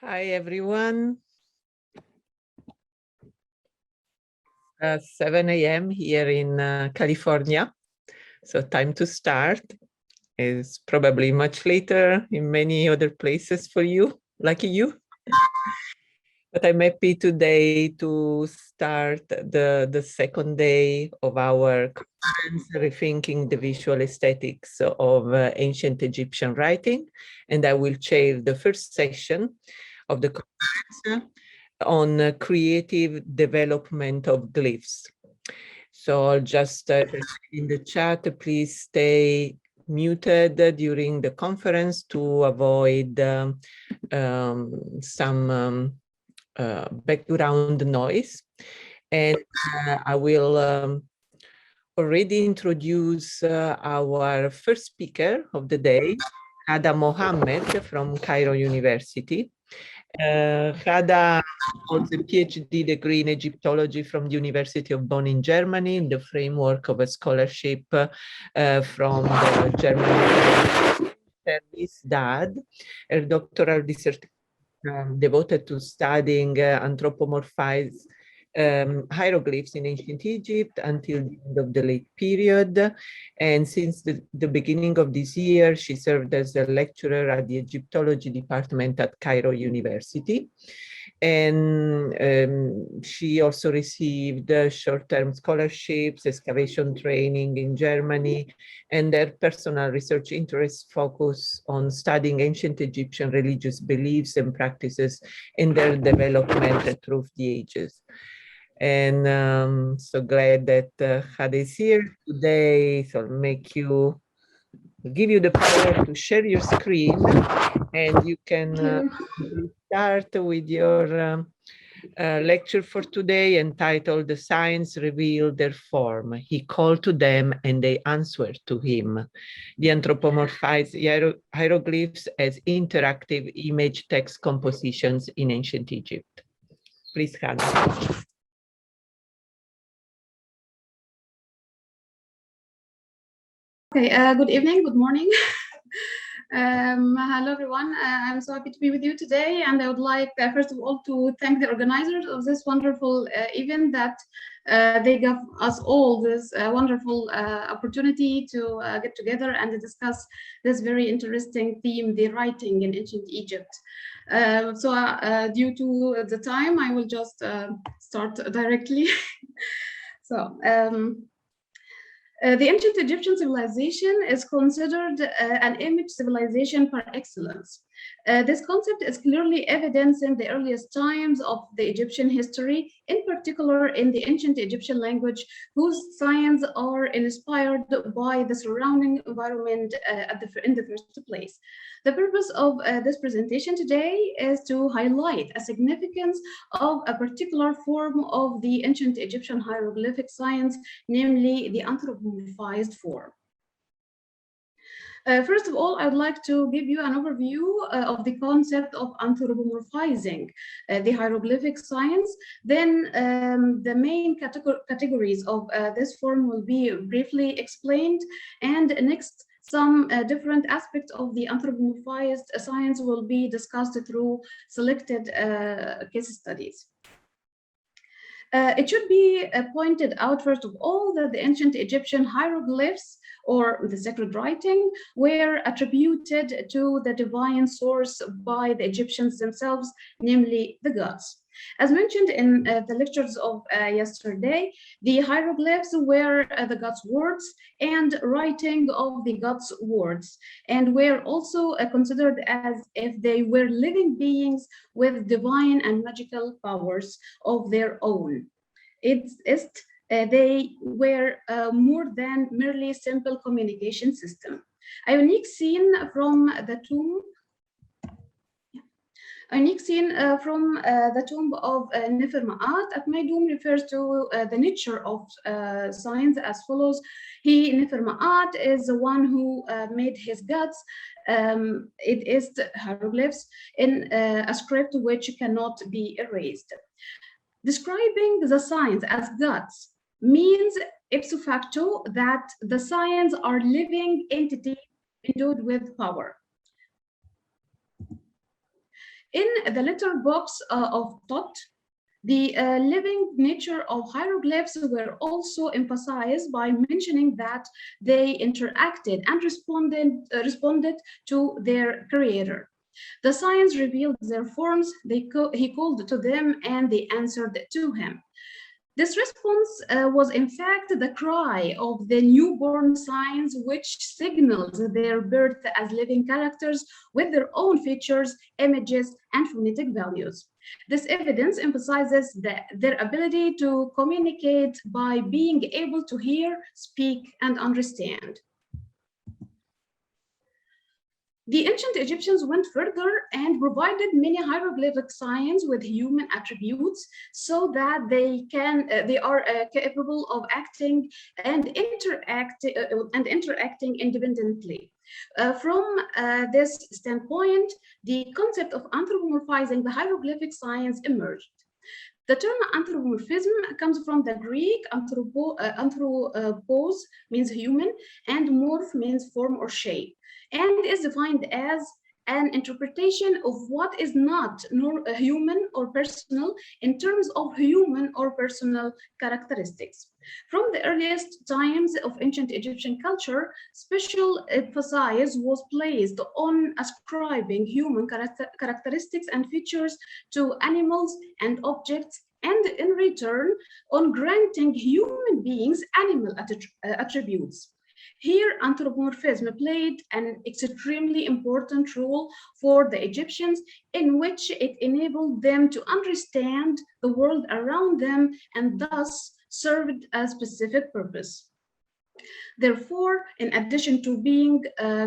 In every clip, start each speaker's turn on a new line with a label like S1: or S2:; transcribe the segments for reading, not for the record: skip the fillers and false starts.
S1: Hi, everyone. 7 a.m. here in California. So time to start. Is probably much later in many other places for you, lucky you. But I'm happy today to start the second day of our conference, Rethinking the Visual Aesthetics of Ancient Egyptian Writing. And I will chair the first session of the conference on creative development of glyphs. So I'll just in the chat, please stay muted during the conference to avoid some background noise. And I will already introduce our first speaker of the day, Ada Mohammed from Cairo University. Ada holds a PhD degree in Egyptology from the University of Bonn in Germany in the framework of a scholarship from the German service DAD. Her doctoral dissertation devoted to studying anthropomorphized hieroglyphs in ancient Egypt until the end of the late period. And since the beginning of this year, she served as a lecturer at the Egyptology department at Cairo University. And she also received short-term scholarships, excavation training in Germany, and their personal research interests focus on studying ancient Egyptian religious beliefs and practices and their development through the ages. And so glad that Hany is here today. So I'll give you the power to share your screen, and you can start with your lecture for today entitled "The Science Revealed Their Form. He called to them and they answered to him. The anthropomorphized hieroglyphs as interactive image text compositions in ancient Egypt." Please, Hany.
S2: Okay, good evening, good morning. Hello, everyone. I'm so happy to be with you today. And I would like, first of all, to thank the organizers of this wonderful event that they gave us all this wonderful opportunity to get together and to discuss this very interesting theme, the writing in ancient Egypt. Due to the time, I will just start directly. The ancient Egyptian civilization is considered an image civilization par excellence. This concept is clearly evident in the earliest times of the Egyptian history, in particular in the ancient Egyptian language, whose signs are inspired by the surrounding environment in the first place. The purpose of this presentation today is to highlight a significance of a particular form of the ancient Egyptian hieroglyphic science, namely the anthropomorphized form. First of all, I'd like to give you an overview of the concept of anthropomorphizing the hieroglyphic science. Then the main categories of this form will be briefly explained. And next, some different aspects of the anthropomorphized science will be discussed through selected case studies. It should be pointed out, first of all, that the ancient Egyptian hieroglyphs, or the sacred writing, were attributed to the divine source by the Egyptians themselves, namely the gods. As mentioned in the lectures of yesterday, the hieroglyphs were the gods' words and writing of the gods' words, and were also considered as if they were living beings with divine and magical powers of their own. They were more than merely simple communication system. A unique scene from the tomb of Neferma'at at Maydum refers to the nature of science as follows. Neferma'at is the one who made his gods. It is the hieroglyphs in a script which cannot be erased. Describing the signs as gods means ipso facto that the signs are living entities endowed with power. In the letterbox of Tot, the living nature of hieroglyphs were also emphasized by mentioning that they interacted and responded to their creator. The signs revealed their forms, he called to them, and they answered to him. This response was in fact the cry of the newborn signs, which signaled their birth as living characters with their own features, images, and phonetic values. This evidence emphasizes their ability to communicate by being able to hear, speak, and understand. The ancient Egyptians went further and provided many hieroglyphic signs with human attributes so that they are capable of acting and interacting independently. From this standpoint, the concept of anthropomorphizing the hieroglyphic signs emerged. The term anthropomorphism comes from the Greek anthropos means human and morph means form or shape, and is defined as an interpretation of what is not human or personal in terms of human or personal characteristics. From the earliest times of ancient Egyptian culture, special emphasis was placed on ascribing human characteristics and features to animals and objects, and in return on granting human beings animal attributes. Here, anthropomorphism played an extremely important role for the Egyptians, in which it enabled them to understand the world around them and thus served a specific purpose. Therefore, in addition to being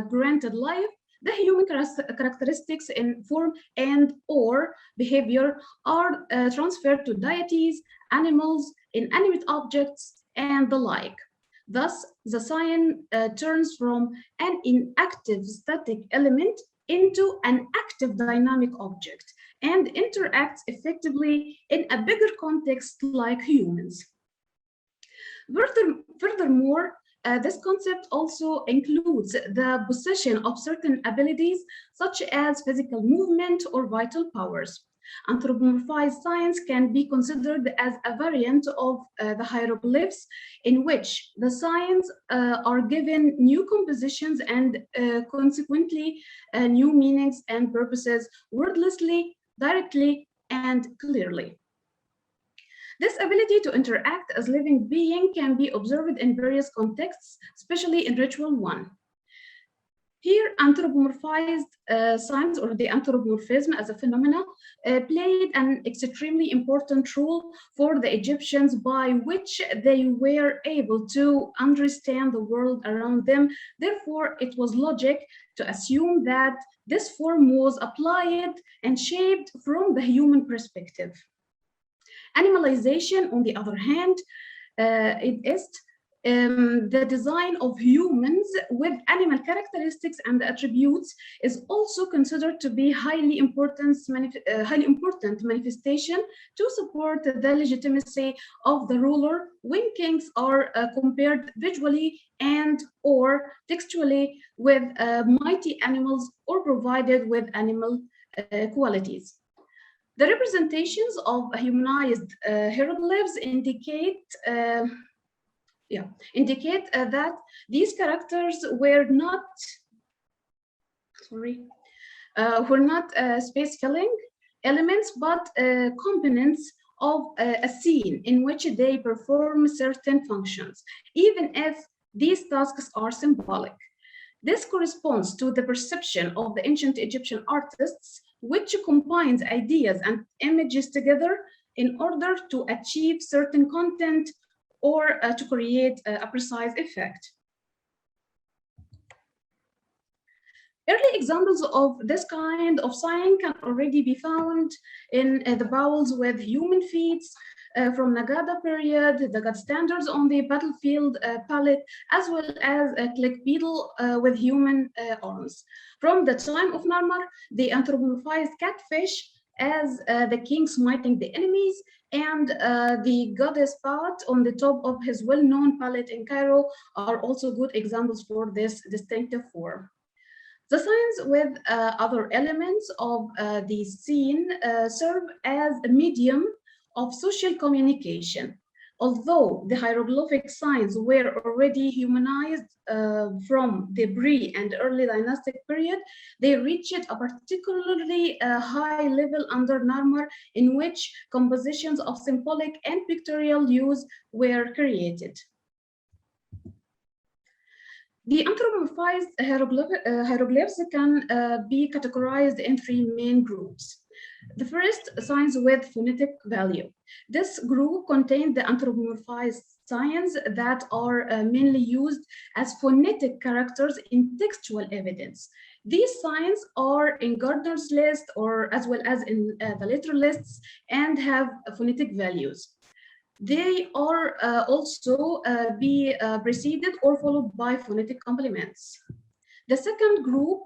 S2: granted life, the human characteristics in form and or behavior are transferred to deities, animals, inanimate objects, and the like. Thus, the sign turns from an inactive static element into an active dynamic object and interacts effectively in a bigger context like humans. Furthermore, this concept also includes the possession of certain abilities such as physical movement or vital powers. Anthropomorphized signs can be considered as a variant of the hieroglyphs, in which the signs are given new compositions and consequently new meanings and purposes wordlessly, directly, and clearly. This ability to interact as living being can be observed in various contexts, especially in ritual one. Here, anthropomorphized signs, or the anthropomorphism as a phenomena, played an extremely important role for the Egyptians, by which they were able to understand the world around them. Therefore, it was logic to assume that this form was applied and shaped from the human perspective. Animalization, on the other hand, it is the design of humans with animal characteristics and attributes is also considered to be highly important manifestation to support the legitimacy of the ruler when kings are compared visually and or textually with mighty animals or provided with animal qualities. The representations of humanized hieroglyphs indicate that these characters were not space-filling elements, but components of a scene in which they perform certain functions, even if these tasks are symbolic. This corresponds to the perception of the ancient Egyptian artists, which combines ideas and images together in order to achieve certain content or to create a precise effect. Early examples of this kind of sign can already be found in the bowls with human feet from Nagada period, the god standards on the battlefield palette, as well as a click beetle with human arms. From the time of Narmer, the anthropomorphized catfish as the king smiting the enemies, and the goddess Pat on the top of his well-known palette in Cairo are also good examples for this distinctive form. The signs with other elements of the scene serve as a medium of social communication. Although the hieroglyphic signs were already humanized from the pre and early dynastic period, they reached a particularly high level under Narmer, in which compositions of symbolic and pictorial use were created. The anthropomorphized hieroglyphs can be categorized in three main groups. The first, signs with phonetic value. This group contains the anthropomorphized signs that are mainly used as phonetic characters in textual evidence. These signs are in Gardner's list or as well as in the later lists and have phonetic values. They are also be preceded or followed by phonetic complements. The second group,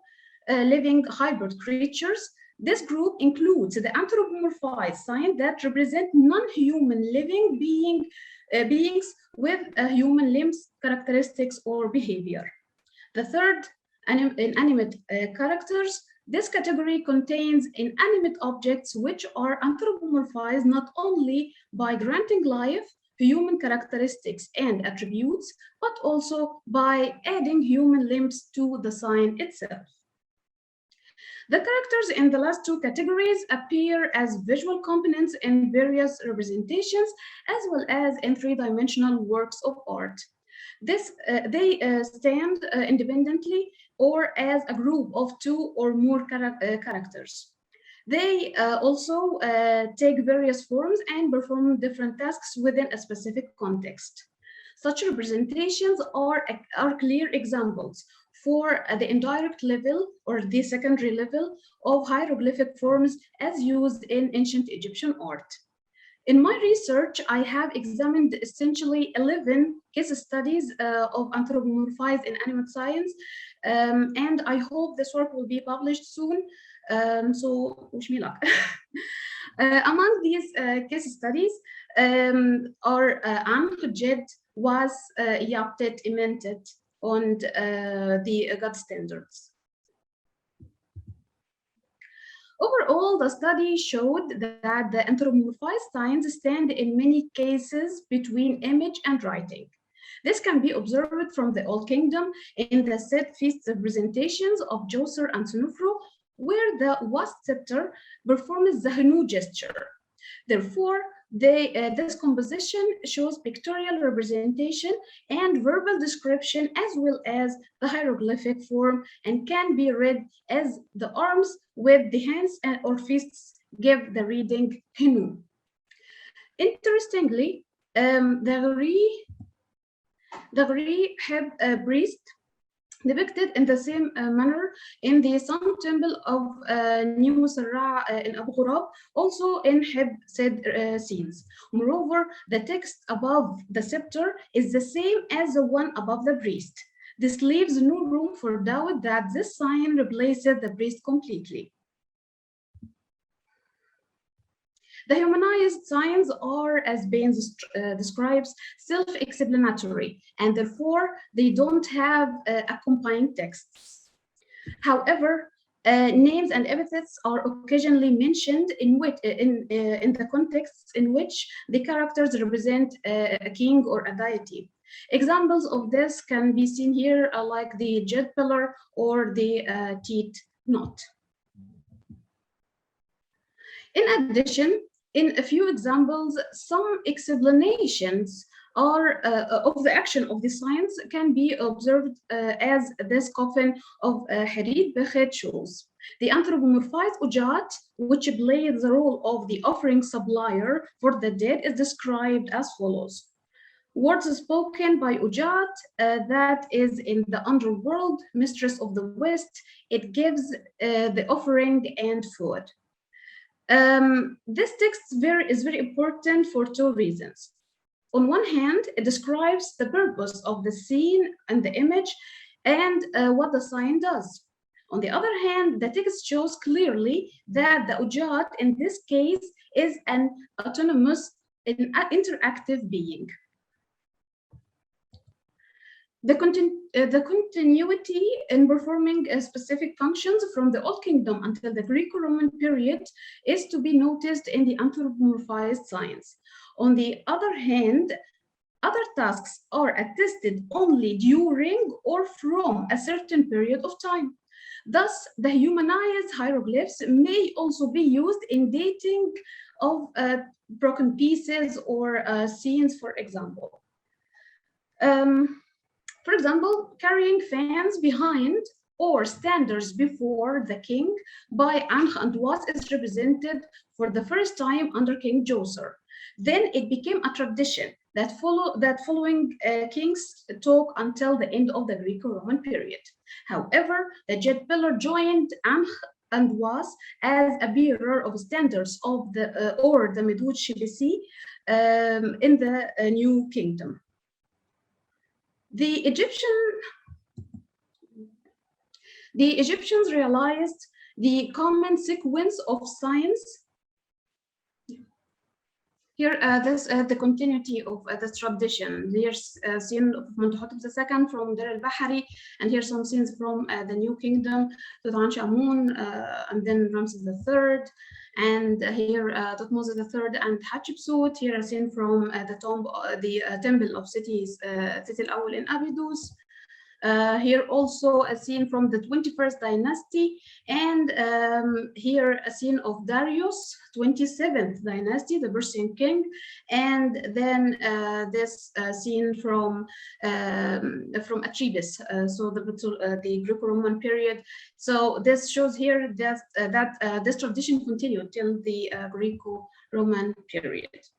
S2: living hybrid creatures. This group includes the anthropomorphized signs that represent non-human living beings with human limbs, characteristics, or behavior. The third, inanimate characters. This category contains inanimate objects which are anthropomorphized not only by granting life, human characteristics and attributes, but also by adding human limbs to the sign itself. The characters in the last two categories appear as visual components in various representations, as well as in three-dimensional works of art. They stand independently or as a group of two or more characters. They also take various forms and perform different tasks within a specific context. Such representations are clear examples for the indirect level or the secondary level of hieroglyphic forms as used in ancient Egyptian art. In my research, I have examined essentially 11 case studies of anthropomorphized inanimate signs, and I hope this work will be published soon. So, wish me luck. Among these case studies are Amjad was Yaptet Imentet on the God standards. Overall, the study showed that the anthropomorphized signs stand in many cases between image and writing. This can be observed from the Old Kingdom in the set feast representations of Djoser and Sunufru, where the was scepter performs the Hanu gesture. Therefore, this composition shows pictorial representation and verbal description as well as the hieroglyphic form and can be read as the arms with the hands or fists give the reading Hinu. Interestingly, the Rehab priest depicted in the same manner in the Sun Temple of New Musarra in Abu Ghurab, also in Elsayed scenes. Moreover, the text above the scepter is the same as the one above the priest. This leaves no room for doubt that this sign replaces the priest completely. The humanized signs are, as Baines describes, self-explanatory, and therefore they don't have accompanying texts. However, names and epithets are occasionally mentioned in the contexts in which the characters represent a king or a deity. Examples of this can be seen here, like the jet pillar or the teat knot. In addition, in a few examples, some explanations are of the action of the signs can be observed as this coffin of Harid Bechet shows. The anthropomorphized ujat, which plays the role of the offering supplier for the dead, is described as follows. Words spoken by ujat, that is in the underworld, mistress of the West, it gives the offering and food. This text is very important for two reasons. On one hand, it describes the purpose of the scene and the image and what the sign does. On the other hand, the text shows clearly that the ujat in this case is an autonomous, interactive being. The continuity in performing specific functions from the Old Kingdom until the Greco-Roman period is to be noticed in the anthropomorphized science. On the other hand, other tasks are attested only during or from a certain period of time. Thus, the humanized hieroglyphs may also be used in dating of broken pieces or scenes, for example. For example, carrying fans behind or standards before the king by Ankh and Was is represented for the first time under King Djoser. Then it became a tradition that following kings took until the end of the Greco-Roman period. However, the jet pillar joined Ankh and Was as a bearer of standards of the or the Medud Shibisi in the New Kingdom. The Egyptians realized the common sequence of signs. Here, the continuity of this tradition. Here's a scene of Mentuhotep II from Deir al-Bahari, and here's some scenes from the New Kingdom, Tutankhamun, and then Ramses III, and here Thutmose III and Hatshepsut. Here a scene from the temple of Seti al-Awwal in Abydos. Here also a scene from the 21st dynasty, and here a scene of Darius, 27th dynasty, the Persian king, and then this scene from Atrebus, so the Greco-Roman period. So this shows here that this tradition continued till the Greco-Roman period.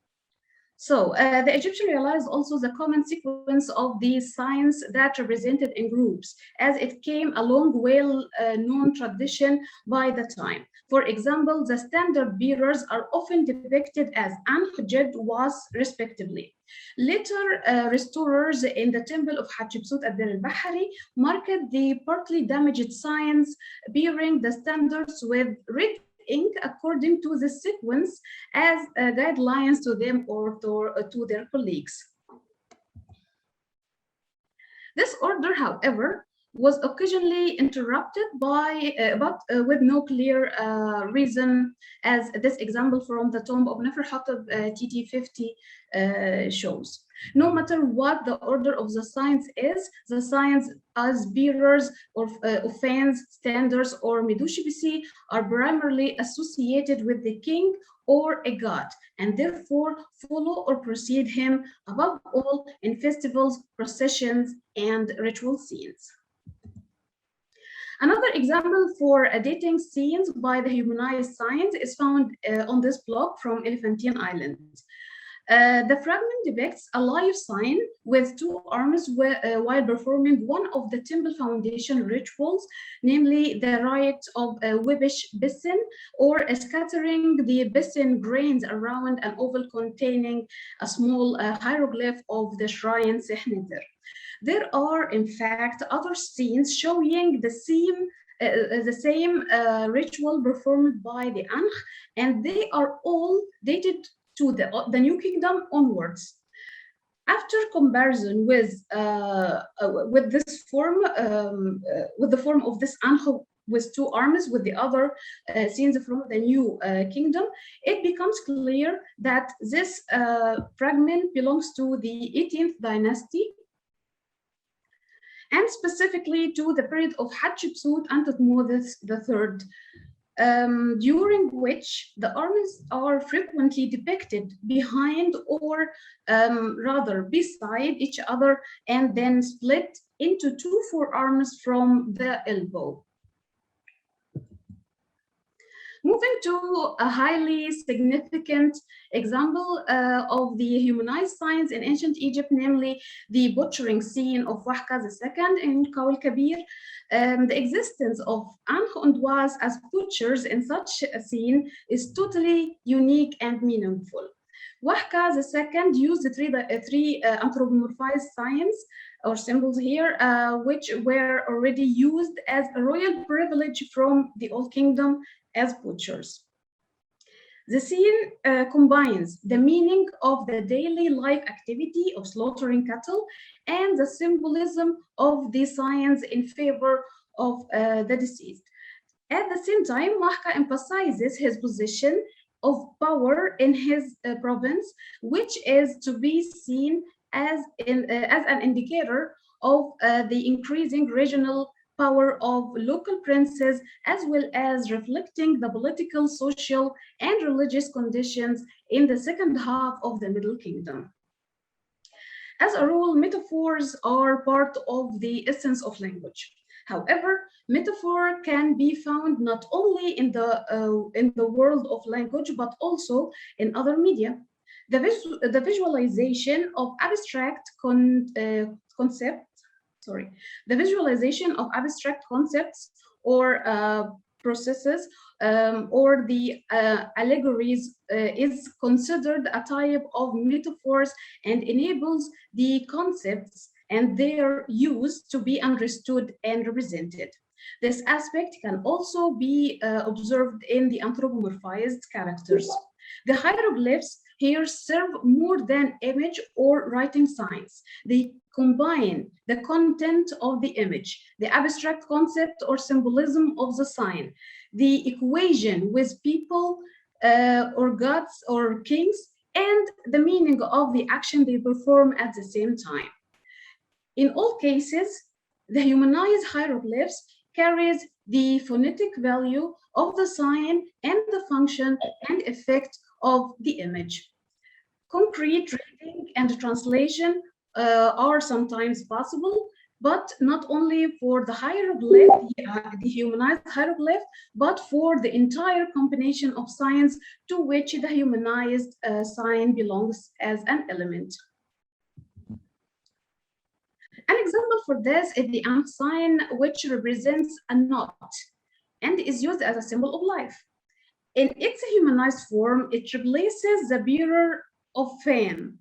S2: So the Egyptian realized also the common sequence of these signs that represented in groups, as it came along well-known tradition by the time. For example, the standard bearers are often depicted as Ankh, Jed, Was, respectively. Later restorers in the temple of Hatshepsut at Deir al-Bahari marked the partly damaged signs bearing the standards with red ink according to the sequence as guidelines to them or to their colleagues. This order, however, was occasionally interrupted but with no clear reason, as this example from the tomb of Neferhotep TT50 shows. No matter what the order of the signs is, the signs as bearers of fans, standards, or Medushibisi are primarily associated with the king or a god, and therefore follow or precede him, above all in festivals, processions, and ritual scenes. Another example for dating scenes by the humanized signs is found on this block from Elephantine Island. The fragment depicts a live sign with two arms while performing one of the temple foundation rituals, namely the rite of Wibish Bisin, or scattering the Bisin grains around an oval containing a small hieroglyph of the shrine Sehneter. There are, in fact, other scenes showing the same ritual performed by the Ankh, and they are all dated to the New Kingdom onwards. After comparison with this form, with the form of this Ankh with two arms with the other scenes from the New Kingdom, it becomes clear that this fragment belongs to the 18th dynasty, and specifically to the period of Hatshepsut and Thutmose III, during which the arms are frequently depicted behind or rather beside each other, and then split into two forearms from the elbow. Moving to a highly significant example of the humanized signs in ancient Egypt, namely the butchering scene of Wahka II in Qawl Kabir. The existence of Ankh and Was as butchers in such a scene is totally unique and meaningful. Wahka II used three anthropomorphized signs or symbols here, which were already used as a royal privilege from the Old Kingdom as butchers. The scene combines the meaning of the daily life activity of slaughtering cattle and the symbolism of the science in favor of the deceased. At the same time, Mahka emphasizes his position of power in his province, which is to be seen as an indicator of the increasing regional power of local princes, as well as reflecting the political, social, and religious conditions in the second half of the Middle Kingdom. As a rule, metaphors are part of the essence of language. However, metaphor can be found not only in the world of language, but also in other media. The visualization of abstract the visualization of abstract concepts or processes or the allegories is considered a type of metaphors and enables the concepts and their use to be understood and represented. This aspect can also be observed in the anthropomorphized characters. The hieroglyphs here serve more than image or writing signs. They combine the content of the image, the abstract concept or symbolism of the sign, the equation with people or gods or kings, and the meaning of the action they perform at the same time. In all cases, the humanized hieroglyphs carries the phonetic value of the sign and the function and effect of the image. Concrete reading and translation are sometimes possible, but not only for the hieroglyph, the humanized hieroglyph, but for the entire combination of signs to which the humanized sign belongs as an element. An example for this is the ant sign, which represents a knot and is used as a symbol of life. In its humanized form, it replaces the bearer of fan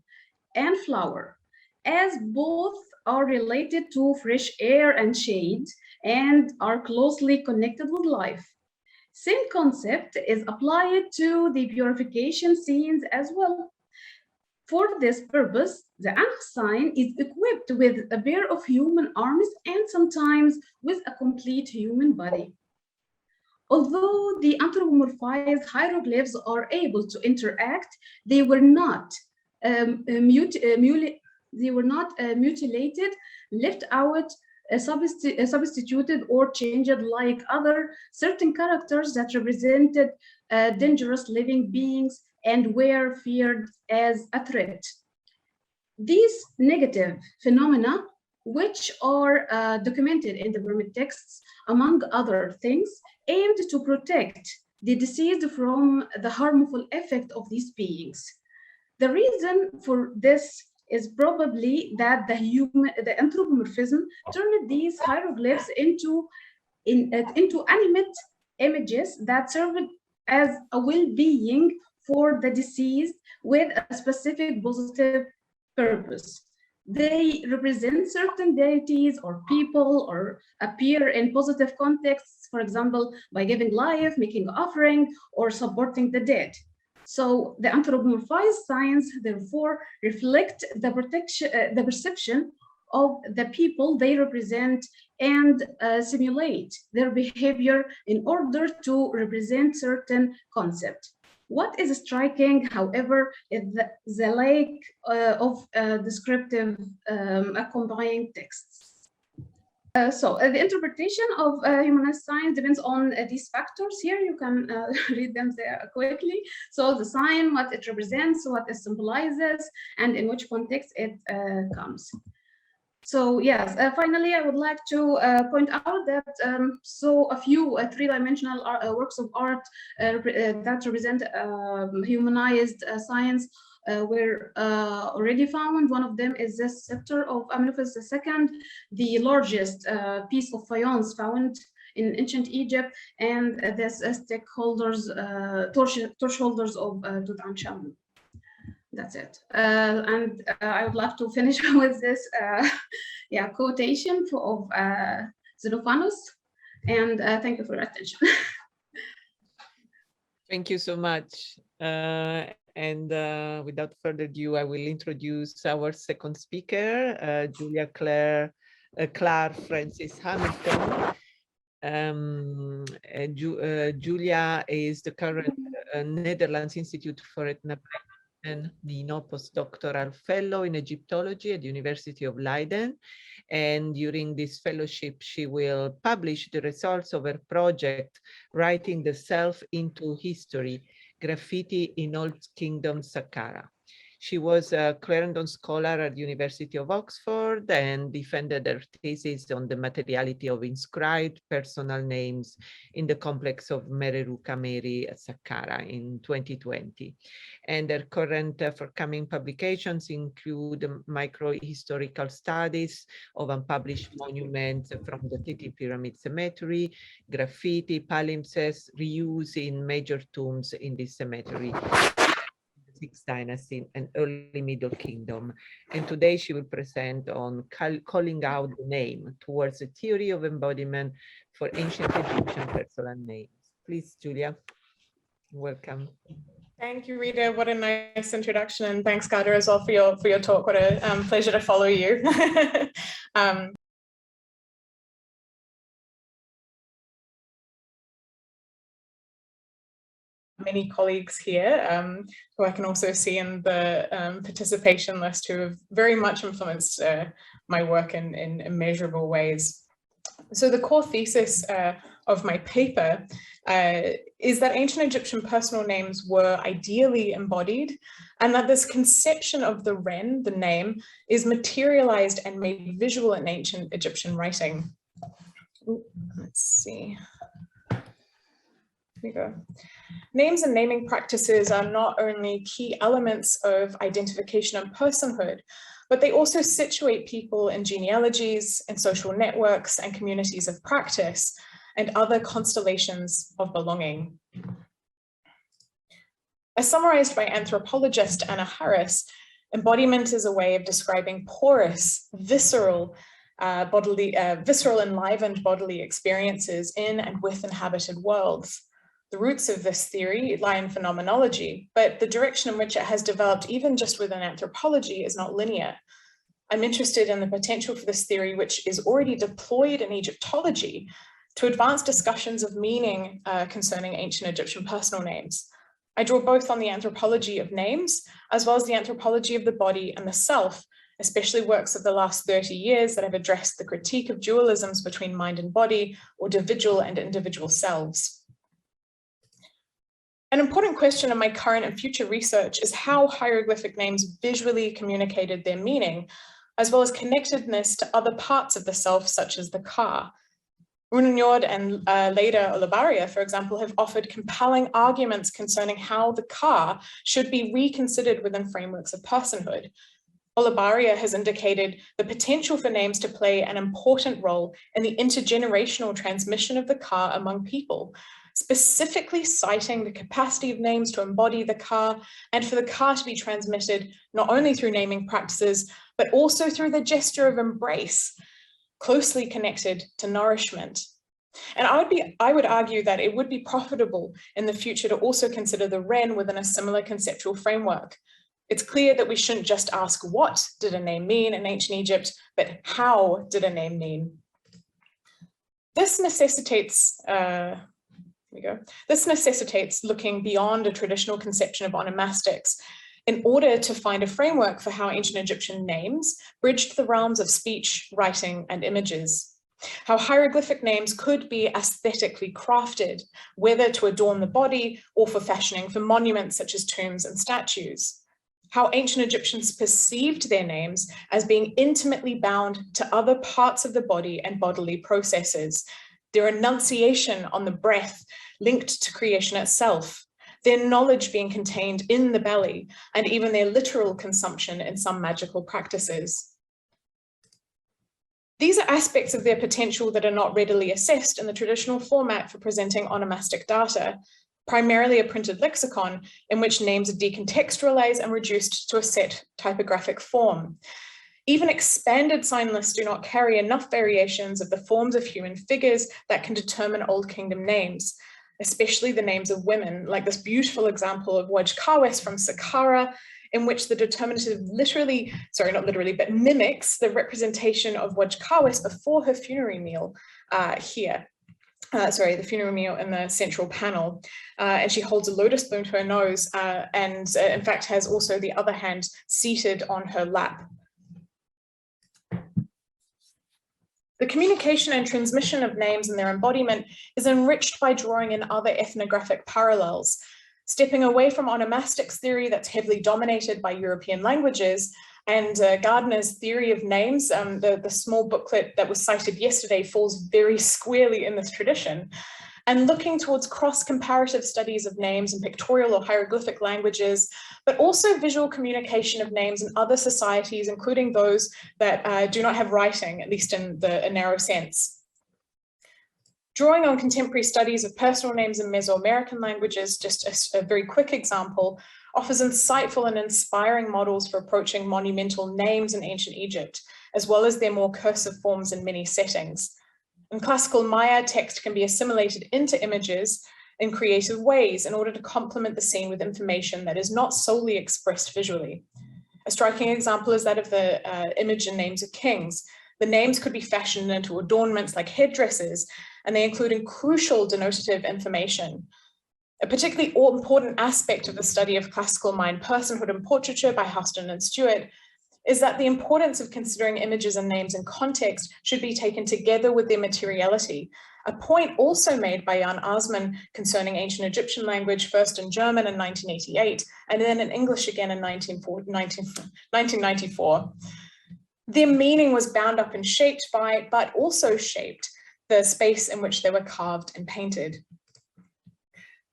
S2: and flower, as both are related to fresh air and shade and are closely connected with life. Same concept is applied to the purification scenes as well. For this purpose, the Ankh sign is equipped with a pair of human arms and sometimes with a complete human body. Although the anthropomorphized hieroglyphs are able to interact, they were not mutilated, left out, substituted, or changed like other certain characters that represented dangerous living beings and were feared as a threat. These negative phenomena, which are documented in the Burmese texts, among other things, aimed to protect the deceased from the harmful effect of these beings. The reason for this is probably that the anthropomorphism turned these hieroglyphs into animate images that served as a well-being for the deceased with a specific positive purpose. They represent certain deities or people or appear in positive contexts, for example, by giving life, making offering, or supporting the dead. So the anthropomorphized signs, therefore, reflect the perception of the people they represent and simulate their behavior in order to represent certain concept. What is striking, however, is the lack of descriptive accompanying texts. The interpretation of humanized signs depends on these factors. Here you can read them there quickly. So the sign, what it represents, what it symbolizes, and in which context it comes. So yes, finally, I would like to point out that a few three-dimensional works of art that represent humanized science were already found. One of them is this scepter of Amenophis II, the largest piece of faience found in ancient Egypt, and this stick holders, torch holders of Tutankhamun. That's it. And I would love to finish with this quotation of Xenophanes. And thank you for your attention.
S1: Thank you so much, Without further ado, I will introduce our second speaker, Claire Francis Hamilton. Julia is the current Netherlands Institute for Ethnography and Nino postdoctoral fellow in Egyptology at the University of Leiden. And during this fellowship, she will publish the results of her project, Writing the Self into History, Graffiti in Old Kingdom Saqqara. She was a Clarendon Scholar at the University of Oxford and defended her thesis on the materiality of inscribed personal names in the complex of Mereru Kameri at Saqqara in 2020. And her current forthcoming publications include microhistorical studies of unpublished monuments from the Titi Pyramid Cemetery, graffiti, palimpsests, reuse in major tombs in this cemetery, Sixth Dynasty and early Middle Kingdom. And today she will present on calling out the name towards a theory of embodiment for ancient Egyptian personal names. Please, Julia, welcome.
S3: Thank you, Rita. What a nice introduction, and thanks, Kader, as well for your talk. What a pleasure to follow you. Many colleagues here who I can also see in the participation list who have very much influenced my work in immeasurable ways. So the core thesis of my paper is that ancient Egyptian personal names were ideally embodied, and that this conception of the Ren, the name, is materialized and made visual in ancient Egyptian writing. Ooh, let's see. Here we go. Names and naming practices are not only key elements of identification and personhood, but they also situate people in genealogies, in social networks and communities of practice, and other constellations of belonging. As summarized by anthropologist Anna Harris, embodiment is a way of describing porous, visceral, enlivened bodily experiences in and with inhabited worlds. The roots of this theory lie in phenomenology, but the direction in which it has developed, even just within anthropology, is not linear. I'm interested in the potential for this theory, which is already deployed in Egyptology, to advance discussions of meaning concerning ancient Egyptian personal names. I draw both on the anthropology of names, as well as the anthropology of the body and the self, especially works of the last 30 years that have addressed the critique of dualisms between mind and body, or individual and individual selves. An important question in my current and future research is how hieroglyphic names visually communicated their meaning, as well as connectedness to other parts of the self, such as the ka. Runanyord and later Olabaria, for example, have offered compelling arguments concerning how the ka should be reconsidered within frameworks of personhood. Olabaria has indicated the potential for names to play an important role in the intergenerational transmission of the ka among people, specifically citing the capacity of names to embody the ka and for the ka to be transmitted not only through naming practices, but also through the gesture of embrace, closely connected to nourishment. And I would argue that it would be profitable in the future to also consider the Ren within a similar conceptual framework. It's clear that we shouldn't just ask what did a name mean in ancient Egypt, but how did a name mean? This necessitates looking beyond a traditional conception of onomastics in order to find a framework for how ancient Egyptian names bridged the realms of speech, writing, and images. How hieroglyphic names could be aesthetically crafted, whether to adorn the body or for fashioning for monuments such as tombs and statues. How ancient Egyptians perceived their names as being intimately bound to other parts of the body and bodily processes, their enunciation on the breath linked to creation itself, their knowledge being contained in the belly, and even their literal consumption in some magical practices. These are aspects of their potential that are not readily assessed in the traditional format for presenting onomastic data, primarily a printed lexicon in which names are decontextualized and reduced to a set typographic form. Even expanded sign lists do not carry enough variations of the forms of human figures that can determine Old Kingdom names, especially the names of women, like this beautiful example of Wajkawes from Saqqara, in which the determinative literally, sorry, not literally, but mimics the representation of Wajkawes before her funerary meal here. The funerary meal in the central panel. And she holds a lotus spoon to her nose and in fact has also the other hand seated on her lap. The communication and transmission of names and their embodiment is enriched by drawing in other ethnographic parallels, stepping away from onomastics theory that's heavily dominated by European languages and Gardner's theory of names. The small booklet that was cited yesterday falls very squarely in this tradition. And looking towards cross-comparative studies of names in pictorial or hieroglyphic languages, but also visual communication of names in other societies, including those that do not have writing, at least in a narrow sense. Drawing on contemporary studies of personal names in Mesoamerican languages, just a very quick example, offers insightful and inspiring models for approaching monumental names in ancient Egypt, as well as their more cursive forms in many settings. In classical Maya, text can be assimilated into images in creative ways in order to complement the scene with information that is not solely expressed visually. A striking example is that of the image and names of kings. The names could be fashioned into adornments like headdresses, and they include crucial denotative information. A particularly important aspect of the study of classical Mayan personhood and portraiture by Houston and Stewart is that the importance of considering images and names in context should be taken together with their materiality, a point also made by Jan Asman concerning ancient Egyptian language, first in German in 1988, and then in English again in 1994. Their meaning was bound up and shaped by, but also shaped, the space in which they were carved and painted.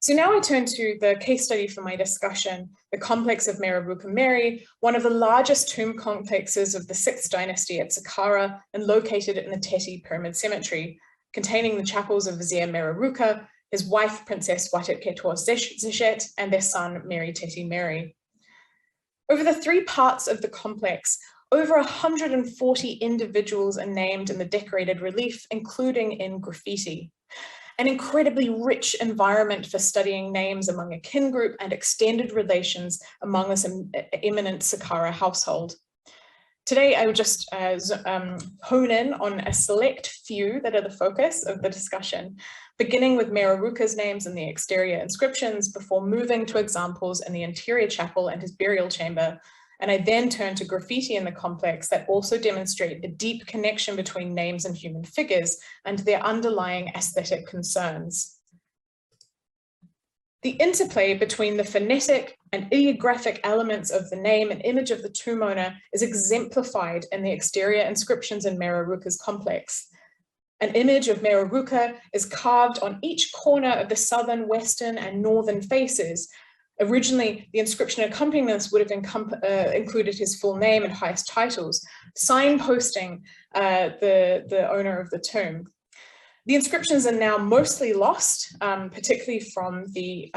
S3: So now I turn to the case study for my discussion, the complex of Merovuka Meri, one of the largest tomb complexes of the 6th dynasty at Saqqara and located in the Teti Pyramid Cemetery, containing the chapels of Vizier Merovuka, his wife, Princess Watet Ketor Zeshet, and their son, Meri Teti Meri. Over the 3 parts of the complex, over 140 individuals are named in the decorated relief, including in graffiti. An incredibly rich environment for studying names among a kin group and extended relations among this eminent Saqqara household. Today, I will just hone in on a select few that are the focus of the discussion, beginning with Merovuka's names and the exterior inscriptions before moving to examples in the interior chapel and his burial chamber. And I then turn to graffiti in the complex that also demonstrate the deep connection between names and human figures and their underlying aesthetic concerns. The interplay between the phonetic and ideographic elements of the name and image of the tomb owner is exemplified in the exterior inscriptions in Merovuka's complex. An image of Merovuka is carved on each corner of the southern, western, and northern faces. Originally, the inscription accompanying this would have included his full name and highest titles, signposting the owner of the tomb. The inscriptions are now mostly lost, particularly from the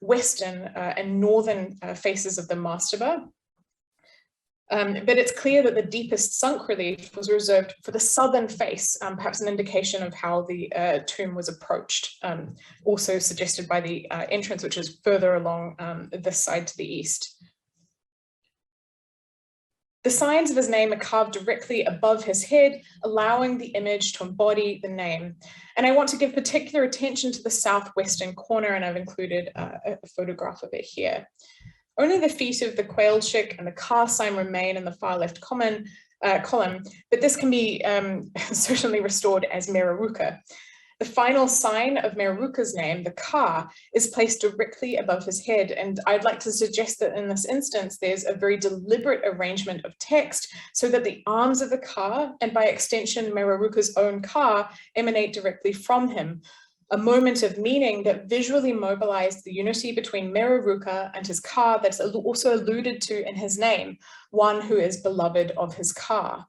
S3: western and northern faces of the mastaba. But it's clear that the deepest sunk relief was reserved for the southern face, perhaps an indication of how the tomb was approached, also suggested by the entrance, which is further along this side to the east. The signs of his name are carved directly above his head, allowing the image to embody the name. And I want to give particular attention to the southwestern corner, and I've included a photograph of it here. Only the feet of the Quailshik and the car sign remain in the far left column, but this can be certainly restored as Merovuka. The final sign of Merovuka's name, the car, is placed directly above his head, and I'd like to suggest that in this instance there's a very deliberate arrangement of text so that the arms of the car, and by extension Merovuka's own car, emanate directly from him. A moment of meaning that visually mobilized the unity between Merovuka and his car that's also alluded to in his name, one who is beloved of his car.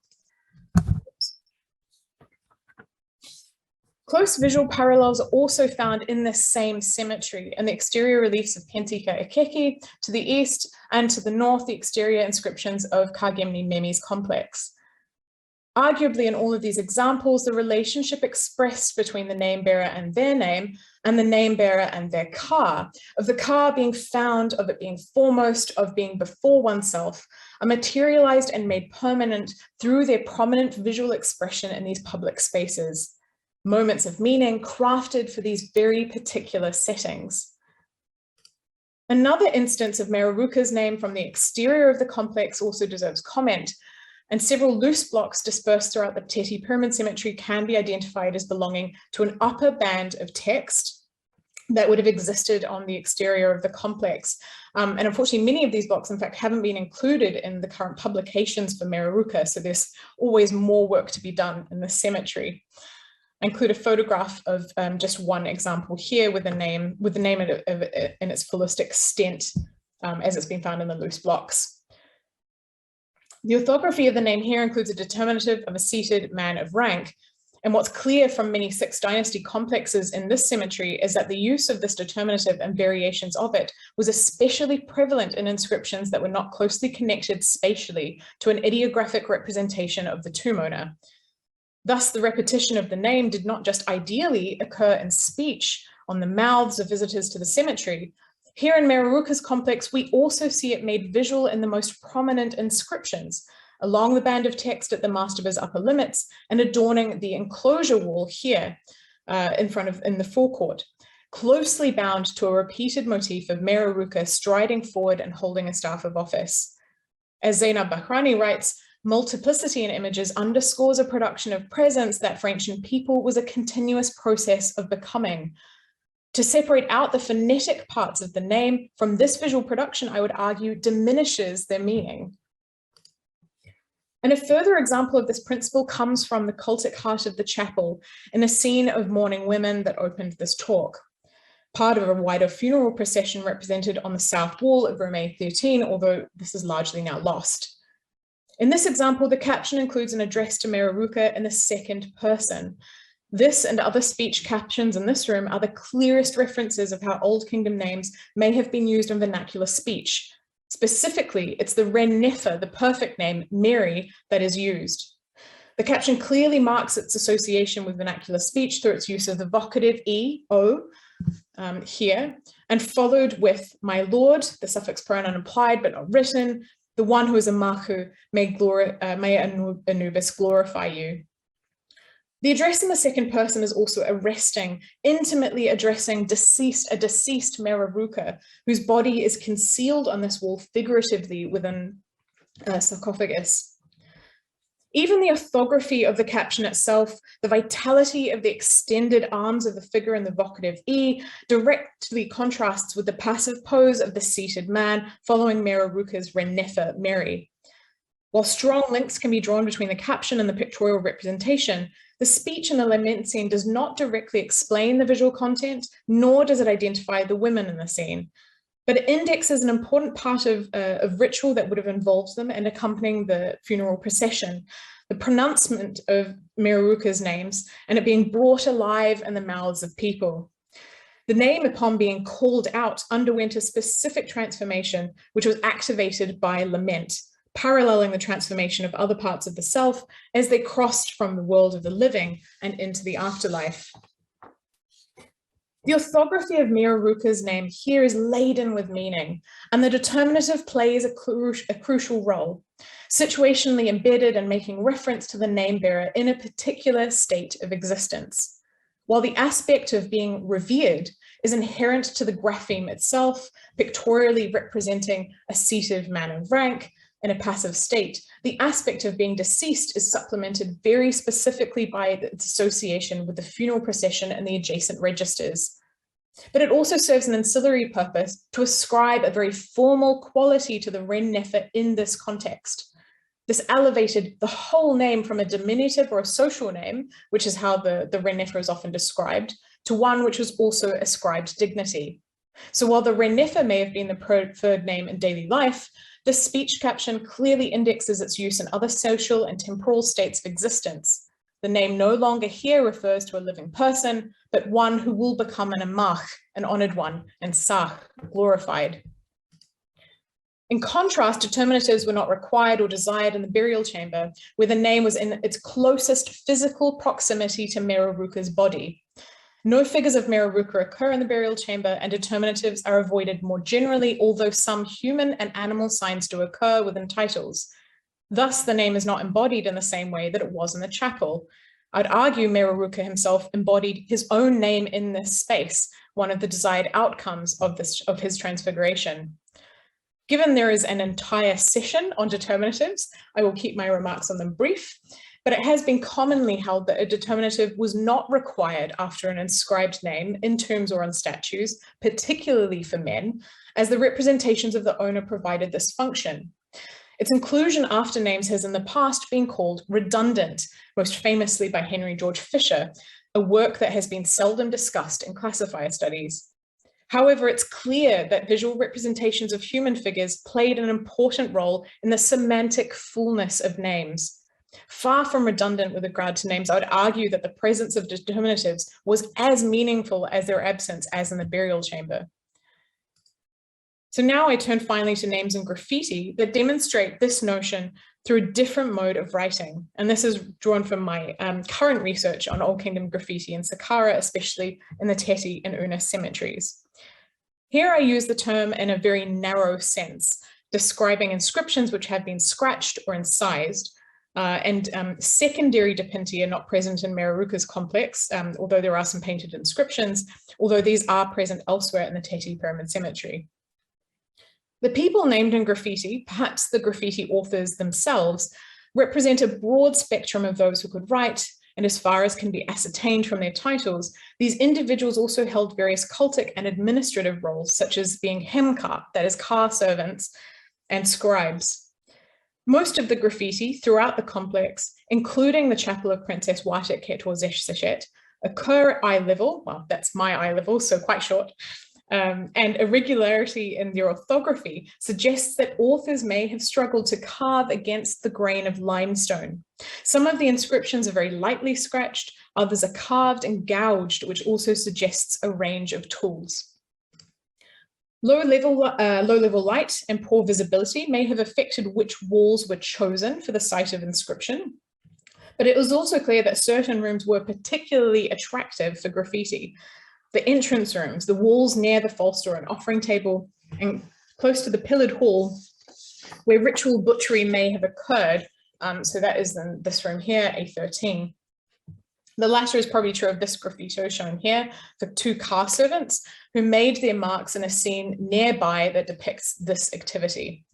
S3: Close visual parallels are also found in this same cemetery in the exterior reliefs of Kentika Ekeki to the east, and to the north, the exterior inscriptions of Kagemni Memi's complex. Arguably, in all of these examples, the relationship expressed between the name bearer and their name, and the name bearer and their car, of the car being found, of it being foremost, of being before oneself, are materialized and made permanent through their prominent visual expression in these public spaces, moments of meaning crafted for these very particular settings. Another instance of Mereruka's name from the exterior of the complex also deserves comment, and several loose blocks dispersed throughout the Teti Pyramid Cemetery can be identified as belonging to an upper band of text that would have existed on the exterior of the complex. And unfortunately, many of these blocks, in fact, haven't been included in the current publications for Mereruka, so there's always more work to be done in the cemetery. I include a photograph of just one example here with the name in its fullest extent as it's been found in the loose blocks. The orthography of the name here includes a determinative of a seated man of rank. And what's clear from many 6th dynasty complexes in this cemetery is that the use of this determinative and variations of it was especially prevalent in inscriptions that were not closely connected spatially to an ideographic representation of the tomb owner. Thus, the repetition of the name did not just ideally occur in speech on the mouths of visitors to the cemetery. Here in Mereruka's complex, we also see it made visual in the most prominent inscriptions, along the band of text at the mastabah's upper limits and adorning the enclosure wall here in the forecourt, closely bound to a repeated motif of Mereruka striding forward and holding a staff of office. As Zainab Bahrani writes, multiplicity in images underscores a production of presence that for ancient people was a continuous process of becoming. To separate out the phonetic parts of the name from this visual production, I would argue, diminishes their meaning. And a further example of this principle comes from the cultic heart of the chapel in a scene of mourning women that opened this talk, part of a wider funeral procession represented on the south wall of room A13, although this is largely now lost. In this example, the caption includes an address to Mereruka in the second person. This and other speech captions in this room are the clearest references of how Old Kingdom names may have been used in vernacular speech. Specifically, it's the Ren Nefer, the perfect name, Mary, that is used. The caption clearly marks its association with vernacular speech through its use of the vocative E, O, here, and followed with my Lord, the suffix pronoun implied but not written, the one who is a Maku, may Anubis glorify you. The address in the second person is also arresting, intimately addressing a deceased Mereruka, whose body is concealed on this wall figuratively within a sarcophagus. Even the orthography of the caption itself, the vitality of the extended arms of the figure in the vocative E, directly contrasts with the passive pose of the seated man following Mereruka's Ren Nefer, Mary. While strong links can be drawn between the caption and the pictorial representation, the speech in the lament scene does not directly explain the visual content, nor does it identify the women in the scene. But it indexes an important part of ritual that would have involved them and accompanying the funeral procession, the pronouncement of Mereruka's names, and it being brought alive in the mouths of people. The name, upon being called out, underwent a specific transformation, which was activated by lament, paralleling the transformation of other parts of the self as they crossed from the world of the living and into the afterlife. The orthography of Mereruka's name here is laden with meaning, and the determinative plays a crucial role, situationally embedded and making reference to the name bearer in a particular state of existence. While the aspect of being revered is inherent to the grapheme itself, pictorially representing a seated man of rank in a passive state, the aspect of being deceased is supplemented very specifically by its association with the funeral procession and the adjacent registers. But it also serves an ancillary purpose to ascribe a very formal quality to the Ren Nefer in this context. This elevated the whole name from a diminutive or a social name, which is how the Ren Nefer is often described, to one which was also ascribed dignity. So while the Ren Nefer may have been the preferred name in daily life, the speech caption clearly indexes its use in other social and temporal states of existence. The name no longer here refers to a living person, but one who will become an amach, an honored one, and sah, glorified. In contrast, determinatives were not required or desired in the burial chamber, where the name was in its closest physical proximity to Mereruka's body. No figures of Mereruka occur in the burial chamber, and determinatives are avoided more generally, although some human and animal signs do occur within titles. Thus, the name is not embodied in the same way that it was in the chapel. I'd argue Mereruka himself embodied his own name in this space, one of the desired outcomes of his transfiguration. Given there is an entire session on determinatives, I will keep my remarks on them brief, but it has been commonly held that a determinative was not required after an inscribed name in tombs or on statues, particularly for men, as the representations of the owner provided this function. Its inclusion after names has in the past been called redundant, most famously by Henry George Fisher, a work that has been seldom discussed in classifier studies. However, it's clear that visual representations of human figures played an important role in the semantic fullness of names. Far from redundant with regard to names, I would argue that the presence of determinatives was as meaningful as their absence as in the burial chamber. So now I turn finally to names in graffiti that demonstrate this notion through a different mode of writing. And this is drawn from my current research on Old Kingdom graffiti in Saqqara, especially in the Teti and Una cemeteries. Here I use the term in a very narrow sense, describing inscriptions which have been scratched or incised, and secondary dipinti are not present in Mereruka's complex, although there are some painted inscriptions, although these are present elsewhere in the Teti Pyramid Cemetery. The people named in graffiti, perhaps the graffiti authors themselves, represent a broad spectrum of those who could write, and as far as can be ascertained from their titles, these individuals also held various cultic and administrative roles, such as being hemkar, that is car servants, and scribes. Most of the graffiti throughout the complex, including the Chapel of Princess Watet Ketor Zeshseshet, occur at eye level, well, that's my eye level, so quite short, and irregularity in their orthography suggests that authors may have struggled to carve against the grain of limestone. Some of the inscriptions are very lightly scratched, others are carved and gouged, which also suggests a range of tools. Low level light and poor visibility may have affected which walls were chosen for the site of inscription, but it was also clear that certain rooms were particularly attractive for graffiti. The entrance rooms, the walls near the false door and offering table, and close to the pillared hall, where ritual butchery may have occurred. So that is in this room here, A13. The latter is probably true of this graffito shown here for two car servants who made their marks in a scene nearby that depicts this activity.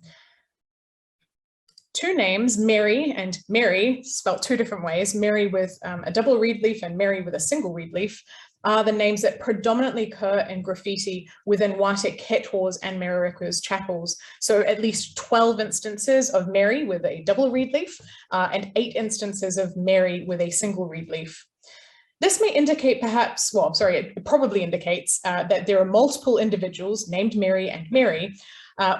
S3: Two names, Mary and Mary, spelled two different ways, Mary with a double reed leaf and Mary with a single reed leaf, are the names that predominantly occur in graffiti within Watet Ketor's and Mereruka's chapels. So at least 12 instances of Mary with a double reed leaf and 8 instances of Mary with a single reed leaf. This may indicate perhaps, well, sorry, it probably indicates that there are multiple individuals named Mary and Mary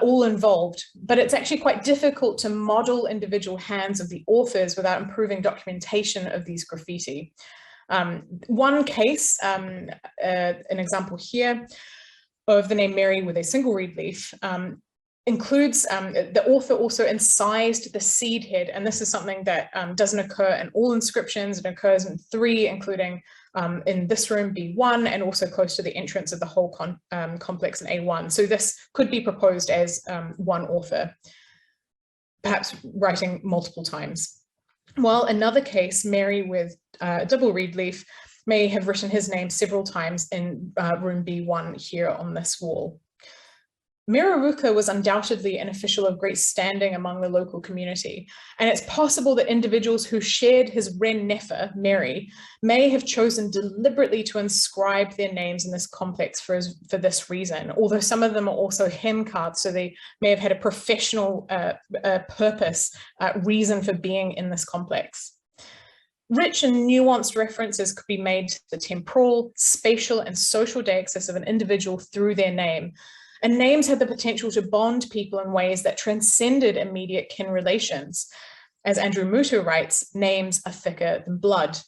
S3: all involved, but it's actually quite difficult to model individual hands of the authors without improving documentation of these graffiti. One case, an example here of the name Mary with a single reed leaf, includes the author also incised the seed head, and this is something that doesn't occur in all inscriptions. It occurs in 3, including in this room B1 and also close to the entrance of the whole complex in A1. So this could be proposed as one author, perhaps writing multiple times. While another case, Mary with double reed leaf, may have written his name several times in room B1 here on this wall. Mereruka was undoubtedly an official of great standing among the local community, and it's possible that individuals who shared his Ren Nefer, Mary, may have chosen deliberately to inscribe their names in this complex for this reason, although some of them are also hemkar, so they may have had a professional purpose, reason for being in this complex. Rich and nuanced references could be made to the temporal, spatial, and social deixis of an individual through their name. And names had the potential to bond people in ways that transcended immediate kin relations. As Andrew Mutu writes, names are thicker than blood.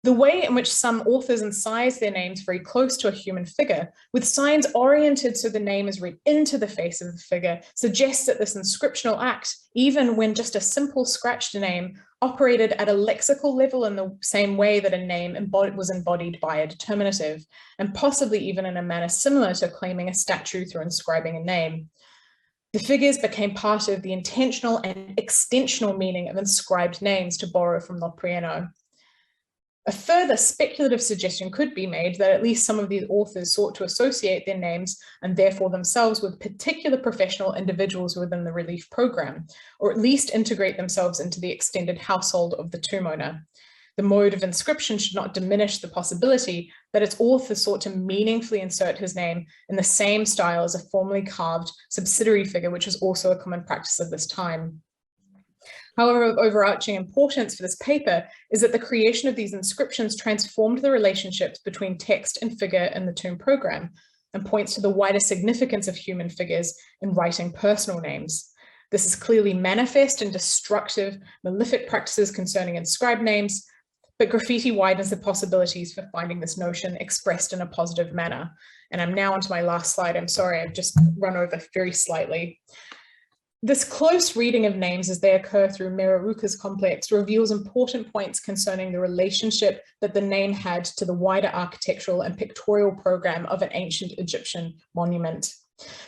S3: The way in which some authors incise their names very close to a human figure, with signs oriented so the name is read into the face of the figure, suggests that this inscriptional act, even when just a simple scratched name, operated at a lexical level in the same way that a name was embodied by a determinative, and possibly even in a manner similar to claiming a statue through inscribing a name. The figures became part of the intentional and extensional meaning of inscribed names, to borrow from Loprieno. A further speculative suggestion could be made that at least some of these authors sought to associate their names and therefore themselves with particular professional individuals within the relief program, or at least integrate themselves into the extended household of the tomb owner. The mode of inscription should not diminish the possibility that its author sought to meaningfully insert his name in the same style as a formally carved subsidiary figure, which was also a common practice of this time. However, of overarching importance for this paper is that the creation of these inscriptions transformed the relationships between text and figure in the tomb program, and points to the wider significance of human figures in writing personal names. This is clearly manifest in destructive, malefic practices concerning inscribed names, but graffiti widens the possibilities for finding this notion expressed in a positive manner. And I'm now onto my last slide. I'm sorry, I've just run over very slightly. This close reading of names as they occur through Mereruka's complex reveals important points concerning the relationship that the name had to the wider architectural and pictorial program of an ancient Egyptian monument.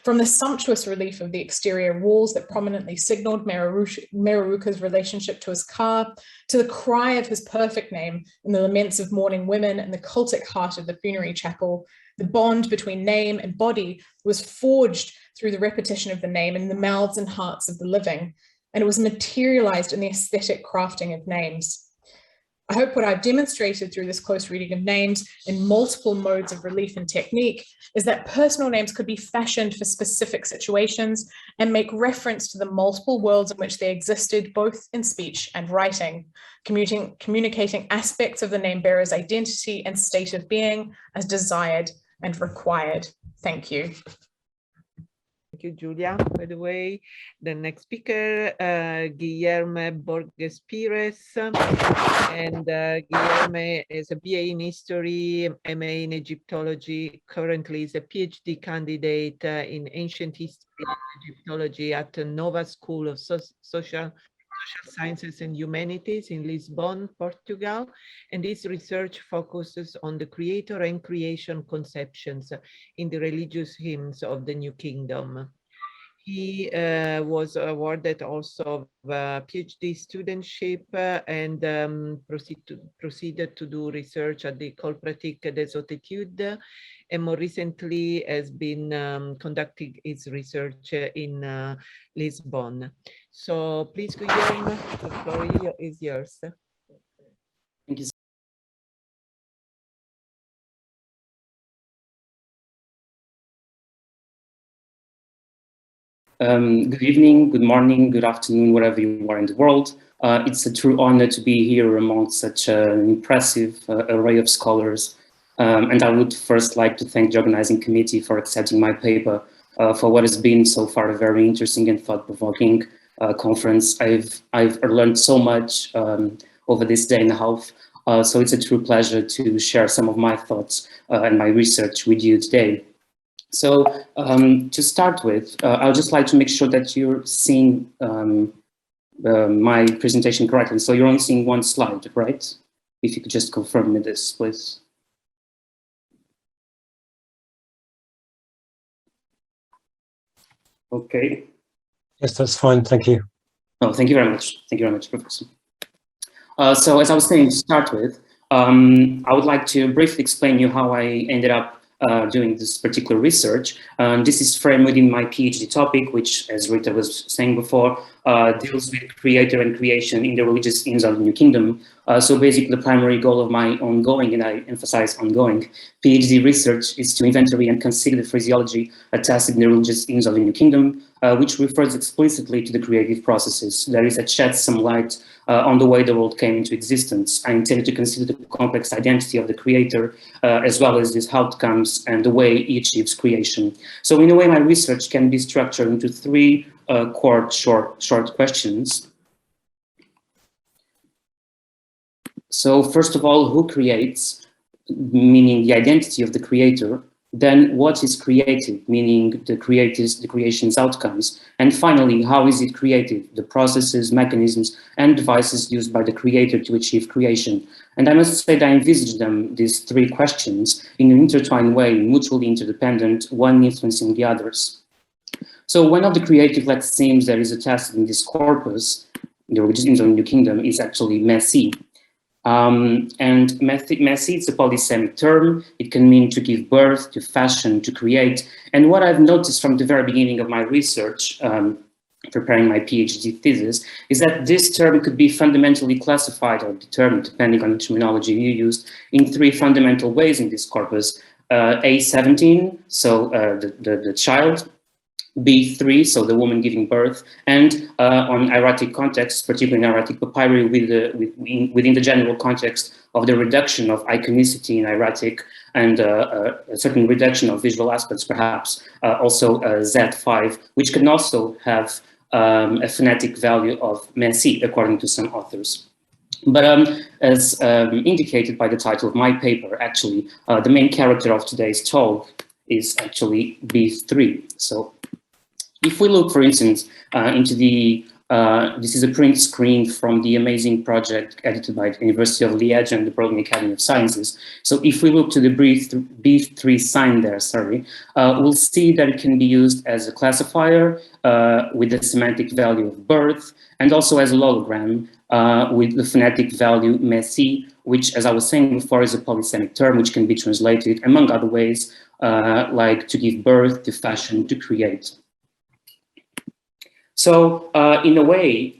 S3: From the sumptuous relief of the exterior walls that prominently signaled Mereruka's relationship to his car, to the cry of his perfect name in the laments of mourning women and the cultic heart of the funerary chapel, the bond between name and body was forged through the repetition of the name in the mouths and hearts of the living, and it was materialized in the aesthetic crafting of names. I hope what I've demonstrated through this close reading of names in multiple modes of relief and technique is that personal names could be fashioned for specific situations and make reference to the multiple worlds in which they existed, both in speech and writing, communicating aspects of the name bearer's identity and state of being as desired and required. Thank you.
S1: Thank you, Julia. By the way, the next speaker, Guillermo Borges Pires, and Guillermo is a BA in History, MA in Egyptology, currently is a PhD candidate in Ancient History and Egyptology at the Nova School of Social Sciences and Humanities in Lisbon, Portugal, and his research focuses on the creator and creation conceptions in the religious hymns of the New Kingdom. He was awarded also a PhD studentship and proceeded to do research at the École pratique des hautes études, and more recently has been conducting his research in Lisbon. So please, Guillermo, the floor is yours.
S4: Thank you. Good evening, good morning, good afternoon, wherever you are in the world. It's a true honor to be here among such an impressive array of scholars. And I would first like to thank the organizing committee for accepting my paper for what has been so far a very interesting and thought-provoking conference. I've learned so much over this day and a half. So it's a true pleasure to share some of my thoughts and my research with you today. So to start with, I'd just like to make sure that you're seeing my presentation correctly. So you're only seeing one slide, right? If you could just confirm me this, please. Okay.
S5: Yes, that's fine. Thank you.
S4: Oh, thank you very much. Thank you very much, Professor. So as I was saying, to start with, I would like to briefly explain you how I ended up doing this particular research. This is framed within my PhD topic, which, as Rita was saying before, deals with creator and creation in the religious hymns of the New Kingdom. So basically the primary goal of my ongoing, and I emphasize ongoing, PhD research is to inventory and consider the phraseology attested in the religious hymns of the New Kingdom, which refers explicitly to the creative processes. That is, that sheds some light on the way the world came into existence. I intended to consider the complex identity of the creator, as well as his outcomes and the way he achieves creation. So in a way, my research can be structured into three short questions. So first of all, who creates, meaning the identity of the creator, then what is created, meaning the creation's outcomes, and finally, how is it created, the processes, mechanisms, and devices used by the creator to achieve creation. And I must say that I envisage these three questions, in an intertwined way, mutually interdependent, one influencing the others. So one of the creative lexemes that is attested in this corpus, the origins of the New Kingdom, is actually messy. And messy, it's a polysemic term. It can mean to give birth, to fashion, to create. And what I've noticed from the very beginning of my research, preparing my PhD thesis, is that this term could be fundamentally classified or determined, depending on the terminology you used, in three fundamental ways in this corpus. A17, so the child, B3, so the woman giving birth, and on hieratic contexts, particularly in hieratic papyri, within the general context of the reduction of iconicity in hieratic and a certain reduction of visual aspects, perhaps, also Z5, which can also have a phonetic value of messy, according to some authors. But as indicated by the title of my paper, actually, the main character of today's talk is actually B3. So if we look, for instance, into the, this is a print screen from the amazing project edited by the University of Liège and the Berkeley Academy of Sciences. So if we look to the B3 sign there, sorry, we'll see that it can be used as a classifier with the semantic value of birth, and also as a logogram with the phonetic value messy, which, as I was saying before, is a polysemic term which can be translated, among other ways, like to give birth, to fashion, to create. So in a way,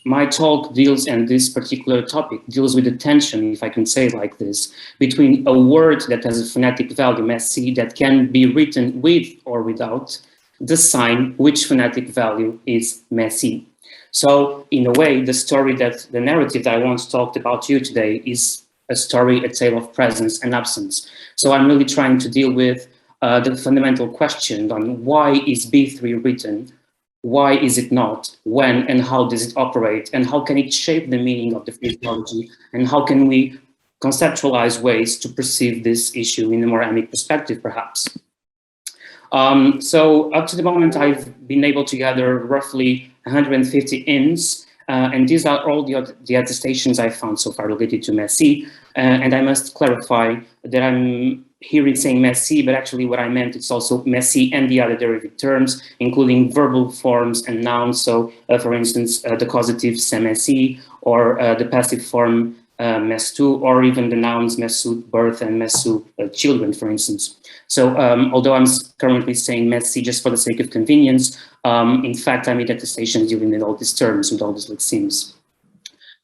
S4: my talk deals, and this particular topic deals with the tension, if I can say it like this, between a word that has a phonetic value, messy, that can be written with or without the sign, which phonetic value is messy. So in a way, the narrative that I want to talk about to you today is a story, a tale of presence and absence. So I'm really trying to deal with the fundamental question on why is B3 written? Why is it not? When and how does it operate? And how can it shape the meaning of the phraseology? And how can we conceptualize ways to perceive this issue in a more amic perspective, perhaps? So up to the moment, I've been able to gather roughly 150 INs, and these are all the attestations I found so far related to messy. And I must clarify that I'm here it's saying messy, but actually what I meant is also messy and the other derivative terms, including verbal forms and nouns. So, for instance, the causative semessi, or the passive form messu, or even the nouns messu, birth, and messu, children, for instance. So, although I'm currently saying messy just for the sake of convenience, in fact, I made attestations dealing with all these terms and all these lexemes.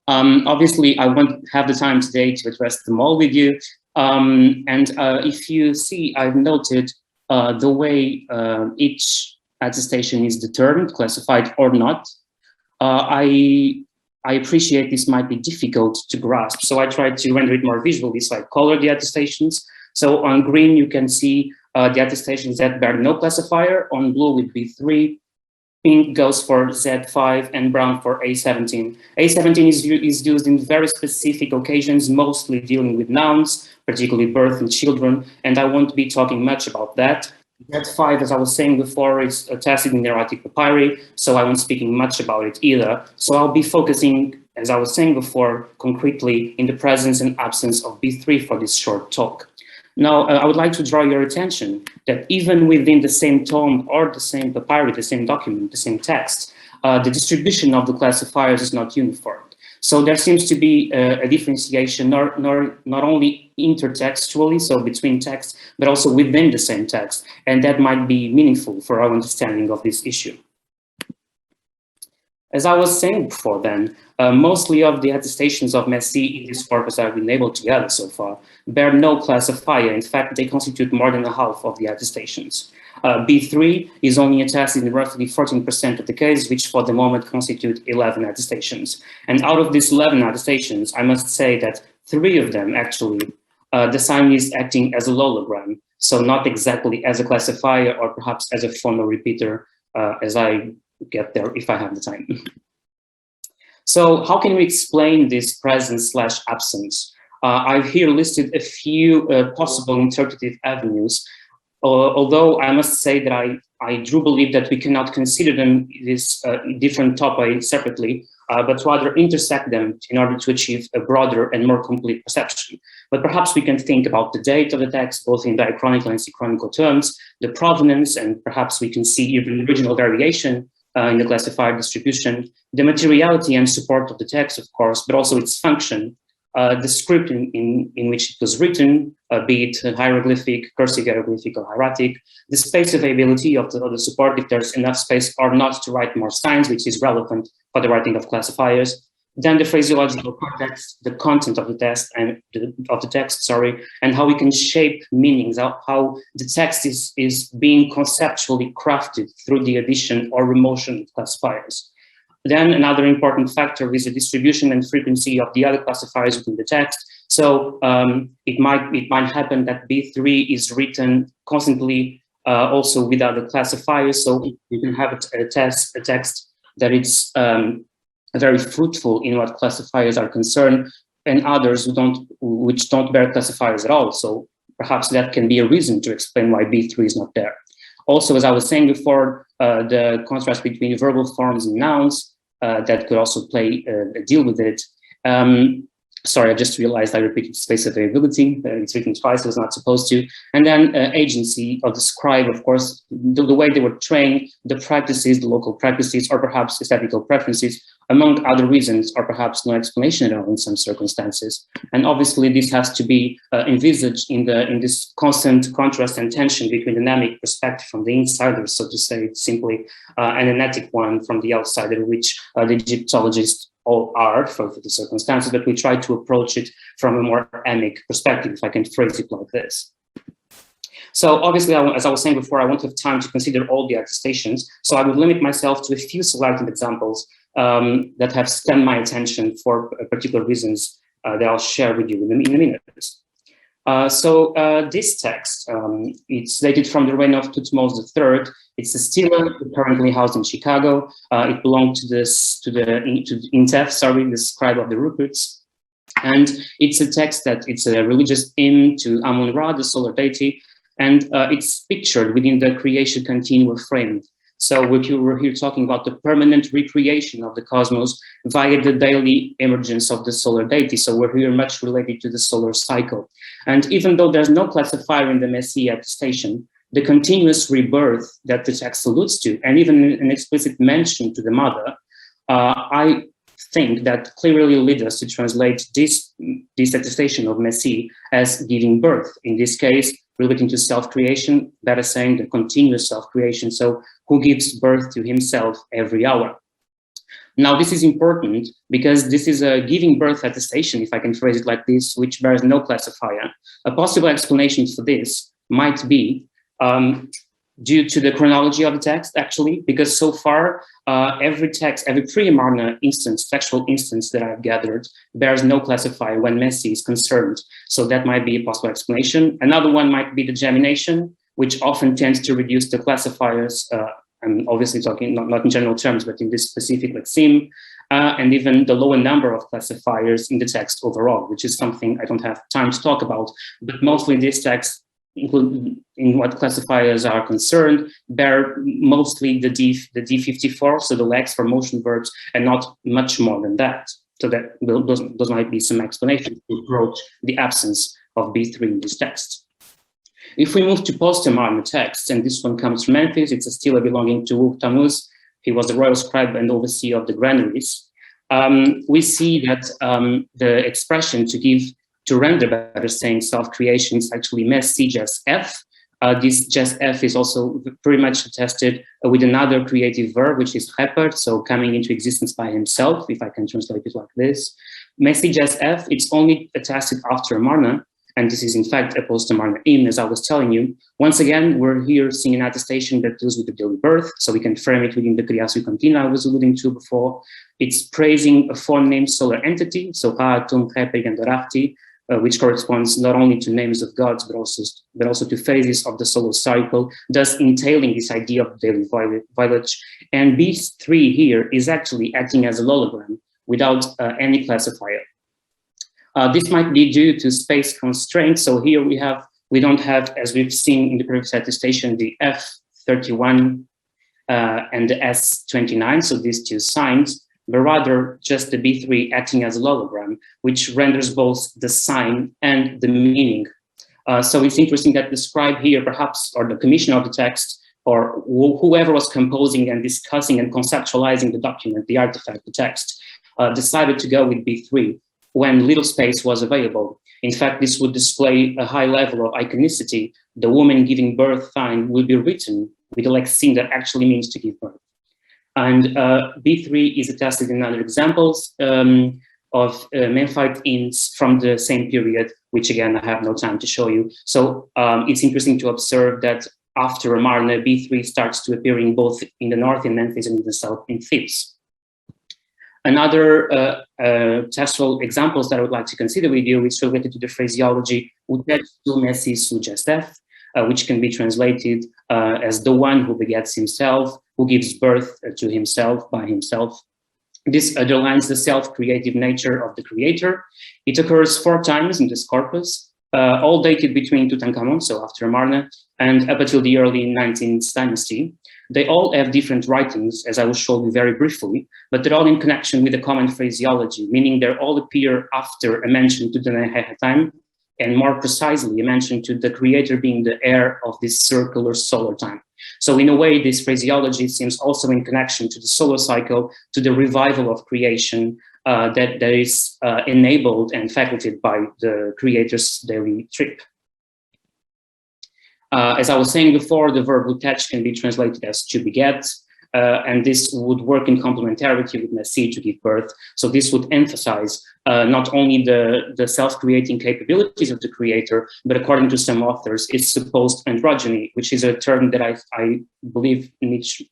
S4: Obviously, I won't have the time today to address them all with you. If you see, I've noted the way each attestation is determined, classified or not. I appreciate this might be difficult to grasp, so I tried to render it more visually, so I color the attestations. So on green, you can see the attestations that bear no classifier. On blue with B3, pink goes for Z5, and brown for A17. A17 is used in very specific occasions, mostly dealing with nouns, particularly birth and children, and I won't be talking much about that. Z5, as I was saying before, is attested in hieratic papyri, so I won't speaking much about it either. So I'll be focusing, as I was saying before, concretely in the presence and absence of B3 for this short talk. Now, I would like to draw your attention that even within the same tome or the same papyri, the same document, the same text, the distribution of the classifiers is not uniform. So there seems to be a differentiation, not only intertextually, so between texts, but also within the same text. And that might be meaningful for our understanding of this issue. As I was saying before then, mostly of the attestations of messy in this corpus I've been able to gather so far bear no classifier. In fact, they constitute more than a half of the attestations. B3 is only attested in roughly 14% of the cases, which for the moment constitute 11 attestations. And out of these 11 attestations, I must say that 3 of them actually, the sign is acting as a logogram, so not exactly as a classifier or perhaps as a phono repeater, as I get there if I have the time. So how can we explain this presence/absence? I've here listed a few possible interpretive avenues, although I must say that I do believe that we cannot consider them these different topoi separately, but rather intersect them in order to achieve a broader and more complete perception. But perhaps we can think about the date of the text, both in diachronical and synchronical terms, the provenance, and perhaps we can see even regional variation in the classifier distribution, the materiality and support of the text, of course, but also its function, the script in which it was written, be it hieroglyphic, cursive hieroglyphic, or hieratic, the space availability of the support, if there's enough space or not to write more signs, which is relevant for the writing of classifiers, then the phraseological context, the content of the text and and how we can shape meanings, how the text is being conceptually crafted through the addition or remotion of classifiers. Then another important factor is the distribution and frequency of the other classifiers within the text. So it might happen that B3 is written constantly also with other classifiers. So you can have a text that it's very fruitful in what classifiers are concerned, and others which don't bear classifiers at all. So perhaps that can be a reason to explain why B3 is not there. Also, as I was saying before, the contrast between verbal forms and nouns that could also play a deal with it. Sorry, I just realized I repeated space availability. It's written twice, I was not supposed to. And then agency of the scribe, of course, the way they were trained, the practices, the local practices, or perhaps aesthetical preferences, among other reasons, or perhaps no explanation at all in some circumstances. And obviously this has to be envisaged in this constant contrast and tension between the dynamic perspective from the insider, so to say, it's simply an anetic one from the outsider, which the Egyptologists all are for the circumstances, but we try to approach it from a more emic perspective, if I can phrase it like this. So obviously, as I was saying before, I won't have time to consider all the attestations, so I would limit myself to a few selected examples that have stemmed my attention for particular reasons that I'll share with you in a minute. This text, it's dated from the reign of Thutmose III. It's a stela currently housed in Chicago. It belonged to Intef, the scribe of the Ruperts. And it's a text that it's a religious hymn to Amun-Ra, the solar deity, and it's pictured within the creation continuum frame. So we're here talking about the permanent recreation of the cosmos via the daily emergence of the solar deity. So we're here much related to the solar cycle. And even though there's no classifier in the Messiah attestation, the continuous rebirth that the text alludes to, and even an explicit mention to the mother, I think that clearly lead us to translate this attestation of Messi as giving birth. In this case, relating to self-creation, better saying the continuous self-creation. So who gives birth to himself every hour? Now, this is important because this is a giving birth attestation, if I can phrase it like this, which bears no classifier. A possible explanation for this might be due to the chronology of the text, actually, because so far, every pre-Amarna instance, textual instance that I've gathered bears no classifier when Messi is concerned. So that might be a possible explanation. Another one might be the gemination, which often tends to reduce the classifiers. I'm obviously talking not in general terms, but in this specific lexeme, and even the lower number of classifiers in the text overall, which is something I don't have time to talk about, but mostly this text, including in what classifiers are concerned, bear mostly the D54, so the legs for motion verbs, and not much more than that. So that those might be some explanations to approach the absence of B3 in this text. If we move to post-Amarna texts, and this one comes from Memphis, it's a stela belonging to Uk Tammuz. He was the royal scribe and overseer of the granaries. We see that the expression to render, better saying, self-creation is actually Messi just F. This just F is also pretty much attested with another creative verb, which is repert, so coming into existence by himself, if I can translate it like this. Messi just F, it's only attested after Amarna, and this is in fact a post-Amarna hymn, as I was telling you. Once again, we're here seeing an attestation that deals with the daily birth, so we can frame it within the Kriyasu Continua I was alluding to before. It's praising a form named solar entity, so Ha'atum, Khepeg, and Dorafti, which corresponds not only to names of gods, but also to phases of the solar cycle, thus entailing this idea of daily village. And B3 here is actually acting as a hologram, without any classifier. This might be due to space constraints. So here we don't have, as we've seen in the previous attestation, the F31 and the S29, so these two signs, but rather just the B3 acting as a logogram, which renders both the sign and the meaning. So it's interesting that the scribe here, perhaps, or the commissioner of the text, or whoever was composing and discussing and conceptualizing the document, the artifact, the text, decided to go with B3 when little space was available. In fact, this would display a high level of iconicity. The woman giving birth sign will be written with a lexeme that actually means to give birth. And B3 is attested in other examples of Memphite inns from the same period, which again, I have no time to show you. So it's interesting to observe that after Amarna, B3 starts to appear in both in the north in Memphis and in the south in Thebes. Another textual examples that I would like to consider with you is related to the phraseology "Utet tu messi sugesteth," which can be translated as the one who begets himself, who gives birth to himself by himself. This underlines the self-creative nature of the creator. It occurs 4 times in this corpus, all dated between Tutankhamun, so after Amarna, and up until the early 19th dynasty. They all have different writings, as I will show you very briefly, but they're all in connection with a common phraseology, meaning they all appear after a mention to the Nehehetim, and more precisely, a mention to the creator being the heir of this circular solar time. So in a way, this phraseology seems also in connection to the solar cycle, to the revival of creation that is enabled and facultated by the creator's daily trip. As I was saying before, the verb "utech" can be translated as "to beget," and this would work in complementarity with "messi," to give birth. So this would emphasize not only the self-creating capabilities of the creator, but according to some authors, its supposed androgyny, which is a term that I believe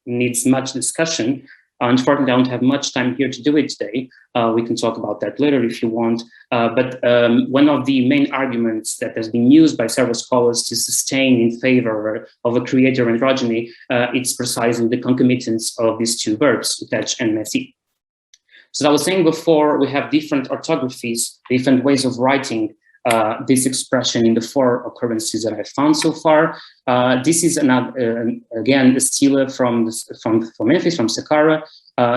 S4: needs much discussion. Unfortunately, I don't have much time here to do it today. We can talk about that later if you want. But one of the main arguments that has been used by several scholars to sustain in favor of a creator androgyny, it's precisely the concomitance of these two verbs, "utech" and "messi." So I was saying before, we have different orthographies, different ways of writing this expression in the 4 occurrences that I've found so far. This is again a stele from Memphis, from Saqqara.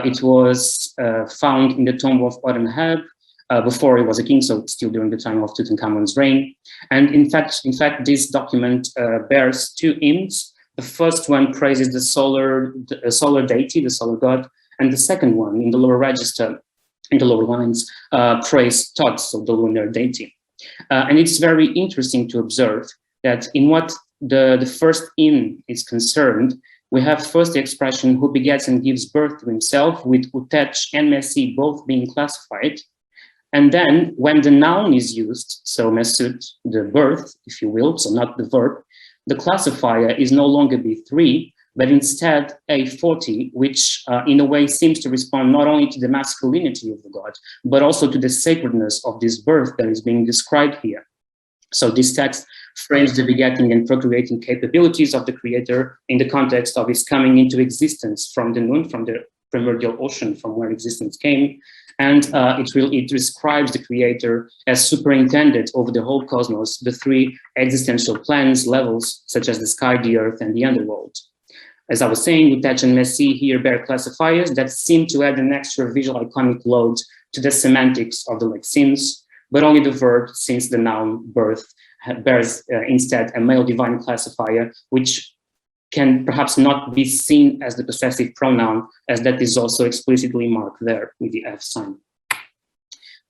S4: It was found in the tomb of Orenheb before he was a king, so still during the time of Tutankhamun's reign. And in fact, this document bears 2 hymns. The first one praises the solar deity, the solar god, and the second one, in the lower register, in the lower lines, praise Thoth, so the lunar deity. And it's very interesting to observe that in what the first hymn is concerned, we have first the expression "who begets and gives birth to himself," with "utech" and "messi" both being classified. And then when the noun is used, so mesut, the birth, if you will, so not the verb, the classifier is no longer B3, but instead A40, which in a way seems to respond not only to the masculinity of the god, but also to the sacredness of this birth that is being described here. So this text frames the begetting and procreating capabilities of the creator in the context of his coming into existence from the Nun, from the primordial ocean, from where existence came. And it describes the creator as superintendent over the whole cosmos, the 3 existential plans, levels, such as the sky, the earth, and the underworld. As I was saying, "utech" and "messi" here bear classifiers that seem to add an extra visual iconic load to the semantics of the lexemes, but only the verb, since the noun birth bears instead a male divine classifier, which can perhaps not be seen as the possessive pronoun, as that is also explicitly marked there with the F sign.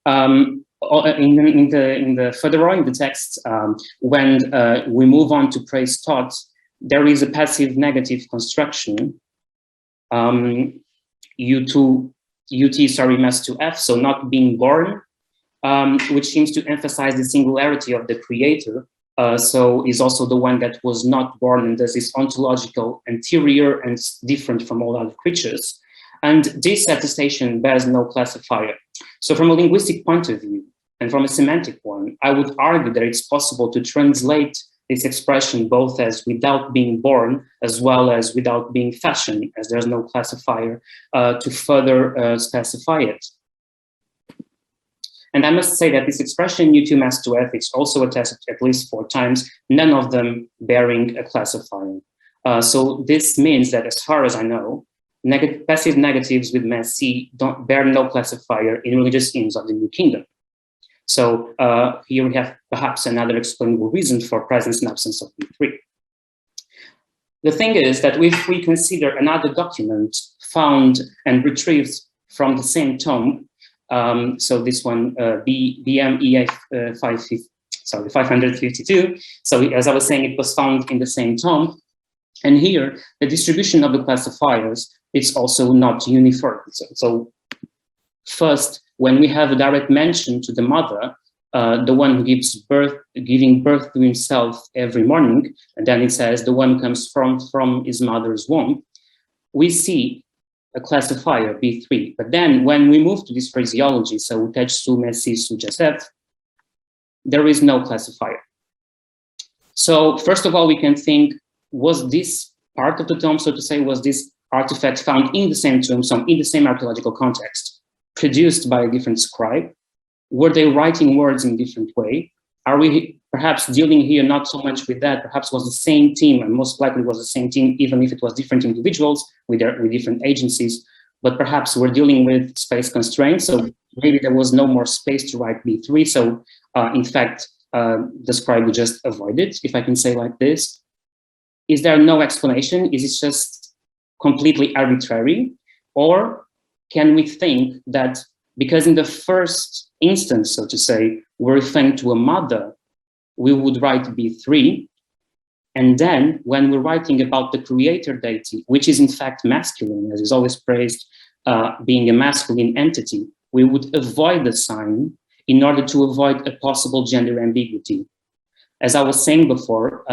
S4: In the further on in the text, when we move on to praise Thoth, there is a passive negative construction, mes to F, so not being born, which seems to emphasize the singularity of the creator. So is also the one that was not born and thus is ontological, anterior, and different from all other creatures. And this attestation bears no classifier. So from a linguistic point of view, and from a semantic one, I would argue that it's possible to translate this expression both as without being born, as well as without being fashioned, as there's no classifier, to further specify it. And I must say that this expression U2 mass 2F is also attested at least 4 times, none of them bearing a classifier. So this means that as far as I know, passive negatives with mass C don't bear no classifier in religious hymns of the New Kingdom. So here we have perhaps another explainable reason for presence and absence of B3. The thing is that if we consider another document found and retrieved from the same tome, so this one, BMEF 552, so as I was saying, it was found in the same tome, and here the distribution of the classifiers is also not uniform. So first, when we have a direct mention to the mother, the one who gives birth, giving birth to himself every morning, and then it says the one comes from his mother's womb, we see a classifier B3. But then when we move to this phraseology, so Utej Su Messi Su Joseph, there is no classifier. So first of all, we can think, was this part of the tomb, so to say, was this artifact found in the same tomb, so in the same archaeological context, produced by a different scribe? Were they writing words in a different way? Are we perhaps dealing here not so much with that, perhaps was the same team, and most likely was the same team, even if it was different individuals with different agencies, but perhaps we're dealing with space constraints, so maybe there was no more space to write B3, so in fact, the scribe would just avoid it, if I can say like this. Is there no explanation? Is it just completely arbitrary? Or can we think that because in the first instance, so to say, we're referring to a mother, we would write B3, and then when we're writing about the creator deity, which is in fact masculine, as is always praised, being a masculine entity, we would avoid the sign in order to avoid a possible gender ambiguity. As I was saying before,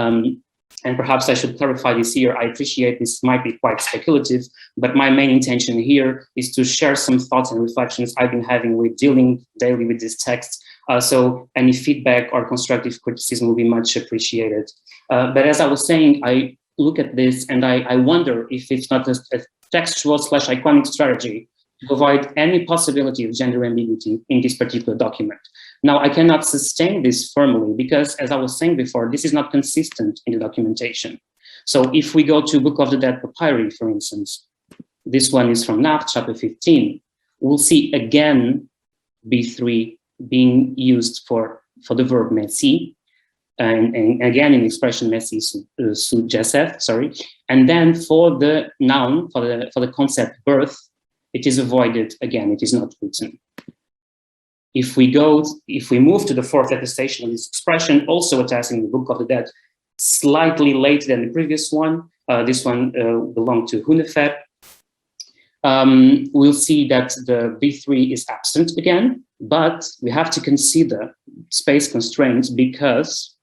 S4: and perhaps I should clarify this here, I appreciate this might be quite speculative, but my main intention here is to share some thoughts and reflections I've been having with dealing daily with this text. So any feedback or constructive criticism will be much appreciated. But as I was saying, I look at this and I wonder if it's not a textual / iconic strategy to avoid any possibility of gender ambiguity in this particular document. Now, I cannot sustain this firmly because, as I was saying before, this is not consistent in the documentation. So if we go to Book of the Dead Papyri, for instance, this one is from Naft, chapter 15, we'll see again B3 being used for the verb messi, and again in the expression messi su jesef, sorry. And then for the noun, for the concept birth, it is avoided again, it is not written. If we move to the fourth attestation of this expression, also attesting the Book of the Dead, slightly later than the previous one, this one belonged to Hunefer, we'll see that the B3 is absent again, but we have to consider space constraints because,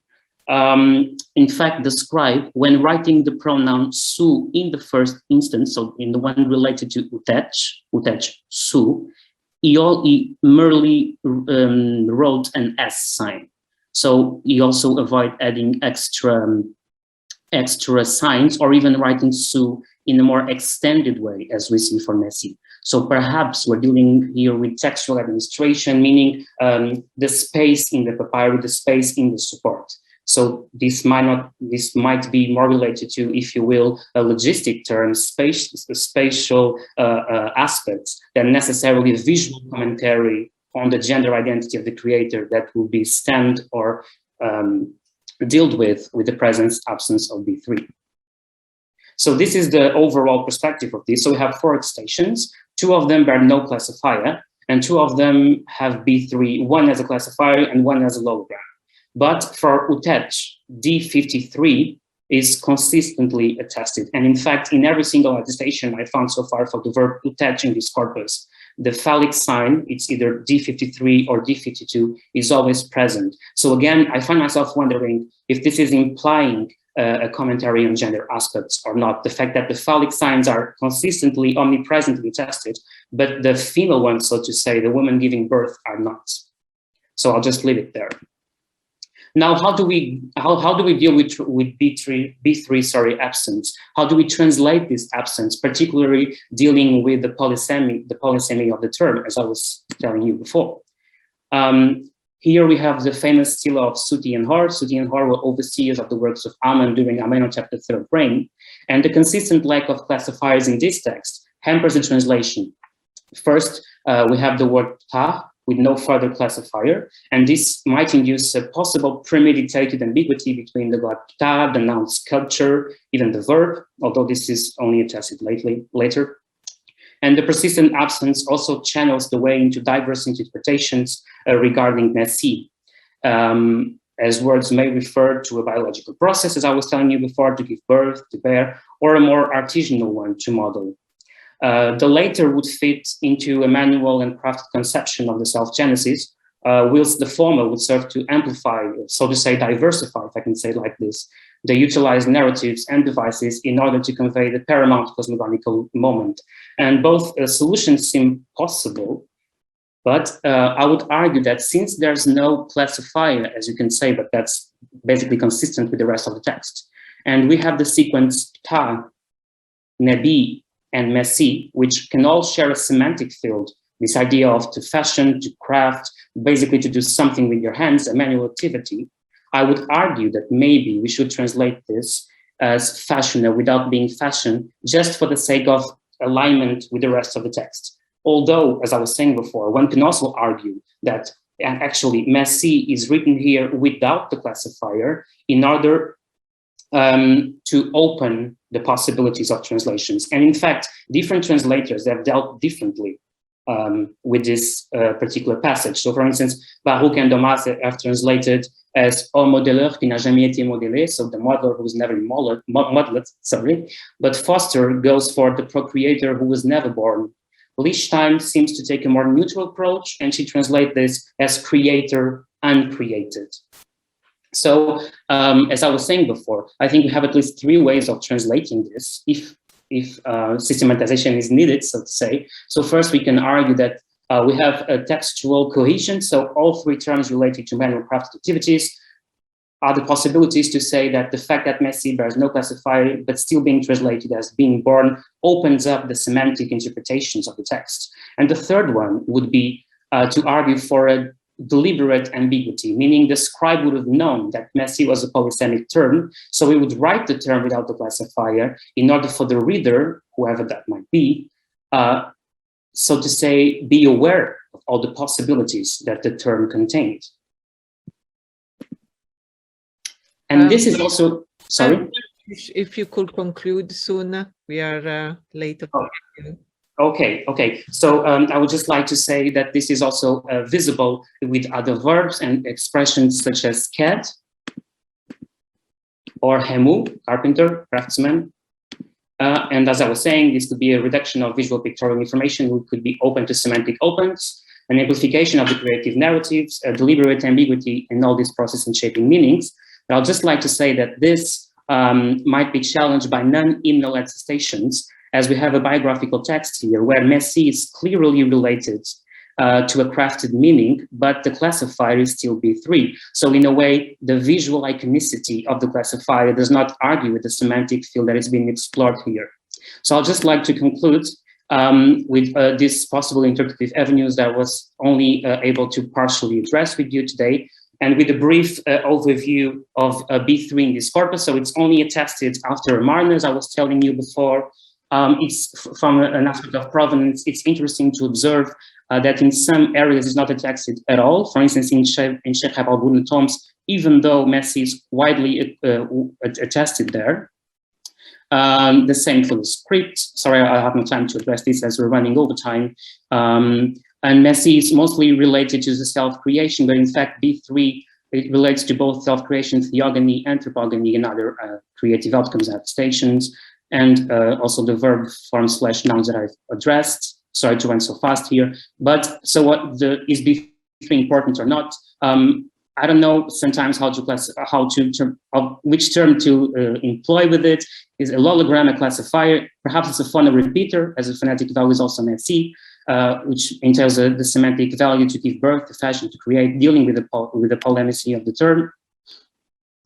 S4: in fact, the scribe, when writing the pronoun su in the first instance, so in the one related to utech su, he merely wrote an S sign. So he also avoid adding extra signs or even writing su in a more extended way, as we see for Messi. So perhaps we're dealing here with textual administration, meaning the space in the papyri, the space in the support. So this might be more related to, if you will, a logistic term, spatial aspects than necessarily a visual commentary on the gender identity of the creator that will be stemmed or dealt with the presence, absence of B3. So this is the overall perspective of this. So we have 4 stations, 2 of them bear no classifier, and 2 of them have B3, one as a classifier and one as a logogram. But for utech, D53 is consistently attested. And in fact, in every single attestation I found so far for the verb utech in this corpus, the phallic sign, it's either D53 or D52, is always present. So again, I find myself wondering if this is implying a commentary on gender aspects or not. The fact that the phallic signs are consistently, omnipresently attested, but the female ones, so to say, the woman giving birth, are not. So I'll just leave it there. Now, how do we deal with B3 absence? How do we translate this absence, particularly dealing with the polysemy of the term, as I was telling you before? Here we have the famous stele of Suti and Hor. Suti and Hor were overseers of the works of Amen during Amenhotep III's reign, and the consistent lack of classifiers in this text hampers the translation. First, we have the word ta with no further classifier, and this might induce a possible premeditated ambiguity between the god ta, the noun sculpture, even the verb, although this is only attested later. And the persistent absence also channels the way into diverse interpretations regarding Messi, as words may refer to a biological process, as I was telling you before, to give birth, to bear, or a more artisanal one, to model. The latter would fit into a manual and crafted conception of the self-genesis, whilst the former would serve to amplify, so to say, diversify, if I can say it like this, the utilized narratives and devices in order to convey the paramount cosmogonical moment. And both solutions seem possible, but I would argue that since there's no classifier, as you can say, but that's basically consistent with the rest of the text, and we have the sequence ta, nebi, and Messi, which can all share a semantic field, this idea of to fashion, to craft, basically to do something with your hands, a manual activity, I would argue that maybe we should translate this as fashioner without being fashion, just for the sake of alignment with the rest of the text. Although, as I was saying before, one can also argue that actually Messi is written here without the classifier in order to open the possibilities of translations. And in fact, different translators have dealt differently with this particular passage. So for instance, Baruch and Domas have translated as au modeleur qui n'a jamais été modelé, so the modeler who was never modeled, sorry. But Foster goes for the procreator who was never born. Lichtheim seems to take a more neutral approach, and she translates this as creator uncreated. So, as I was saying before, I think we have at least three ways of translating this, if systematization is needed, so to say. So first, we can argue that we have a textual cohesion, so all three terms related to manual crafted activities are the possibilities to say that the fact that Messi bears no classifier, but still being translated as being born, opens up the semantic interpretations of the text. And the third one would be to argue for a deliberate ambiguity, meaning the scribe would have known that Messi was a polysemic term, so he would write the term without the classifier in order for the reader, whoever that might be, so to say, be aware of all the possibilities that the term contained. And this is also, sorry?
S1: If you could conclude soon, we are late.
S4: Okay. So I would just like to say that this is also visible with other verbs and expressions such as cat or hemu, carpenter, craftsman. And as I was saying, this could be a reduction of visual pictorial information, which could be open to semantic opens, an amplification of the creative narratives, a deliberate ambiguity in all this process and shaping meanings. But I'll just like to say that this might be challenged by non-hymnal attestations, as we have a biographical text here where Messi is clearly related to a crafted meaning, but the classifier is still B3. So in a way, the visual iconicity of the classifier does not argue with the semantic field that is being explored here. So I'll just like to conclude with these possible interpretive avenues that I was only able to partially address with you today, and with a brief overview of B3 in this corpus. So it's only attested after Barnas, I was telling you before. It's from an aspect of provenance, it's interesting to observe that in some areas it's not attested at all. For instance, in Sheikh Al-Bun tombs, even though Messi is widely attested there. The same for the script. Sorry, I have no time to address this as we're running over time. And Messi is mostly related to the self-creation, but in fact, B3, it relates to both self-creation, theogony, anthropogony, and other creative outcomes attestations. And also the verb form / nouns that I've addressed. Sorry to run so fast here. But so what is B3 important or not? I don't know sometimes which term to employ with it. Is a logogram a classifier? Perhaps it's a phono repeater, as a phonetic value is also Messi, which entails the semantic value to give birth, to fashion, to create, dealing with the polemicy of the term.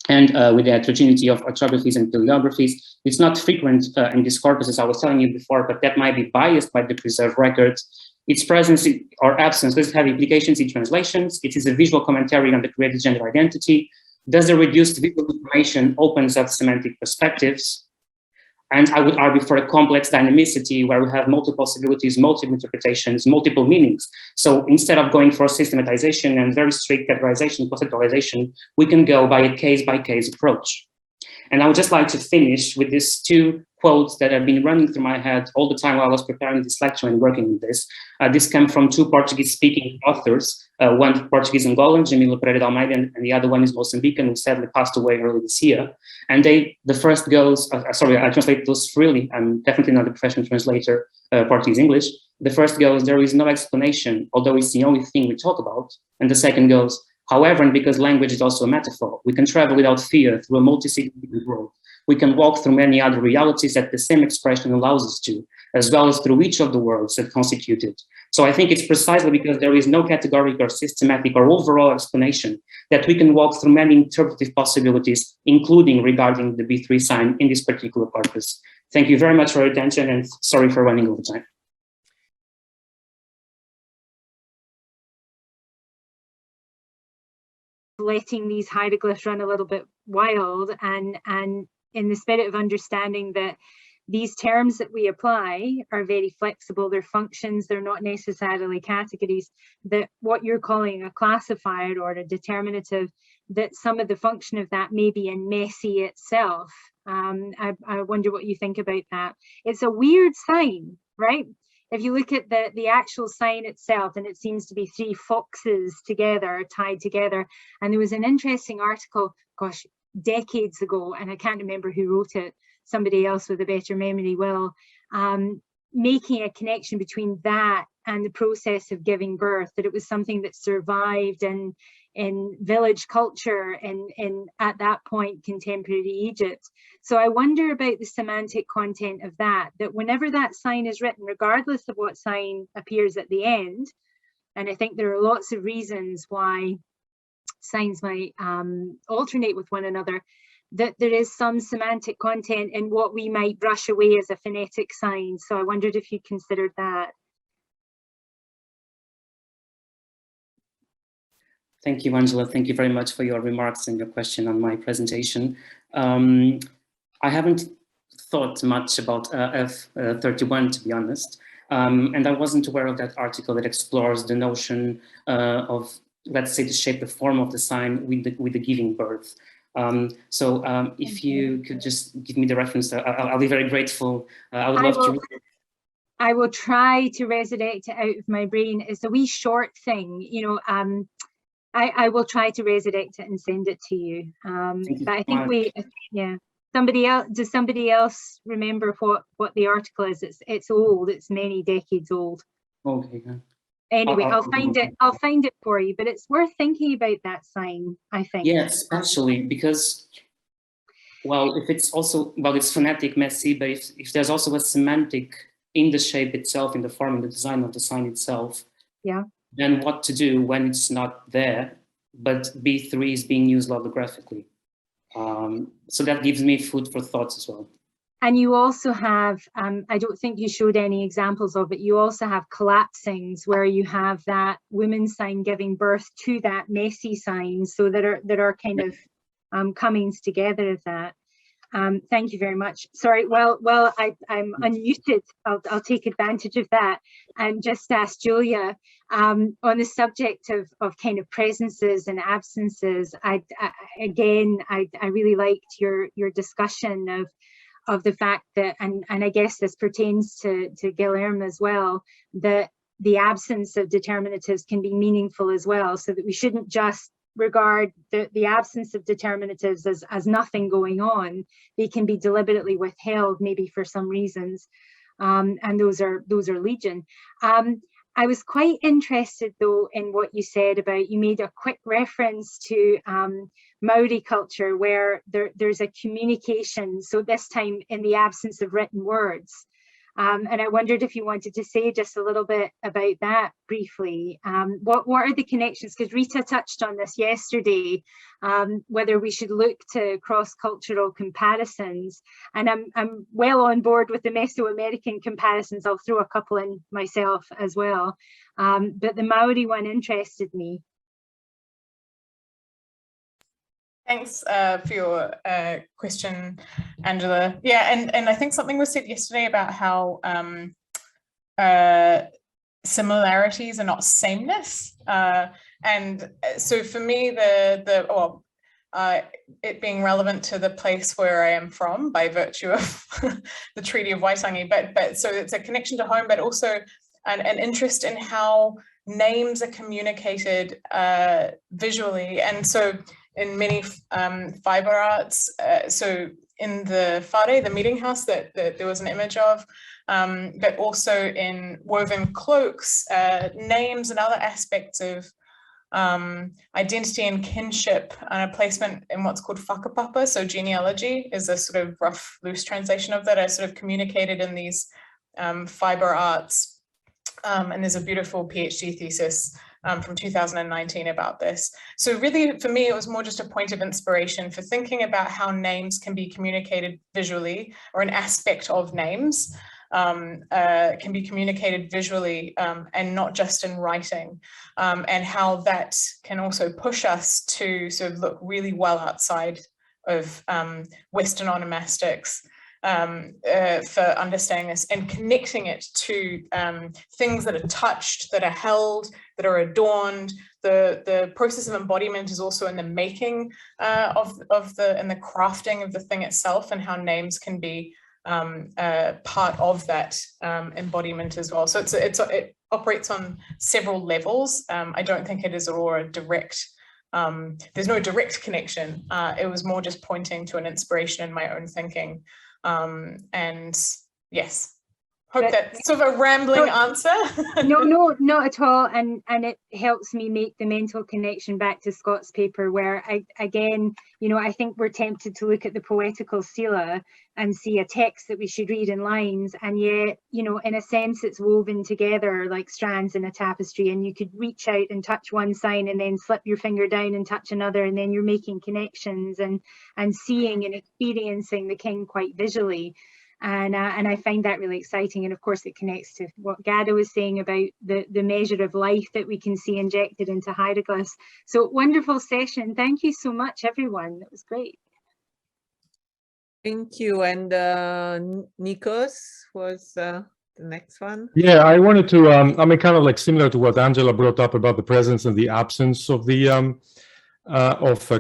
S4: And with the heterogeneity of orthographies and paleographies. It's not frequent in this corpus, as I was telling you before, but that might be biased by the preserved records. Its presence or absence does it have implications in translations? It is a visual commentary on the created gender identity. Does the reduced visual information opens up semantic perspectives? And I would argue for a complex dynamicity where we have multiple possibilities, multiple interpretations, multiple meanings. So instead of going for systematization and very strict categorization, conceptualization, we can go by a case-by-case approach. And I would just like to finish with these two quotes that have been running through my head all the time while I was preparing this lecture and working on this. This came from two Portuguese-speaking authors, one Portuguese Angolan, Jamila Pereira de Almeida, and the other one is Mozambican, who sadly passed away early this year. And the first goes, sorry, I translate those freely. I'm definitely not a professional translator, Portuguese-English. The first goes, there is no explanation, although it's the only thing we talk about. And the second goes, however, and because language is also a metaphor, we can travel without fear through a multi-significant world. We can walk through many other realities that the same expression allows us to, as well as through each of the worlds that constitute it. So I think it's precisely because there is no categorical or systematic or overall explanation that we can walk through many interpretive possibilities, including regarding the B3 sign in this particular corpus. Thank you very much for your attention, and sorry for running over time.
S6: Letting these hieroglyphs run a little bit wild, and in the spirit of understanding that these terms that we apply are very flexible, they're functions, they're not necessarily categories, that what you're calling a classifier or a determinative, that some of the function of that may be in messy itself. I wonder what you think about that. It's a weird sign, right? If you look at the actual sign itself, and it seems to be three foxes together, tied together. And there was an interesting article, gosh, decades ago, and I can't remember who wrote it, somebody else with a better memory will, making a connection between that and the process of giving birth, that it was something that survived in village culture in at that point contemporary Egypt. So I wonder about the semantic content of that whenever that sign is written, regardless of what sign appears at the end, and I think there are lots of reasons why signs might alternate with one another, that there is some semantic content in what we might brush away as a phonetic sign. So I wondered if you considered that.
S4: Thank you, Angela. Thank you very much for your remarks and your question on my presentation. I haven't thought much about F31, to be honest. And I wasn't aware of that article that explores the notion of, let's say, the shape, the form of the sign with the giving birth. If you could just give me the reference, I'll be very grateful. I would love to.
S6: I will try to resurrect it out of my brain. It's a wee short thing, you know. I will try to resurrect it and send it to you. But I think yeah. Does somebody else remember what the article is? It's old. It's many decades old.
S4: Okay.
S6: Anyway, I'll find it for you. But it's worth thinking about that sign, I think.
S4: Yes, actually, because, well, if it's also, well, it's phonetic, messy, but if there's also a semantic in the shape itself, in the form, in the design of the sign itself,
S6: yeah, then
S4: what to do when it's not there, but B3 is being used logographically. So that gives me food for thoughts as well.
S6: And you also have, I don't think you showed any examples of it, you also have collapsings where you have that women's sign giving birth to that messy sign, so that are kind of comings together of that. Thank you very much. Sorry, well, I'm unmuted. I'll take advantage of that and just ask Julia on the subject of kind of presences and absences. I really liked your discussion of the fact that, and I guess this pertains to Guilherme as well, that the absence of determinatives can be meaningful as well, so that we shouldn't just regard the absence of determinatives as nothing going on. They can be deliberately withheld, maybe for some reasons, and those are legion. I was quite interested though in what you said about, you made a quick reference to Maori culture where there's a communication, so this time in the absence of written words. And I wondered if you wanted to say just a little bit about that briefly. What are the connections? Because Rita touched on this yesterday, whether we should look to cross-cultural comparisons. And I'm well on board with the Mesoamerican comparisons. I'll throw a couple in myself as well. But the Maori one interested me.
S3: Thanks for your question, Angela. Yeah, and I think something was said yesterday about how similarities are not sameness. And so for me, it being relevant to the place where I am from by virtue of the Treaty of Waitangi, but so it's a connection to home, but also an interest in how names are communicated visually. And so in many fiber arts, so in the whare, the meeting house that there was an image of, but also in woven cloaks, names and other aspects of identity and kinship, and a placement in what's called whakapapa, so genealogy is a sort of rough, loose translation of that, are sort of communicated in these fiber arts. And there's a beautiful PhD thesis from 2019 about this. So really, for me, it was more just a point of inspiration for thinking about how names can be communicated visually, or an aspect of names can be communicated visually and not just in writing, and how that can also push us to sort of look really well outside of Western onomastics for understanding this and connecting it to things that are touched, that are held, that are adorned. The process of embodiment is also in the making of the crafting of the thing itself, and how names can be part of that embodiment as well. So it operates on several levels. I don't think it is all a direct, there's no direct connection. It was more just pointing to an inspiration in my own thinking. And yes, hope that's sort of a rambling answer.
S6: No, not at all. And it helps me make the mental connection back to Scott's paper, where again, I think we're tempted to look at the poetical stela and see a text that we should read in lines, and yet, in a sense, it's woven together like strands in a tapestry, and you could reach out and touch one sign and then slip your finger down and touch another, and then you're making connections and seeing and experiencing the king quite visually. And I find that really exciting. And of course, it connects to what Gada was saying about the measure of life that we can see injected into hieroglyphs. So wonderful session. Thank you so much, everyone. That was great.
S1: Thank you. And Nikos was the next one.
S5: Yeah, I wanted to, kind of like similar to what Angela brought up about the presence and the absence of the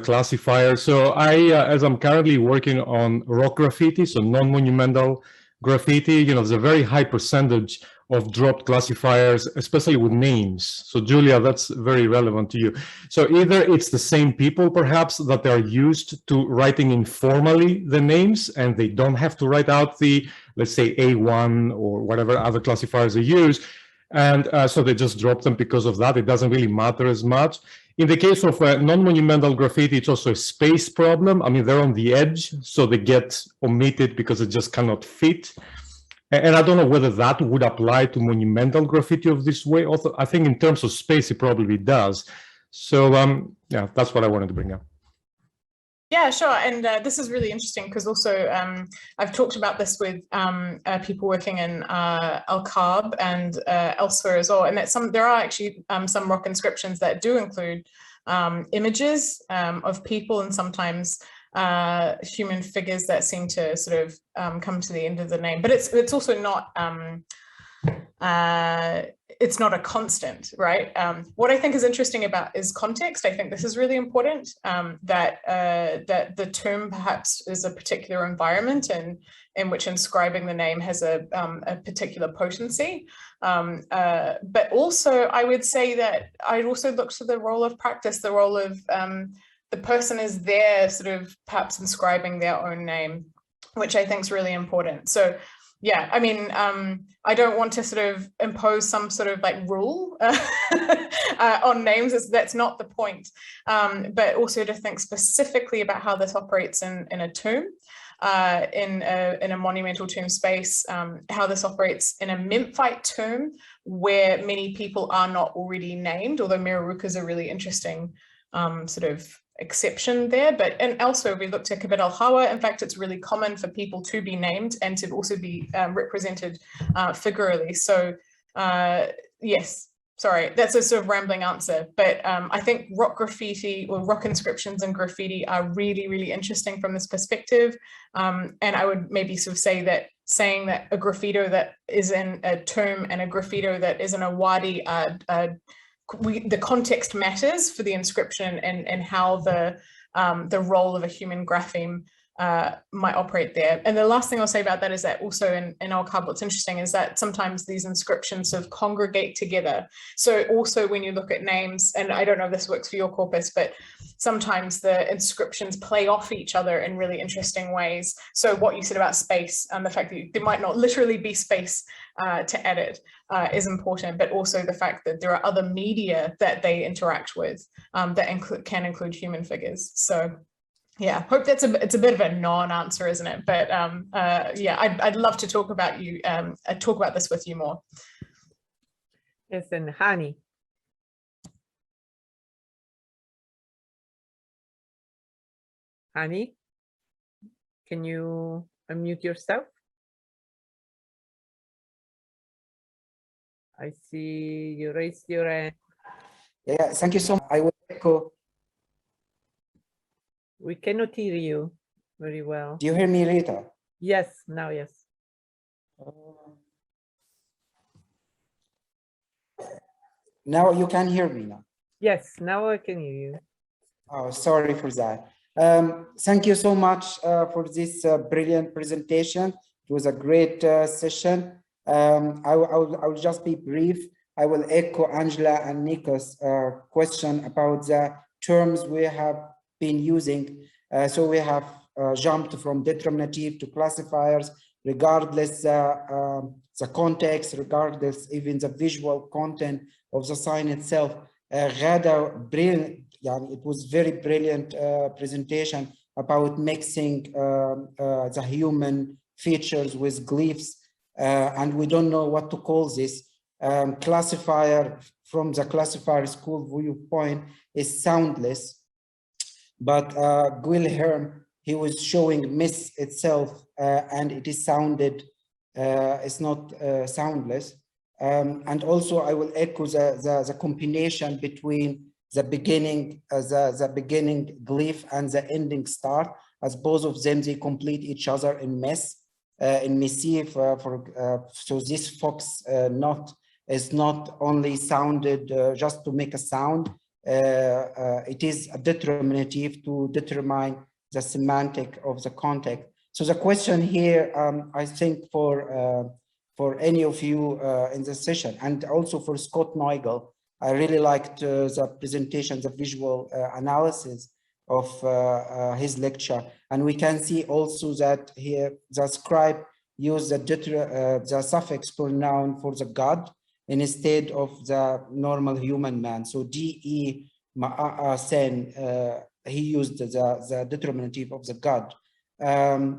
S5: classifiers. So as I'm currently working on rock graffiti, so non-monumental graffiti, there's a very high percentage of dropped classifiers, especially with names. So Julia, that's very relevant to you. So either it's the same people perhaps that are used to writing informally the names, and they don't have to write out the, let's say, A1 or whatever other classifiers they use. And so they just drop them because of that. It doesn't really matter as much. In the case of non-monumental graffiti, it's also a space problem. I mean, they're on the edge, so they get omitted because it just cannot fit. And I don't know whether that would apply to monumental graffiti of this way. Also, I think in terms of space, it probably does. So yeah, that's what I wanted to bring up.
S3: Yeah, sure. And this is really interesting because also I've talked about this with people working in Al-Kab and elsewhere as well. And that there are actually some rock inscriptions that do include images of people, and sometimes human figures that seem to sort of come to the end of the name. But it's also not it's not a constant, right? What I think is interesting about is context. I think this is really important, that the term perhaps is a particular environment in which inscribing the name has a particular potency. But also I would say that I'd also look to the role of practice, the role of the person is there sort of perhaps inscribing their own name, which I think is really important. So yeah, I mean, I don't want to sort of impose some sort of like rule on names. That's not the point. But also to think specifically about how this operates in a tomb. in a monumental tomb space, how this operates in a Memphite tomb where many people are not already named, although Meroruka is a really interesting sort of exception there. But elsewhere, we looked at Kabet al-Hawa. In fact, it's really common for people to be named and to also be represented figurally. So yes, sorry, that's a sort of rambling answer, but I think rock graffiti or rock inscriptions and graffiti are really, really interesting from this perspective. And I would maybe sort of say that saying that a graffito that is in a tomb and a graffito that is in a wadi, the context matters for the inscription and how the role of a human grapheme might operate there. And the last thing I'll say about that is that also in Al-Kab, what's interesting is that sometimes these inscriptions sort of congregate together. So also when you look at names, and I don't know if this works for your corpus, but sometimes the inscriptions play off each other in really interesting ways. So what you said about space and the fact that there might not literally be space to edit is important, but also the fact that there are other media that they interact with that can include human figures. So yeah, hope it's a bit of a non-answer, isn't it? But yeah, I'd love to talk about this with you more.
S1: Yes, and Hany. Hany, can you unmute yourself? I see you raised your hand.
S7: Yeah, thank you so much. I will echo.
S1: We cannot hear you very well.
S7: Do you hear me, Rita?
S1: Yes, now yes.
S7: Now you can hear me now.
S1: Yes, now I can hear you.
S7: Oh, sorry for that. Thank you so much for this brilliant presentation. It was a great session. I will just be brief. I will echo Angela and Nico's question about the terms we have been using. So we have jumped from determinative to classifiers, regardless the context, regardless even the visual content of the sign itself. Ghada, brilliant, yeah, it was very brilliant presentation about mixing the human features with glyphs, and we don't know what to call this. Classifier, from the classifier school viewpoint, is soundless. But Guilherme, he was showing myth itself, and it is sounded, it's not soundless. And also I will echo the combination between the beginning glyph and the ending star, as both of them, they complete each other in myth. In missive, so this fox knot is not only sounded just to make a sound, it is a determinative to determine the semantic of the context. So the question here, I think for any of you in the session, and also for Scott Neugel, I really liked the presentation, the visual analysis of his lecture. And we can see also that here the scribe used the suffix pronoun for the god instead of the normal human man. So de sen, he used the determinative of the god.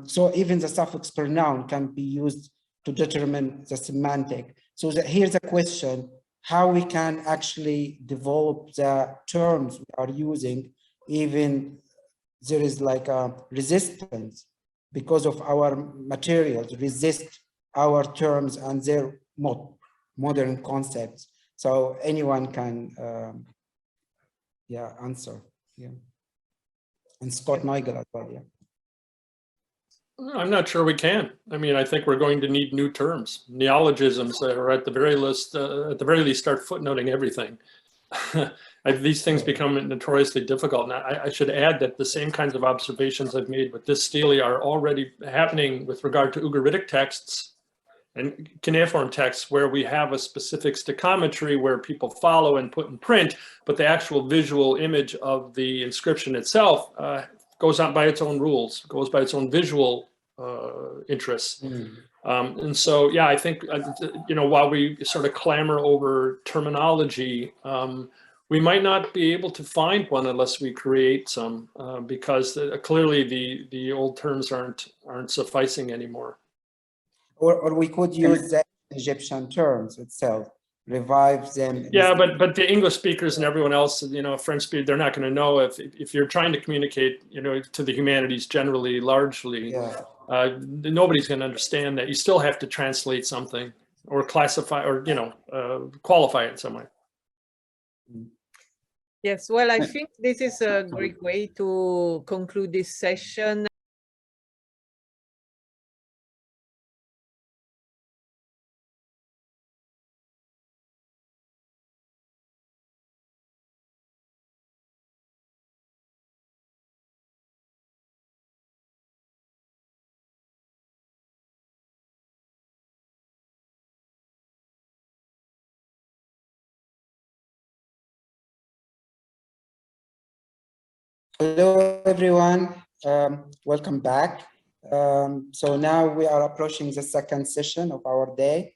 S7: So even the suffix pronoun can be used to determine the semantic. So here's a question: how we can actually develop the terms we are using, even there is like a resistance because of our materials resist our terms and their modern concepts. So anyone can answer. Yeah. And Scott Neugel as well. Yeah.
S8: I'm not sure we can. I mean, I think we're going to need new terms. Neologisms are at the very least start footnoting everything. These things become notoriously difficult. And I should add that the same kinds of observations I've made with this stele are already happening with regard to Ugaritic texts and cuneiform texts, where we have a specific stichometry where people follow and put in print, but the actual visual image of the inscription itself goes on by its own rules, goes by its own visual interests. And so, yeah, I think, while we sort of clamor over terminology, we might not be able to find one unless we create some, because clearly the old terms aren't aren't sufficing anymore.
S7: Or we could use the Egyptian terms itself, revive them.
S8: Yeah, but the English speakers and everyone else, French speakers, they're not going to know if you're trying to communicate, to the humanities generally, largely.
S7: Yeah.
S8: Nobody's going to understand that. You still have to translate something or classify or qualify it in some way.
S1: Yes, well, I think this is a great way to conclude this session.
S7: Hello, everyone. Welcome back. So now we are approaching the second session of our day.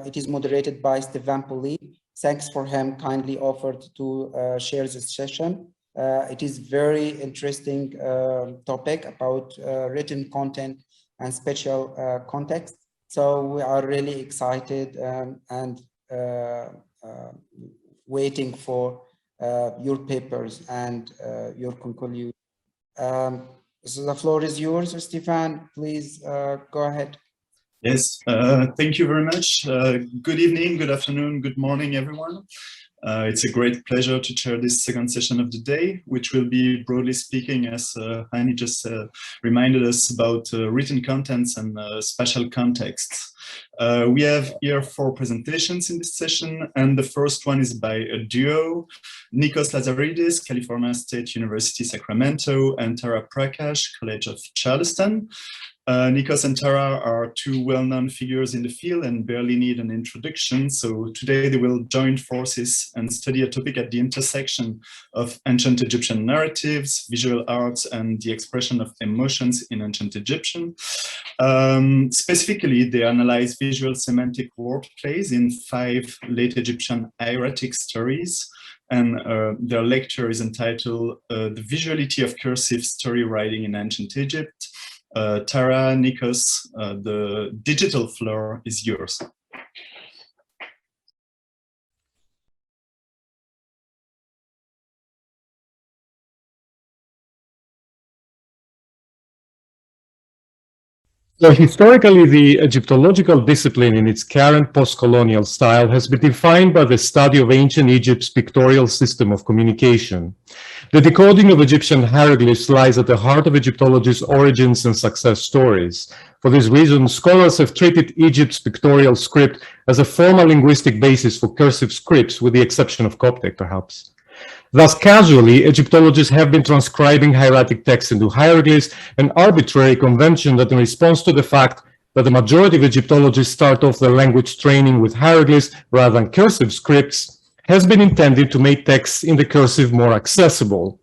S7: It is moderated by Stefan Poli. Thanks for him kindly offered to share this session. It is very interesting topic about written content and spatial context. So we are really excited and waiting for your papers and your conclusion. So the floor is yours, Stefan. Please go ahead.
S9: Yes, thank you very much. Good evening, good afternoon, good morning, everyone. It's a great pleasure to chair this second session of the day, which will be, broadly speaking, as Hany just reminded us, about written contents and spatial contexts. We have here 4 presentations in this session, and the first one is by a duo, Nikos Lazaridis, California State University, Sacramento, and Tara Prakash, College of Charleston. Nikos and Tara are 2 well-known figures in the field and barely need an introduction. So today they will join forces and study a topic at the intersection of ancient Egyptian narratives, visual arts, and the expression of emotions in ancient Egyptian. Specifically, they analyze visual semantic wordplays in 5 late Egyptian hieratic stories. And their lecture is entitled The Visuality of Cursive Story Writing in Ancient Egypt. Tara, Nikos, the digital floor is yours.
S5: So historically, the Egyptological discipline in its current post-colonial style has been defined by the study of ancient Egypt's pictorial system of communication. The decoding of Egyptian hieroglyphs lies at the heart of Egyptology's origins and success stories. For this reason, scholars have treated Egypt's pictorial script as a formal linguistic basis for cursive scripts, with the exception of Coptic, perhaps. Thus, casually, Egyptologists have been transcribing hieratic texts into hieroglyphs, an arbitrary convention that, in response to the fact that the majority of Egyptologists start off their language training with hieroglyphs rather than cursive scripts, has been intended to make texts in the cursive more accessible.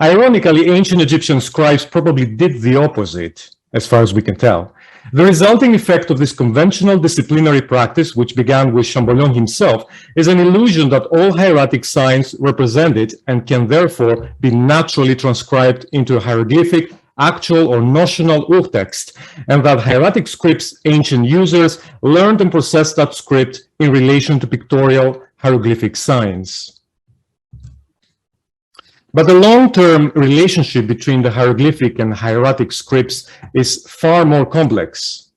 S5: Ironically, ancient Egyptian scribes probably did the opposite, as far as we can tell. The resulting effect of this conventional disciplinary practice, which began with Champollion himself, is an illusion that all hieratic signs represented and can therefore be naturally transcribed into a hieroglyphic, actual or notional urtext, and that hieratic scripts ancient users learned and processed that script in relation to pictorial hieroglyphic signs. But the long-term relationship between the hieroglyphic and hieratic scripts is far more complex.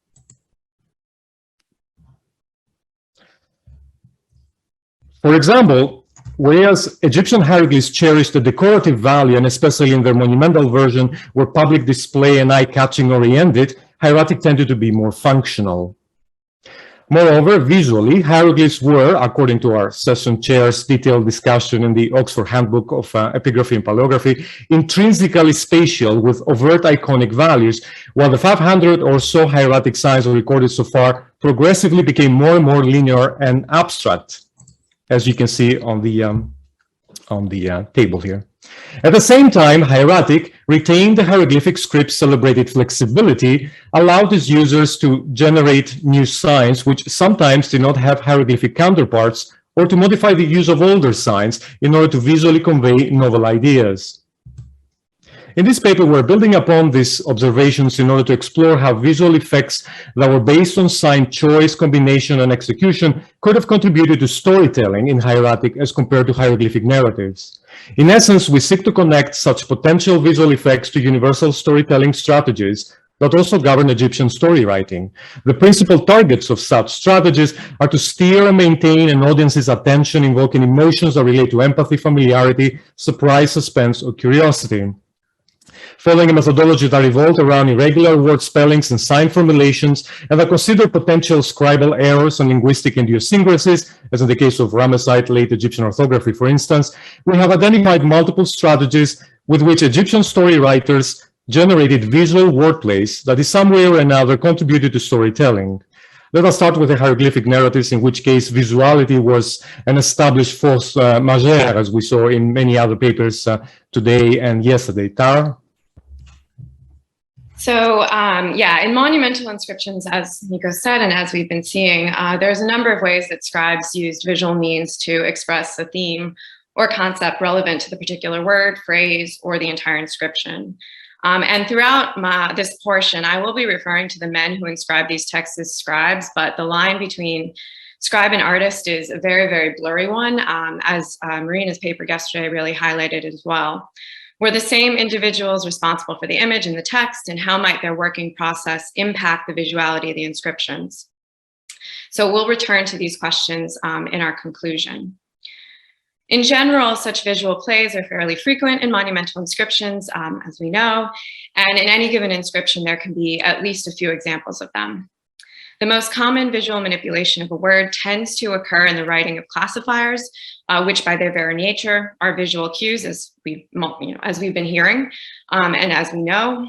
S5: For example, whereas Egyptian hieroglyphs cherished a decorative value, and especially in their monumental version were public display and eye-catching oriented, hieratic tended to be more functional. Moreover, visually, hieroglyphs were, according to our session chair's detailed discussion in the Oxford Handbook of Epigraphy and Paleography, intrinsically spatial with overt iconic values, while the 500 or so hieratic signs recorded so far progressively became more and more linear and abstract, as you can see on the table here. At the same time, hieratic retained the hieroglyphic script's celebrated flexibility, allowed its users to generate new signs which sometimes did not have hieroglyphic counterparts, or to modify the use of older signs in order to visually convey novel ideas. In this paper, we're building upon these observations in order to explore how visual effects that were based on sign choice, combination, and execution could have contributed to storytelling in hieratic as compared to hieroglyphic narratives. In essence, we seek to connect such potential visual effects to universal storytelling strategies that also govern Egyptian story writing. The principal targets of such strategies are to steer and maintain an audience's attention, invoking emotions that relate to empathy, familiarity, surprise, suspense, or curiosity. Following a methodology that revolved around irregular word spellings and sign formulations, and that considered potential scribal errors and linguistic idiosyncrasies, as in the case of Ramesside late Egyptian orthography, for instance, we have identified multiple strategies with which Egyptian story writers generated visual wordplays that in some way or another contributed to storytelling. Let us start with the hieroglyphic narratives, in which case visuality was an established force majeure, as we saw in many other papers today and yesterday. Tara?
S10: So yeah, in monumental inscriptions, as Nico said, and as we've been seeing, there's a number of ways that scribes used visual means to express a theme or concept relevant to the particular word, phrase, or the entire inscription. And throughout this portion, I will be referring to the men who inscribed these texts as scribes, but the line between scribe and artist is a very, very blurry one, as Marina's paper yesterday really highlighted as well. Were the same individuals responsible for the image and the text, and how might their working process impact the visuality of the inscriptions? So we'll return to these questions in our conclusion. In general, such visual plays are fairly frequent in monumental inscriptions, as we know, and in any given inscription, there can be at least a few examples of them. The most common visual manipulation of a word tends to occur in the writing of classifiers, which by their very nature are visual cues, as we've been hearing, and as we know.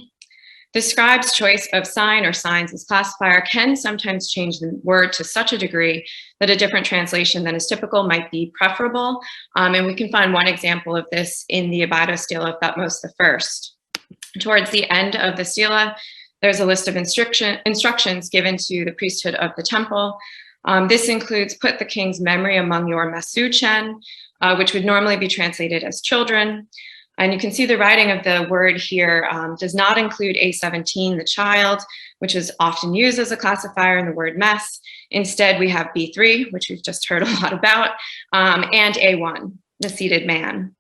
S10: The scribe's choice of sign or signs as classifier can sometimes change the word to such a degree that a different translation than is typical might be preferable. And we can find one example of this in the Abydos stela of Thutmose I. Towards the end of the stela, there's a list of instructions given to the priesthood of the temple. This includes put the king's memory among your Masuchen, which would normally be translated as children. And you can see the writing of the word here does not include A17, the child, which is often used as a classifier in the word mess. Instead, we have B3, which we've just heard a lot about, and A1, the seated man.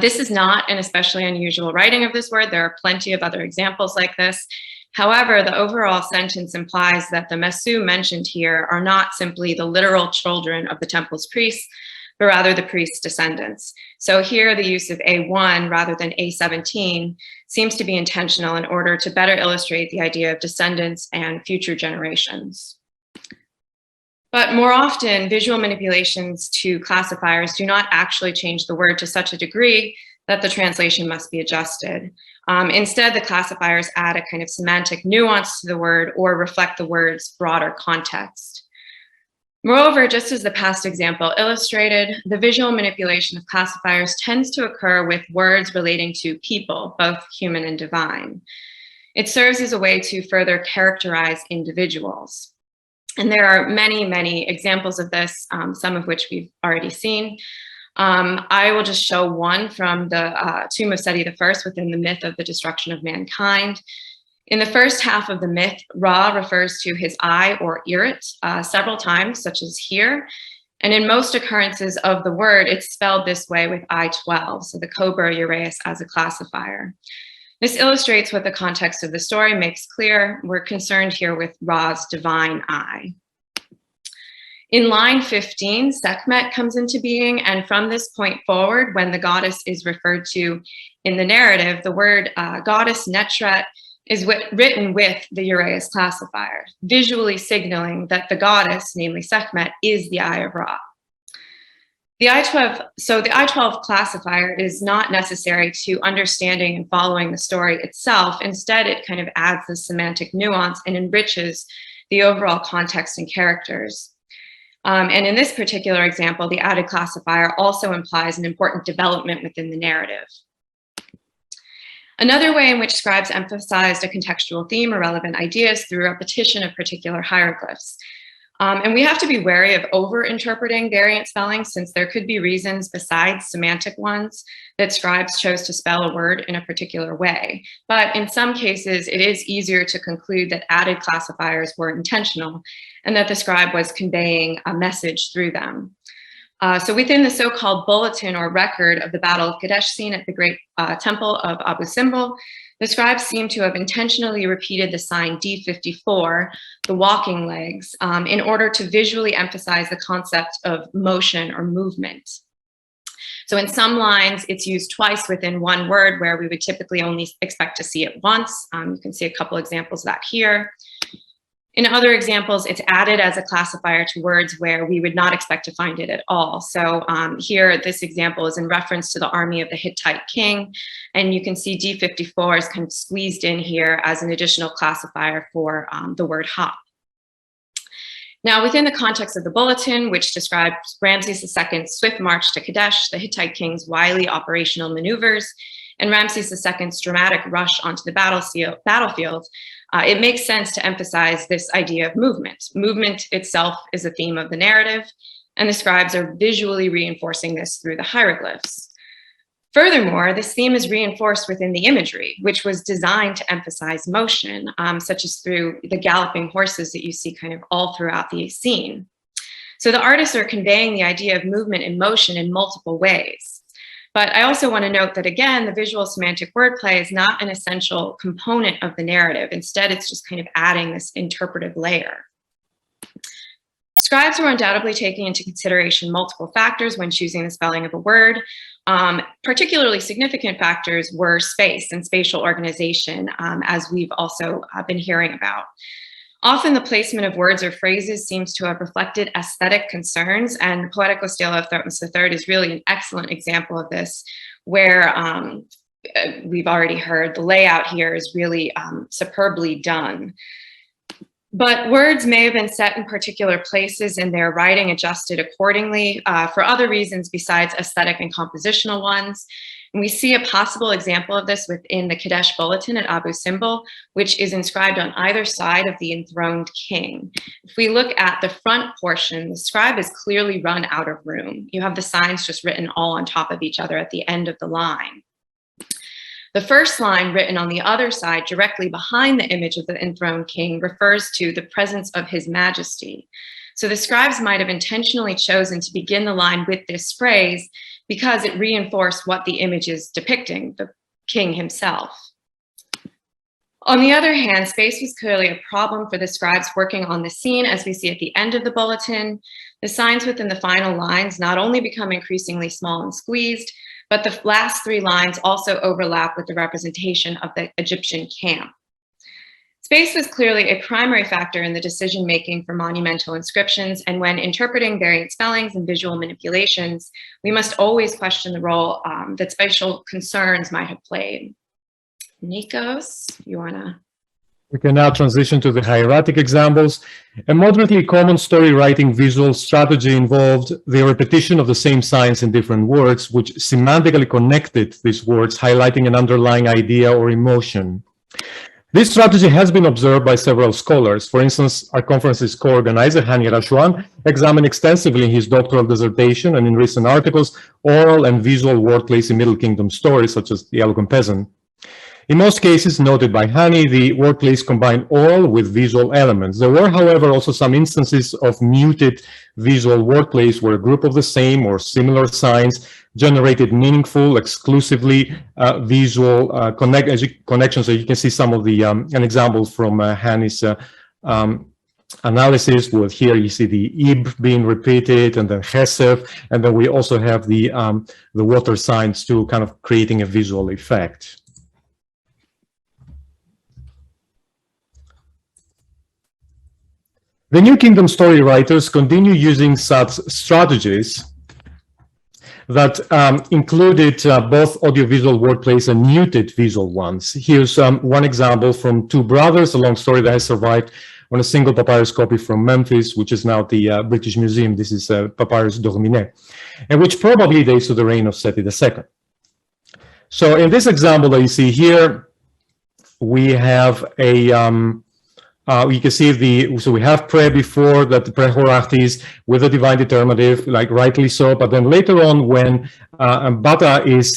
S10: This is not an especially unusual writing of this word. There are plenty of other examples like this. However, the overall sentence implies that the Mesu mentioned here are not simply the literal children of the temple's priests, but rather the priest's descendants. So here the use of A1 rather than A17 seems to be intentional in order to better illustrate the idea of descendants and future generations. But more often, visual manipulations to classifiers do not actually change the word to such a degree that the translation must be adjusted. Instead, the classifiers add a kind of semantic nuance to the word or reflect the word's broader context. Moreover, just as the past example illustrated, the visual manipulation of classifiers tends to occur with words relating to people, both human and divine. It serves as a way to further characterize individuals. And there are many, many examples of this, some of which we've already seen. I will just show one from the tomb of Seti I within the myth of the destruction of mankind. In the first half of the myth, Ra refers to his eye or irit several times, such as here. And in most occurrences of the word, it's spelled this way with I-12, so the cobra uraeus as a classifier. This illustrates what the context of the story makes clear. We're concerned here with Ra's divine eye. In line 15, Sekhmet comes into being, and from this point forward, when the goddess is referred to in the narrative, the word goddess Netret is written with the uraeus classifier, visually signaling that the goddess, namely Sekhmet, is the eye of Ra. The I-12 classifier is not necessary to understanding and following the story itself. Instead, it kind of adds the semantic nuance and enriches the overall context and characters. And in this particular example, the added classifier also implies an important development within the narrative. Another way in which scribes emphasized a contextual theme or relevant ideas through repetition of particular hieroglyphs. And we have to be wary of over-interpreting variant spellings, since there could be reasons besides semantic ones that scribes chose to spell a word in a particular way. But in some cases, it is easier to conclude that added classifiers were intentional and that the scribe was conveying a message through them. So within the so-called bulletin or record of the Battle of Kadesh scene at the Great Temple of Abu Simbel, the scribes seem to have intentionally repeated the sign D54, the walking legs, in order to visually emphasize the concept of motion or movement. So in some lines, it's used twice within one word where we would typically only expect to see it once. You can see a couple examples of that here. In other examples, it's added as a classifier to words where we would not expect to find it at all. So here, this example is in reference to the army of the Hittite king, and you can see D54 is kind of squeezed in here as an additional classifier for the word hop. Now, within the context of the bulletin, which describes Ramses II's swift march to Kadesh, the Hittite king's wily operational maneuvers, and Ramses II's dramatic rush onto the battlefield, it makes sense to emphasize this idea of movement. Movement itself is a theme of the narrative, and the scribes are visually reinforcing this through the hieroglyphs. Furthermore, this theme is reinforced within the imagery, which was designed to emphasize motion, such as through the galloping horses that you see kind of all throughout the scene. So the artists are conveying the idea of movement and motion in multiple ways. But I also want to note that, again, the visual semantic wordplay is not an essential component of the narrative. Instead, it's just kind of adding this interpretive layer. Scribes were undoubtedly taking into consideration multiple factors when choosing the spelling of a word. Particularly significant factors were space and spatial organization, as we've also been hearing about. Often the placement of words or phrases seems to have reflected aesthetic concerns, and the Poetical Stela of Thutmose III is really an excellent example of this, where we've already heard the layout here is really superbly done. But words may have been set in particular places and their writing adjusted accordingly for other reasons besides aesthetic and compositional ones. And we see a possible example of this within the Kadesh Bulletin at Abu Simbel, which is inscribed on either side of the enthroned king. If we look at the front portion, the scribe is clearly run out of room. You have the signs just written all on top of each other at the end of the line. The first line written on the other side, directly behind the image of the enthroned king, refers to the presence of his majesty. So the scribes might have intentionally chosen to begin the line with this phrase because it reinforced what the image is depicting, the king himself. On the other hand, space was clearly a problem for the scribes working on the scene, as we see at the end of the bulletin. The signs within the final lines not only become increasingly small and squeezed, but the last three lines also overlap with the representation of the Egyptian camp. Space was clearly a primary factor in the decision-making for monumental inscriptions, and when interpreting variant spellings and visual manipulations, we must always question the role that spatial concerns might have played. Nikos, you wanna?
S5: We can now transition to the hieratic examples. A moderately common story writing visual strategy involved the repetition of the same signs in different words, which semantically connected these words, highlighting an underlying idea or emotion. This strategy has been observed by several scholars. For instance, our conference's co-organizer, Hany Rashwan, examined extensively in his doctoral dissertation and in recent articles oral and visual wordplays in Middle Kingdom stories, such as the Eloquent Peasant. In most cases noted by Hany, the wordplays combined oral with visual elements. There were, however, also some instances of muted visual wordplays where a group of the same or similar signs generated meaningful, exclusively visual connections. So you can see some of the an example from Hany's analysis. Well, here you see the ib being repeated, and then chesef, and then we also have the water signs too, kind of creating a visual effect. The New Kingdom story writers continue using such strategies that included both audiovisual wordplays and muted visual ones. Here's one example from Two Brothers, a long story that has survived on a single papyrus copy from Memphis, which is now the British Museum. This is Papyrus d'Orminet, and which probably dates to the reign of Seti II. So in this example that you see here, we have a you can see so we have pre before that, the pre-Horachtis with the divine determinative, like rightly so, but then later on when Bata is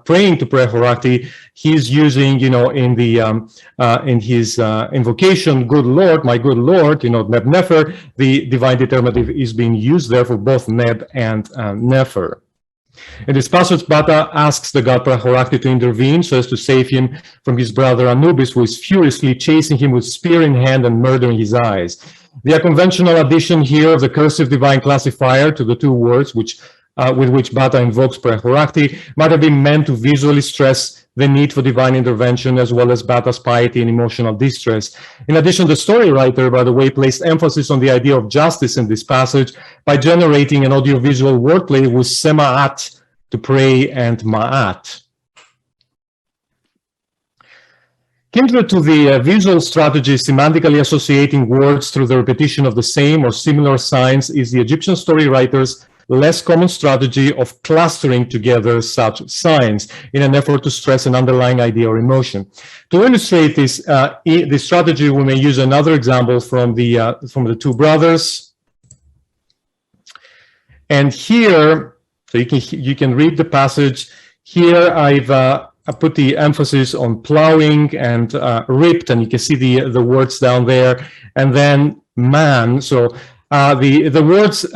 S5: praying to pre-Horachti, he's using, in his invocation, good Lord, my good Lord, Neb Nefer, the divine determinative is being used there for both Neb and Nefer. In this passage, Bata asks the god Pre-Horachti to intervene so as to save him from his brother Anubis, who is furiously chasing him with spear in hand and murdering his eyes. The conventional addition here of the cursive divine classifier to the two words with which Bata invokes Pre-Horachti might have been meant to visually stress the need for divine intervention, as well as Bata's piety and emotional distress. In addition, the story writer, by the way, placed emphasis on the idea of justice in this passage by generating an audiovisual wordplay with sema'at, to pray, and ma'at. Kindred to the visual strategy semantically associating words through the repetition of the same or similar signs is the Egyptian story writer's less common strategy of clustering together such signs in an effort to stress an underlying idea or emotion. To illustrate this strategy, we may use another example from the two brothers. And here, so you can read the passage. Here I put the emphasis on plowing and ripped, and you can see the words down there. And then man. So the words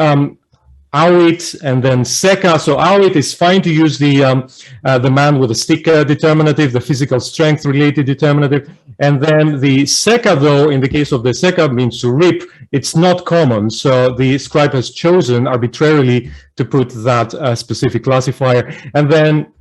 S5: Awit and then Seka. So Awit is fine to use the man with a stick determinative, the physical strength related determinative. And then the Seka, though, in the case of the Seka, means to rip. It's not common. So the scribe has chosen arbitrarily to put that specific classifier. And then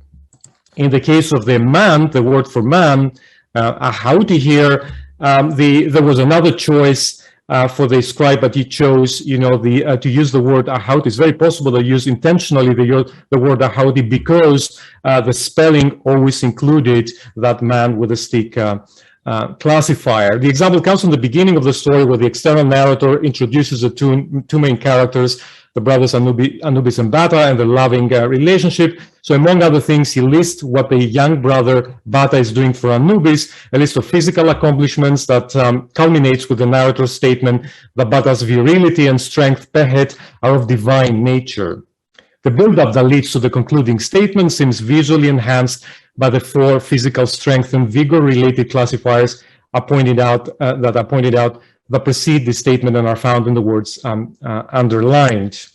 S5: in the case of the man, the word for man, Ahauti here, there was another choice for the scribe, but he chose, to use the word Ahauti. It's very possible to use intentionally the word Ahauti because the spelling always included that man with a stick classifier. The example comes from the beginning of the story, where the external narrator introduces the two main characters, the brothers Anubis and Bata, and their loving relationship. So among other things, he lists what the young brother Bata is doing for Anubis, a list of physical accomplishments that culminates with the narrator's statement that Bata's virility and strength pehet are of divine nature. The build-up that leads to the concluding statement seems visually enhanced by the four physical strength and vigor-related classifiers that precede the statement and are found in the words underlined.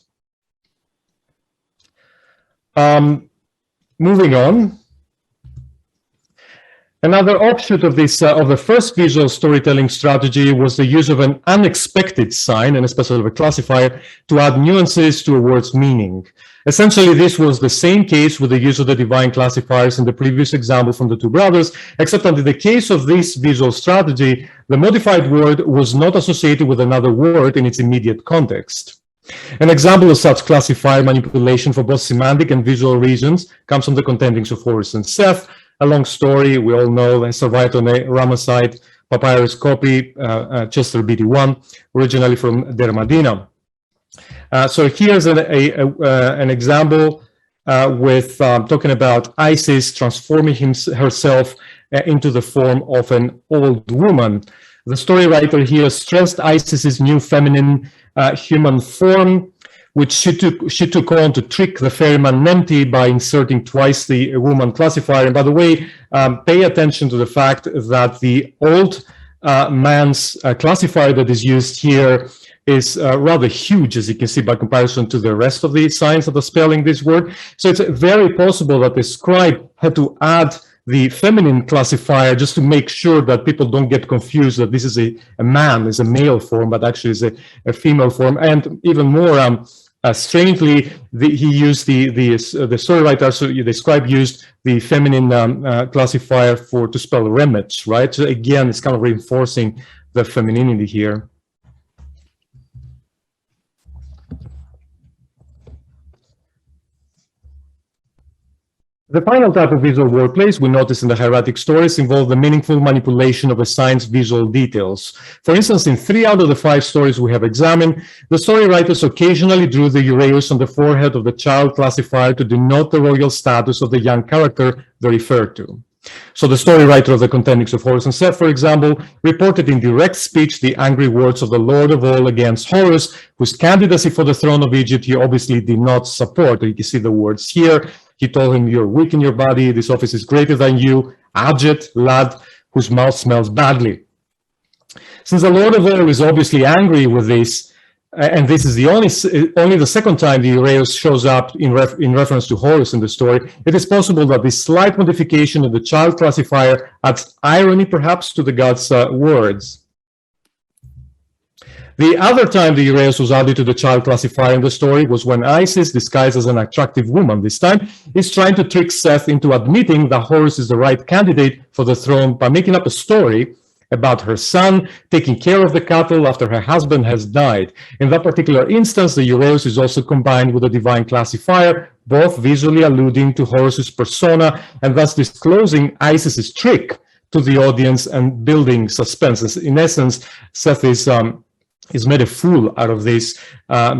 S5: Moving on. Another offshoot of this, of the first visual storytelling strategy, was the use of an unexpected sign, and especially of a classifier, to add nuances to a word's meaning. Essentially, this was the same case with the use of the divine classifiers in the previous example from the two brothers, except that in the case of this visual strategy, the modified word was not associated with another word in its immediate context. An example of such classifier manipulation for both semantic and visual reasons comes from the contendings of Horus and Seth, a long story we all know, survived on a Ramesside papyrus copy, Chester BD1, originally from Der Madina. So here's an example with talking about Isis transforming herself into the form of an old woman. The story writer here stressed Isis's new feminine human form, which she took on to trick the ferryman Nemti by inserting twice the woman classifier. And by the way, pay attention to the fact that the old man's classifier that is used here is rather huge, as you can see, by comparison to the rest of the signs that are spelling this word. So it's very possible that the scribe had to add the feminine classifier just to make sure that people don't get confused that this is a man, is a male form, but actually is a female form. And even more strangely, he used the story writer, so the scribe used the feminine classifier to spell remech, right? So again, it's kind of reinforcing the femininity here. The final type of visual wordplays we notice in the hieratic stories involve the meaningful manipulation of a sign's visual details. For instance, in 3 out of the 5 stories we have examined, the story writers occasionally drew the uraeus on the forehead of the child classifier to denote the royal status of the young character they referred to. So the story writer of the contendings of Horus and Seth, for example, reported in direct speech the angry words of the Lord of all against Horus, whose candidacy for the throne of Egypt he obviously did not support. You can see the words here. He told him, "You're weak in your body. This office is greater than you. Abject lad, whose mouth smells badly." Since the Lord of all is obviously angry with this, and this is the only the second time the Uraeus shows up in reference to Horus in the story, it is possible that this slight modification of the child classifier adds irony perhaps to the god's words. The other time the Uraeus was added to the child classifier in the story was when Isis, disguised as an attractive woman this time, is trying to trick Seth into admitting that Horus is the right candidate for the throne by making up a story about her son taking care of the cattle after her husband has died. In that particular instance, the Uraeus is also combined with a divine classifier, both visually alluding to Horus's persona and thus disclosing Isis's trick to the audience and building suspense. In essence, Seth is made a fool out of this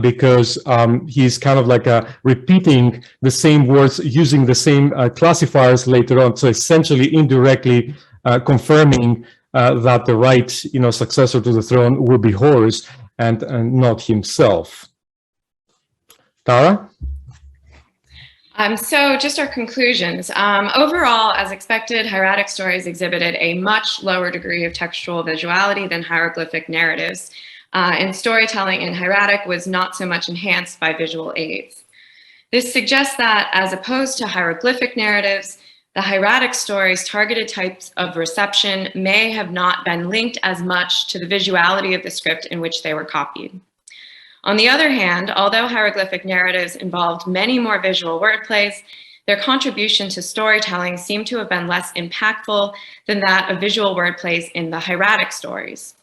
S5: because he's kind of like repeating the same words, using the same classifiers later on. So essentially, indirectly confirming that the right, successor to the throne will be Horus and not himself. Tara?
S10: So just our conclusions. Overall, as expected, hieratic stories exhibited a much lower degree of textual visuality than hieroglyphic narratives. And storytelling in hieratic was not so much enhanced by visual aids. This suggests that, as opposed to hieroglyphic narratives, the hieratic stories' targeted types of reception may have not been linked as much to the visuality of the script in which they were copied. On the other hand, although hieroglyphic narratives involved many more visual wordplays, their contribution to storytelling seemed to have been less impactful than that of visual wordplays in the hieratic stories.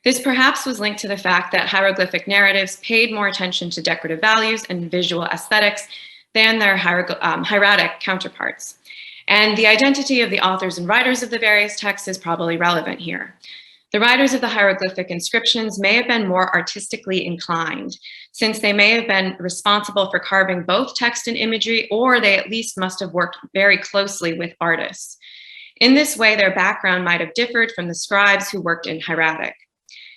S10: This perhaps was linked to the fact that hieroglyphic narratives paid more attention to decorative values and visual aesthetics than their hieratic counterparts. And the identity of the authors and writers of the various texts is probably relevant here. The writers of the hieroglyphic inscriptions may have been more artistically inclined, since they may have been responsible for carving both text and imagery, or they at least must have worked very closely with artists. In this way, their background might have differed from the scribes who worked in hieratic.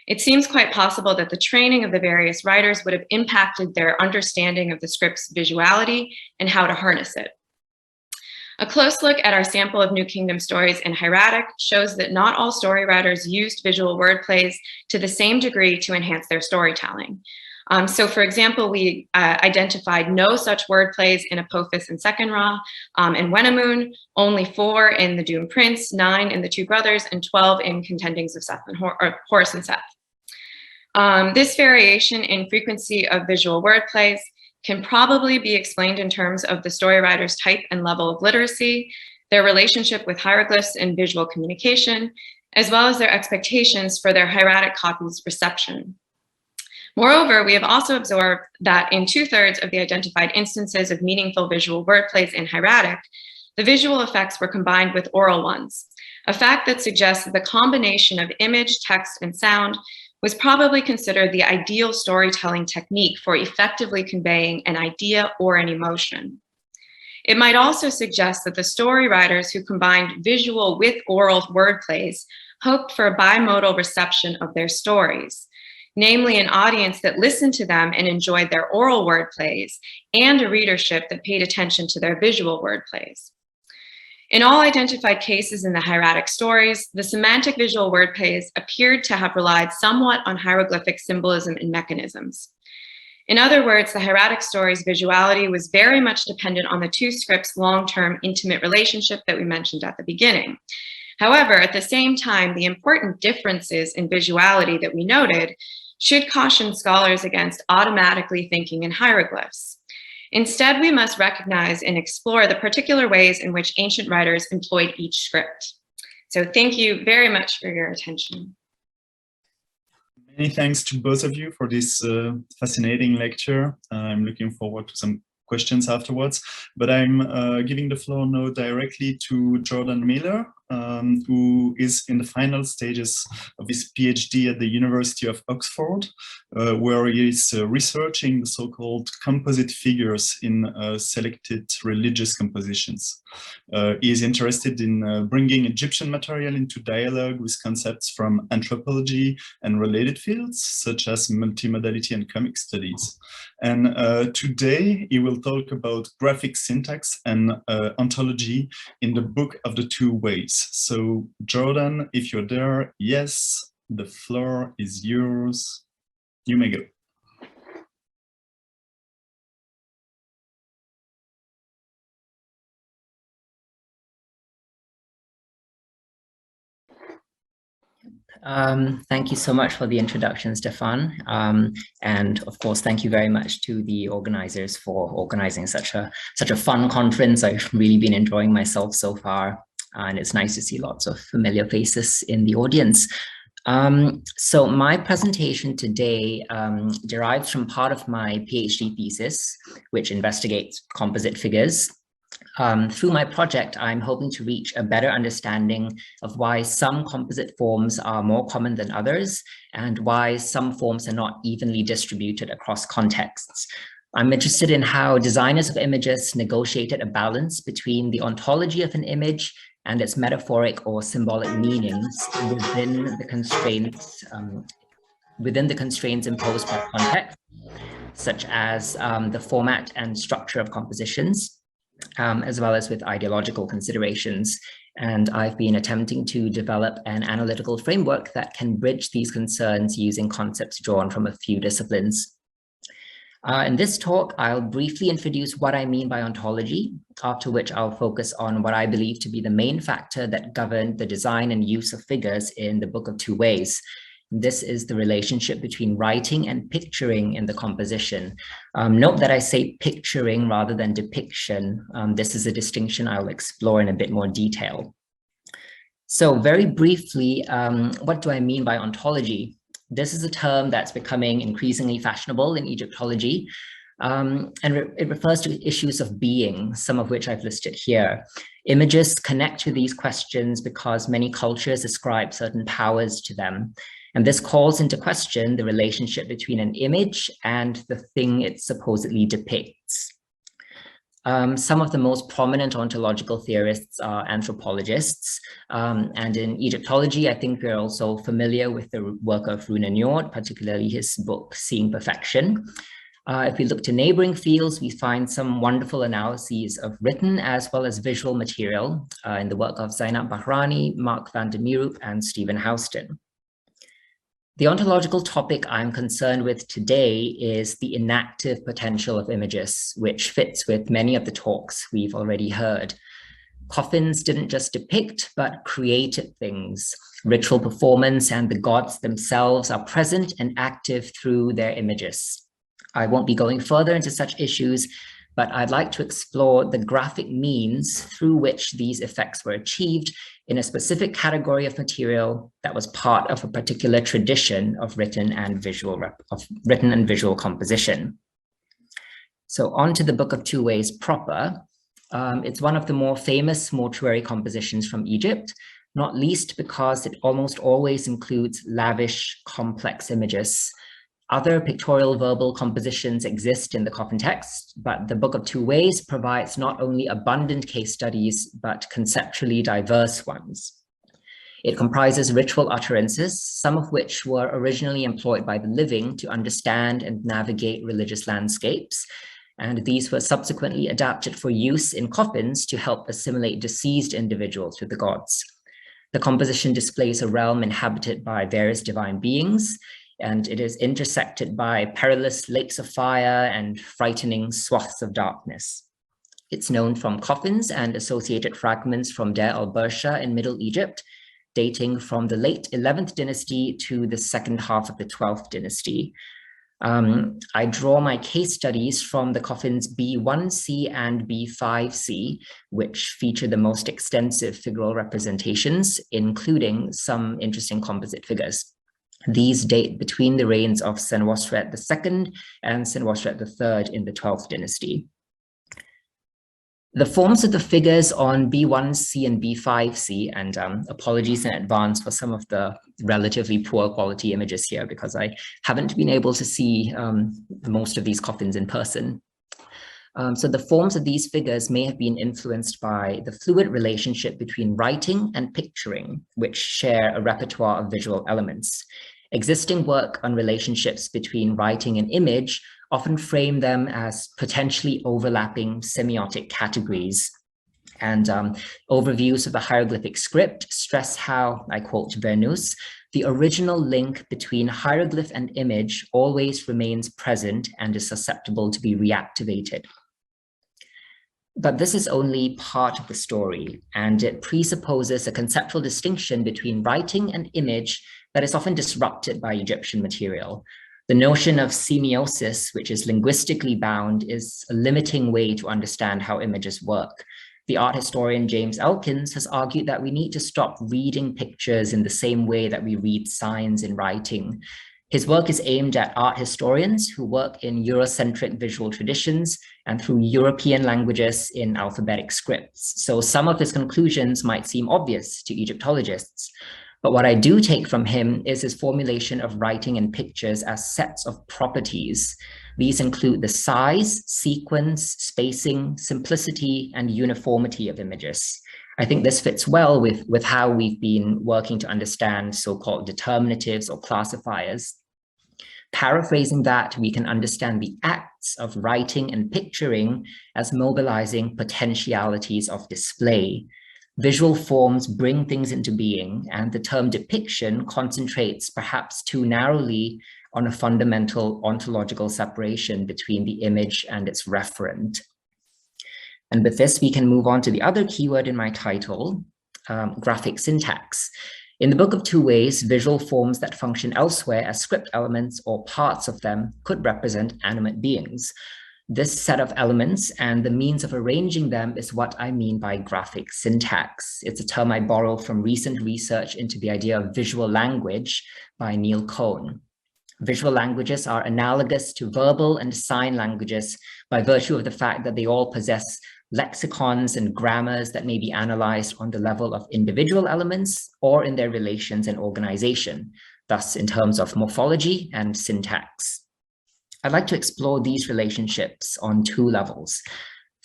S10: It seems quite possible that the training of the various writers would have impacted their understanding of the script's visuality and how to harness it. A close look at our sample of New Kingdom stories in hieratic shows that not all story writers used visual wordplays to the same degree to enhance their storytelling. So for example, we identified no such wordplays in Apophis and Second Ra and Wenamun, only 4 in the Doomed Prince, 9 in the Two Brothers, and 12 in Contendings of Seth and Horus and Seth. This variation in frequency of visual wordplays can probably be explained in terms of the story writer's type and level of literacy, their relationship with hieroglyphs and visual communication, as well as their expectations for their hieratic copy's reception. Moreover, we have also observed that in 2/3 of the identified instances of meaningful visual wordplays in hieratic, the visual effects were combined with oral ones, a fact that suggests that the combination of image, text, and sound was probably considered the ideal storytelling technique for effectively conveying an idea or an emotion. It might also suggest that the story writers who combined visual with oral wordplays hoped for a bimodal reception of their stories, namely an audience that listened to them and enjoyed their oral wordplays, and a readership that paid attention to their visual wordplays. In all identified cases in the hieratic stories, the semantic visual wordplays appeared to have relied somewhat on hieroglyphic symbolism and mechanisms. In other words, the hieratic story's visuality was very much dependent on the two scripts' long-term intimate relationship that we mentioned at the beginning. However, at the same time, the important differences in visuality that we noted should caution scholars against automatically thinking in hieroglyphs. Instead, we must recognize and explore the particular ways in which ancient writers employed each script. So thank you very much for your attention.
S9: Many thanks to both of you for this fascinating lecture. I'm looking forward to some questions afterwards, but I'm giving the floor now directly to Jordan Miller, who is in the final stages of his PhD at the University of Oxford, where he is researching the so-called composite figures in selected religious compositions. He is interested in bringing Egyptian material into dialogue with concepts from anthropology and related fields, such as multimodality and comic studies. And today he will talk about graphic syntax and ontology in the Book of the Two Ways. So Jordan, if you're there, yes, the floor is yours. You may go.
S11: Thank you so much for the introduction, Stefan. And of course, thank you very much to the organizers for organizing such a fun conference. I've really been enjoying myself so far, and it's nice to see lots of familiar faces in the audience. So my presentation today derives from part of my PhD thesis, which investigates composite figures. Through my project, I'm hoping to reach a better understanding of why some composite forms are more common than others, and why some forms are not evenly distributed across contexts. I'm interested in how designers of images negotiated a balance between the ontology of an image and its metaphoric or symbolic meanings within the constraints imposed by context, such as the format and structure of compositions, as well as with ideological considerations. And I've been attempting to develop an analytical framework that can bridge these concerns using concepts drawn from a few disciplines. In this talk, I'll briefly introduce what I mean by ontology, after which I'll focus on what I believe to be the main factor that governed the design and use of figures in the Book of Two Ways. This is the relationship between writing and picturing in the composition. Note that I say picturing rather than depiction. This is a distinction I'll explore in a bit more detail. So very briefly, what do I mean by ontology? This is a term that's becoming increasingly fashionable in Egyptology, and it refers to issues of being, some of which I've listed here. Images connect to these questions because many cultures ascribe certain powers to them. And this calls into question the relationship between an image and the thing it supposedly depicts. Some of the most prominent ontological theorists are anthropologists. And in Egyptology, I think we're also familiar with the work of Runa Njord, particularly his book, Seeing Perfection. If we look to neighboring fields, we find some wonderful analyses of written as well as visual material in the work of Zainab Bahrani, Mark van der Meerup, and Stephen Houston. The ontological topic I'm concerned with today is the inactive potential of images, which fits with many of the talks we've already heard. Coffins didn't just depict, but created things. Ritual performance and the gods themselves are present and active through their images. I won't be going further into such issues, but I'd like to explore the graphic means through which these effects were achieved in a specific category of material that was part of a particular tradition of written and visual composition. So on to the Book of Two Ways proper. It's one of the more famous mortuary compositions from Egypt, not least because it almost always includes lavish, complex images. Other pictorial verbal compositions exist in the coffin text, but the Book of Two Ways provides not only abundant case studies, but conceptually diverse ones. It comprises ritual utterances, some of which were originally employed by the living to understand and navigate religious landscapes, and these were subsequently adapted for use in coffins to help assimilate deceased individuals with the gods. The composition displays a realm inhabited by various divine beings, and it is intersected by perilous lakes of fire and frightening swaths of darkness. It's known from coffins and associated fragments from Deir el-Bersha in Middle Egypt, dating from the late 11th dynasty to the second half of the 12th dynasty. I draw my case studies from the coffins B1C and B5C, which feature the most extensive figural representations, including some interesting composite figures. These date between the reigns of Senwosret II and Senwosret III in the 12th dynasty. The forms of the figures on B1C and B5C, and apologies in advance for some of the relatively poor quality images here because I haven't been able to see most of these coffins in person. So the forms of these figures may have been influenced by the fluid relationship between writing and picturing, which share a repertoire of visual elements. Existing work on relationships between writing and image often frame them as potentially overlapping semiotic categories. And overviews of the hieroglyphic script stress how, I quote Bernas, the original link between hieroglyph and image always remains present and is susceptible to be reactivated. But this is only part of the story, and it presupposes a conceptual distinction between writing and image that is often disrupted by Egyptian material. The notion of semiosis, which is linguistically bound, is a limiting way to understand how images work. The art historian James Elkins has argued that we need to stop reading pictures in the same way that we read signs in writing. His work is aimed at art historians who work in Eurocentric visual traditions and through European languages in alphabetic scripts. So some of his conclusions might seem obvious to Egyptologists, but what I do take from him is his formulation of writing and pictures as sets of properties. These include the size, sequence, spacing, simplicity, and uniformity of images. I think this fits well with how we've been working to understand so-called determinatives or classifiers. Paraphrasing that, we can understand the acts of writing and picturing as mobilizing potentialities of display. Visual forms bring things into being, and the term depiction concentrates perhaps too narrowly on a fundamental ontological separation between the image and its referent. And with this, we can move on to the other keyword in my title, graphic syntax. In the Book of Two Ways, visual forms that function elsewhere as script elements or parts of them could represent animate beings. This set of elements and the means of arranging them is what I mean by graphic syntax. It's a term I borrow from recent research into the idea of visual language by Neil Cohn. Visual languages are analogous to verbal and sign languages by virtue of the fact that they all possess lexicons and grammars that may be analyzed on the level of individual elements or in their relations and organization, thus in terms of morphology and syntax. I'd like to explore these relationships on two levels.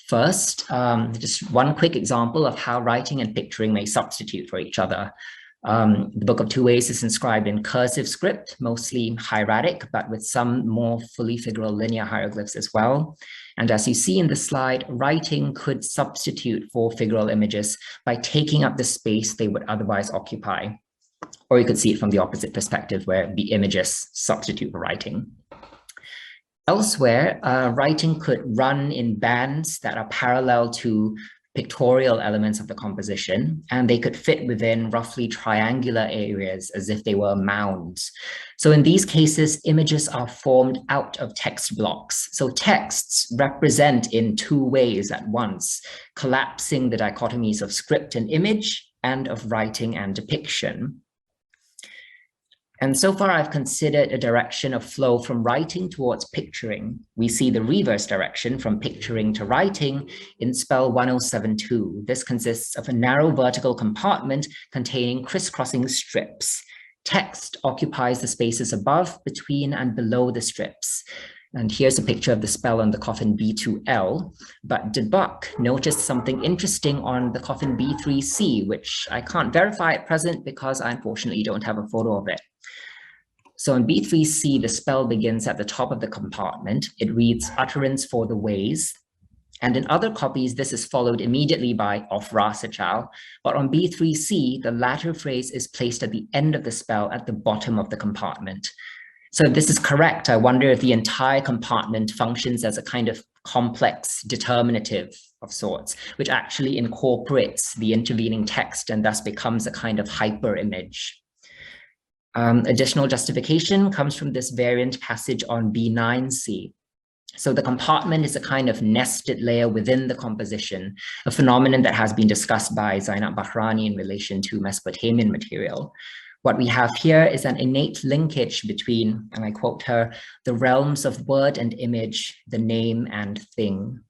S11: First, just one quick example of how writing and picturing may substitute for each other. The Book of Two Ways is inscribed in cursive script, mostly hieratic, but with some more fully figural linear hieroglyphs as well. And as you see in the slide, writing could substitute for figural images by taking up the space they would otherwise occupy. Or you could see it from the opposite perspective, where the images substitute for writing. Elsewhere, writing could run in bands that are parallel to pictorial elements of the composition, and they could fit within roughly triangular areas as if they were mounds. So in these cases, images are formed out of text blocks. So texts represent in two ways at once, collapsing the dichotomies of script and image and of writing and depiction. And so far, I've considered a direction of flow from writing towards picturing. We see the reverse direction from picturing to writing in spell 1072. This consists of a narrow vertical compartment containing crisscrossing strips. Text occupies the spaces above, between, and below the strips. And here's a picture of the spell on the coffin B2L. But did Buck notice something interesting on the coffin B3C, which I can't verify at present because I unfortunately don't have a photo of it. So in B3C, the spell begins at the top of the compartment. It reads utterance for the ways. And in other copies, this is followed immediately by of Rasachal. But on B3C, the latter phrase is placed at the end of the spell at the bottom of the compartment. So if this is correct, I wonder if the entire compartment functions as a kind of complex determinative of sorts, which actually incorporates the intervening text and thus becomes a kind of hyper image. Additional justification comes from this variant passage on B9C. So the compartment is a kind of nested layer within the composition, a phenomenon that has been discussed by Zainab Bahrani in relation to Mesopotamian material. What we have here is an innate linkage between, and I quote her, the realms of word and image, the name and thing.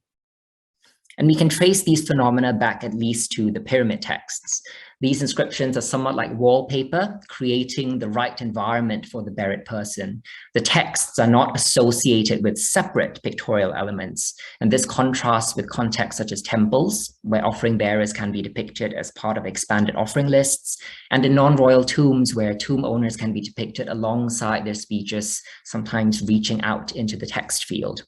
S11: And we can trace these phenomena back at least to the pyramid texts. These inscriptions are somewhat like wallpaper, creating the right environment for the buried person. The texts are not associated with separate pictorial elements, and this contrasts with contexts such as temples, where offering bearers can be depicted as part of expanded offering lists, and in non-royal tombs, where tomb owners can be depicted alongside their speeches, sometimes reaching out into the text field.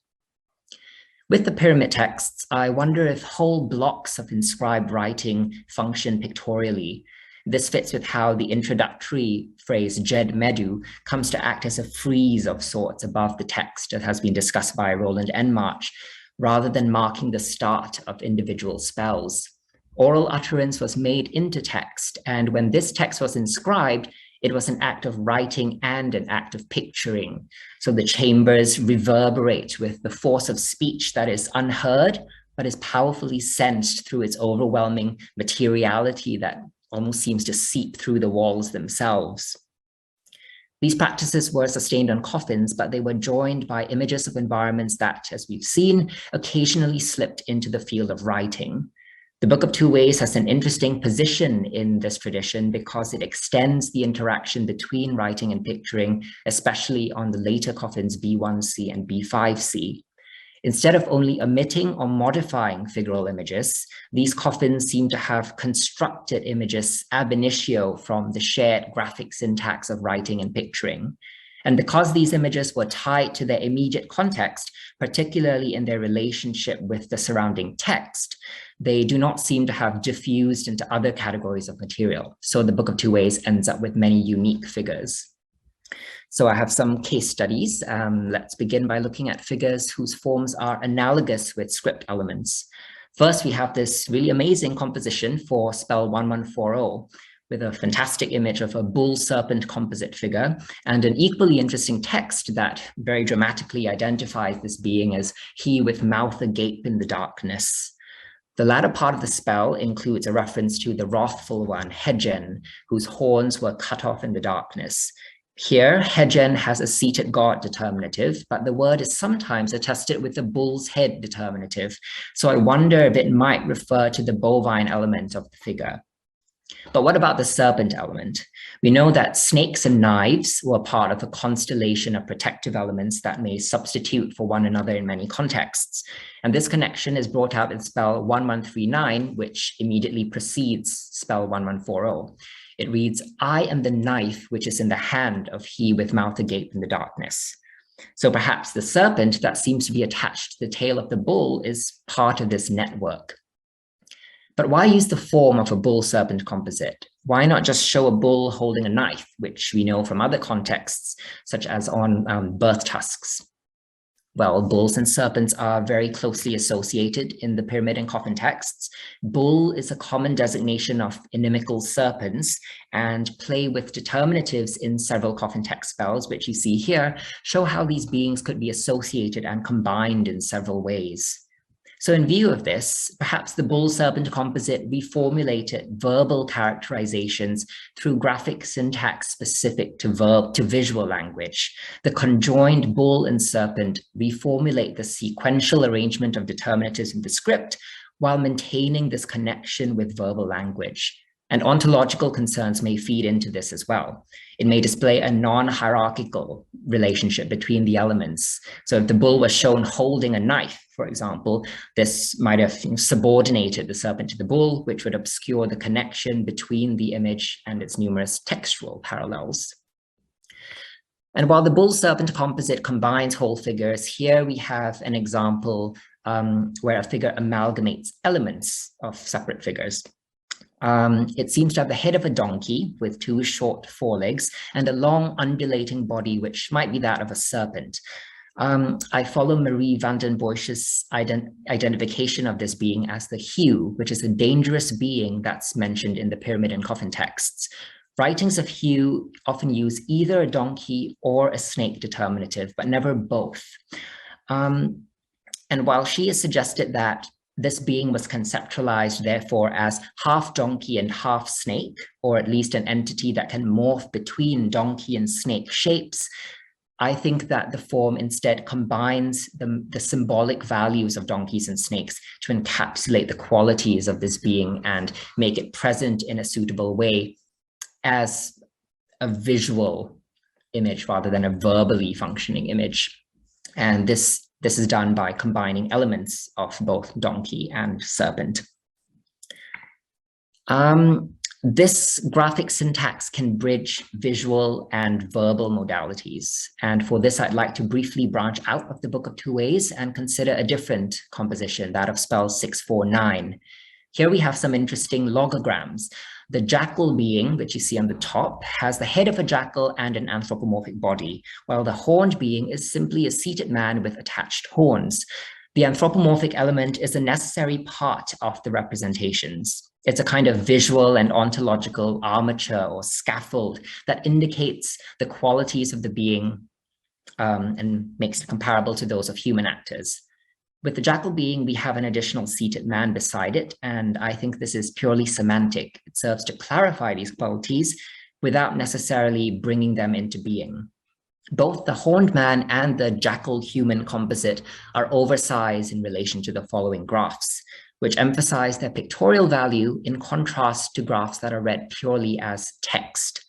S11: With the pyramid texts, I wonder if whole blocks of inscribed writing function pictorially. This fits with how the introductory phrase Jed Medu comes to act as a frieze of sorts above the text that has been discussed by Roland Enmarch, rather than marking the start of individual spells. Oral utterance was made into text, and when this text was inscribed, it was an act of writing and an act of picturing. So the chambers reverberate with the force of speech that is unheard, but is powerfully sensed through its overwhelming materiality that almost seems to seep through the walls themselves. These practices were sustained on coffins, but they were joined by images of environments that, as we've seen, occasionally slipped into the field of writing. The Book of Two Ways has an interesting position in this tradition because it extends the interaction between writing and picturing, especially on the later coffins B1C and B5C. Instead of only omitting or modifying figural images, these coffins seem to have constructed images ab initio from the shared graphic syntax of writing and picturing. And because these images were tied to their immediate context, particularly in their relationship with the surrounding text, they do not seem to have diffused into other categories of material. So the Book of Two Ways ends up with many unique figures. So I have some case studies. Let's begin by looking at figures whose forms are analogous with script elements. First, we have this really amazing composition for spell 1140, with a fantastic image of a bull serpent composite figure and an equally interesting text that very dramatically identifies this being as he with mouth agape in the darkness. The latter part of the spell includes a reference to the wrathful one, Hedgen, whose horns were cut off in the darkness. Here, Hedgen has a seated god determinative, but the word is sometimes attested with the bull's head determinative. So I wonder if it might refer to the bovine element of the figure. But what about the serpent element? We know that snakes and knives were part of a constellation of protective elements that may substitute for one another in many contexts. And this connection is brought out in spell 1139, which immediately precedes spell 1140. It reads, I am the knife which is in the hand of he with mouth agape in the darkness. So perhaps the serpent that seems to be attached to the tail of the bull is part of this network. But why use the form of a bull-serpent composite? Why not just show a bull holding a knife, which we know from other contexts, such as on birth tusks? Well, bulls and serpents are very closely associated in the pyramid and coffin texts. Bull is a common designation of inimical serpents, and play with determinatives in several coffin text spells, which you see here, show how these beings could be associated and combined in several ways. So in view of this, perhaps the bull-serpent composite reformulated verbal characterizations through graphic syntax specific to visual language. The conjoined bull and serpent reformulate the sequential arrangement of determinatives in the script while maintaining this connection with verbal language. And ontological concerns may feed into this as well. It may display a non-hierarchical relationship between the elements. So if the bull was shown holding a knife, for example, this might have subordinated the serpent to the bull, which would obscure the connection between the image and its numerous textual parallels. And while the bull-serpent composite combines whole figures, here we have an example where a figure amalgamates elements of separate figures. It seems to have the head of a donkey with two short forelegs and a long undulating body, which might be that of a serpent. I follow Marie van den Bosch's identification of this being as the Hugh, which is a dangerous being that's mentioned in the pyramid and coffin texts. Writings of Hugh often use either a donkey or a snake determinative, but never both. And while she has suggested that this being was conceptualized, therefore, as half donkey and half snake, or at least an entity that can morph between donkey and snake shapes, I think that the form instead combines the symbolic values of donkeys and snakes to encapsulate the qualities of this being and make it present in a suitable way as a visual image rather than a verbally functioning image. And this is done by combining elements of both donkey and serpent. This graphic syntax can bridge visual and verbal modalities. And for this, I'd like to briefly branch out of the Book of Two Ways and consider a different composition, that of spell 649. Here we have some interesting logograms. The jackal being, which you see on the top, has the head of a jackal and an anthropomorphic body, while the horned being is simply a seated man with attached horns. The anthropomorphic element is a necessary part of the representations. It's a kind of visual and ontological armature or scaffold that indicates the qualities of the being and makes it comparable to those of human actors. With the jackal being, we have an additional seated man beside it, and I think this is purely semantic. It serves to clarify these qualities without necessarily bringing them into being. Both the horned man and the jackal human composite are oversized in relation to the following graphs, which emphasize their pictorial value in contrast to graphs that are read purely as text.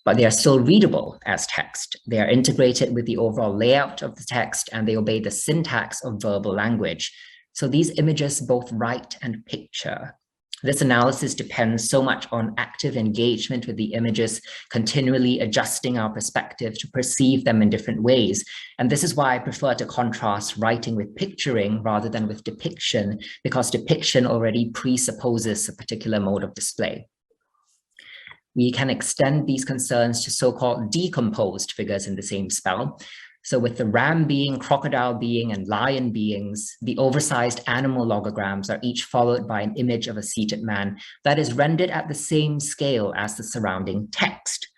S11: But they are still readable as text. They are integrated with the overall layout of the text, and they obey the syntax of verbal language. So these images both write and picture. This analysis depends so much on active engagement with the images, continually adjusting our perspective to perceive them in different ways. And this is why I prefer to contrast writing with picturing rather than with depiction, because depiction already presupposes a particular mode of display. We can extend these concerns to so-called decomposed figures in the same spell. So with the ram being, crocodile being, and lion beings, the oversized animal logograms are each followed by an image of a seated man that is rendered at the same scale as the surrounding text.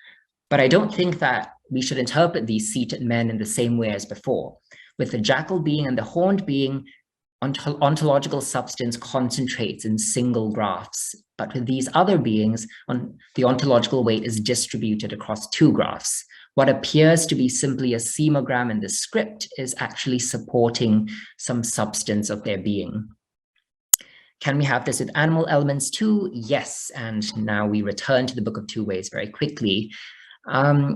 S11: But I don't think that we should interpret these seated men in the same way as before. With the jackal being and the horned being, ontological substance concentrates in single graphs, but with these other beings, the ontological weight is distributed across two graphs. What appears to be simply a semogram in the script is actually supporting some substance of their being. Can we have this with animal elements too? Yes, and now we return to the Book of Two Ways very quickly.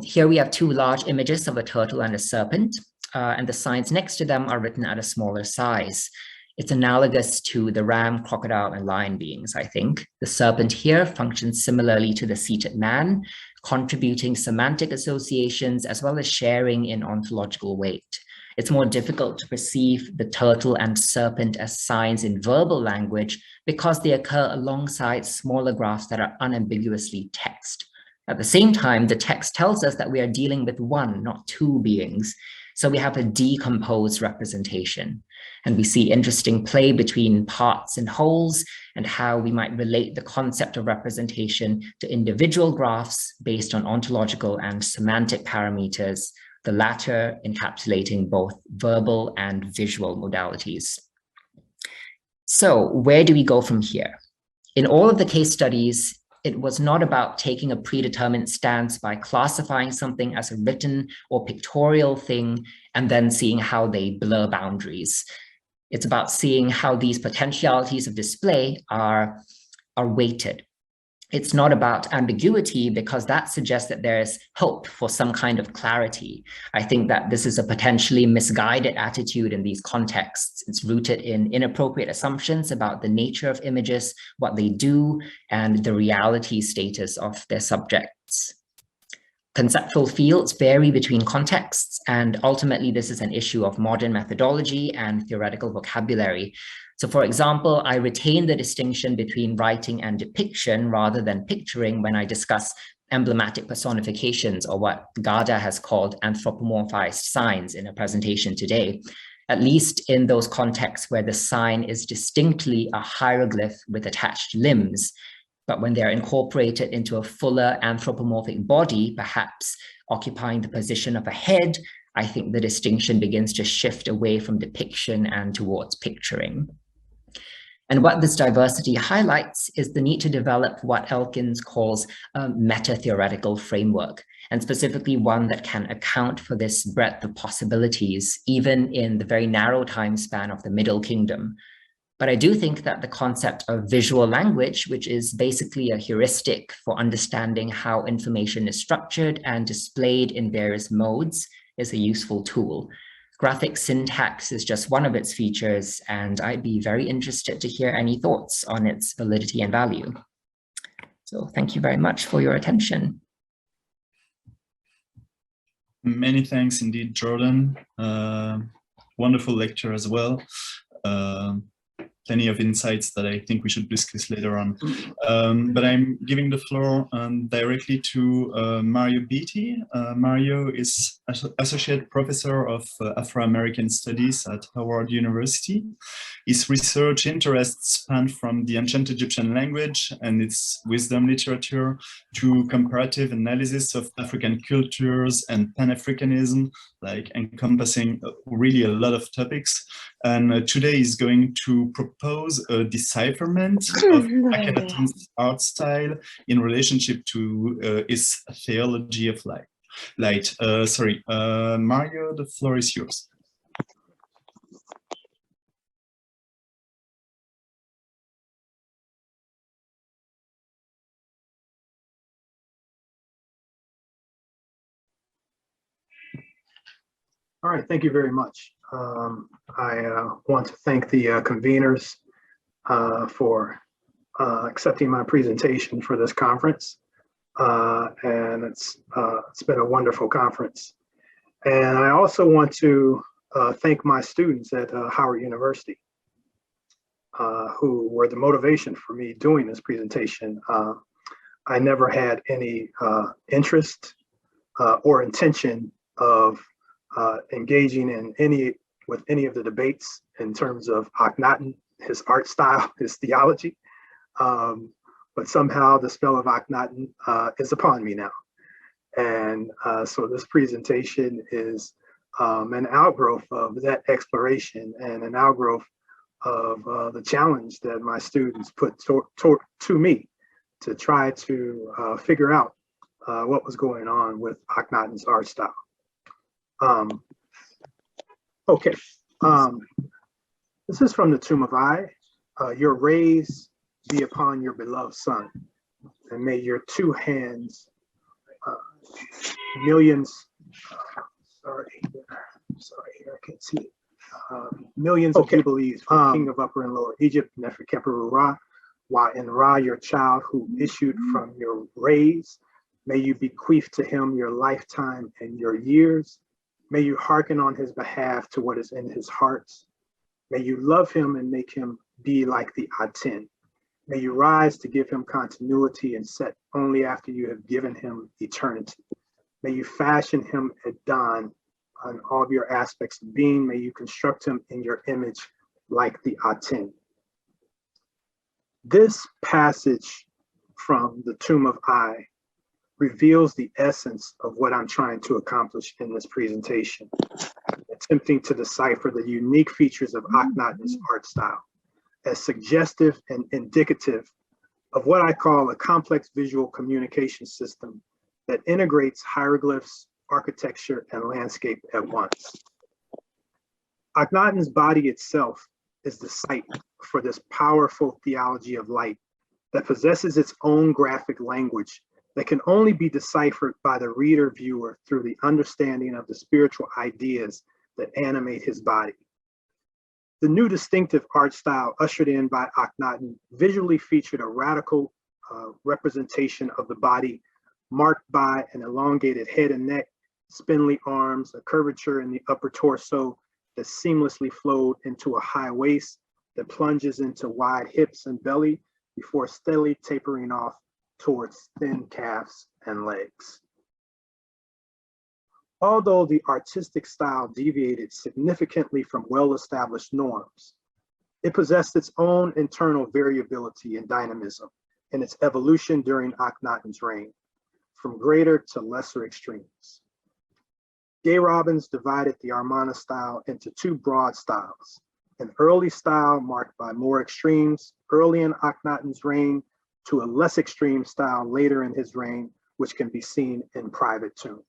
S11: Here we have two large images of a turtle and a serpent, and the signs next to them are written at a smaller size. It's analogous to the ram, crocodile, and lion beings, I think. The serpent here functions similarly to the seated man, contributing semantic associations as well as sharing in ontological weight. It's more difficult to perceive the turtle and serpent as signs in verbal language because they occur alongside smaller graphs that are unambiguously text. At the same time, the text tells us that we are dealing with one, not two beings. So we have a decomposed representation, and we see interesting play between parts and wholes and how we might relate the concept of representation to individual graphs based on ontological and semantic parameters, the latter encapsulating both verbal and visual modalities. So where do we go from here? In all of the case studies, it was not about taking a predetermined stance by classifying something as a written or pictorial thing and then seeing how they blur boundaries. It's about seeing how these potentialities of display are weighted. It's not about ambiguity because that suggests that there is hope for some kind of clarity. I think that this is a potentially misguided attitude in these contexts. It's rooted in inappropriate assumptions about the nature of images, what they do, and the reality status of their subjects. Conceptual fields vary between contexts, and ultimately this is an issue of modern methodology and theoretical vocabulary. So for example, I retain the distinction between writing and depiction rather than picturing when I discuss emblematic personifications, or what Gada has called anthropomorphized signs in a presentation today, at least in those contexts where the sign is distinctly a hieroglyph with attached limbs. But when they're incorporated into a fuller anthropomorphic body, perhaps occupying the position of a head, I think the distinction begins to shift away from depiction and towards picturing. And what this diversity highlights is the need to develop what Elkins calls a meta-theoretical framework, and specifically one that can account for this breadth of possibilities, even in the very narrow time span of the Middle Kingdom. But I do think that the concept of visual language, which is basically a heuristic for understanding how information is structured and displayed in various modes, is a useful tool. Graphic syntax is just one of its features, and I'd be very interested to hear any thoughts on its validity and value. So thank you very much for your attention.
S9: Many thanks indeed, Jordan. Wonderful lecture as well. Plenty of insights that I think we should discuss later on. But I'm giving the floor directly to Mario Beatty. Mario is Associate Professor of Afro-American Studies at Howard University. His research interests span from the ancient Egyptian language and its wisdom literature to comparative analysis of African cultures and Pan-Africanism, like encompassing really a lot of topics. And today he's going to propose a decipherment of Akhenaten's art style in relationship to his theology of light. Mario, the floor is yours.
S12: All right, thank you very much. I want to thank the conveners for accepting my presentation for this conference. And it's been a wonderful conference. And I also want to thank my students at Howard University, who were the motivation for me doing this presentation. I never had any interest or intention of engaging in with any of the debates in terms of Akhenaten, his art style, his theology. But somehow the spell of Akhenaten is upon me now. And so this presentation is an outgrowth of that exploration and an outgrowth of the challenge that my students put to me to try to figure out what was going on with Akhenaten's art style. Okay, this is from the Tomb of I. Your rays be upon your beloved son, and may your two hands, millions, sorry, I can't see it. Millions of jubilees from King of Upper and Lower Egypt, Neferkheperu Ra, Wa in Ra, your child who issued from your rays. May you bequeath to him your lifetime and your years. May you hearken on his behalf to what is in his heart. May you love him and make him be like the Aten. May you rise to give him continuity and set only after you have given him eternity. May you fashion him at dawn on all of your aspects of being. May you construct him in your image like the Aten. This passage from the Tomb of I reveals the essence of what I'm trying to accomplish in this presentation, attempting to decipher the unique features of Akhenaten's art style as suggestive and indicative of what I call a complex visual communication system that integrates hieroglyphs, architecture, and landscape at once. Akhenaten's body itself is the site for this powerful theology of light that possesses its own graphic language that can only be deciphered by the reader-viewer through the understanding of the spiritual ideas that animate his body. The new distinctive art style ushered in by Akhenaten visually featured a radical representation of the body marked by an elongated head and neck, spindly arms, a curvature in the upper torso that seamlessly flowed into a high waist that plunges into wide hips and belly before steadily tapering off towards thin calves and legs. Although the artistic style deviated significantly from well-established norms, it possessed its own internal variability and dynamism in its evolution during Akhenaten's reign, from greater to lesser extremes. Gay Robbins divided the Armana style into two broad styles, an early style marked by more extremes early in Akhenaten's reign to a less extreme style later in his reign, which can be seen in private tombs.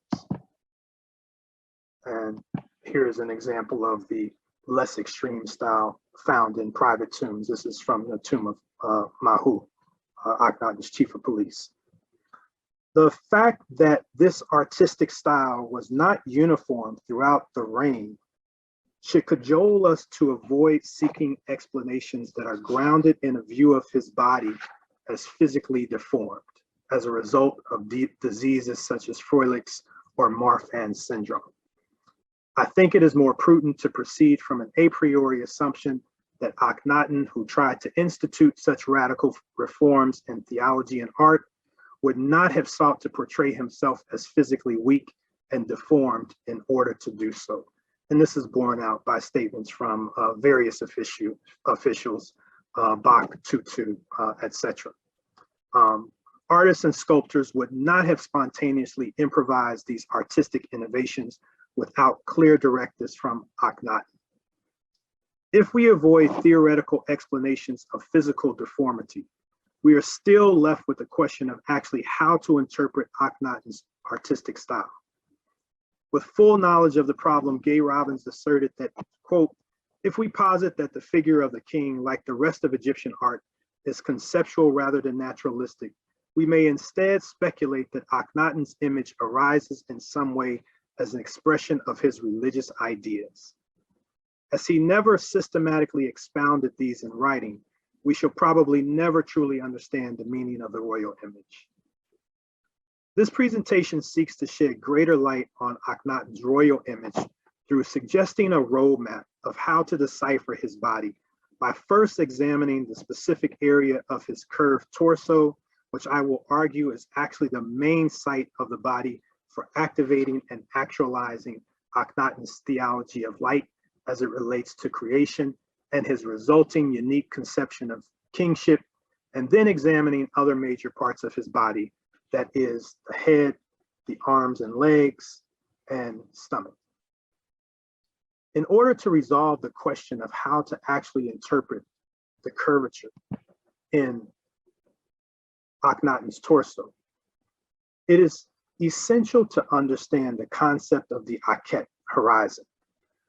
S12: And here is an example of the less extreme style found in private tombs. This is from the tomb of Mahu, Akhenaten's chief of police. The fact that this artistic style was not uniform throughout the reign should cajole us to avoid seeking explanations that are grounded in a view of his body as physically deformed as a result of diseases such as Froelic's or Marfan syndrome. I think it is more prudent to proceed from an a priori assumption that Akhenaten, who tried to institute such radical reforms in theology and art, would not have sought to portray himself as physically weak and deformed in order to do so. And this is borne out by statements from various officials, Bach, Tutu, etc. Artists and sculptors would not have spontaneously improvised these artistic innovations without clear directives from Akhenaten. If we avoid theoretical explanations of physical deformity, we are still left with the question of actually how to interpret Akhenaten's artistic style. With full knowledge of the problem, Gay Robbins asserted that, quote, if we posit that the figure of the king, like the rest of Egyptian art, is conceptual rather than naturalistic, we may instead speculate that Akhenaten's image arises in some way as an expression of his religious ideas. As he never systematically expounded these in writing, we shall probably never truly understand the meaning of the royal image. This presentation seeks to shed greater light on Akhenaten's royal image through suggesting a roadmap of how to decipher his body by first examining the specific area of his curved torso, which I will argue is actually the main site of the body for activating and actualizing Akhenaten's theology of light as it relates to creation and his resulting unique conception of kingship, and then examining other major parts of his body, that is the head, the arms and legs, and stomach. In order to resolve the question of how to actually interpret the curvature in Akhenaten's torso, it is essential to understand the concept of the Akhet horizon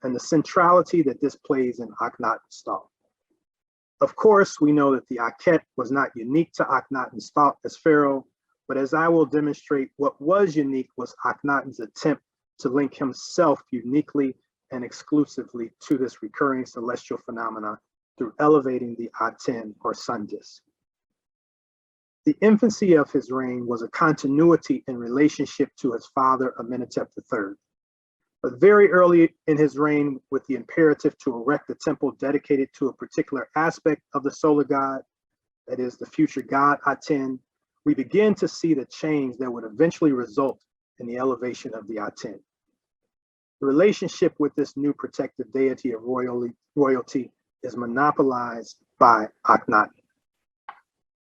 S12: and the centrality that this plays in Akhenaten's thought. Of course, we know that the Akhet was not unique to Akhenaten's thought as pharaoh, but as I will demonstrate, what was unique was Akhenaten's attempt to link himself uniquely and exclusively to this recurring celestial phenomena through elevating the Aten or sun disk. The infancy of his reign was a continuity in relationship to his father Amenhotep III. But very early in his reign, with the imperative to erect a temple dedicated to a particular aspect of the solar god, that is the future god Aten, we begin to see the change that would eventually result in the elevation of the Aten. The relationship with this new protective deity of royalty is monopolized by Akhenaten.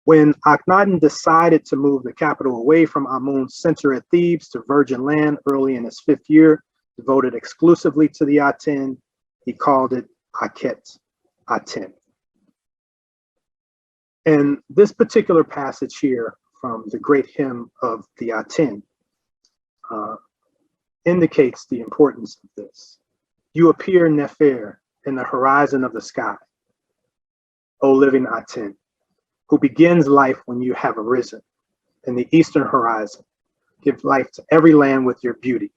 S12: When Akhenaten decided to move the capital away from Amun's center at Thebes to virgin land early in his 5th year, devoted exclusively to the Aten, he called it Akhet Aten. And this particular passage here from the great hymn of the Aten indicates the importance of this. You appear Nefer in the horizon of the sky, O living Aten, who begins life when you have arisen in the eastern horizon. Give life to every land with your beauty.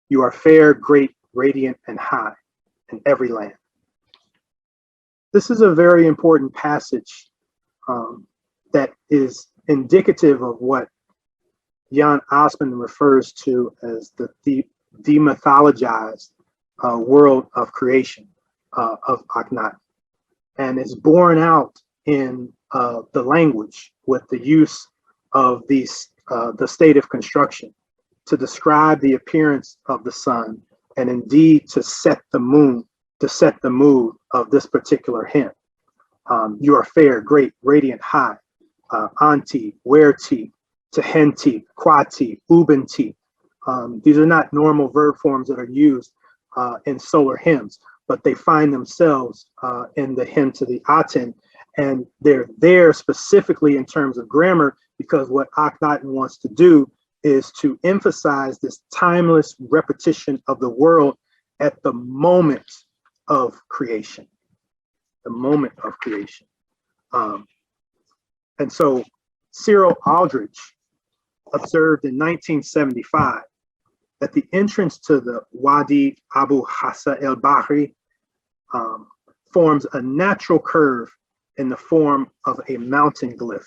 S12: You are fair, great, radiant, and high in every land. This is a very important passage that is indicative of what Jan Osman refers to as the demythologized world of creation of Akhenaten, and is borne out in the language with the use of these the state of construction to describe the appearance of the sun, and indeed to set the moon, to set the mood of this particular hymn. You are fair, great, radiant, high, anti, werti, tehenti, quati, ubanti. These are not normal verb forms that are used in solar hymns, but they find themselves in the hymn to the Aten, and they're there specifically in terms of grammar because what Akhenaten wants to do is to emphasize this timeless repetition of the world at the moment of creation, the moment of creation. And so Cyril Aldrich observed in 1975 that the entrance to the Wadi Abu Hassa el Bahri forms a natural curve in the form of a mountain glyph.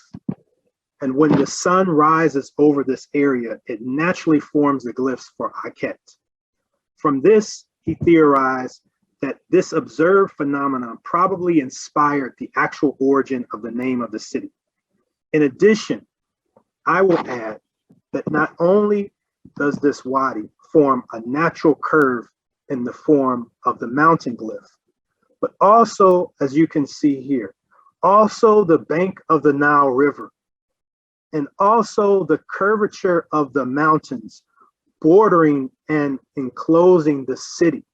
S12: And when the sun rises over this area, it naturally forms the glyphs for Akhet. From this, he theorized that this observed phenomenon probably inspired the actual origin of the name of the city. In addition, I will add that not only does this wadi form a natural curve in the form of the mountain glyph, but also, as you can see here, also the bank of the Nile River, and also the curvature of the mountains bordering and enclosing the city.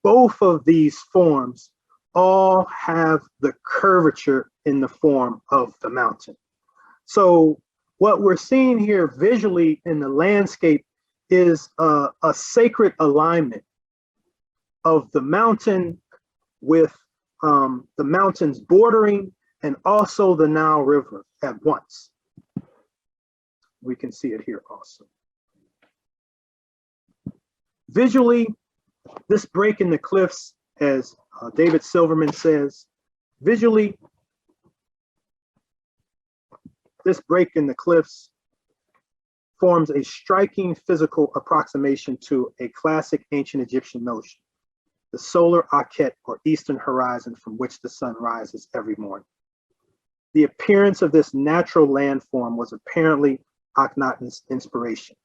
S12: Both of these forms all have the curvature in the form of the mountain. So what we're seeing here visually in the landscape is a sacred alignment of the mountain with the mountains bordering and also the Nile River at once. We can see it here also. Visually, this break in the cliffs, as David Silverman says, visually, this break in the cliffs forms a striking physical approximation to a classic ancient Egyptian notion, the solar Akhet or eastern horizon from which the sun rises every morning. The appearance of this natural landform was apparently Akhenaten's inspiration.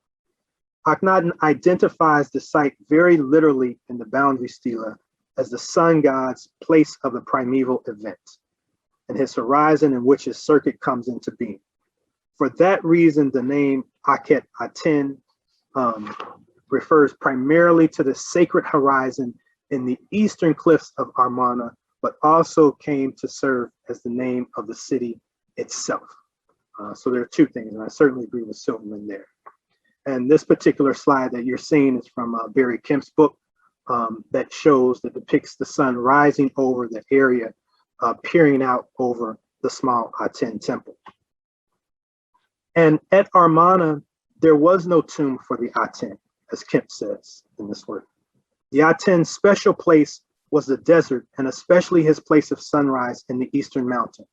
S12: Akhenaten identifies the site very literally in the boundary stela as the sun god's place of the primeval event, and his horizon in which his circuit comes into being. For that reason, the name Akhet Aten refers primarily to the sacred horizon in the eastern cliffs of Amarna, but also came to serve as the name of the city itself. So there are two things, and I certainly agree with Silverman there. And this particular slide that you're seeing is from Barry Kemp's book that depicts the sun rising over the area, peering out over the small Aten temple. And at Amarna, there was no tomb for the Aten, as Kemp says in this work. The Aten's special place was the desert, and especially his place of sunrise in the eastern mountain.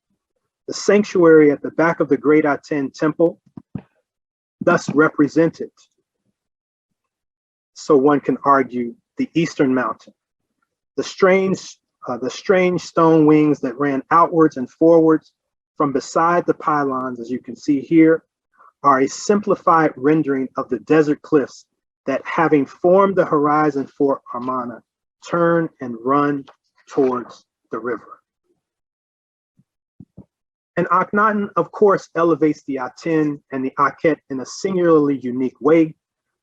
S12: The sanctuary at the back of the great Aten temple thus represented, so one can argue, the eastern mountain. The strange stone wings that ran outwards and forwards from beside the pylons, as you can see here, are a simplified rendering of the desert cliffs that, having formed the horizon for Amarna, turn and run towards the river. And Akhenaten, of course, elevates the Aten and the Akhet in a singularly unique way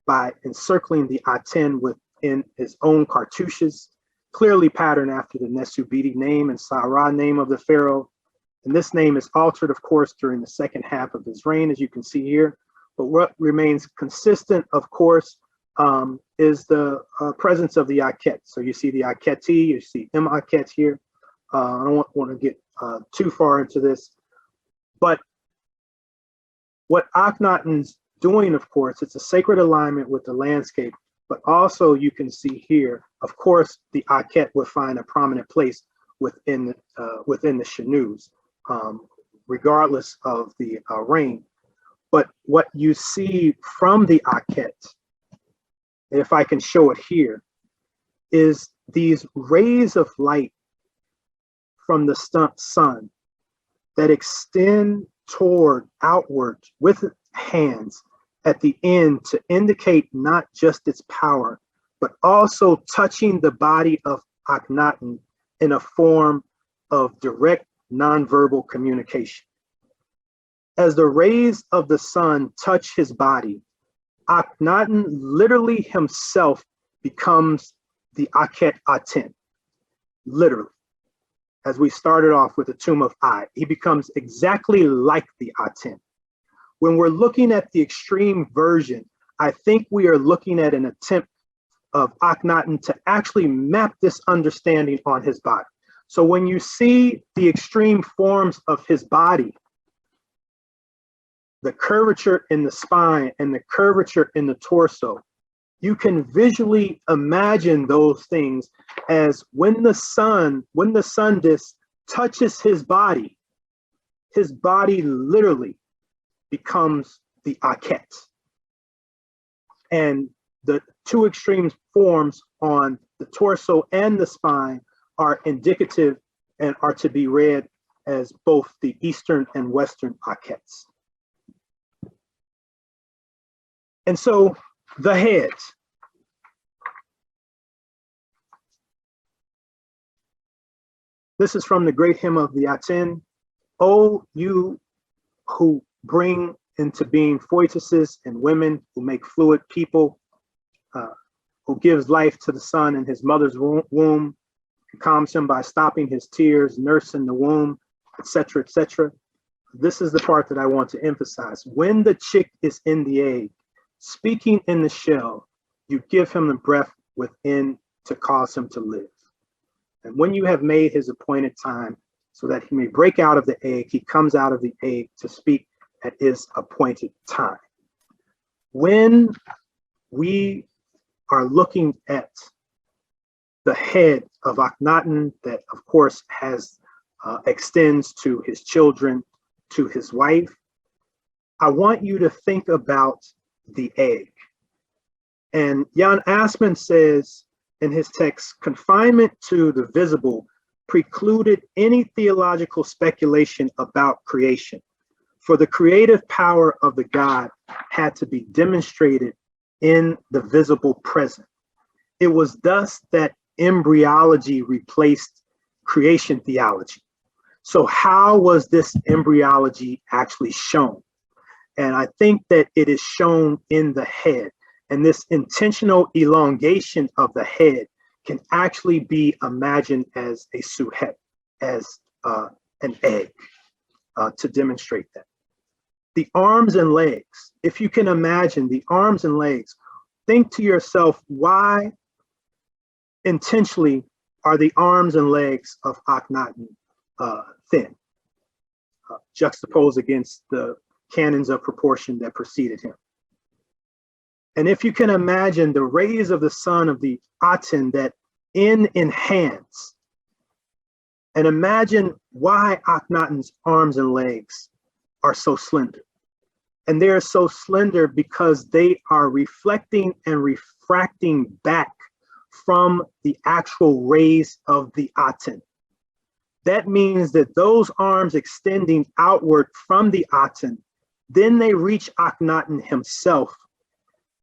S12: by encircling the Aten within his own cartouches, clearly patterned after the Nesubiti name and Sarah name of the pharaoh. And this name is altered, of course, during the second half of his reign, as you can see here. But what remains consistent, of course, is the presence of the Akhet. So you see the Akheti, you see M Akhet here. I don't want to get too far into this. But what Akhenaten's doing, of course, it's a sacred alignment with the landscape, but also you can see here, of course, the Akhet would find a prominent place within the Shanus, regardless of the reign. But what you see from the Akhet, if I can show it here, is these rays of light from the sun that extend outward with hands at the end to indicate not just its power, but also touching the body of Akhenaten in a form of direct nonverbal communication. As the rays of the sun touch his body, Akhenaten literally himself becomes the Akhet Aten. literally. As we started off with the tomb of I, he becomes exactly like the Aten. When we're looking at the extreme version, I think we are looking at an attempt of Akhenaten to actually map this understanding on his body. So when you see the extreme forms of his body, the curvature in the spine and the curvature in the torso, you can visually imagine those things as when the sun disk touches his body literally becomes the Akhet. And the two extreme forms on the torso and the spine are indicative and are to be read as both the Eastern and Western Akhets. And so the head. This is from the great hymn of the Aten. O you who bring into being foetuses and women, who make fluid people, who gives life to the son in his mother's womb, calms him by stopping his tears, nursing the womb, etc., etc. This is the part that I want to emphasize. When the chick is in the egg, speaking in the shell, you give him the breath within to cause him to live. And when you have made his appointed time so that he may break out of the egg, he comes out of the egg to speak at his appointed time. When we are looking at the head of Akhenaten, that of course has extends to his children, to his wife, I want you to think about the egg. And Jan Assmann says in his text, confinement to the visible precluded any theological speculation about creation, for the creative power of the God had to be demonstrated in the visible present. It was thus that embryology replaced creation theology. So how was this embryology actually shown? And I think that it is shown in the head. And this intentional elongation of the head can actually be imagined as a suhet, as an egg, to demonstrate that. The arms and legs, if you can imagine the arms and legs, think to yourself, why intentionally are the arms and legs of Akhenaten thin, juxtaposed against the canons of proportion that preceded him? And if you can imagine the rays of the sun of the Aten that enhance, and imagine why Akhenaten's arms and legs are so slender. And they're so slender because they are reflecting and refracting back from the actual rays of the Aten. That means that those arms extending outward from the Aten, then they reach Akhenaten himself.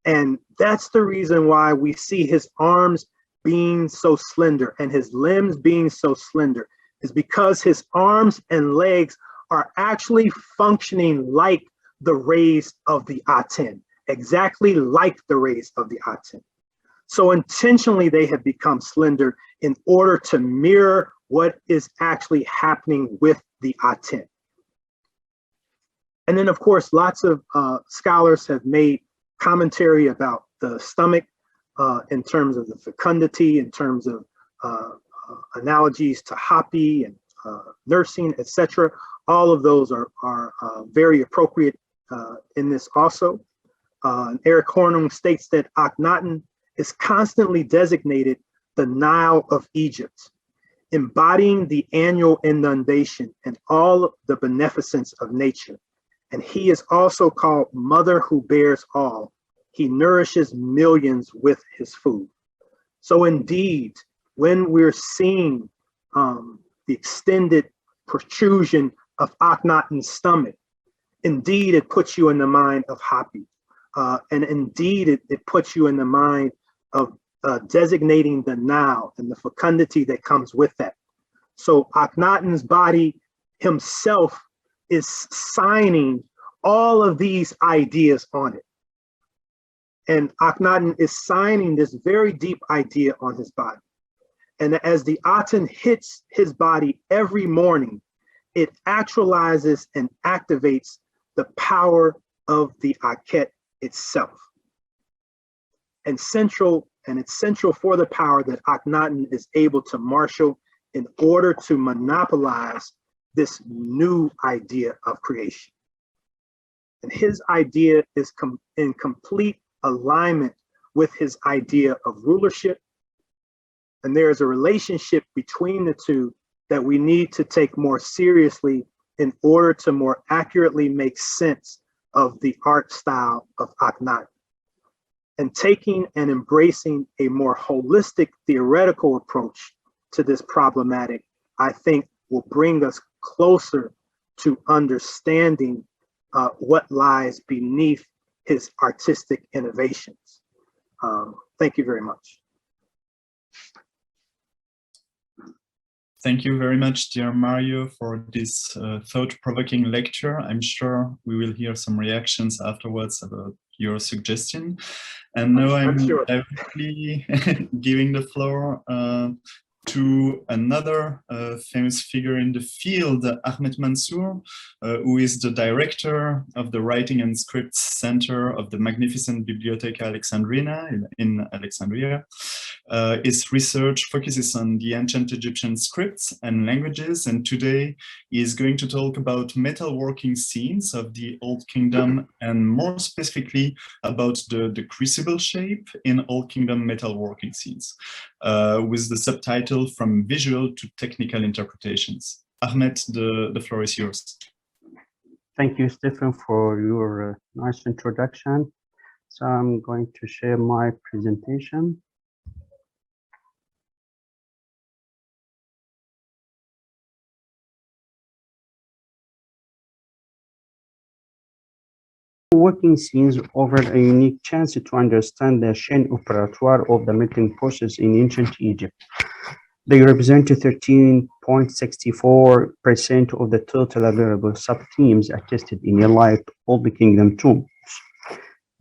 S12: And that's the reason why we see his arms being so slender and his limbs being so slender, is because his arms and legs are actually functioning like the rays of the Aten, exactly like the rays of the Aten. So intentionally they have become slender in order to mirror what is actually happening with the Aten. And then of course, lots of scholars have made commentary about the stomach in terms of the fecundity, in terms of analogies to Hapi and nursing, etc. All of those are very appropriate in this also. Eric Hornung states that Akhenaten is constantly designated the Nile of Egypt, embodying the annual inundation and all of the beneficence of nature. And he is also called Mother who bears all. He nourishes millions with his food. So indeed, when we're seeing the extended protrusion of Akhenaten's stomach, indeed it puts you in the mind of Hapi. And indeed it puts you in the mind of designating the Nile and the fecundity that comes with that. So Akhenaten's body himself is signing all of these ideas on it. And Akhenaten is signing this very deep idea on his body. And as the aten hits his body every morning, it actualizes and activates the power of the Akhet itself. And it's central for the power that Akhenaten is able to marshal in order to monopolize this new idea of creation. And his idea is in complete alignment with his idea of rulership. And there is a relationship between the two that we need to take more seriously in order to more accurately make sense of the art style of Akhenaten. And taking and embracing a more holistic theoretical approach to this problematic, I think will bring us closer to understanding what lies beneath his artistic innovations. Thank you very much.
S9: Thank you very much, dear Mario, for this thought-provoking lecture. I'm sure we will hear some reactions afterwards about your suggestion. And now I'm directly giving the floor to another famous figure in the field, Ahmed Mansour, who is the director of the Writing and Scripts Center of the magnificent Bibliotheca Alexandrina in Alexandria. His research focuses on the ancient Egyptian scripts and languages, and today he is going to talk about metalworking scenes of the Old Kingdom, and more specifically about the crucible shape in Old Kingdom metalworking scenes, with the subtitle From Visual to Technical Interpretations. Ahmed, the floor is yours.
S13: Thank you, Stephen, for your nice introduction. So I'm going to share my presentation. Working scenes offer a unique chance to understand the chain operatoire of the melting process in ancient Egypt. They represent 13.64% of the total available sub-themes attested in Elapsed Old Kingdom tombs.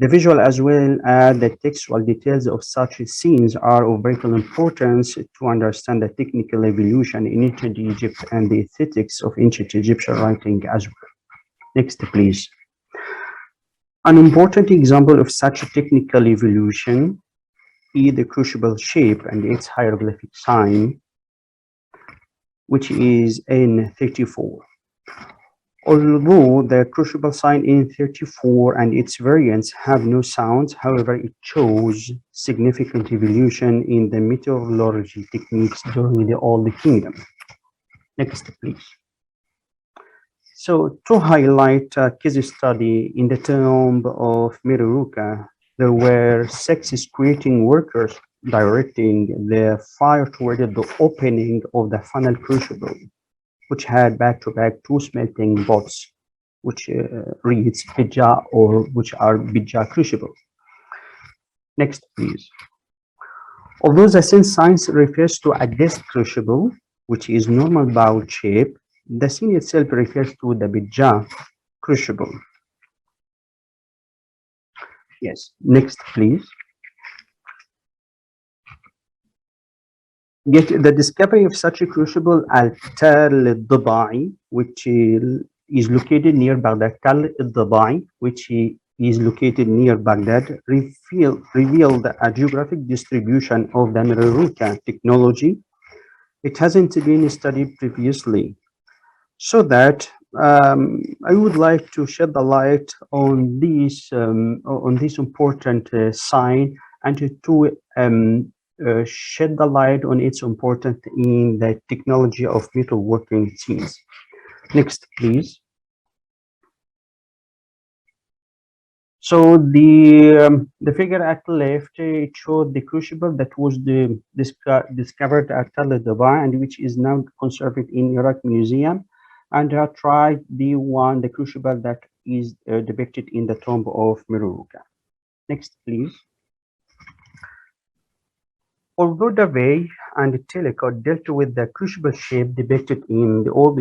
S13: The visual as well as the textual details of such scenes are of vital importance to understand the technical evolution in ancient Egypt and the aesthetics of ancient Egyptian writing as well. Next, please. An important example of such a technical evolution is the crucible shape and its hieroglyphic sign, which is in 34. Although the crucible sign in 34 and its variants have no sounds, however, it shows significant evolution in the metallurgy techniques during the Old Kingdom. Next, please. So, to highlight a case study in the tomb of Meroruca, there were 6 excavating workers directing the fire toward the opening of the final crucible, which had back-to-back 2 smelting pots, which reads Bija, or which are Bija crucible. Next, please. Although the scene science refers to a disc crucible, which is normal bowl shape, the scene itself refers to the Bija crucible. Yes, next, please. Yet the discovery of such a crucible at Tal al-Dabai, which is located near Baghdad, Tal al-Dabai, which is located near Baghdad, revealed a geographic distribution of the Meroruca technology. It hasn't been studied previously. So that I would like to shed the light on this important sign, and to shed the light on its importance in the technology of metalworking scenes. Next, please. So the figure at the left, it showed the crucible that was discovered at Tal al-Dabai, and which is now conserved in Iraq Museum. And I tried the crucible that is depicted in the tomb of Meroruca. Next, please. Although the Davey and Telecot dealt with the crucible shape depicted in the Old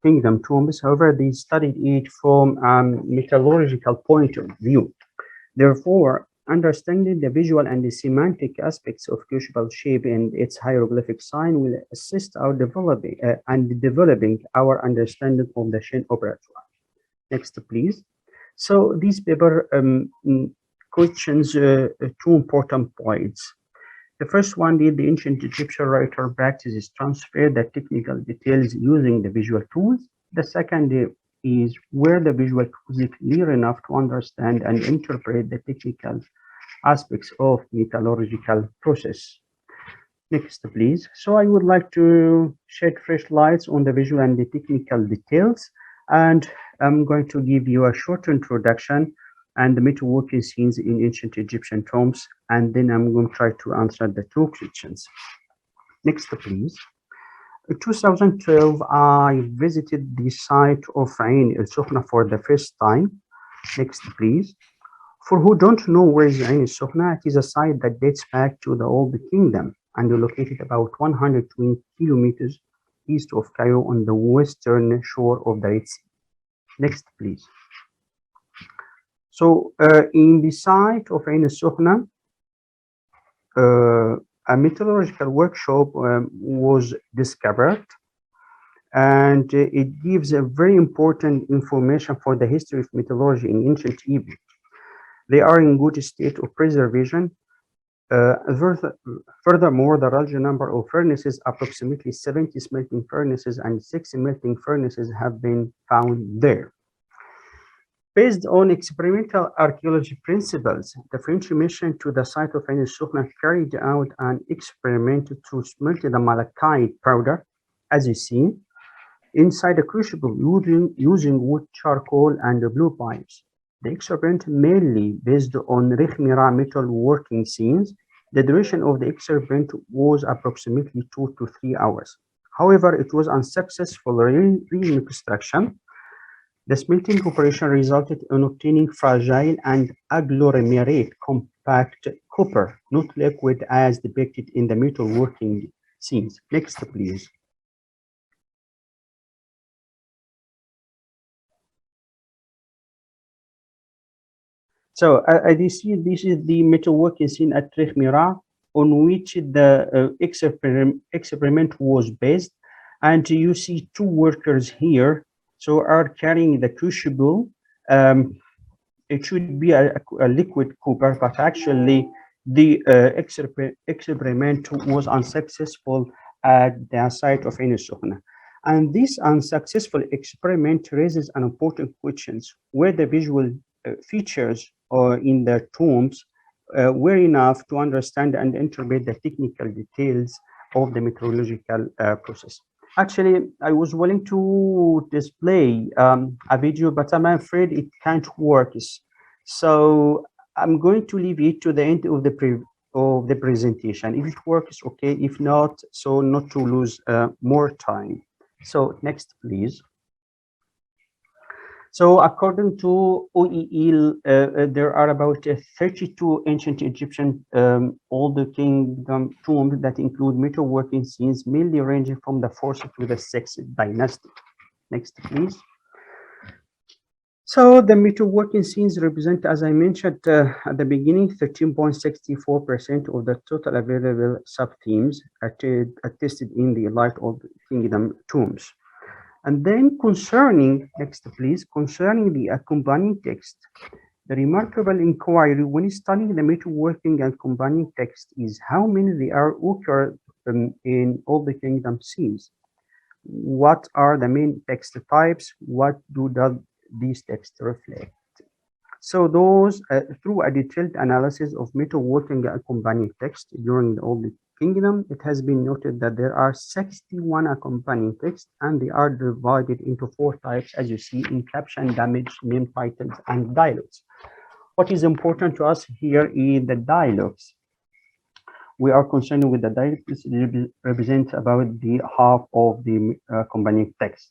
S13: Kingdom tombs, however, they studied it from a metallurgical point of view. Therefore, Understanding the visual and the semantic aspects of crucible shape and its hieroglyphic sign will assist our developing our understanding of the Shin operatoire. Next, please. So this paper questions two important points. The first one, did the ancient Egyptian writer practices transfer the technical details using the visual tools? The second is, were the visual tools clear enough to understand and interpret the technical aspects of metallurgical process? Next, please. So I would like to shed fresh lights on the visual and the technical details, and I'm going to give you a short introduction and the metalworking scenes in ancient Egyptian tombs, and then I'm going to try to answer the two questions. Next, please. In 2012, I visited the site of Ain el-Sukhna for the first time. Next, please. For who don't know where is Ain el-Sukhna, it is a site that dates back to the Old Kingdom and located about 120 kilometers east of Cairo on the western shore of the Red Sea. Next, please. So in the site of Ain el-Sukhna, a metallurgical workshop was discovered, and it gives a very important information for the history of metallurgy in ancient Egypt. They are in good state of preservation. Furthermore, the large number of furnaces, approximately 70 smelting furnaces and 6 melting furnaces, have been found there. Based on experimental archaeology principles, the French mission to the site of Ain el-Sukhna carried out an experiment to smelt the malachite powder, as you see, inside a crucible using wood, charcoal, and blue pipes. The experiment mainly based on Rekhmira metal working scenes. The duration of the experiment was approximately 2 to 3 hours. However, it was unsuccessful reconstruction. The smelting operation resulted in obtaining fragile and agglomerate compact copper, not liquid as depicted in the metalworking scenes. Next, please. So as you see, this is the metalworking scene at Rekhmira, on which the experiment was based. And you see two workers here. So are carrying the crucible. It should be a liquid copper, but actually the experiment was unsuccessful at the site of Ain el-Sukhna. And this unsuccessful experiment raises an important question: where the visual features in the tombs were enough to understand and interpret the technical details of the metallurgical process. Actually, I was willing to display a video, but I'm afraid it can't work. So I'm going to leave it to the end of the presentation. If it works, okay. If not, so not to lose more time. So next, please. So according to OEL, there are about 32 ancient Egyptian Old Kingdom tombs that include metalworking scenes, mainly ranging from the 4th to the 6th dynasty. Next, please. So the metalworking scenes represent, as I mentioned at the beginning, 13.64% of the total available sub-themes attested in the Light Old Kingdom tombs. And then concerning, next please, concerning the accompanying text, the remarkable inquiry when studying the metalworking and accompanying text is how many there are occurred in all the kingdom scenes. What are the main text types? What do these texts reflect? So those, through a detailed analysis of metalworking and accompanying text during the Old Kingdom, it has been noted that there are 61 accompanying texts, and they are divided into 4 types, as you see in caption, damage, name titles, and dialogues. What is important to us here is the dialogues. We are concerned with the dialogues. It represents about the half of the accompanying text.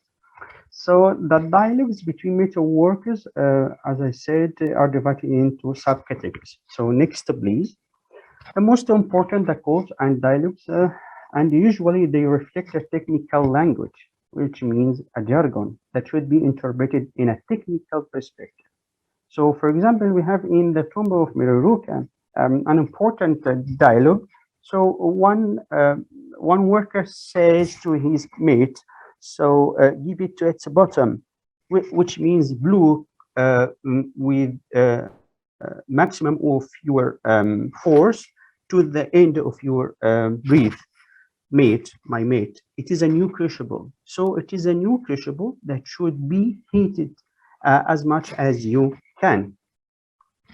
S13: So the dialogues between metal workers, as I said, are divided into subcategories. So next, please. The most important, the quotes and dialogues, and usually they reflect a technical language, which means a jargon that should be interpreted in a technical perspective. So, for example, we have in the tomb of Meroruka an important dialogue. So one worker says to his mate, so give it to its bottom, which means glue with maximum of your force to the end of your brief. Mate, my mate, it is a new crucible. So it is a new crucible that should be heated as much as you can.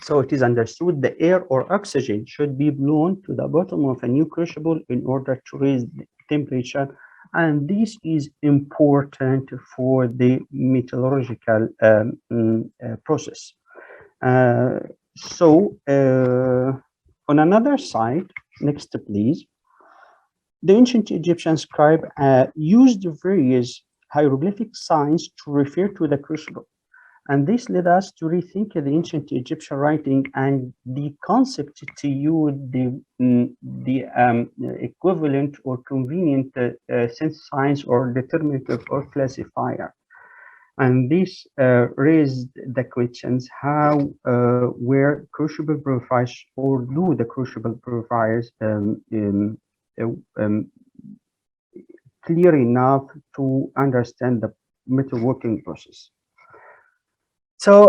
S13: So it is understood the air or oxygen should be blown to the bottom of a new crucible in order to raise the temperature. And this is important for the metallurgical process. On another side, next please, the ancient Egyptian scribe used various hieroglyphic signs to refer to the crucible. And this led us to rethink the ancient Egyptian writing and the concept to use the equivalent or convenient sense signs or determinative or classifier. And this raised the questions how were crucible profiles or do the crucible profiles clear enough to understand the metalworking process. So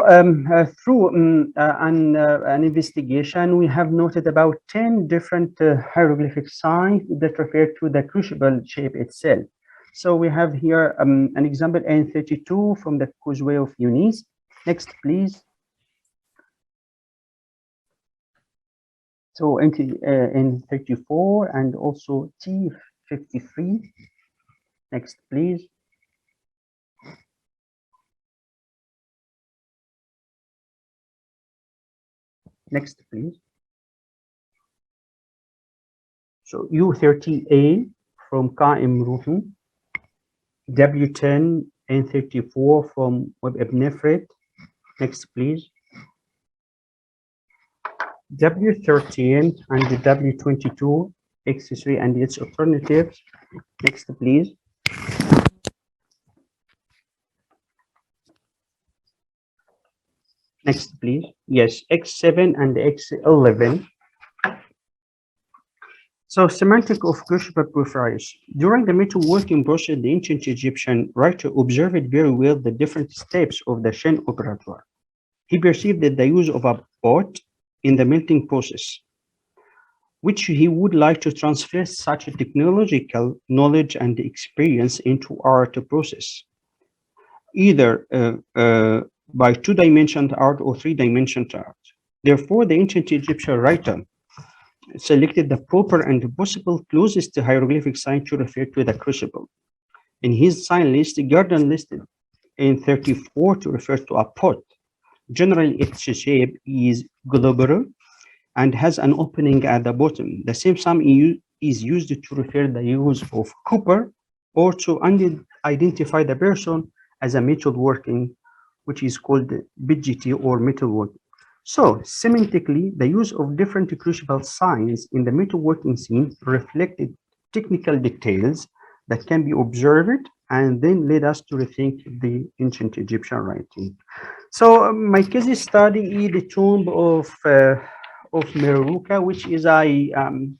S13: through an investigation, we have noted about 10 different hieroglyphic signs that refer to the crucible shape itself. So we have here an example N32 from the Causeway of Eunice. Next, please. So N34 and also T53. Next, please. Next, please. So U30A from Qaim Ruhun, W10 N34 from Web Ibn Nefret. Next, please. W13 and the W22 X3 and its alternatives. Next, please. Next, please. Yes, X7 and X11. So, semantic of crucible profiles. During the metalworking process, the ancient Egyptian writer observed very well the different steps of the chain operatoire. He perceived that the use of a pot in the melting process, which he would like to transfer such a technological knowledge and experience into art process, either by two-dimensional art or three-dimensional art. Therefore, the ancient Egyptian writer selected the proper and possible closest hieroglyphic sign to refer to the crucible. In his sign list, Gordon listed in 34 to refer to a pot. Generally, its shape is globular and has an opening at the bottom. The same sign is used to refer the use of copper or to identify the person as a metalworking, which is called bidgety or metalworking. So, semantically, the use of different crucible signs in the metalworking scene reflected technical details that can be observed and then led us to rethink the ancient Egyptian writing. So, my case study is the tomb of Meroruka, which is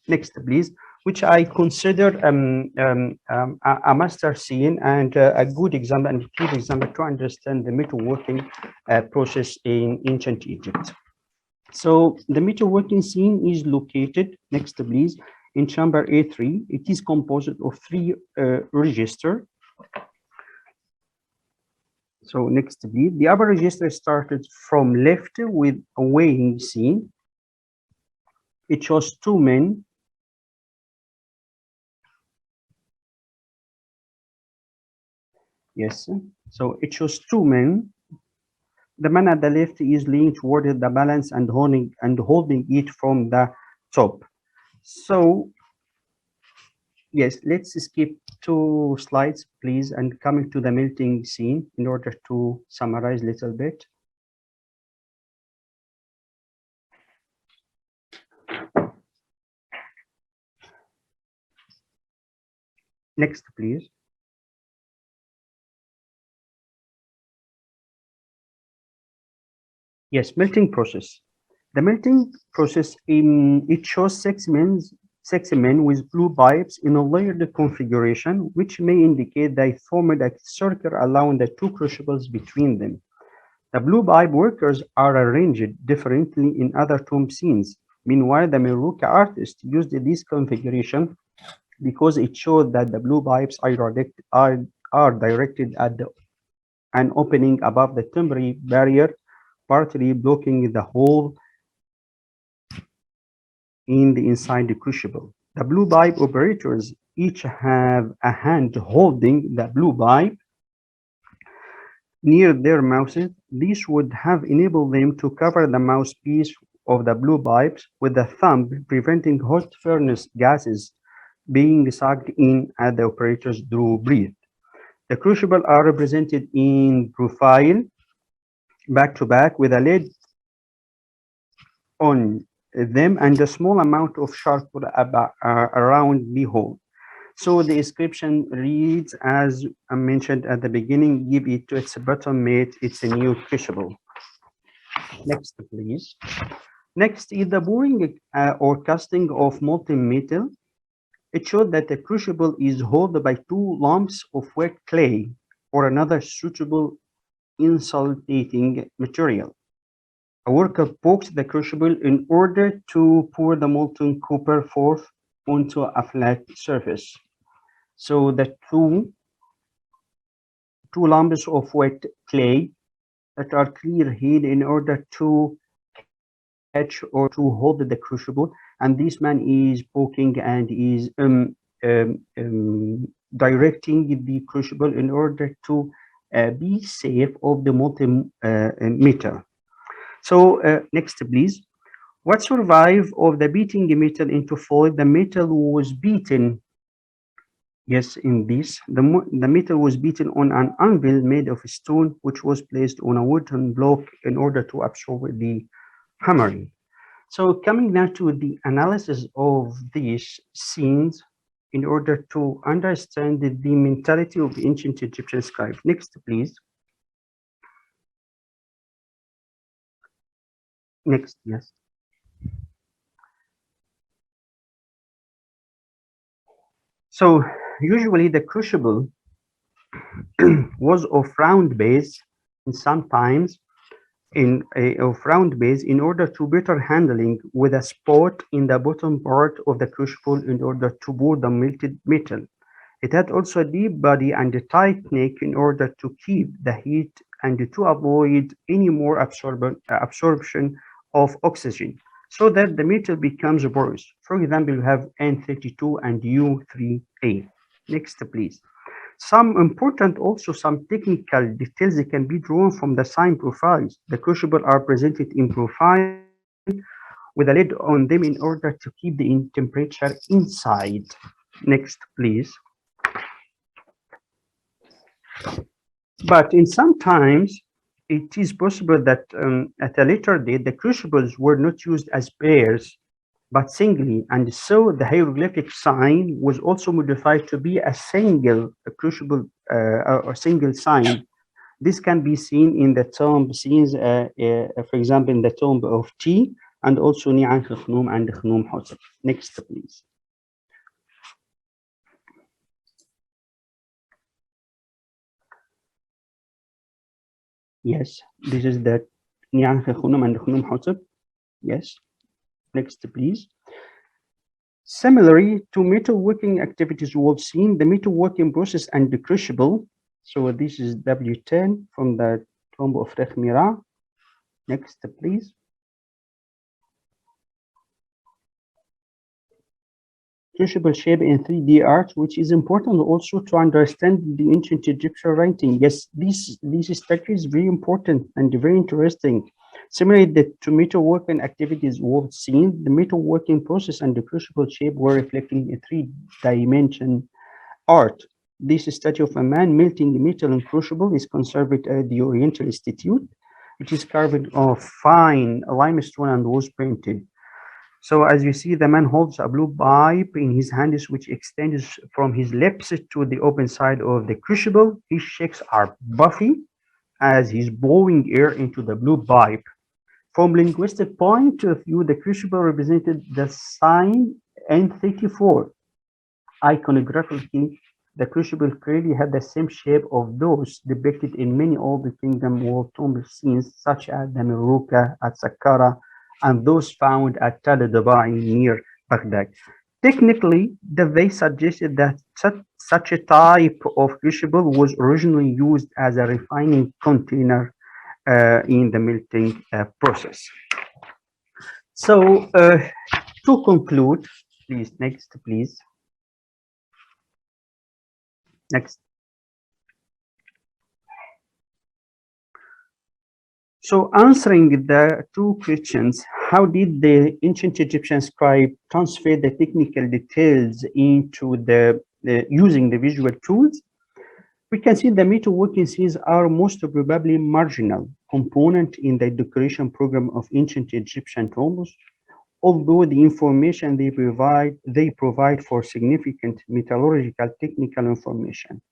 S13: next, please, which I consider a master scene and a good example and a key example to understand the metalworking process in ancient Egypt. So the metalworking scene is located, next please, in chamber A3. It is composed of 3 registers. So next please, the upper register started from left with a weighing scene. It shows 2 men. Yes, so it shows 2 men. The man at the left is leaning toward the balance and holding it from the top. So yes, let's skip 2 slides, please, and coming to the melting scene in order to summarize a little bit. Next, please. Yes, melting process. The melting process, it shows six men with blue pipes in a layered configuration, which may indicate they formed a circle allowing the two crucibles between them. The blue pipe workers are arranged differently in other tomb scenes. Meanwhile, the Meroka artist used this configuration because it showed that the blue pipes are directed at an opening above the temporary barrier, partly blocking the hole in the inside the crucible. The blue pipe operators each have a hand holding the blue pipe near their mouths. This would have enabled them to cover the mouthpiece of the blue pipes with the thumb, preventing hot furnace gases being sucked in as the operators drew breath. The crucibles are represented in profile, back to back, with a lid on them and a small amount of charcoal around the hole. So the inscription reads, as I mentioned at the beginning, give it to its bottom mate, it's a new crucible. Next, please. Next is the pouring or casting of molten metal. It showed that the crucible is held by two lumps of wet clay or another suitable insulating material. A worker poked the crucible in order to pour the molten copper forth onto a flat surface. So the two lumps of wet clay that are clear heat in order to catch or to hold the crucible, and this man is poking and is directing the crucible in order to be safe of the molten metal. So next, please. What survived of the beating metal into foil? The metal was beaten. Yes, in this, the metal was beaten on an anvil made of stone, which was placed on a wooden block in order to absorb the hammering. So coming now to the analysis of these scenes in order to understand the mentality of the ancient Egyptian scribe. Next, please. Next, yes. So usually the crucible was of round base, and sometimes of round base in order to better handling with a spot in the bottom part of the crucible in order to pour the melted metal. It had also a deep body and a tight neck in order to keep the heat and to avoid any more absorption of oxygen, so that the metal becomes porous. For example, you have N32 and U3A. Next, please. Some technical details that can be drawn from the sign profiles. The crucibles are presented in profile with a lid on them in order to keep the temperature inside. Next, please. But in sometimes it is possible that at a later date the crucibles were not used as pairs but singly, and so the hieroglyphic sign was also modified to be a single crucible or single sign. This can be seen in the tomb scenes, for example, in the tomb of T and also Ni'an Khnum and Khnum Hotep. Next, please. Yes, this is the Ni'an Khnum and Khnum Hotep. Yes. Next, please. Similarly to metalworking activities we've seen, the metalworking process and the crucible. So this is W10 from the tomb of Rekhmira. Next, please. Crucible shape in 3D art, which is important also to understand the ancient Egyptian writing. Yes, this structure is very important and very interesting. Similarly, to metalworking activities we've seen, the metalworking process and the crucible shape were reflecting a three-dimension art. This statue of a man melting metal in crucible is conserved at the Oriental Institute. It is carved of fine limestone and was painted. So as you see, the man holds a blue pipe in his hands, which extends from his lips to the open side of the crucible. His cheeks are puffy as he's blowing air into the blue pipe. From linguistic point of view, the crucible represented the sign N34. Iconographically, the crucible clearly had the same shape of those depicted in many Old Kingdom wall tomb scenes, such as the Meruka at Saqqara and those found at Tal Dabai near Baghdad. Technically, they suggested that such a type of crucible was originally used as a refining container in the melting process. So, to conclude, please, next, please. Next. So answering the two questions, how did the ancient Egyptian scribe transfer the technical details into the using the visual tools? We can see the metalworking scenes are most probably marginal component in the decoration program of ancient Egyptian tombs, although the information they provide for significant metallurgical technical information.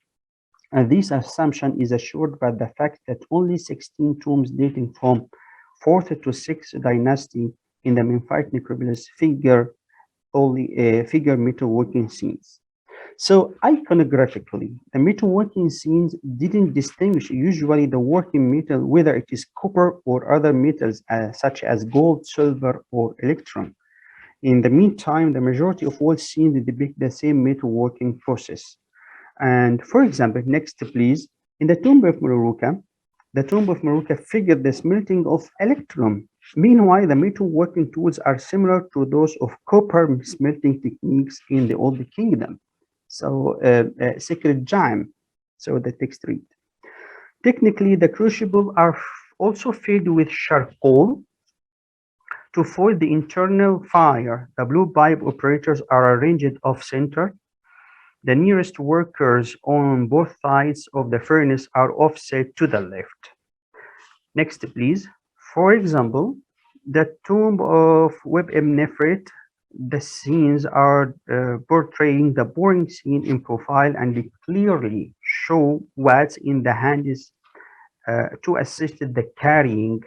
S13: And this assumption is assured by the fact that only 16 tombs dating from 4th to 6th dynasty in the Memphite necropolis figure metalworking scenes. So iconographically, the metalworking scenes didn't distinguish usually the working metal, whether it is copper or other metals such as gold, silver, or electrum. In the meantime, the majority of all scenes depict the same metalworking process. And for example, next please, in the tomb of Meruka, the tomb of Meruka figured the smelting of electrum. Meanwhile, the metalworking tools are similar to those of copper smelting techniques in the Old Kingdom. So, sacred gem, so the text read. Technically, the crucibles are also filled with charcoal to foil the internal fire. The blue pipe operators are arranged off-center. The nearest workers on both sides of the furnace are offset to the left. Next, please. For example, the tomb of Web-em-Nefret, the scenes are portraying the boring scene in profile, and they clearly show what's in the hands to assist the carrying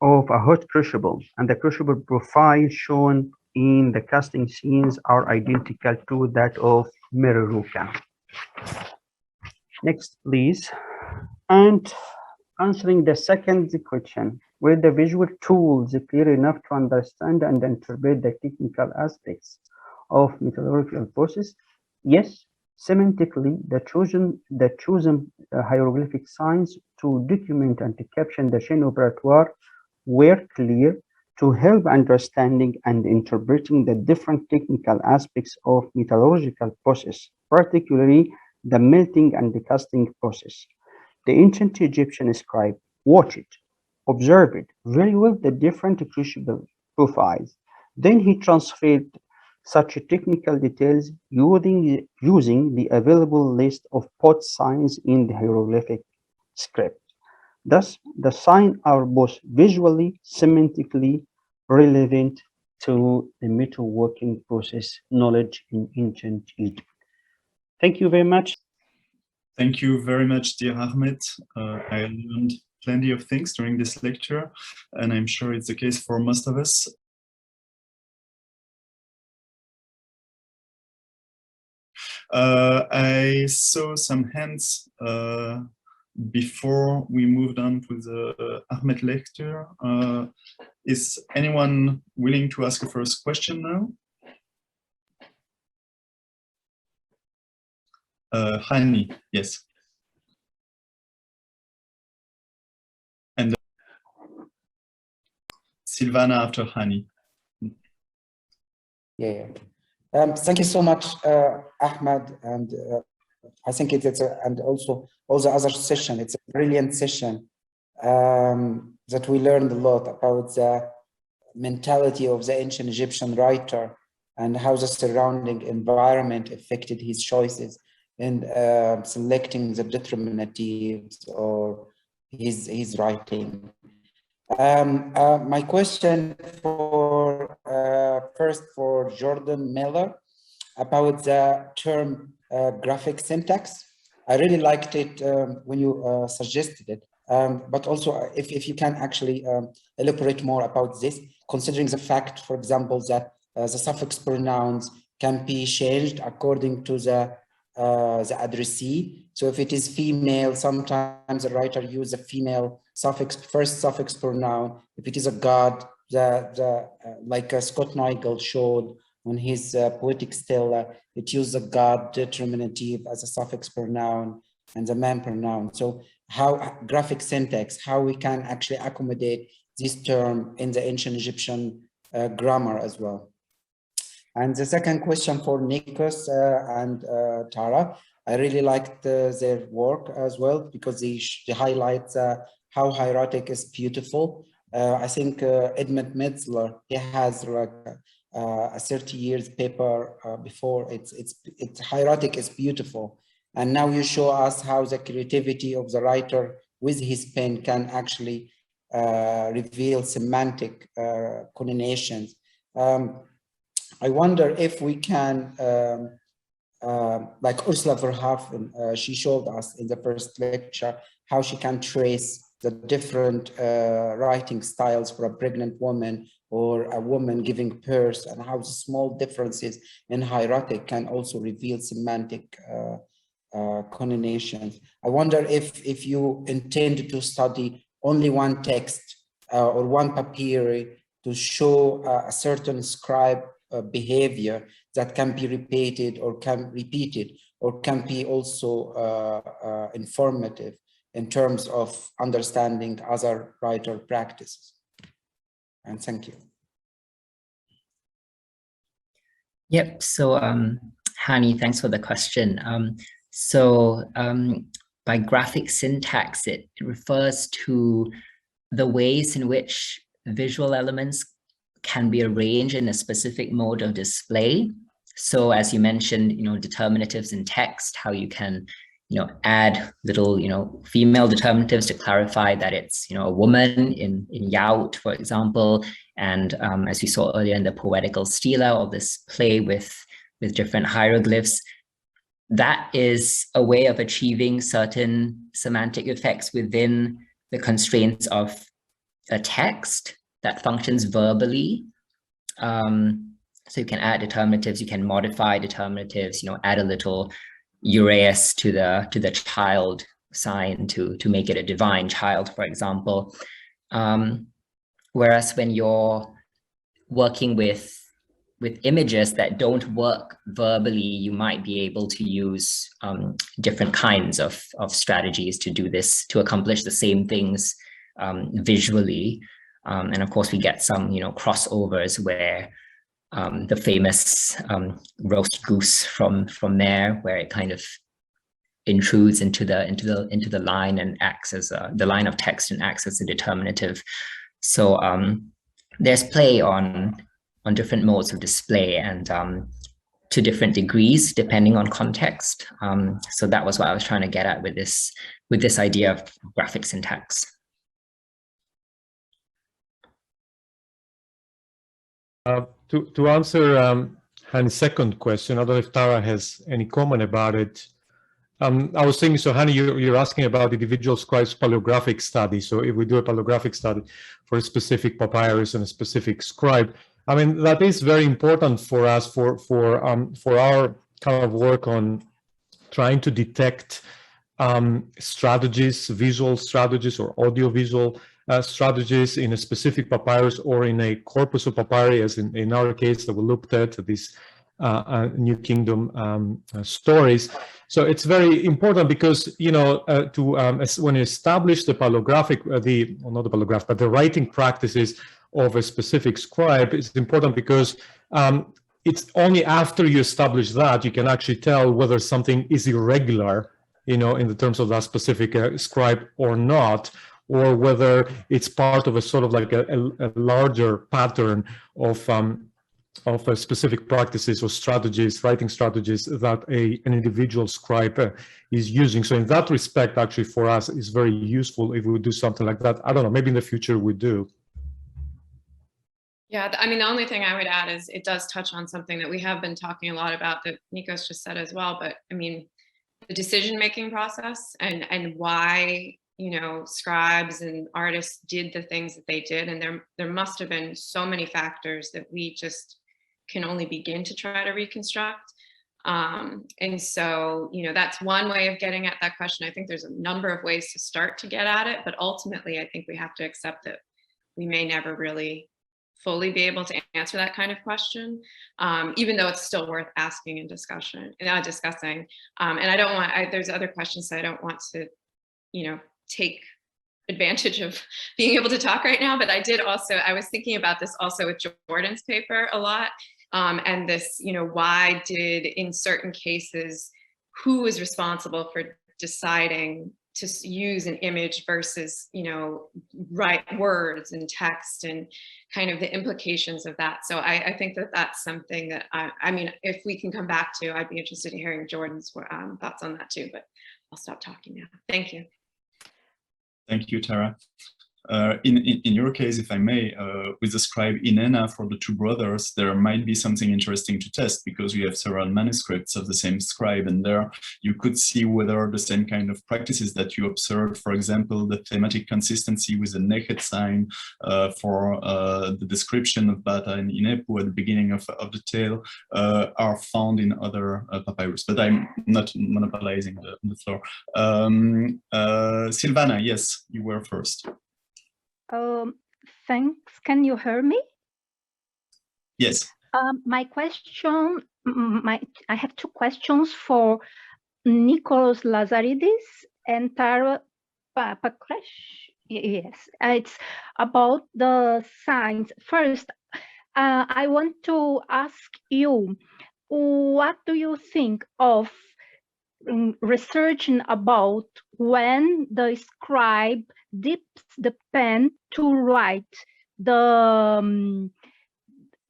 S13: of a hot crucible, and the crucible profile shown in the casting scenes are identical to that of Meruka. Next, please. And answering the second question, were the visual tools clear enough to understand and interpret the technical aspects of metallurgical process? Yes. Semantically, the chosen hieroglyphic signs to document and to caption the chain operatoire were clear to help understanding and interpreting the different technical aspects of metallurgical process, particularly the melting and the casting process. The ancient Egyptian scribe watched, observed very well the different crucible profiles. Then he transferred such technical details using the available list of pot signs in the hieroglyphic script. Thus, the signs are both visually, semantically relevant to the metalworking process knowledge in ancient Egypt. Thank you very much.
S9: Thank you very much, dear Ahmed. I learned plenty of things during this lecture, and I'm sure it's the case for most of us. I saw some hands before we moved on to the Ahmed lecture. Is anyone willing to ask a first question now? Hany, yes. And Silvana after Hany.
S7: Yeah. Thank you so much, Ahmed, and I think and also all the other session. It's a brilliant session that we learned a lot about the mentality of the ancient Egyptian writer and how the surrounding environment affected his choices in selecting the determinatives or his writing. My question for first for Jordan Miller about the term graphic syntax. I really liked it when you suggested it. But also if you can actually elaborate more about this, considering the fact, for example, that the suffix pronouns can be changed according to the addressee. So if it is female, sometimes the writer uses a female suffix, first suffix pronoun. If it is a god, like Scott Neigel showed on his poetic stela, it used the god determinative as a suffix pronoun and the man pronoun. So how graphic syntax, how we can actually accommodate this term in the ancient Egyptian grammar as well. And the second question for Nikos and Tara, I really liked their work as well, because they highlight how hieratic is beautiful. I think Edmund Metzler, he has like a 30 years paper before. It's hieratic is beautiful. And now you show us how the creativity of the writer with his pen can actually reveal semantic connotations. I wonder if we can, like Ursula Verhoeven, she showed us in the first lecture, how she can trace the different writing styles for a pregnant woman or a woman giving birth, and how the small differences in hieratic can also reveal semantic connotations. I wonder if you intend to study only one text or one papyri to show a certain scribe behavior that can be repeated or can be also informative in terms of understanding other writer practices. And thank you.
S11: Yep. So Hany, thanks for the question. By graphic syntax, it refers to the ways in which visual elements can be arranged in a specific mode of display. So as you mentioned, determinatives in text, how you can, add little, female determinatives to clarify that it's, a woman in Yaut, for example. And as we saw earlier in the poetical stela of this play with different hieroglyphs, that is a way of achieving certain semantic effects within the constraints of a text that functions verbally. So you can add determinatives, you can modify determinatives, add a little uraeus to the child sign to make it a divine child, for example. Whereas when you're working with images that don't work verbally, you might be able to use different kinds of strategies to do this, to accomplish the same things visually. And of course, we get some, crossovers where the famous roast goose from there, where it kind of intrudes into the line and acts as the line of text and acts as a determinative. So there's play on different modes of display and to different degrees depending on context. So that was what I was trying to get at with this idea of graphic syntax.
S5: To answer Hany's second question, I don't know if Tara has any comment about it. I was thinking, so Hany, you're asking about individual scribes' paleographic study. So if we do a paleographic study for a specific papyrus and a specific scribe, I mean, that is very important for us for our kind of work on trying to detect strategies, visual strategies or audiovisual strategies in a specific papyrus or in a corpus of papyri, as in our case that we looked at these New Kingdom stories. So it's very important because, when you establish the paleographic, not the paleograph, but the writing practices of a specific scribe, it's important because it's only after you establish that you can actually tell whether something is irregular, in the terms of that specific scribe or not, or whether it's part of a sort of like a larger pattern of specific practices or strategies, writing strategies that an individual scribe is using. So in that respect, actually for us, it's very useful if we would do something like that. I don't know, maybe in the future we do.
S10: Yeah, I mean, the only thing I would add is it does touch on something that we have been talking a lot about that Nikos just said as well. But I mean, the decision-making process and why scribes and artists did the things that they did, and there must have been so many factors that we just can only begin to try to reconstruct. And so, that's one way of getting at that question. I think there's a number of ways to start to get at it, but ultimately, I think we have to accept that we may never really fully be able to answer that kind of question, even though it's still worth asking and discussing. And I don't want, there's other questions that I don't want to, take advantage of being able to talk right now, but I was thinking about this also with Jordan's paper a lot. And this, why did, in certain cases, who is responsible for deciding to use an image versus, write words and text and kind of the implications of that. So I think that that's something that if we can come back to, I'd be interested in hearing Jordan's thoughts on that too, but I'll stop talking now. Thank you.
S9: Thank you, Tara. In your case, if I may, with the scribe Inena for the two brothers, there might be something interesting to test because we have several manuscripts of the same scribe, and there you could see whether the same kind of practices that you observed, for example, the thematic consistency with the naked sign for the description of Bata and Inepu at the beginning of the tale are found in other papyrus, but I'm not monopolizing the floor. Silvana, yes, you were first.
S14: Thanks. Can you hear me?
S9: Yes.
S14: My question, I have two questions for Nicholas Lazaridis and Tara Pakresh. Yes, it's about the signs. First, I want to ask you, what do you think of researching about when the scribe dips the pen to write the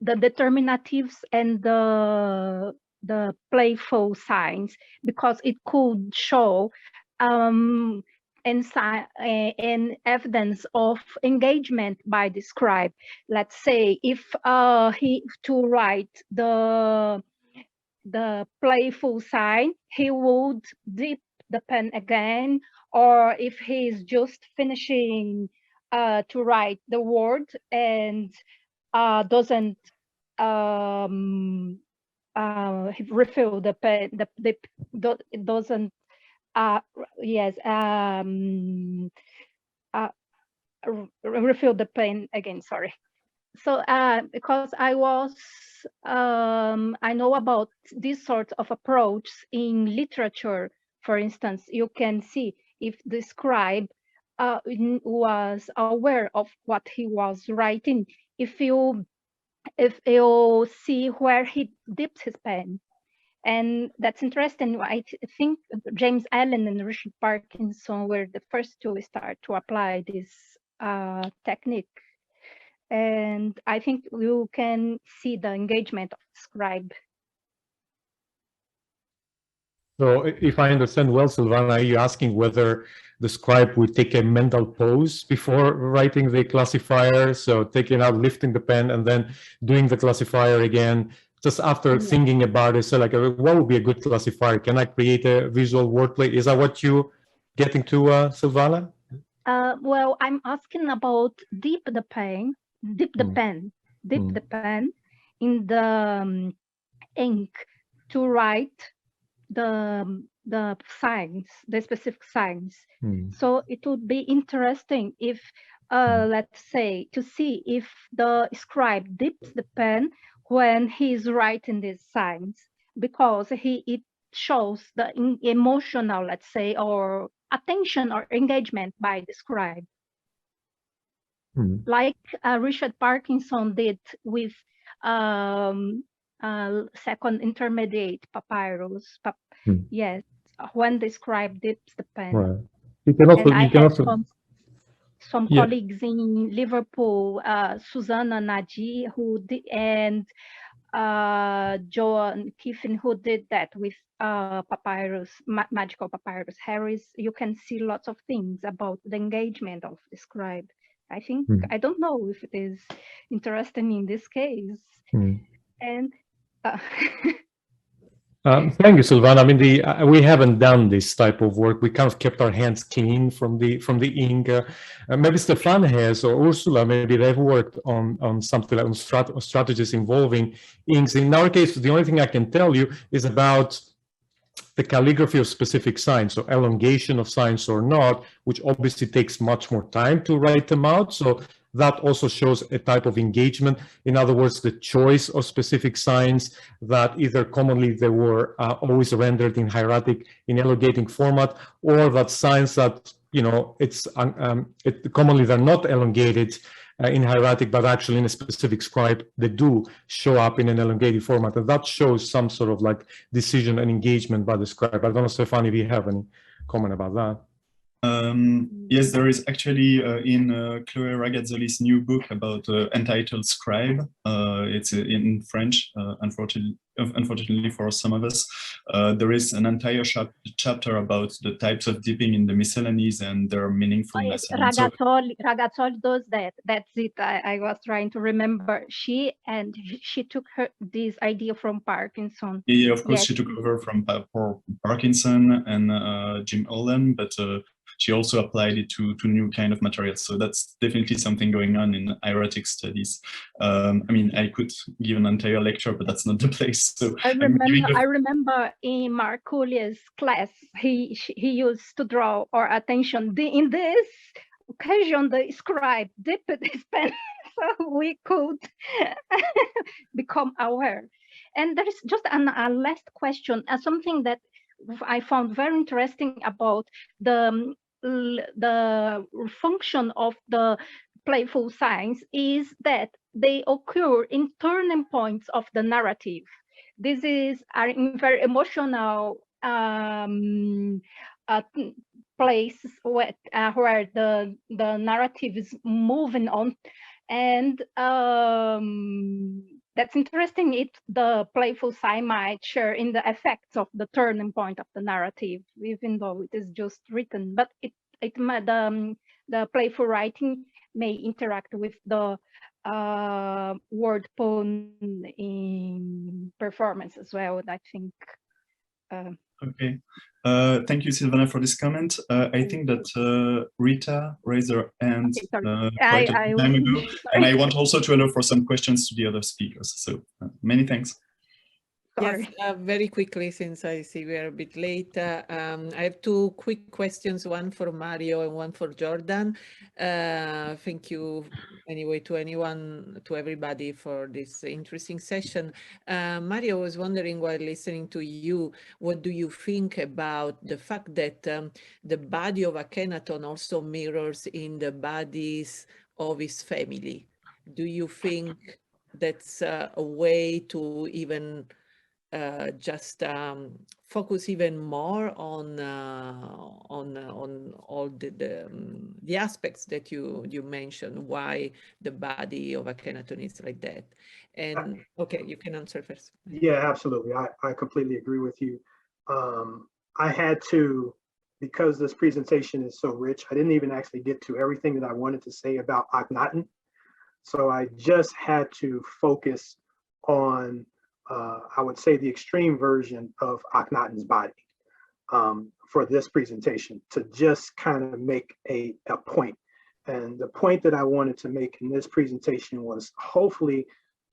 S14: determinatives and the playful signs, because it could show and evidence of engagement by the scribe. Let's say if he to write the playful sign, he would dip the pen again, or if he's just finishing to write the word and doesn't refill the pen, it doesn't refill the pen again, sorry. So because I know about this sort of approach in literature. For instance, you can see if the scribe was aware of what he was writing, if you see where he dips his pen. And that's interesting. I think James Allen and Richard Parkinson were the first to start to apply this technique. And I think you can see the engagement of the scribe.
S5: So if I understand well, Silvana, are you asking whether the scribe would take a mental pose before writing the classifier? So taking out, lifting the pen, and then doing the classifier again, just after thinking about it. So like, what would be a good classifier? Can I create a visual wordplay? Is that what you're getting to, Silvana?
S14: Well, I'm asking about dip the pen in the ink to write the signs, the specific signs. So it would be interesting if, let's say, to see if the scribe dips the pen when he's writing these signs, because it shows the emotional, let's say, or attention or engagement by the scribe. Like Richard Parkinson did with second intermediate papyrus. Yes, when the scribe dips the pen.
S5: Right. You can also,
S14: some colleagues in Liverpool, Susanna Nagy, and Joan Kiffin, who did that with papyrus, magical papyrus Harris. You can see lots of things about the engagement of the scribe. I think, I don't know if it is interesting in this case. And
S5: Thank you, Silvana. I mean, we haven't done this type of work. We kind of kept our hands clean from the ink. Maybe Stefan has, or Ursula, maybe they've worked on something like on strategies involving inks. In our case, the only thing I can tell you is about the calligraphy of specific signs, so elongation of signs or not, which obviously takes much more time to write them out. So that also shows a type of engagement. In other words, the choice of specific signs that either commonly they were always rendered in hieratic, in elongating format, or that signs that, you know, commonly they're not elongated in hieratic, but actually in a specific scribe, they do show up in an elongated format. And that shows some sort of like decision and engagement by the scribe. I don't know, Stefan, if you have any comment about that.
S9: Yes, there is actually in Chloé Ragazzoli's new book about entitled Scribe. It's in French, unfortunately for some of us. There is an entire chapter about the types of dipping in the miscellanies and their meaningful lessons.
S14: Ragazzoli does that. That's it. I was trying to remember. She took this idea from Parkinson.
S9: Yeah, of course, yes. She took over from Parkinson and Jim Olin, but she also applied it to new kind of materials. So that's definitely something going on in hieratic studies. I mean, I could give an entire lecture, but that's not the place. So
S14: I remember in Marcoulier's class, he used to draw our attention. In this occasion, the scribe dipped his pen so we could become aware. And there is just a last question, something that I found very interesting about the function of the playful signs is that they occur in turning points of the narrative. This is a very emotional place where the narrative is moving on, and that's interesting. The playful sign might share in the effects of the turning point of the narrative, even though it is just written. But the playful writing may interact with the word poem in performance as well. I think.
S9: Okay. Thank you, Silvana, for this comment. I think that Rita raised her hand quite a time ago, and I want also to allow for some questions to the other speakers. So many thanks.
S1: Yes, very quickly, since I see we are a bit late. I have two quick questions, one for Mario and one for Jordan. Thank you anyway to everybody for this interesting session. Mario, was wondering while listening to you, what do you think about the fact that the body of Akhenaton also mirrors in the bodies of his family? Do you think that's a way to even just focus even more on all the aspects that you mentioned, why the body of Akhenaton is like that? And okay, you can answer first.
S12: Yeah, absolutely. I completely agree with you. I had to, because this presentation is so rich, I didn't even actually get to everything that I wanted to say about Akhenaton. So I just had to focus on I would say the extreme version of Akhenaton's body for this presentation, to just kind of make a point. And the point that I wanted to make in this presentation was hopefully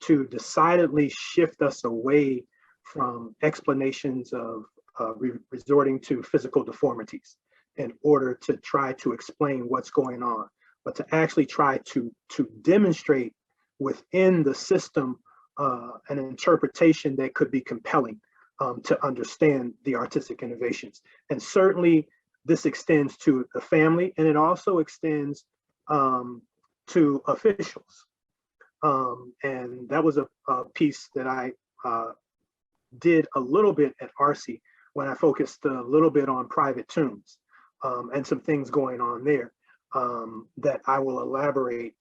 S12: to decidedly shift us away from explanations of resorting to physical deformities in order to try to explain what's going on, but to actually try to demonstrate within the system an interpretation that could be compelling to understand the artistic innovations. And certainly this extends to the family, and it also extends to officials. And that was a piece that I did a little bit at RC when I focused a little bit on private tombs and some things going on there that I will elaborate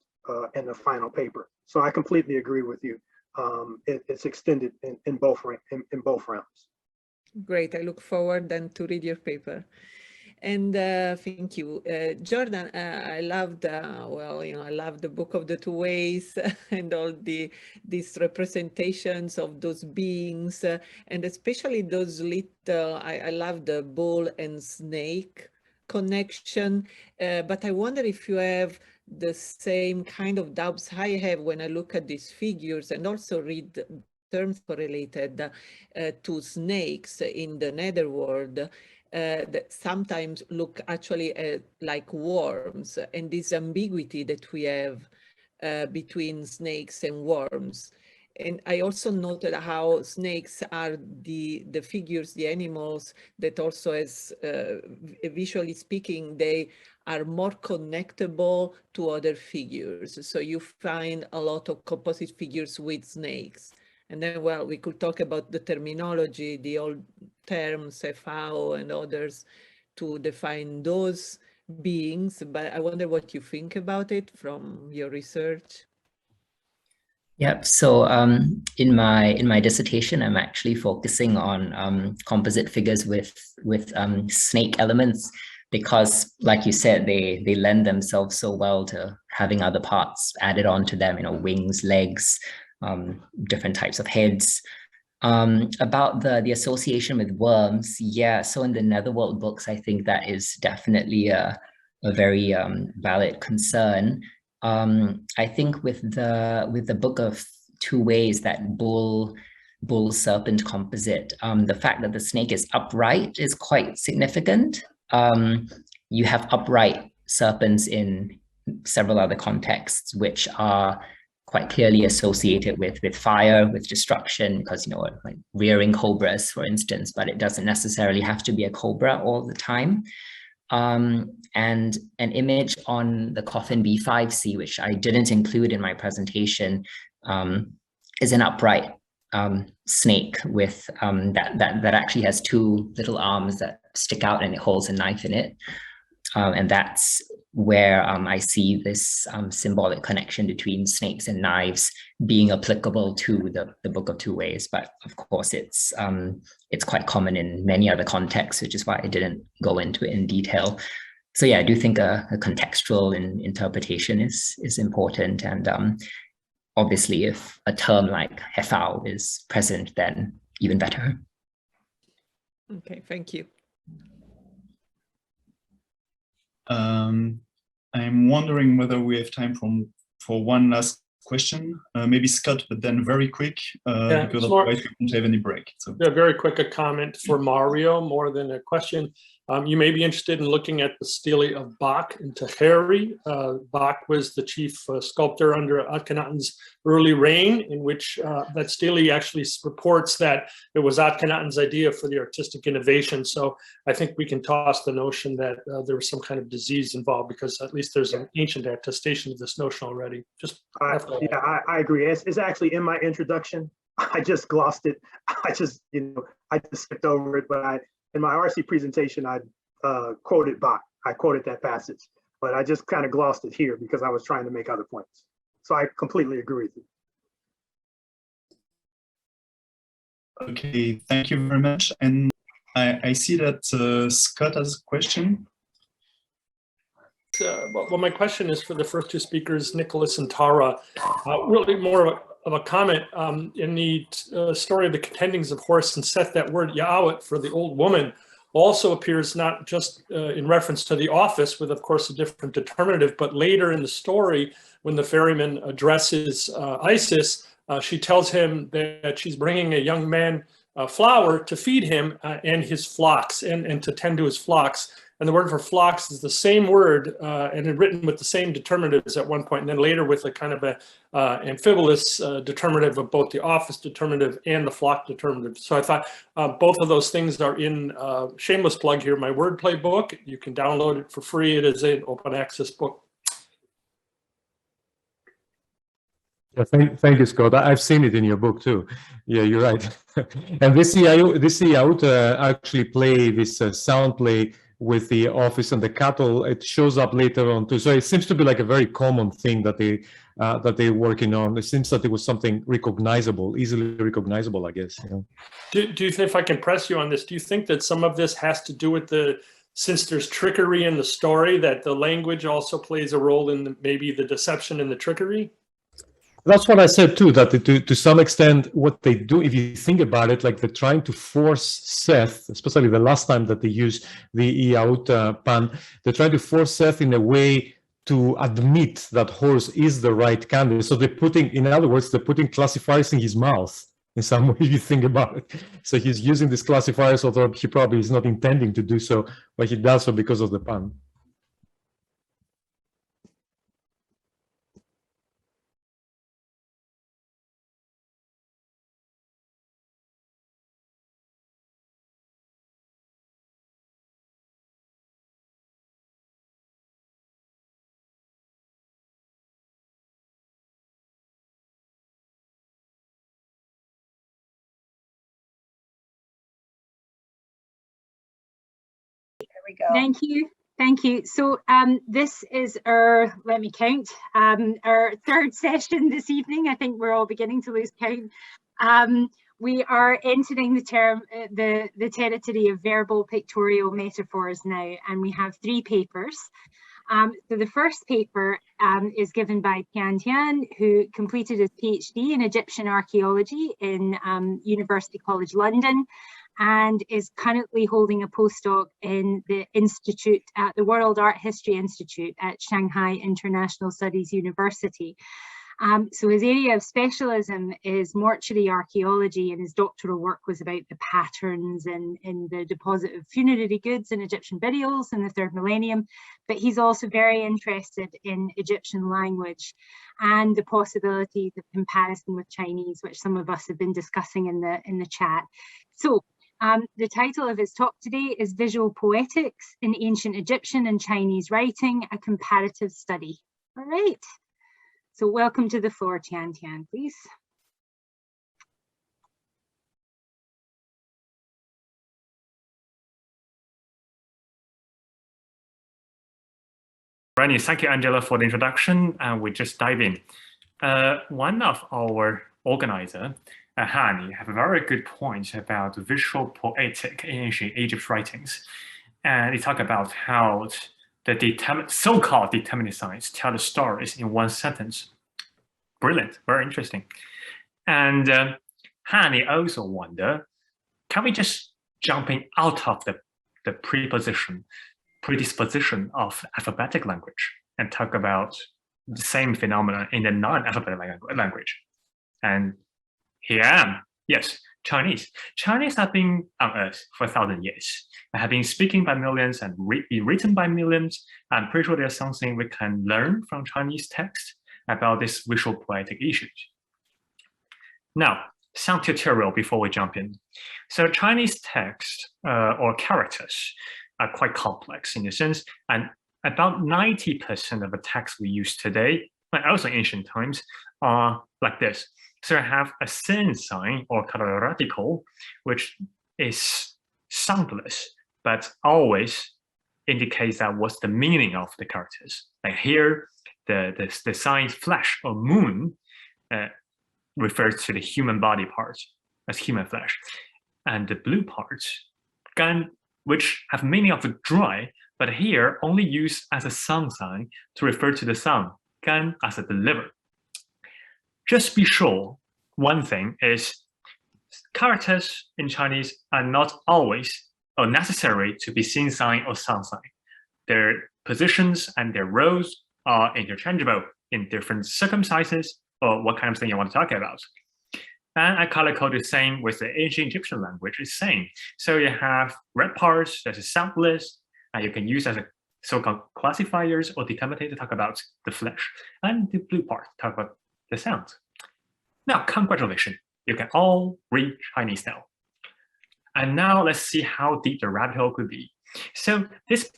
S12: in the final paper. So I completely agree with you. It's extended in both realms.
S1: Great. I look forward then to read your paper. And thank you, Jordan. I loved, well, I love the Book of the Two Ways and all these representations of those beings, and especially those little. I love the bull and snake connection. But I wonder if you have the same kind of doubts I have when I look at these figures and also read terms correlated to snakes in the netherworld. That sometimes look actually like worms, and this ambiguity that we have between snakes and worms. And I also noted how snakes are the figures, the animals that also, as visually speaking, they are more connectable to other figures. So you find a lot of composite figures with snakes. And then, well, we could talk about the terminology, the old terms, FAO and others, to define those beings. But I wonder what you think about it from your research.
S11: Yep. So in my dissertation, I'm actually focusing on composite figures with snake elements, because, like you said, they lend themselves so well to having other parts added on to them. Wings, legs, different types of heads. About the association with worms, yeah. So in the Netherworld books, I think that is definitely a very valid concern. I think with the Book of Two Ways, that bull serpent composite, the fact that the snake is upright is quite significant. You have upright serpents in several other contexts, which are quite clearly associated with fire, with destruction, because, like rearing cobras, for instance, but it doesn't necessarily have to be a cobra all the time. And an image on the coffin B5C, which I didn't include in my presentation, is an upright snake with that actually has two little arms that stick out, and it holds a knife in it. And that's where I see this symbolic connection between snakes and knives being applicable to the Book of Two Ways. But of course, it's quite common in many other contexts, which is why I didn't go into it in detail. So yeah, I do think a contextual interpretation is important. And obviously, if a term like hefao is present, then even better.
S1: Okay, thank you.
S9: I'm wondering whether we have time for one last question, maybe Scott, but then very quick, because otherwise we won't have any break. So
S8: yeah, very quick, a comment for Mario more than a question. You may be interested in looking at the stele of Bach in Taheri. Bach was the chief sculptor under Akhenaten's early reign, in which that stele actually reports that it was Akhenaten's idea for the artistic innovation. So I think we can toss the notion that there was some kind of disease involved, because at least there's an ancient attestation of this notion already. Just
S12: yeah, I agree. It's actually in my introduction. I just glossed it. I just skipped over it, but in my RC presentation, I quoted Bach. I quoted that passage, but I just kind of glossed it here because I was trying to make other points. So I completely agree with you.
S9: Okay, thank you very much. And I see that Scott has a question.
S8: Well, my question is for the first two speakers, Nicholas and Tara. Really more of a comment. In the story of the contendings of Horus and Seth, that word Yahweh for the old woman also appears not just in reference to the office, with of course a different determinative, but later in the story when the ferryman addresses Isis, she tells him that she's bringing a young man flour to feed him and his flocks, and to tend to his flocks. And the word for flocks is the same word and written with the same determinatives at one point, and then later with a kind of a amphibolious determinative of both the office determinative and the flock determinative. So I thought both of those things are in shameless plug here, my wordplay book. You can download it for free. It is an open access book.
S5: Yeah, thank you, Scott. I've seen it in your book too. Yeah, you're right. And this layout actually play this sound play with the office and the cattle. It shows up later on too. So it seems to be like a very common thing that they're working on. It seems that it was something recognizable, easily recognizable, I guess.
S8: Do you think, if I can press you on this, do you think that some of this has to do with the since there's trickery in the story, that the language also plays a role in maybe the deception and the trickery?
S5: That's what I said too, that to some extent, what they do, if you think about it, like they're trying to force Seth, especially the last time that they use the Iaut pan, they're trying to force Seth in a way to admit that horse is the right candidate. So they're putting, in other words, they're putting classifiers in his mouth in some way, if you think about it. So he's using these classifiers, although he probably is not intending to do so, but he does so because of the pan.
S6: We go. Thank you. So this is our, let me count, our third session this evening. I think we're all beginning to lose count. We are entering the term, the territory of verbal pictorial metaphors now, and we have 3 papers. So the first paper is given by Tian Tian, who completed his PhD in Egyptian archaeology in University College London, and is currently holding a postdoc in the Institute at the World Art History Institute at Shanghai International Studies University. So his area of specialism is mortuary archaeology, and his doctoral work was about the patterns in the deposit of funerary goods in Egyptian burials in the 3rd millennium. But he's also very interested in Egyptian language and the possibilities of comparison with Chinese, which some of us have been discussing in the chat. So the title of his talk today is Visual Poetics in Ancient Egyptian and Chinese Writing, a Comparative Study. All right. So welcome to the floor, Tian Tian, please.
S15: Right, thank you, Angela, for the introduction. We just dive in. One of our organizer, Hany, have a very good point about visual poetic in ancient Egypt writings. And they talk about how the so-called determinate signs tell the stories in one sentence. Brilliant, very interesting. And Hany also wonder, can we just jumping out of the predisposition of alphabetic language and talk about the same phenomena in the non-alphabetic language? And here I am. Yes, Chinese. Chinese have been on Earth for 1,000 years. They have been speaking by millions and written by millions. I'm pretty sure there's something we can learn from Chinese text about this visual poetic issues. Now, some tutorial before we jump in. So Chinese text or characters are quite complex in a sense, and about 90% of the text we use today, and also ancient times, are like this. So I have a sin sign or called a radical, which is soundless, but always indicates that what's the meaning of the characters. Like here, the sign flesh or moon refers to the human body part as human flesh. And the blue parts, gan, which have meaning of the dry, but here only used as a sun sign to refer to the sun, gan as a deliver. Just be sure, one thing is characters in Chinese are not always or necessary to be sin sign or sun sign. Their positions and their roles are interchangeable in different circumstances or what kind of thing you want to talk about. And I color code the same with the ancient Egyptian language, it's same. So you have red parts, there's a soundless, and you can use as a so-called classifiers or determinate to talk about the flesh, and the blue part talk about the sound. Now, congratulations, you can all read Chinese now. And now let's see how deep the rabbit hole could be. So this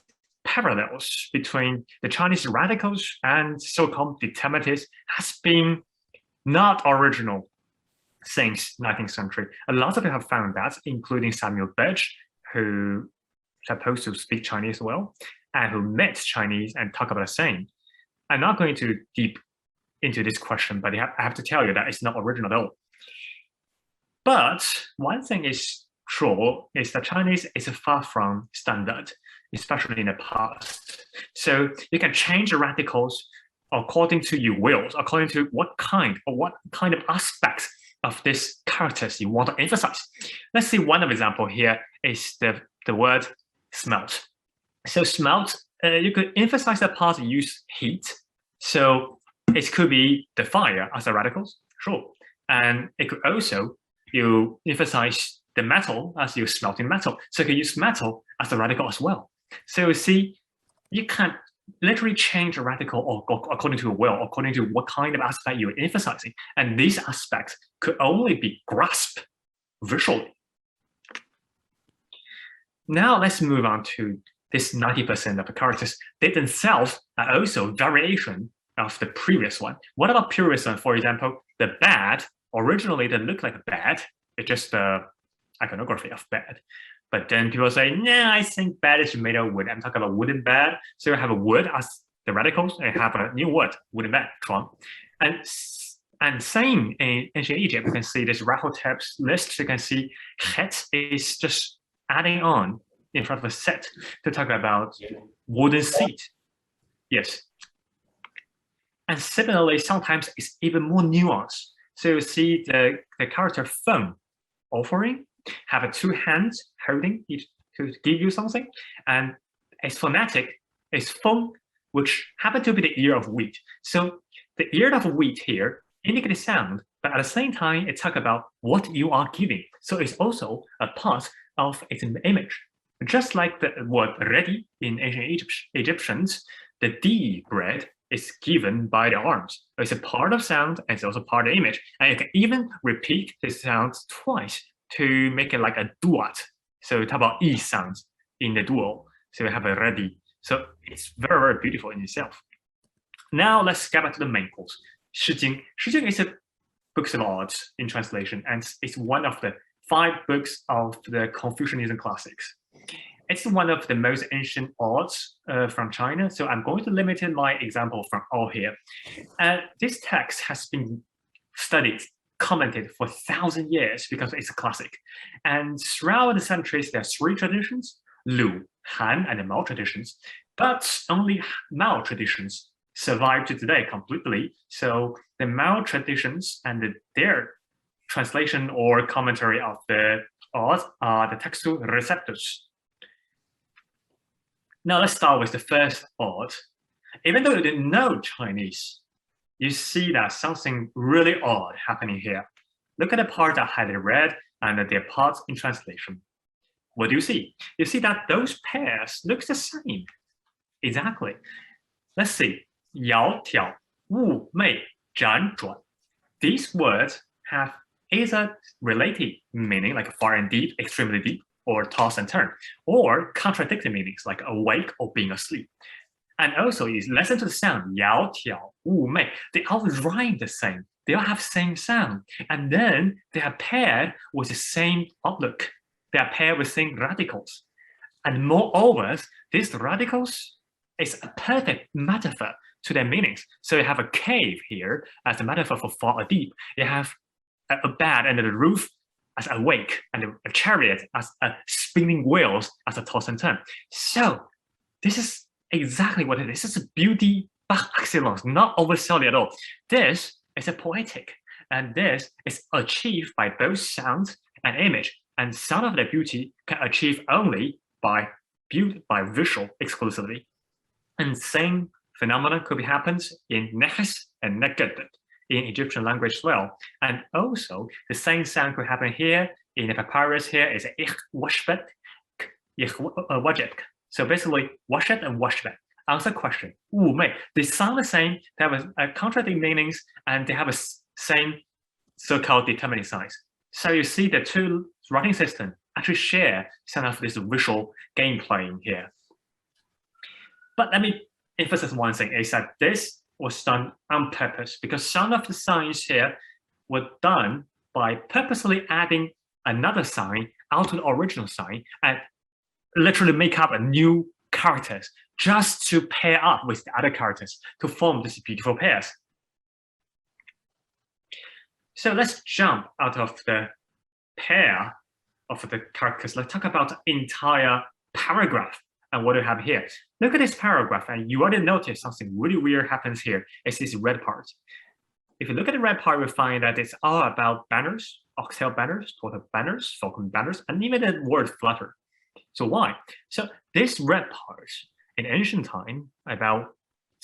S15: parallels between the Chinese radicals and so-called determinists has been not original since 19th century. A lot of people have found that, including Samuel Birch, who supposed to speak Chinese well, and who met Chinese and talk about the same. I'm not going to deep into this question, but I have to tell you that it's not original at all. But one thing is true is that Chinese is far from standard. especially in the past. So you can change the radicals according to your wills, according to what kind of aspects of this characters you want to emphasize. Let's see one example here is the word smelt. So smelt, you could emphasize the part use heat. So it could be the fire as the radicals, sure. And it could also, you emphasize the metal as you smelting metal. So you can use metal as a radical as well. So you see, you can literally change a radical according to your will, according to what kind of aspect you're emphasizing. And these aspects could only be grasped visually. Now let's move on to this 90% of the characters. They themselves are also variation of the previous one. What about previous one? For example, the bad, originally they look like a bad. It's just the iconography of bad. But then people say, nah, I think bad is made of wood. I'm talking about wooden bad. So you have a wood as the radicals, and have a new word, wooden bad, chuang. And same in ancient Egypt, you can see this Rahotep's list. You can see het is just adding on in front of a set to talk about wooden seat. Yes. And similarly, sometimes it's even more nuanced. So you see the character phone, offering, have two hands holding each to give you something, and it's phonetic, it's phone, which happen to be the ear of wheat. So the ear of wheat here indicates sound, but at the same time, it talks about what you are giving. So it's also a part of its image. Just like the word ready in ancient Egyptians, the D bread is given by the arms. It's a part of sound, and it's also part of the image. And you can even repeat the sounds twice to make it like a duet. So talk about E sounds in the dual. So we have a ready. So it's very, very beautiful in itself. Now let's get back to the main course. Shijing. Shijing is a book of arts in translation, and it's one of the 5 books of the Confucianism classics. It's one of the most ancient arts from China. So I'm going to limit my example from all here. This text has been studied, commented for 1,000 years because it's a classic. And throughout the centuries, there are 3 traditions, Lu, Han, and the Mao traditions. But only Mao traditions survive to today completely. So the Mao traditions and their translation or commentary of the art are the textual receptors. Now let's start with the first art. Even though you didn't know Chinese, you see that something really odd happening here. Look at the part that highlighted red and the parts in translation. What do you see? You see that those pairs look the same. Exactly. Let's see. Yao, tiao, wu, mei, zhan, zhuan. These words have either related meaning, like far and deep, extremely deep, or toss and turn, or contradicting meanings like awake or being asleep. And also, you listen to the sound, yao, tiao, wu, mei. They all rhyme the same. They all have same sound. And then they are paired with the same outlook. They are paired with same radicals. And moreover, these radicals is a perfect metaphor to their meanings. So you have a cave here as a metaphor for far or deep. You have a bed under the roof as awake, and a chariot as a spinning wheels as a toss and turn. So this is exactly what it is. This is a beauty par excellence, not overselling at all. This is a poetic, and this is achieved by both sound and image. And some of the beauty can achieve only by visual exclusively. And same phenomenon could be happens in nehs and neged in Egyptian language as well. And also the same sound could happen here in the papyrus. Here is ich washbet, ich wajeb. So basically washet and washbet. Answer question. Wu mei. They sound the same, they have a contradicting meanings, and they have a same so-called determining signs. So you see the 2 writing systems actually share some of this visual gameplay here. But let me emphasize one thing, is that this was done on purpose, because some of the signs here were done by purposely adding another sign out to the original sign and literally make up a new characters just to pair up with the other characters to form these beautiful pairs. So let's jump out of the pair of the characters. Let's talk about the entire paragraph And what do we have here? Look at this paragraph, and you already notice something really weird happens here. It's this red part. If you look at the red part, we find that it's all about banners, oxtail banners, total banners, falcon banners, and even the word flutter. So why? So this red part in ancient time, about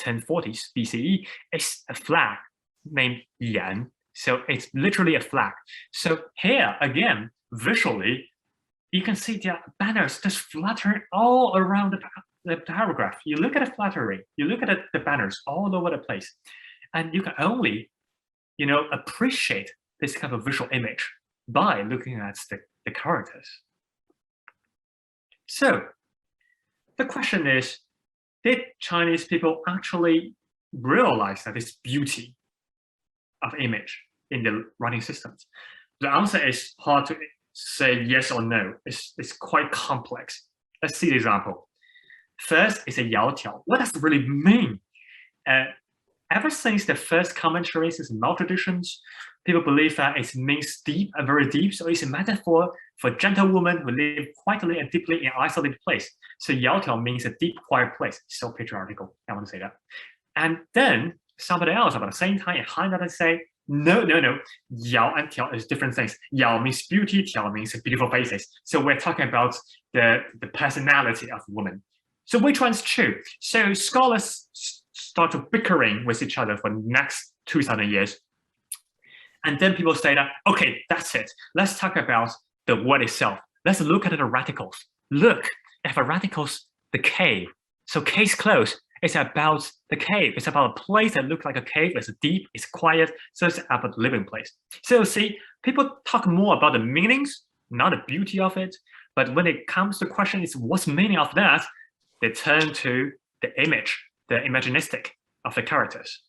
S15: 1040s BCE, is a flag named Yan. So it's literally a flag. So here again, visually, you can see the banners just fluttering all around the paragraph. You look at the fluttering, you look at the banners all over the place, and you can only, appreciate this kind of visual image by looking at the characters. So the question is, did Chinese people actually realize that this beauty of image in the writing systems? The answer is hard to say yes or no. It's quite complex. Let's see the example. First is a yao tiao. What does it really mean? Ever since the first commentaries in Mao traditions, people believe that it means deep and very deep. So it's a metaphor for gentlewomen who live quietly and deeply in an isolated place. So yao tiao means a deep, quiet place. So patriarchal. I want to say that. And then somebody else about the same time in Han say, no. Yao and tiao is different things. Yao means beauty, tiao means beautiful faces. So we're talking about the personality of women. So which one's true? So scholars start to bickering with each other for the next 2,000 years. And then people say that, okay, that's it. Let's talk about the word itself. Let's look at the radicals. Look at the radicals, the cave. So case closed. It's about the cave. It's about a place that looks like a cave. It's deep, it's quiet. So it's about the living place. So see, people talk more about the meanings, not the beauty of it. But when it comes to the question is what's the meaning of that, they turn to the image, the imaginistic of the characters.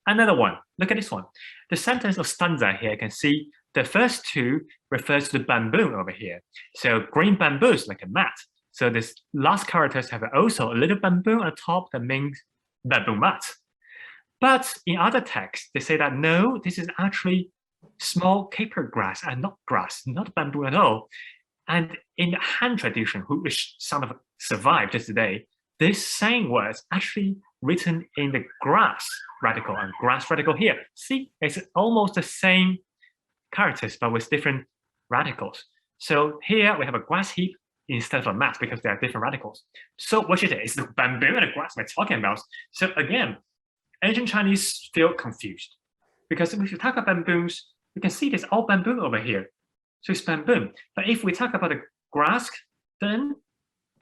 S15: Another one, look at this one. The sentence of stanza here, you can see the first two refers to the bamboo over here. So green bamboo is like a mat. So this last characters have also a little bamboo on the top that means bamboo mat. But in other texts, they say that no, this is actually small caper grass and not grass, not bamboo at all. And in the Han tradition, which sort of survived to today, this same words actually written in the grass radical and grass radical here. See, it's almost the same characters, but with different radicals. So here we have a grass heap instead of a mat because they are different radicals. So what is it? It's the bamboo and the grass we're talking about. So again, ancient Chinese feel confused because if you talk about bamboos, you can see there's all bamboo over here. So it's bamboo. But if we talk about the grass, then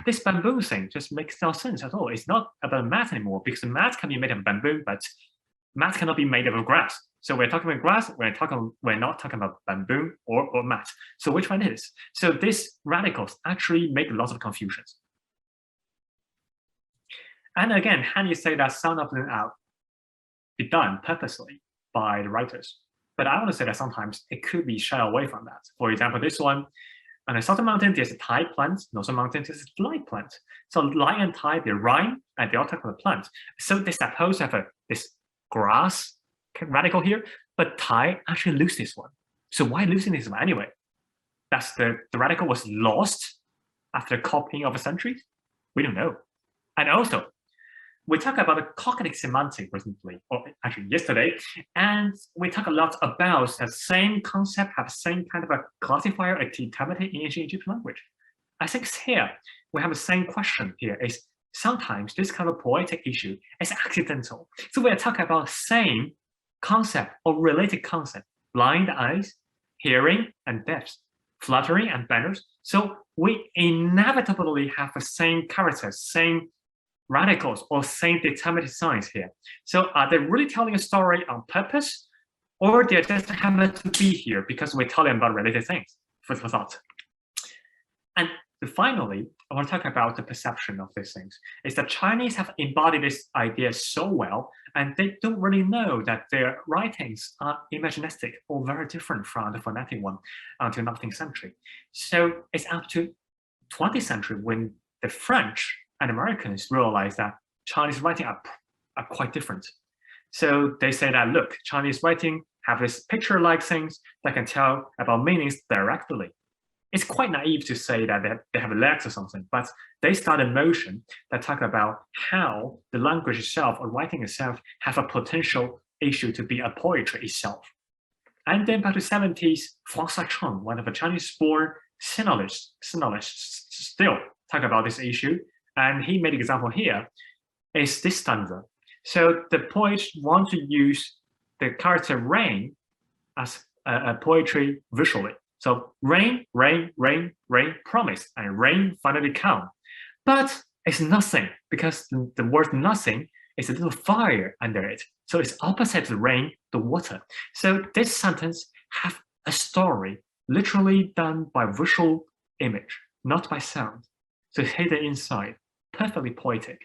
S15: this bamboo thing just makes no sense at all. It's not about a mat anymore because the mat can be made of bamboo, but mat cannot be made of grass. So we're talking about grass, we're not talking about bamboo or mat. So which one is? So these radicals actually make lots of confusions. And again, Hany say that some of them are done purposely by the writers. But I want to say that sometimes it could be shy away from that. For example, this one, on the southern mountain, there's a Thai plant, northern mountain, there's a Lai plant. So Lai and Thai, they rhyme and they all talk about the plant. So they suppose to have this grass radical here, but Thai actually lose this one. So why losing this one anyway? That's the radical was lost after copying of a century? We don't know. And also, we talk about the cognitive semantic recently, or actually yesterday, and we talk a lot about the same concept, have the same kind of a classifier, a determinative in ancient Egyptian language. I think here, we have the same question here is sometimes this kind of poetic issue is accidental. So we are talking about same concept or related concept, blind eyes, hearing and deaf, fluttering and banners. So we inevitably have the same characters, same radicals or same determinative signs here. So are they really telling a story on purpose, or they just happen to be here because we're telling about related things? Food for thought. And finally, I want to talk about the perception of these things. Is that Chinese have embodied this idea so well, and they don't really know that their writings are imaginistic or very different from the phonetic one until 19th century. So it's up to 20th century when the French and Americans realize that Chinese writing are quite different. So they say that, look, Chinese writing have this picture-like things that can tell about meanings directly. it's quite naive to say that they have legs or something, but they start a motion that talk about how the language itself or writing itself have a potential issue to be a poetry itself. And then back to 70s, François Cheng, one of the Chinese-born sinologists, still talk about this issue. And he made an example here, is this stanza. So the poet wants to use the character rain as a poetry visually. So rain, rain, rain, rain, promise, and rain finally come. But it's nothing, because the word nothing is a little fire under it. So it's opposite the rain, the water. So this sentence have a story literally done by visual image, not by sound. So it's hidden inside, perfectly poetic.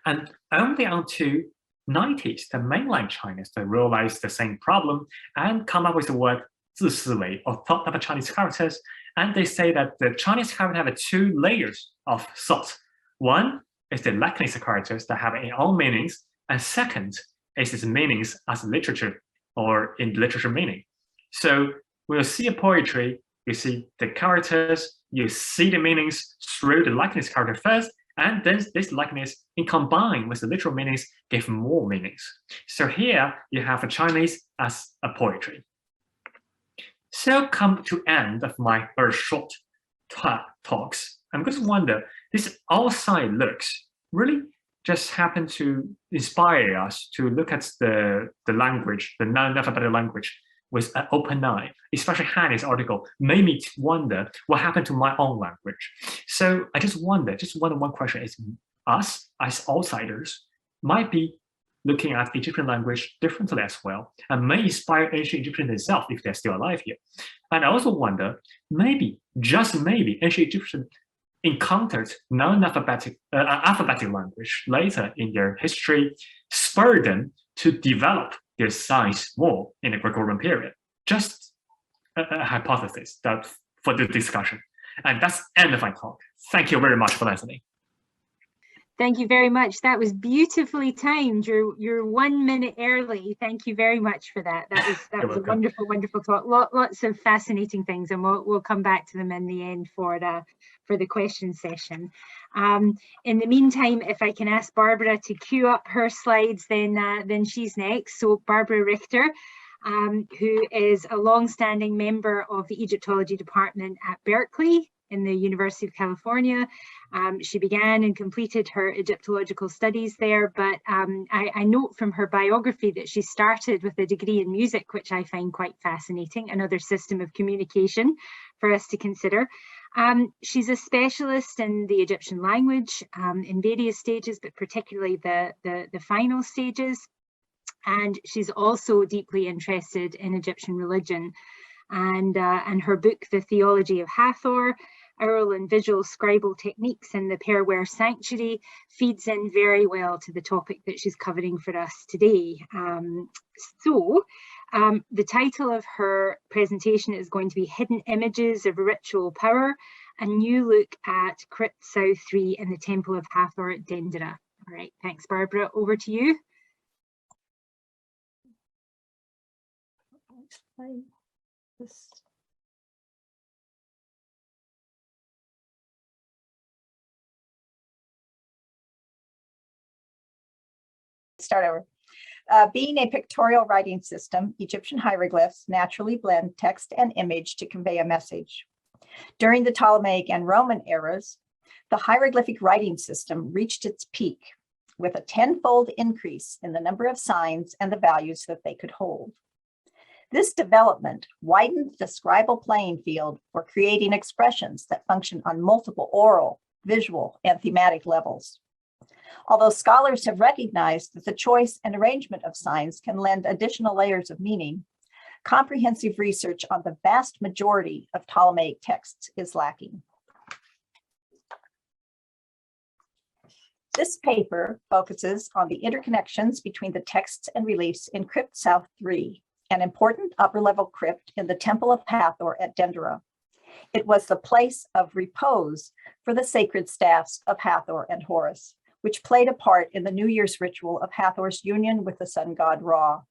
S15: And only until 90s, the mainland Chinese, they realized the same problem and come up with the word 自思维, or thought of the Chinese characters. And they say that the Chinese characters have 2 layers of thought. One is the Latinist characters that have their own meanings. And second is its meanings as literature or in literature meaning. So when you see a poetry, you see the characters, you see the meanings through the Latinist character first, and then this likeness in combined with the literal meanings give more meanings. So here you have a Chinese as a poetry. So come to end of my very short talks. I'm going to wonder, this outside looks really just happen to inspire us to look at the language, the non-alphabetic language, with an open eye. Especially Hany's article made me wonder what happened to my own language. So I just wonder one question is, us as outsiders might be looking at Egyptian language differently as well, and may inspire ancient Egyptians themselves if they're still alive here. And I also wonder, maybe, just maybe, ancient Egyptians encountered non-alphabetic alphabetic language later in their history, spurred them to develop their science more in the Greco-Roman period. Just a hypothesis that for the discussion. And that's the end of my talk. Thank you very much for listening.
S6: Thank you very much. That was beautifully timed. You're 1 minute early. Thank you very much for that. That was a wonderful, wonderful talk. Lots of fascinating things, and we'll come back to them in the end for the question session. In the meantime, if I can ask Barbara to queue up her slides, then she's next. So Barbara Richter, who is a long-standing member of the Egyptology department at Berkeley in the University of California. She began and completed her Egyptological studies there, but I note from her biography that she started with a degree in music, which I find quite fascinating, another system of communication for us to consider. She's a specialist in the Egyptian language in various stages, but particularly the final stages. And she's also deeply interested in Egyptian religion. And her book, The Theology of Hathor, Oral and Visual Scribal Techniques in the Perware Sanctuary, feeds in very well to the topic that she's covering for us today. The title of her presentation is going to be Hidden Images of Ritual Power, a new look at Crypt South 3 and the Temple of Hathor at Dendera. All right, thanks, Barbara. Over to you.
S16: Start over. Being a pictorial writing system, Egyptian hieroglyphs naturally blend text and image to convey a message. During the Ptolemaic and Roman eras, the hieroglyphic writing system reached its peak with a 10-fold increase in the number of signs and the values that they could hold. This development widened the scribal playing field for creating expressions that function on multiple oral, visual, and thematic levels. Although scholars have recognized that the choice and arrangement of signs can lend additional layers of meaning, comprehensive research on the vast majority of Ptolemaic texts is lacking. This paper focuses on the interconnections between the texts and reliefs in Crypt South 3, an important upper-level crypt in the Temple of Hathor at Dendera. It was the place of repose for the sacred staffs of Hathor and Horus, which played a part in the New Year's ritual of Hathor's union with the sun god Ra.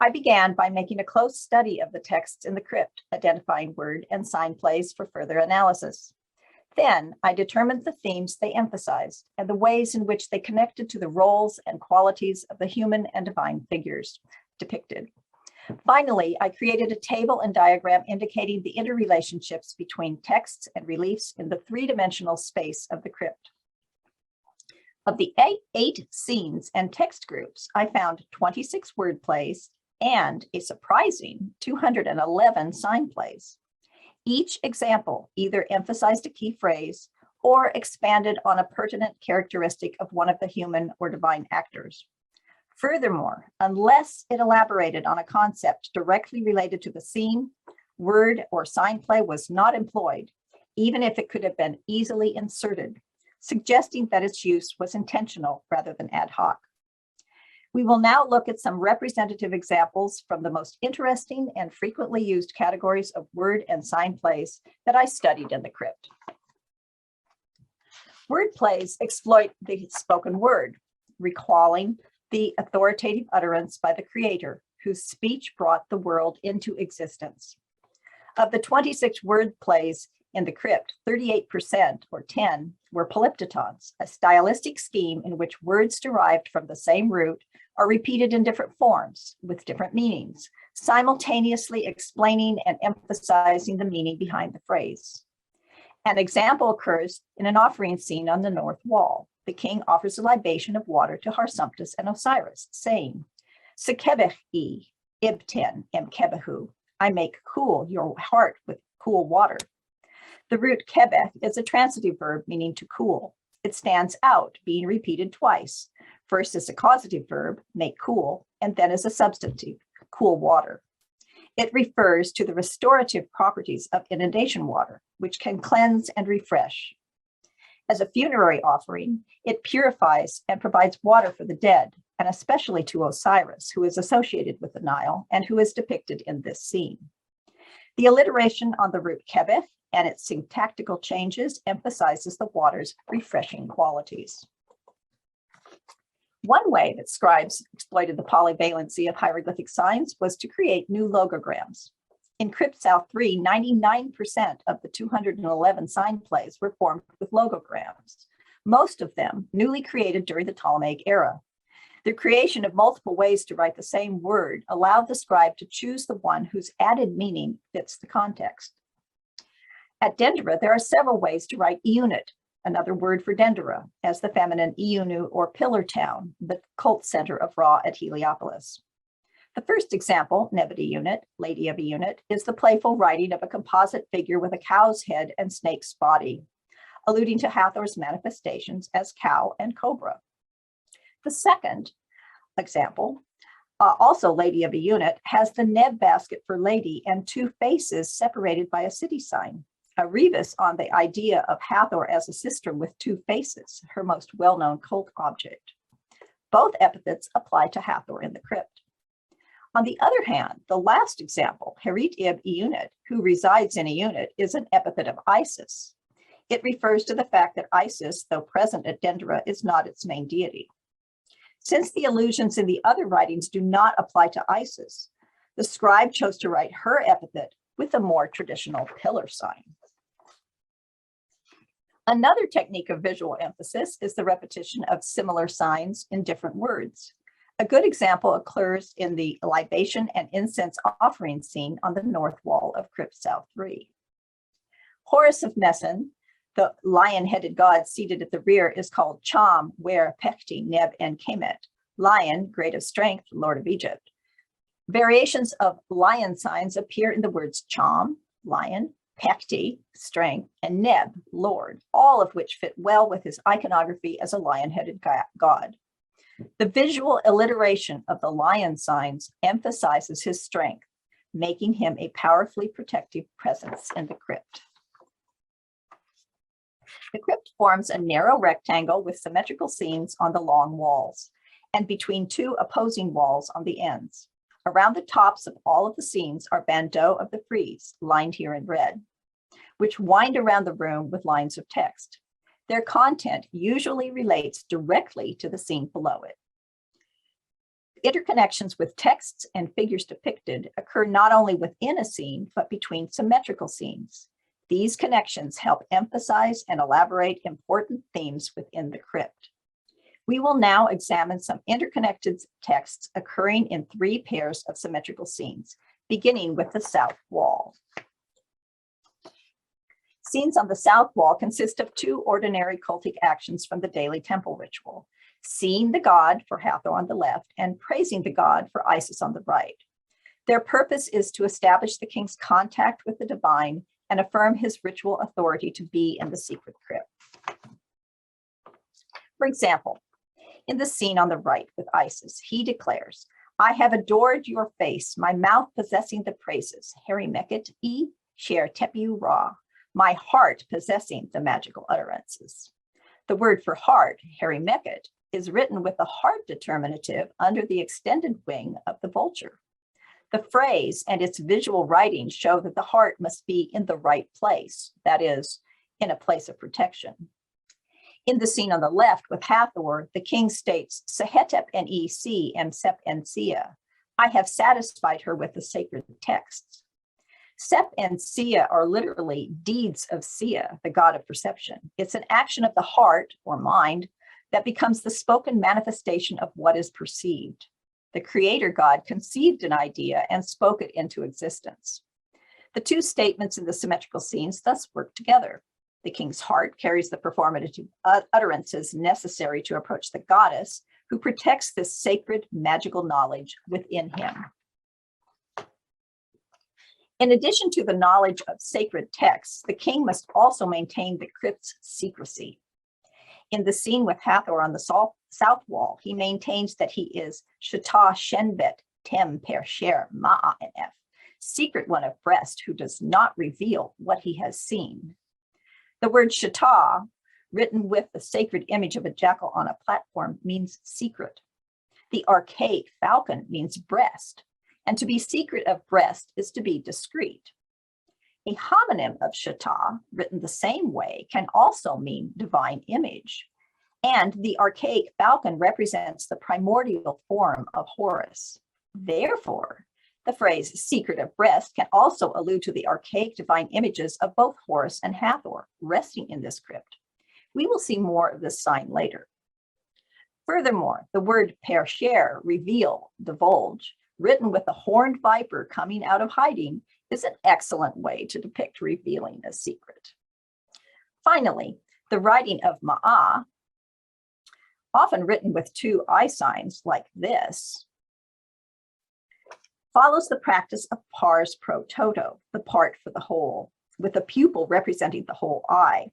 S16: I began by making a close study of the texts in the crypt, identifying word and sign plays for further analysis. Then I determined the themes they emphasized and the ways in which they connected to the roles and qualities of the human and divine figures depicted. Finally, I created a table and diagram indicating the interrelationships between texts and reliefs in the three-dimensional space of the crypt. Of the eight scenes and text groups, I found 26 word plays and a surprising 211 sign plays. Each example either emphasized a key phrase or expanded on a pertinent characteristic of one of the human or divine actors. Furthermore, unless it elaborated on a concept directly related to the scene, word or sign play was not employed, even if it could have been easily inserted, suggesting that its use was intentional rather than ad hoc. We will now look at some representative examples from the most interesting and frequently used categories of word and sign plays that I studied in the crypt. Word plays exploit the spoken word, recalling the authoritative utterance by the creator, whose speech brought the world into existence. Of the 26 word plays in the crypt, 38%, or 10, were polyptotons, a stylistic scheme in which words derived from the same root are repeated in different forms with different meanings, simultaneously explaining and emphasizing the meaning behind the phrase. An example occurs in an offering scene on the north wall. The king offers a libation of water to Harsumptus and Osiris, saying, Sekebech-i, ibten emkebehu, I make cool your heart with cool water. The root kebeth is a transitive verb meaning to cool. It stands out, being repeated twice. First as a causative verb, make cool, and then as a substantive, cool water. It refers to the restorative properties of inundation water, which can cleanse and refresh. As a funerary offering, it purifies and provides water for the dead, and especially to Osiris, who is associated with the Nile and who is depicted in this scene. The alliteration on the root kebeth and its syntactical changes emphasizes the water's refreshing qualities. One way that scribes exploited the polyvalency of hieroglyphic signs was to create new logograms. In Crypt South 3, 99% of the 211 sign plays were formed with logograms, most of them newly created during the Ptolemaic era. The creation of multiple ways to write the same word allowed the scribe to choose the one whose added meaning fits the context. At Dendera, there are several ways to write unit, another word for Dendera, as the feminine Iunu or pillar town, the cult center of Ra at Heliopolis. The first example, Nebidi unit, Lady of a Unit, is the playful writing of a composite figure with a cow's head and snake's body, alluding to Hathor's manifestations as cow and cobra. The second example, also Lady of a Unit, has the Neb basket for lady and two faces separated by a city sign, a rebus on the idea of Hathor as a sistrum with two faces, her most well-known cult object. Both epithets apply to Hathor in the crypt. On the other hand, the last example, Herit ib Eunit, who resides in a unit, is an epithet of Isis. It refers to the fact that Isis, though present at Dendera, is not its main deity. Since the allusions in the other writings do not apply to Isis, the scribe chose to write her epithet with a more traditional pillar sign. Another technique of visual emphasis is the repetition of similar signs in different words. A good example occurs in the libation and incense offering scene on the north wall of Crypt South 3. Horus of Mesen, the lion-headed god seated at the rear, is called Cham, Wer, Pekti, Neb, and Kemet, lion, great of strength, lord of Egypt. Variations of lion signs appear in the words Cham, lion, Pekti, strength, and Neb, lord, all of which fit well with his iconography as a lion-headed god. The visual alliteration of the lion signs emphasizes his strength, making him a powerfully protective presence in the crypt. The crypt forms a narrow rectangle with symmetrical seams on the long walls and between two opposing walls on the ends. Around the tops of all of the seams are bandeaux of the frieze, lined here in red, which wind around the room with lines of text. Their content usually relates directly to the scene below it. Interconnections with texts and figures depicted occur not only within a scene, but between symmetrical scenes. These connections help emphasize and elaborate important themes within the crypt. We will now examine some interconnected texts occurring in 3 pairs of symmetrical scenes, beginning with the south wall. Scenes on the south wall consist of 2 ordinary cultic actions from the daily temple ritual: seeing the god for Hathor on the left and praising the god for Isis on the right. Their purpose is to establish the king's contact with the divine and affirm his ritual authority to be in the secret crypt. For example, in the scene on the right with Isis, he declares, "I have adored your face, my mouth possessing the praises, Hary Meket E, Sher Tepu Ra, my heart possessing the magical utterances." The word for heart, Hary Meket, is written with the heart determinative under the extended wing of the vulture. The phrase and its visual writing show that the heart must be in the right place, that is, in a place of protection. In the scene on the left with Hathor, the king states, "Sehetep en e si em sep en sia," I have satisfied her with the sacred texts. Sep and Sia are literally deeds of Sia, the god of perception. It's an action of the heart or mind that becomes the spoken manifestation of what is perceived. The creator god conceived an idea and spoke it into existence. The 2 statements in the symmetrical scenes thus work together. The king's heart carries the performative utterances necessary to approach the goddess, who protects this sacred magical knowledge within him. In addition to the knowledge of sacred texts, the king must also maintain the crypt's secrecy. In the scene with Hathor on the south wall, he maintains that he is Shata Shenbet Tem Per Sher Ma'anef, secret one of breast who does not reveal what he has seen. The word Shata, written with the sacred image of a jackal on a platform, means secret. The archaic falcon means breast, and to be secret of breast is to be discreet. A homonym of Shata, written the same way, can also mean divine image. And the archaic falcon represents the primordial form of Horus. Therefore, the phrase secret of breast can also allude to the archaic divine images of both Horus and Hathor resting in this crypt. We will see more of this sign later. Furthermore, the word persher, reveal, divulge, written with a horned viper coming out of hiding, is an excellent way to depict revealing a secret. Finally, the writing of Ma'ah, often written with 2 eye signs like this, follows the practice of pars pro toto, the part for the whole, with a pupil representing the whole eye.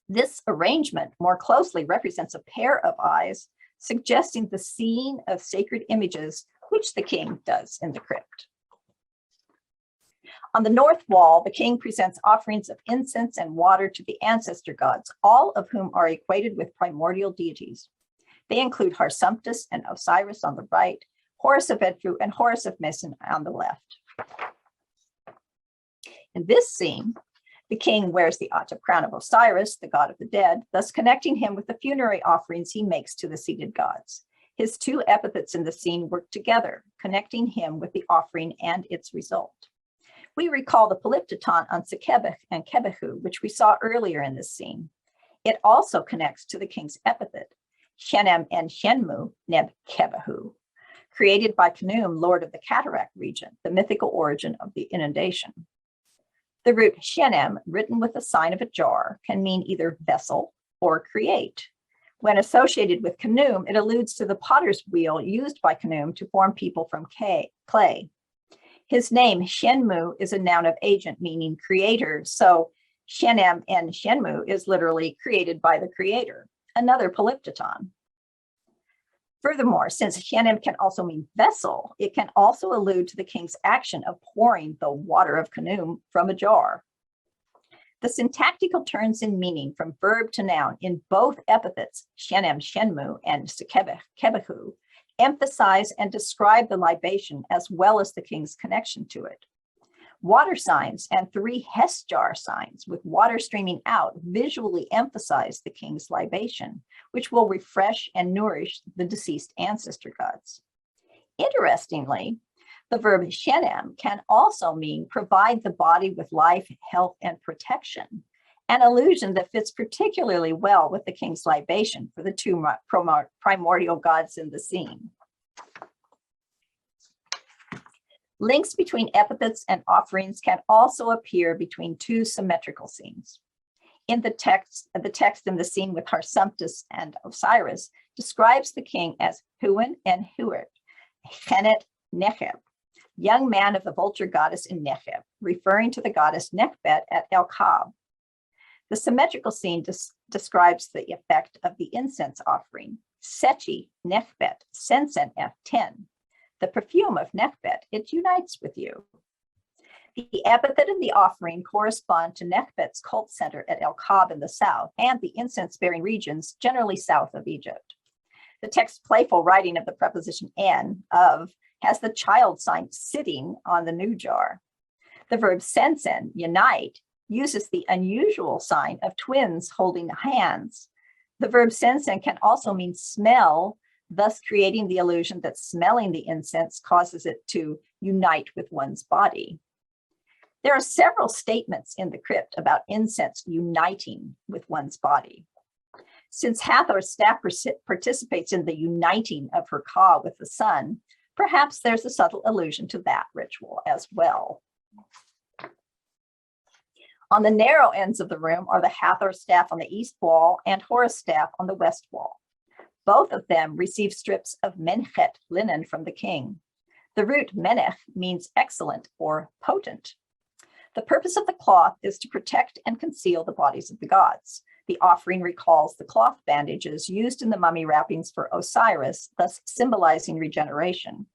S16: This arrangement more closely represents a pair of eyes, suggesting the seeing of sacred images, which the king does in the crypt. On the north wall, the king presents offerings of incense and water to the ancestor gods, all of whom are equated with primordial deities. They include Harsumptus and Osiris on the right, Horus of Edfu, and Horus of Mesen on the left. In this scene, the king wears the Atta crown of Osiris, the god of the dead, thus connecting him with the funerary offerings he makes to the seated gods. His 2 epithets in the scene work together, connecting him with the offering and its result. We recall the polyptyton on Sekebech and Kebehu, which we saw earlier in this scene. It also connects to the king's epithet, Shenem and Shenmu Neb Kebehu, created by Khnum, lord of the cataract region, the mythical origin of the inundation. The root Shenem, written with the sign of a jar, can mean either vessel or create. When associated with Khnum, it alludes to the potter's wheel used by Khnum to form people from clay. His name, Shenmu, is a noun of agent, meaning creator, so Shenem and Shenmu is literally created by the creator, another polyptyton. Furthermore, since Shenem can also mean vessel, it can also allude to the king's action of pouring the water of Khnum from a jar. The syntactical turns in meaning from verb to noun in both epithets, Shenem, Shenmu, and Sekebech, Kebehu, emphasize and describe the libation as well as the king's connection to it. Water signs and 3 Hess jar signs with water streaming out visually emphasize the king's libation, which will refresh and nourish the deceased ancestor gods. Interestingly, the verb shenem can also mean provide the body with life, health, and protection, an allusion that fits particularly well with the king's libation for the two primordial gods in the scene. Links between epithets and offerings can also appear between two symmetrical scenes. In the text in the scene with Harsumptus and Osiris describes the king as Huan and Huert, Chenet Necheb, young man of the vulture goddess in Necheb, referring to the goddess Nekhbet at El Kab. The symmetrical scene describes the effect of the incense offering, Sechi Nekhbet, Sensen F10, the perfume of Nekhbet, it unites with you. The epithet and the offering correspond to Nekhbet's cult center at El Kab in the south and the incense-bearing regions generally south of Egypt. The text's playful writing of the preposition en, of, has the child sign sitting on the new jar. The verb sensen, unite, uses the unusual sign of twins holding hands. The verb sensen can also mean smell, thus creating the illusion that smelling the incense causes it to unite with one's body. There are several statements in the crypt about incense uniting with one's body. Since Hathor's staff participates in the uniting of her ka with the sun, perhaps there's a subtle allusion to that ritual as well. On the narrow ends of the room are the Hathor staff on the east wall and Horus staff on the west wall. Both of them receive strips of menchet linen from the king. The root menech means excellent or potent. The purpose of the cloth is to protect and conceal the bodies of the gods. The offering recalls the cloth bandages used in the mummy wrappings for Osiris, thus symbolizing regeneration.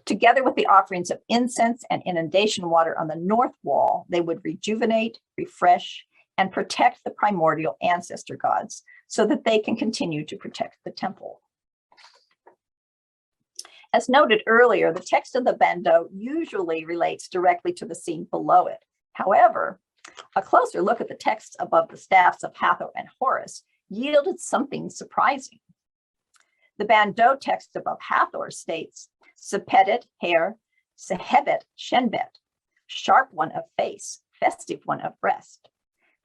S16: Together with the offerings of incense and inundation water on the north wall, they would rejuvenate, refresh, and protect the primordial ancestor gods so that they can continue to protect the temple. As noted earlier, the text of the bandeau usually relates directly to the scene below it. However, a closer look at the text above the staffs of Hathor and Horus yielded something surprising. The bandeau text above Hathor states, Sepedet hair, Sehebet shenbet, sharp one of face, festive one of breast.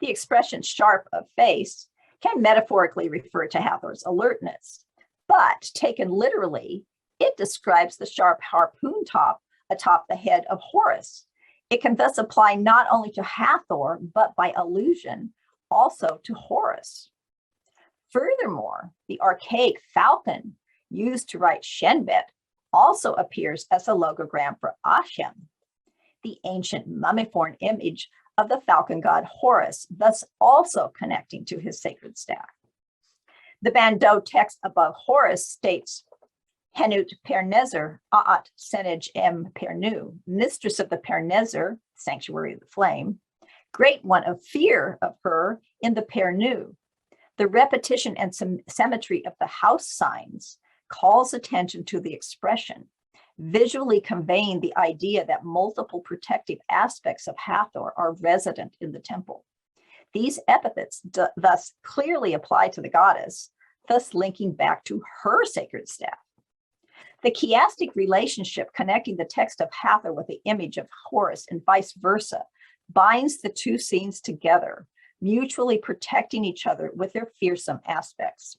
S16: The expression sharp of face can metaphorically refer to Hathor's alertness, but taken literally, it describes the sharp harpoon top atop the head of Horus. It can thus apply not only to Hathor, but by allusion also to Horus. Furthermore, the archaic falcon used to write Shenbet also appears as a logogram for Ashem, the ancient mummiform image of the falcon god Horus, thus also connecting to his sacred staff. The bandeau text above Horus states, Henut Pernezer Aat Senej M Pernu, mistress of the Pernezer, sanctuary of the flame, great one of fear of her in the Pernu. The repetition and symmetry of the house signs calls attention to the expression, visually conveying the idea that multiple protective aspects of Hathor are resident in the temple. These epithets thus clearly apply to the goddess, thus linking back to her sacred staff. The chiastic relationship connecting the text of Hathor with the image of Horus and vice versa binds the two scenes together, mutually protecting each other with their fearsome aspects.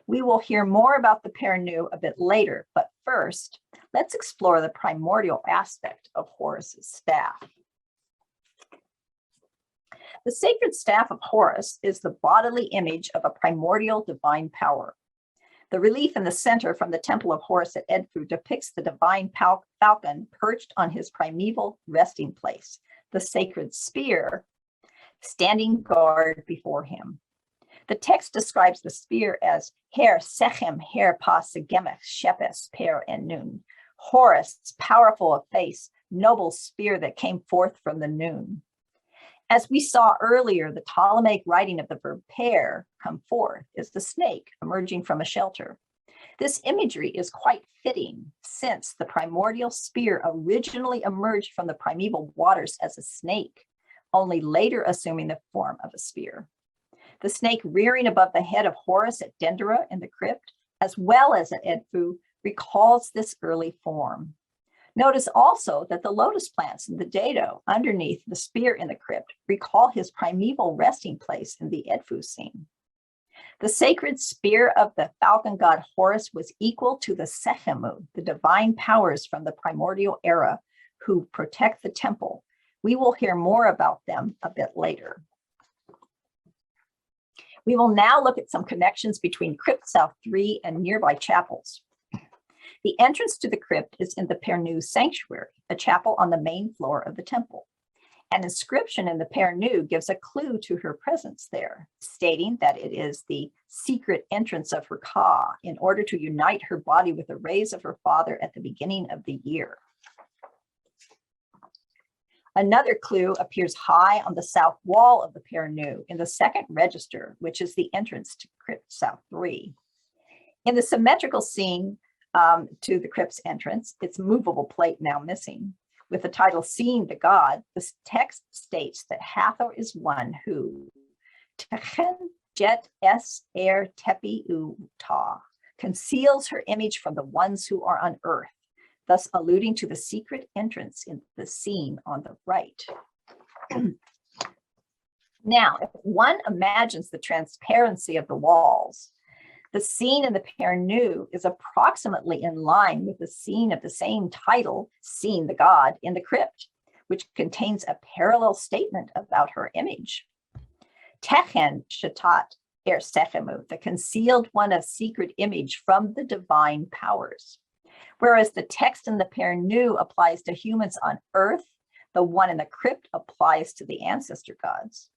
S16: We will hear more about the Pernu a bit later, but first, let's explore the primordial aspect of Horus's staff. The sacred staff of Horus is the bodily image of a primordial divine power. The relief in the center from the temple of Horus at Edfu depicts the divine falcon perched on his primeval resting place, the sacred spear, standing guard before him. The text describes the spear as Her Sechem Her Pa Segemech Shepes Per and Nun, Horus, powerful of face, noble spear that came forth from the noon. As we saw earlier, the Ptolemaic writing of the verb per, come forth, is the snake emerging from a shelter. This imagery is quite fitting since the primordial spear originally emerged from the primeval waters as a snake, only later assuming the form of a spear. The snake rearing above the head of Horus at Dendera in the crypt, as well as at Edfu, recalls this early form. Notice also that the lotus plants in the dado underneath the spear in the crypt recall his primeval resting place in the Edfu scene. The sacred spear of the falcon god Horus was equal to the Sechemu, the divine powers from the primordial era who protect the temple. We will hear more about them a bit later. We will now look at some connections between Crypt South 3 and nearby chapels. The entrance to the crypt is in the Pernu Sanctuary, a chapel on the main floor of the temple. An inscription in the Pernu gives a clue to her presence there, stating that it is the secret entrance of her Ka in order to unite her body with the rays of her father at the beginning of the year. Another clue appears high on the south wall of the Pernu in the second register, which is the entrance to Crypt South 3. In the symmetrical scene to the crypt's entrance, its movable plate now missing, with the title Seeing the God, the text states that Hathor is one who Techen jet es tepi u ta, conceals her image from the ones who are on earth, thus alluding to the secret entrance in the scene on the right. Now, if one imagines the transparency of the walls, the scene in the Pernu is approximately in line with the scene of the same title, Seeing the God, in the crypt, which contains a parallel statement about her image. Techen shatat sechemu, the concealed one of secret image from the divine powers. Whereas the text in the Pernu applies to humans on earth, the one in the crypt applies to the ancestor gods.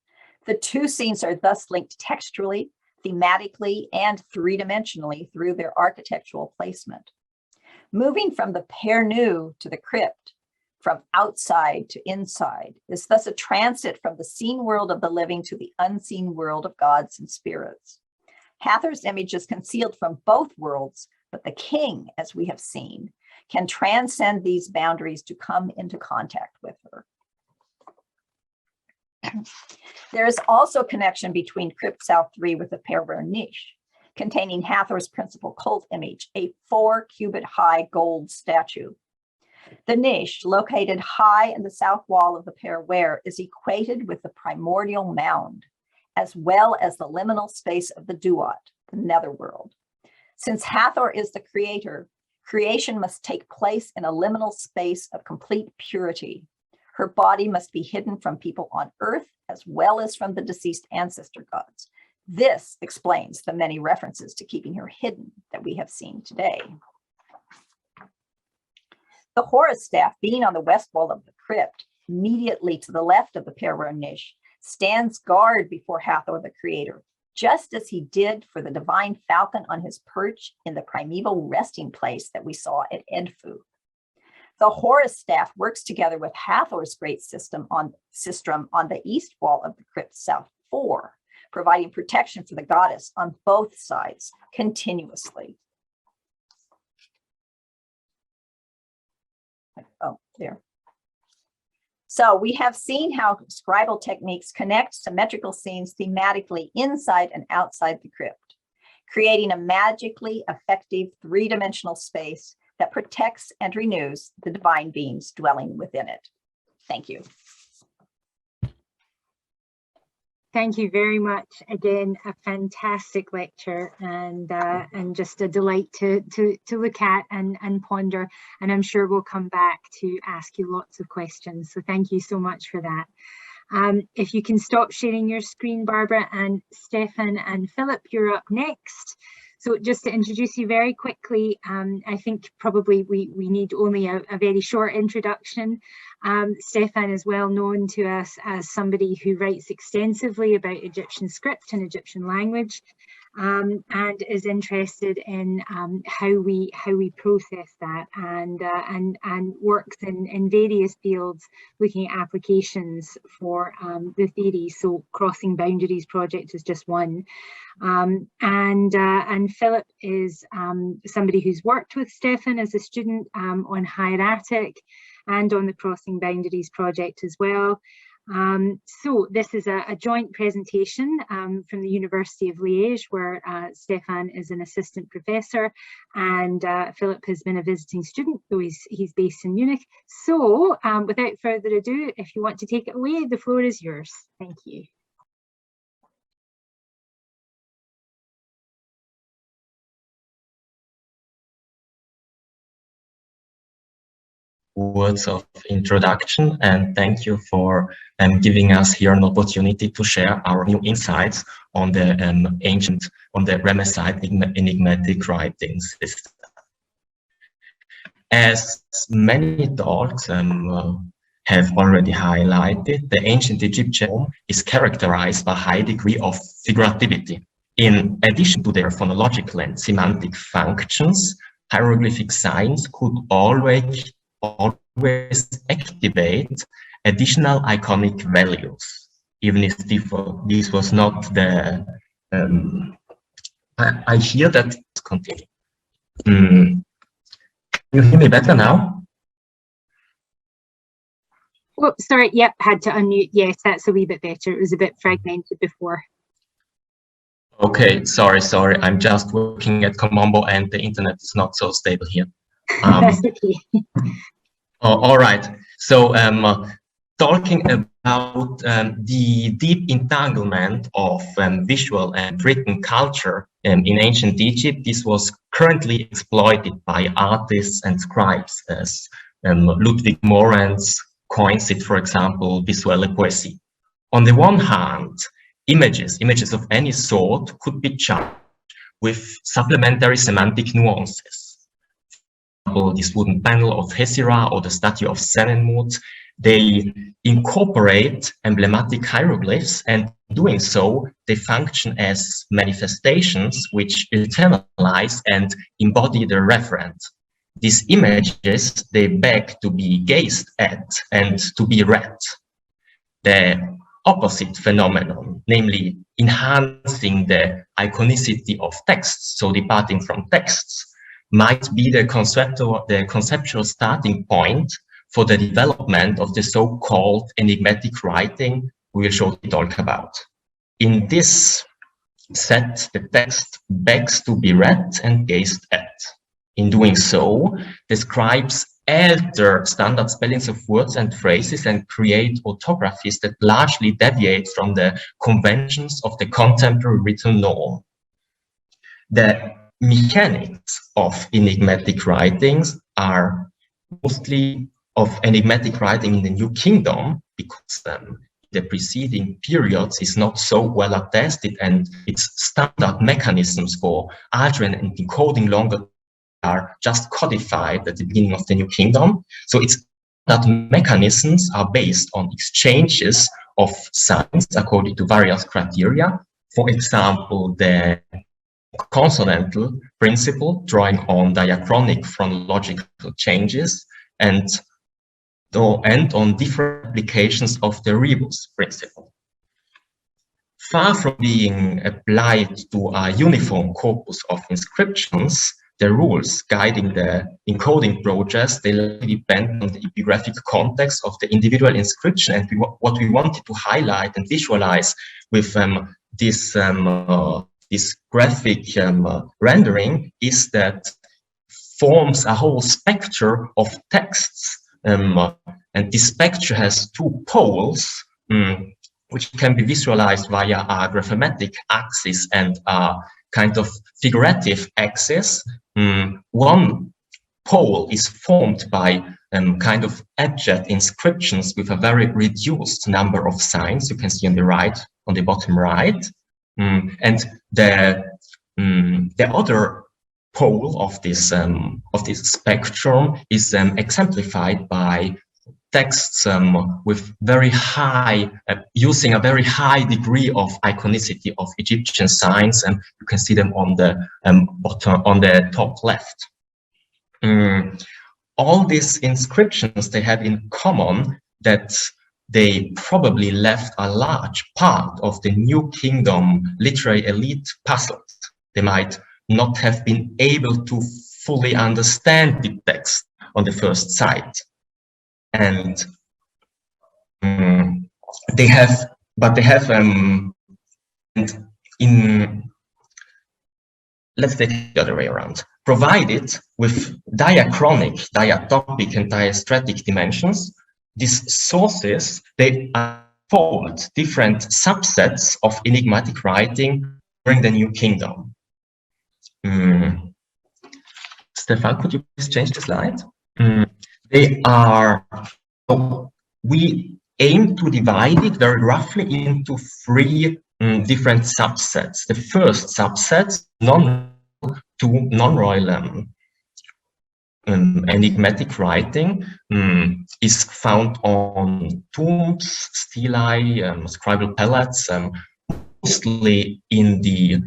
S16: The two scenes are thus linked textually, thematically, and three-dimensionally through their architectural placement. Moving from the Pernu to the crypt, from outside to inside, is thus a transit from the seen world of the living to the unseen world of gods and spirits. Hathor's image is concealed from both worlds, but the king, as we have seen, can transcend these boundaries to come into contact with her. There is also a connection between Crypt South 3 with the Perver niche, containing Hathor's principal cult image, a 4-cubit-high gold statue. The niche, located high in the south wall of the Perwer, is equated with the primordial mound, as well as the liminal space of the Duat, the netherworld. Since Hathor is the creator, creation must take place in a liminal space of complete purity. Her body must be hidden from people on earth as well as from the deceased ancestor gods. This explains the many references to keeping her hidden that we have seen today. The Horus staff, being on the west wall of the crypt, immediately to the left of the Perwer niche, stands guard before Hathor the creator, just as he did for the divine falcon on his perch in the primeval resting place that we saw at Edfu. The Horus staff works together with Hathor's great sistrum on the east wall of the crypt South 4, providing protection for the goddess on both sides continuously. Oh, there. So we have seen how scribal techniques connect symmetrical scenes thematically inside and outside the crypt, creating a magically effective three-dimensional space that protects and renews the divine beings dwelling within it. Thank you.
S6: Thank you very much. Again, a fantastic lecture and just a delight to look at and ponder. And I'm sure we'll come back to ask you lots of questions. So thank you so much for that. If you can stop sharing your screen, Barbara, and Stefan and Philip, you're up next. So just to introduce you very quickly, I think probably we need only a very short introduction. Stefan is well known to us as somebody who writes extensively about Egyptian script and Egyptian language, and is interested in how we process that, and works in various fields looking at applications for the theory. So Crossing Boundaries project is just one. And Philip is somebody who's worked with Stefan as a student on hieratic and on the Crossing Boundaries project as well. So this is a joint presentation from the University of Liège, where Stefan is an assistant professor and Philip has been a visiting student, though he's based in Munich. So without further ado, if you want to take it away, the floor is yours. Thank you.
S17: Words of introduction, and thank you for giving us here an opportunity to share our new insights on the on the Ramesside enigmatic writing system. As many talks have already highlighted, the ancient Egyptian poem is characterized by a high degree of figurativity. In addition to their phonological and semantic functions, hieroglyphic signs could always activate additional iconic values, even if this was not the. I hear that. Continue. Can you hear me better now?
S6: Oh, sorry. Yep, had to unmute. Yes, that's a wee bit better. It was a bit fragmented before.
S17: Okay, sorry. I'm just working at Colombo and the internet is not so stable here. Oh, all right. So talking about the deep entanglement of visual and written culture in ancient Egypt, this was currently exploited by artists and scribes, as Ludwig Morans coins it, for example, visuelle poésie. On the one hand, images of any sort could be charged with supplementary semantic nuances. This wooden panel of Hesira or the statue of Senenmut, they incorporate emblematic hieroglyphs, and doing so, they function as manifestations which internalize and embody the referent. These images, they beg to be gazed at and to be read. The opposite phenomenon, namely enhancing the iconicity of texts, so departing from texts, might be the conceptual starting point for the development of the so-called enigmatic writing we will shortly talk about. In this set, the text begs to be read and gazed at. In doing so, the scribes alter standard spellings of words and phrases and create orthographies that largely deviate from the conventions of the contemporary written norm. The mechanics of enigmatic writings are mostly of enigmatic writing in the New Kingdom, because the preceding periods is not so well attested, and its standard mechanisms for altering and encoding longer are just codified at the beginning of the New Kingdom. So its standard mechanisms are based on exchanges of signs according to various criteria. For example, the consonantal principle, drawing on diachronic chronological changes, and on different applications of the rebus principle. Far from being applied to a uniform corpus of inscriptions, the rules guiding the encoding process, they depend on the epigraphic context of the individual inscription. And what we wanted to highlight and visualize with this graphic rendering is that forms a whole spectrum of texts, and this spectrum has two poles, which can be visualized via a graphematic axis and a kind of figurative axis. One pole is formed by kind of abject inscriptions with a very reduced number of signs. You can see on the right, on the bottom right. And the other pole of this spectrum is exemplified by texts with very high, using a very high degree of iconicity of Egyptian signs, and you can see them on the bottom, on the top left. All these inscriptions, they have in common that they probably left a large part of the New Kingdom literary elite puzzled. They might not have been able to fully understand the text on the first sight. And they have, let's take it the other way around. Provided with diachronic, diatopic, and diastratic dimensions, these sources, they unfold different subsets of enigmatic writing during the New Kingdom. Stefan, could you please change the slide? They are, so we aim to divide it very roughly into three different subsets. The first subset, non-royal enigmatic writing, is found on tombs, stelae, scribal palettes, mostly in the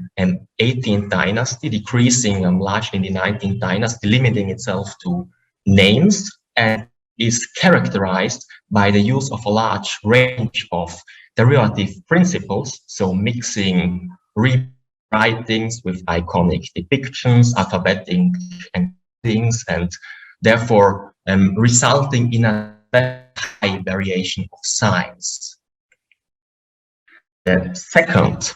S17: 18th dynasty, decreasing largely in the 19th dynasty, limiting itself to names, and is characterized by the use of a large range of derivative principles, so mixing writings with iconic depictions, alphabetic things, and therefore resulting in a high variation of signs. The second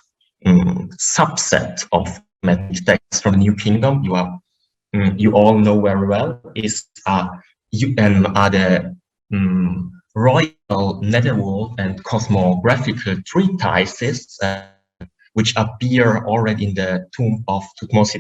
S17: subset of enigmatic texts from the New Kingdom, you all know very well, is are the royal netherworld and cosmographical treatises which appear already in the tomb of Thutmose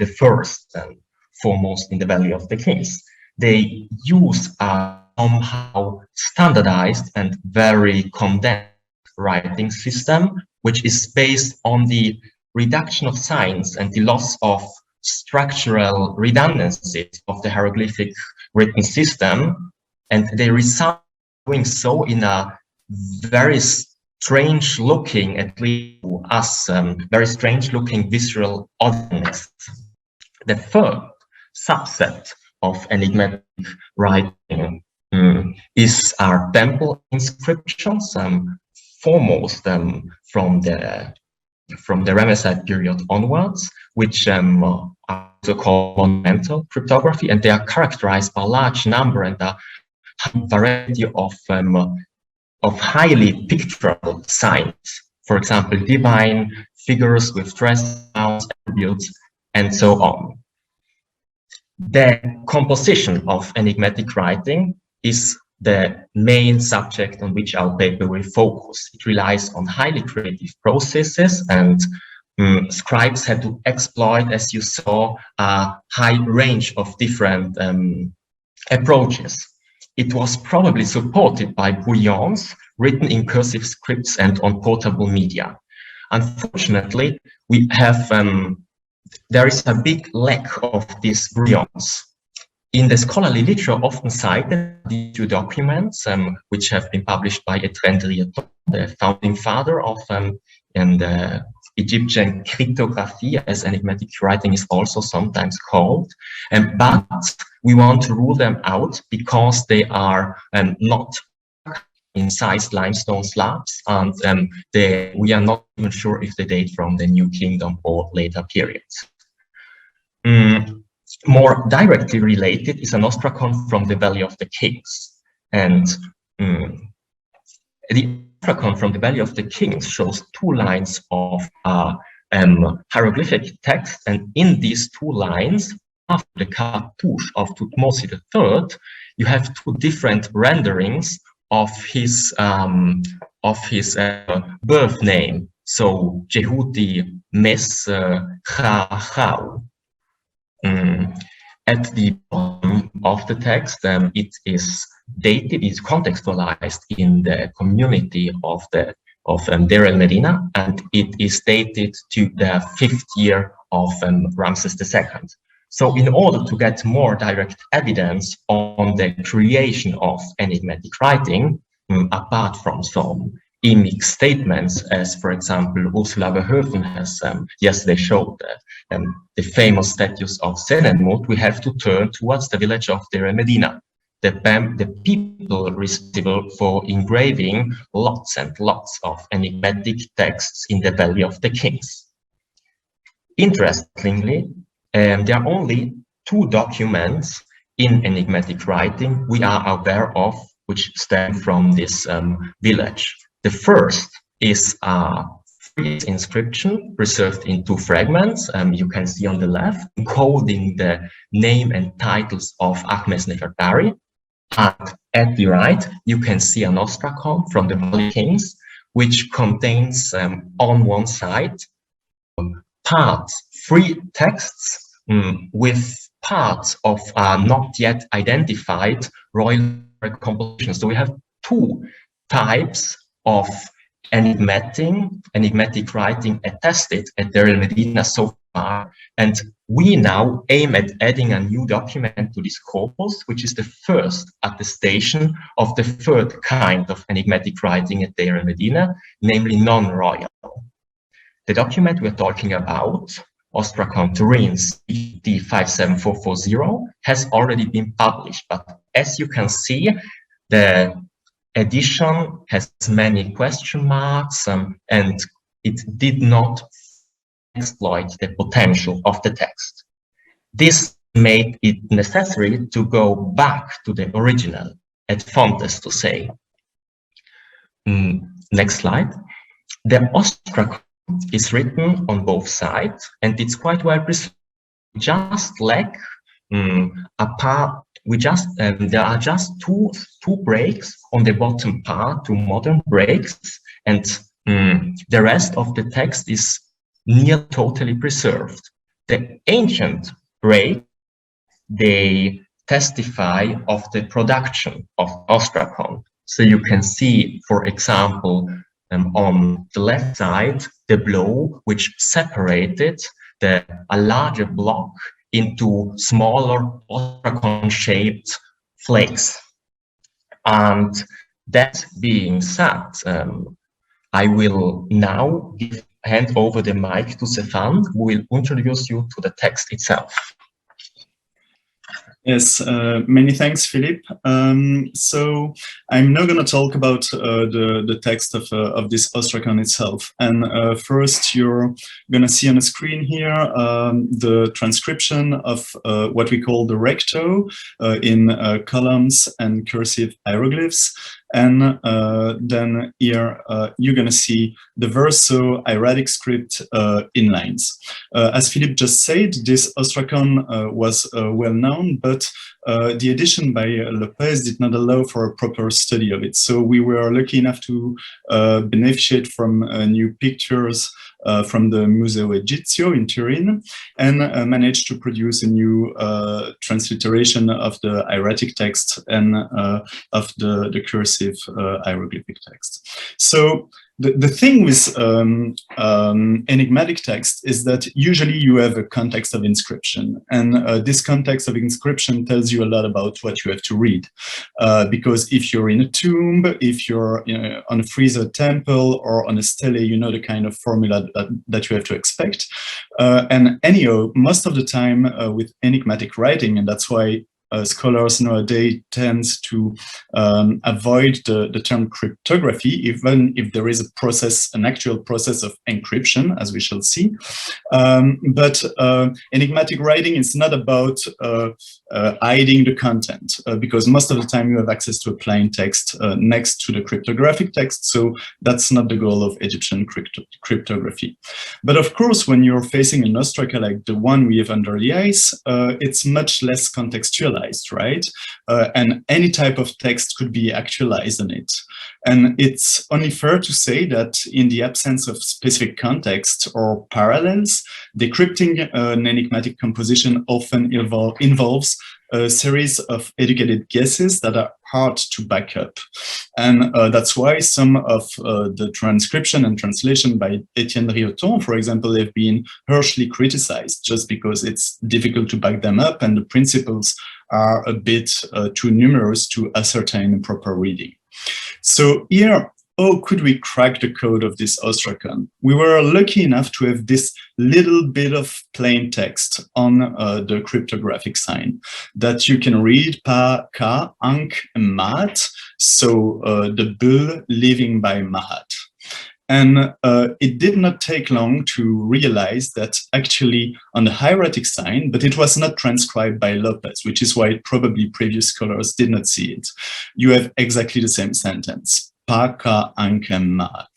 S17: I, foremost in the Valley of the Kings. They use a somehow standardized and very condensed writing system, which is based on the reduction of signs and the loss of structural redundancies of the hieroglyphic written system, and they result doing so in a very strange looking, at least to us, very strange looking visual audience. The third subset of enigmatic writing is our temple inscriptions, foremost from the Ramesside period onwards, which are also called monumental cryptography, and they are characterized by a large number and a variety of highly pictorial signs. For example, divine figures with dress, attributes, and so on. The composition of enigmatic writing is the main subject on which our paper will focus. It relies on highly creative processes, and scribes had to exploit, as you saw, a high range of different approaches. It was probably supported by bullions written in cursive scripts and on portable media. Unfortunately, we have there is a big lack of these bullions. In the scholarly literature, often cited these two documents, which have been published by Étienne Rita, the founding father of Egyptian cryptography, as enigmatic writing is also sometimes called. But we want to rule them out because they are not incised limestone slabs, and we are not even sure if they date from the New Kingdom or later periods. More directly related is an ostracon from the Valley of the Kings, and the ostracon from the Valley of the Kings shows two lines of hieroglyphic text, and in these two lines, after the cartouche of Thutmose III, you have two different renderings of his birth name. So Jehudi Mes Chau. At the bottom of the text, it is dated, is contextualized in the community of Deir el-Medina, and it is dated to the 5th year of Ramses II. So in order to get more direct evidence on the creation of enigmatic writing, apart from some emic statements, as for example Ursula Verhoeven has yesterday showed the famous statues of Senenmut, we have to turn towards the village of Deir el-Medina, the people responsible for engraving lots and lots of enigmatic texts in the Valley of the Kings. Interestingly, there are only 2 documents in enigmatic writing we are aware of which stem from this village. The first is a frieze inscription preserved in 2 fragments. You can see on the left, encoding the name and titles of Ahmes Nefertari. And at the right, you can see an ostracon from the Valley Kings, which contains on one side free texts with parts of not yet identified royal compositions. So we have 2 types of enigmatic writing attested at Deir el-Medina so far, and we now aim at adding a new document to this corpus, which is the first attestation of the 3rd kind of enigmatic writing at Deir el-Medina, namely non-royal. The document we're talking about, Ostracon Turin CT 57440, has already been published, but as you can see, the edition has many question marks and it did not exploit the potential of the text. This made it necessary to go back to the original, at Fontes to say. Next slide. The Ostracon is written on both sides and it's quite well preserved. Just like a part, there are just two breaks on the bottom part, 2 modern breaks, and the rest of the text is near totally preserved. The ancient break, they testify of the production of ostracon. So you can see, for example, on the left side, the blow which separated a larger block into smaller ostracon-shaped flakes. And that being said, I will now hand over the mic to Stefan, who will introduce you to the text itself.
S9: Yes, many thanks, Philippe. So I'm now going to talk about the text of this ostracon itself. And first, you're going to see on the screen here the transcription of what we call the recto in columns and cursive hieroglyphs. And then here you're going to see the verso hieratic script in lines. As Philippe just said, this ostracon was well known, but the edition by Lopez did not allow for a proper study of it. So we were lucky enough to beneficiate from new pictures from the Museo Egizio in Turin, and managed to produce a new transliteration of the hieratic text and of the cursive hieroglyphic text. So the thing with enigmatic text is that usually you have a context of inscription, and this context of inscription tells you a lot about what you have to read. Because if you're in a tomb, if you're on a frieze temple or on a stele, you know the kind of formula that you have to expect. And anyhow, most of the time with enigmatic writing, and that's why scholars nowadays tend to avoid the term cryptography, even if there is a process, an actual process of encryption, as we shall see. But enigmatic writing is not about hiding the content, because most of the time you have access to a plain text next to the cryptographic text, so that's not the goal of Egyptian cryptography. But of course, when you're facing an ostraca like the one we have under the eyes, it's much less contextualized, right? And any type of text could be actualized on it. And it's only fair to say that in the absence of specific context or parallels, decrypting an enigmatic composition often involves a series of educated guesses that are hard to back up. And that's why some of the transcription and translation by Etienne Rioton, for example, have been harshly criticized just because it's difficult to back them up and the principles are a bit too numerous to ascertain proper reading. So here, how could we crack the code of this ostracon? We were lucky enough to have this little bit of plain text on the cryptographic sign that you can read pa, ka, ankh, and mahat, so the bull living by Mahat. And it did not take long to realize that actually on the hieratic sign, but it was not transcribed by Lopez, which is why probably previous scholars did not see it. You have exactly the same sentence. Paka Ankemat.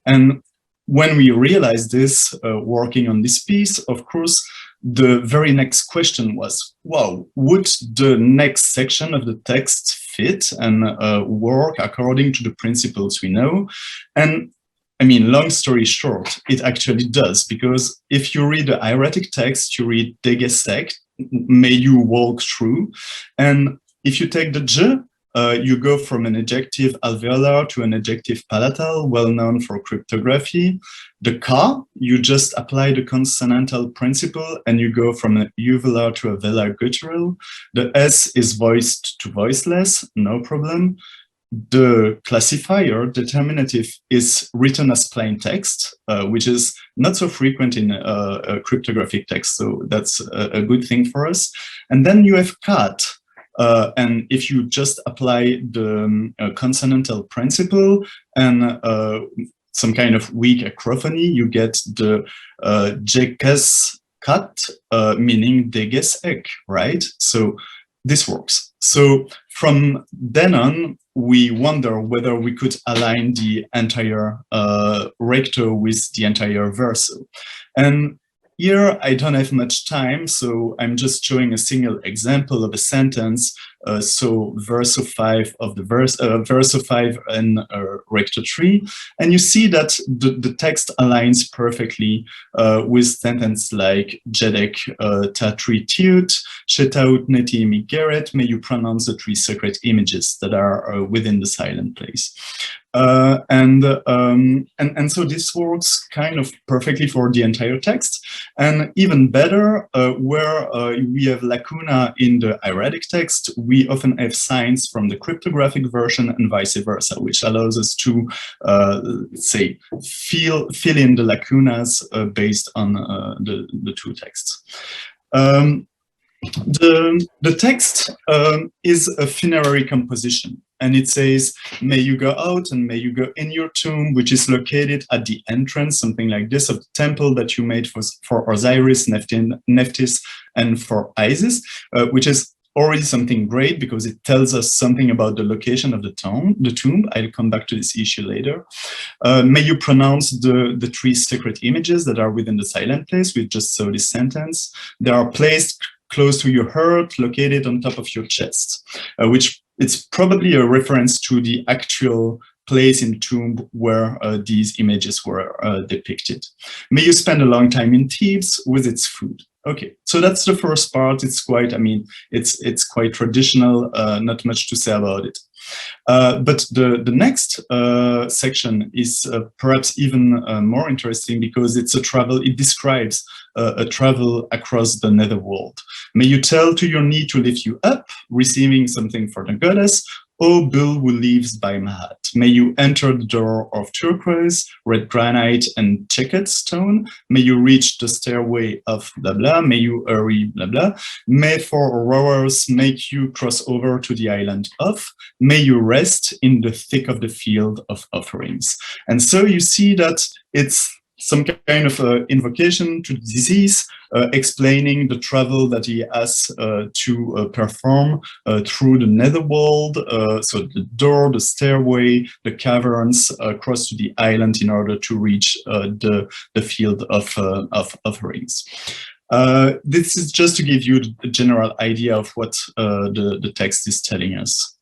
S9: And when we realized this, working on this piece, of course, the very next question was, wow, would the next section of the text fit and work according to the principles we know? And I mean, long story short, it actually does, because if you read the hieratic text, you read Degesek, may you walk through. And if you take the J, you go from an ejective alveolar to an ejective palatal, well known for cryptography. The Ka, you just apply the consonantal principle and you go from an uvular to a velar guttural. The S is voiced to voiceless, no problem. The classifier, determinative, is written as plain text, which is not so frequent in cryptographic text, so that's a good thing for us. And then you have Kat, and if you just apply the consonantal principle and some kind of weak acrophony, you get the Jekes Kat, meaning Deges Ek, right? So this works. So from then on, we wonder whether we could align the entire recto with the entire verso. And here I don't have much time, so I'm just showing a single example of a sentence. So verso 5 of the verso 5 and recto 3, and you see that the text aligns perfectly with sentence like Jedek Tatri Tiut, Shetaut Neti Migeret, may you pronounce the 3 sacred images that are within the silent place. And so this works kind of perfectly for the entire text, and even better, where we have lacuna in the hieratic text, we often have signs from the cryptographic version and vice versa, which allows us to say fill in the lacunas based on the two texts. The text is a funerary composition, and it says, may you go out and may you go in your tomb, which is located at the entrance, something like this, of the temple that you made for Osiris, Nephthys, and for Isis, which is already something great because it tells us something about the location of the tomb. I'll come back to this issue later. May you pronounce the 3 sacred images that are within the silent place. We just saw this sentence. They are placed close to your heart, located on top of your chest, which it's probably a reference to the actual place in tomb where these images were depicted. May you spend a long time in Thebes with its food. Okay, so that's the first part. It's quite, I mean, it's quite traditional, not much to say about it. But the next section is perhaps even more interesting because it's a travel, it describes a travel across the netherworld. May you tell to your knee to lift you up, receiving something for the goddess, O bull who lives by Mahat. May you enter the door of turquoise, red granite, and chequered stone. May you reach the stairway of blah blah. May you hurry blah blah. May 4 rowers make you cross over to the island of. May you rest in the thick of the field of offerings. And so you see that it's some kind of invocation to disease, explaining the travel that he has to perform through the netherworld, so the door, the stairway, the caverns, across to the island in order to reach the field of offerings. This is just to give you the general idea of what the text is telling us.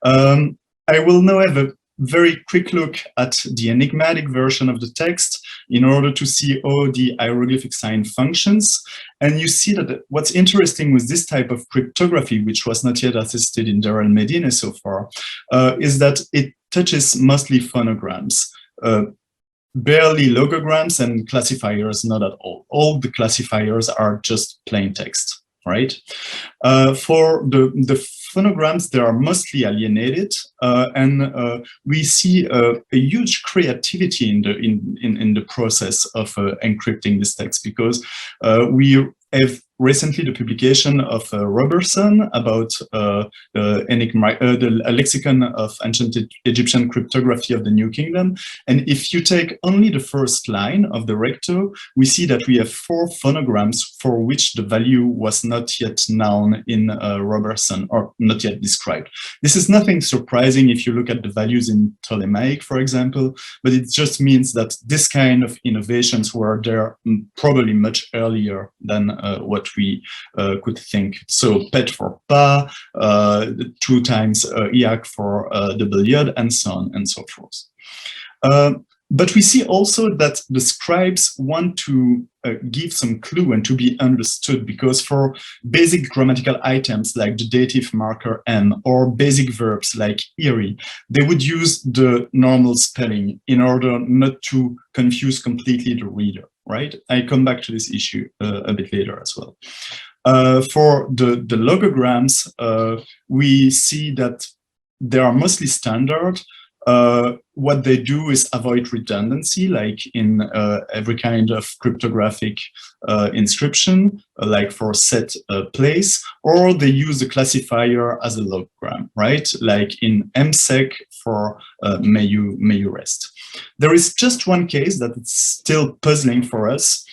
S9: I will now have a very quick look at the enigmatic version of the text in order to see how the hieroglyphic sign functions. And you see that what's interesting with this type of cryptography, which was not yet assisted in Dar el-Medina so far, is that it touches mostly phonograms, barely logograms and classifiers, not at all. All the classifiers are just plain text, right? For the phonograms, they are mostly alienated, and we see a huge creativity in the process of encrypting this text, because we have recently the publication of Robertson about the lexicon of ancient Egyptian cryptography of the New Kingdom. And if you take only the first line of the recto, we see that we have 4 phonograms for which the value was not yet known in Robertson, or not yet described. This is nothing surprising if you look at the values in Ptolemaic, for example, but it just means that this kind of innovations were there probably much earlier than what we could think. So pet for pa, 2 times iak for double yod, and so on and so forth. But we see also that the scribes want to give some clue and to be understood, because for basic grammatical items like the dative marker M, or basic verbs like iri, they would use the normal spelling in order not to confuse completely the reader, right? I come back to this issue a bit later as well. For the logograms, we see that they are mostly standard. What they do is avoid redundancy, like in every kind of cryptographic inscription, like for set place, or they use the classifier as a logogram, right? Like in MSEC for may you rest. There is just one case that it's still puzzling for us.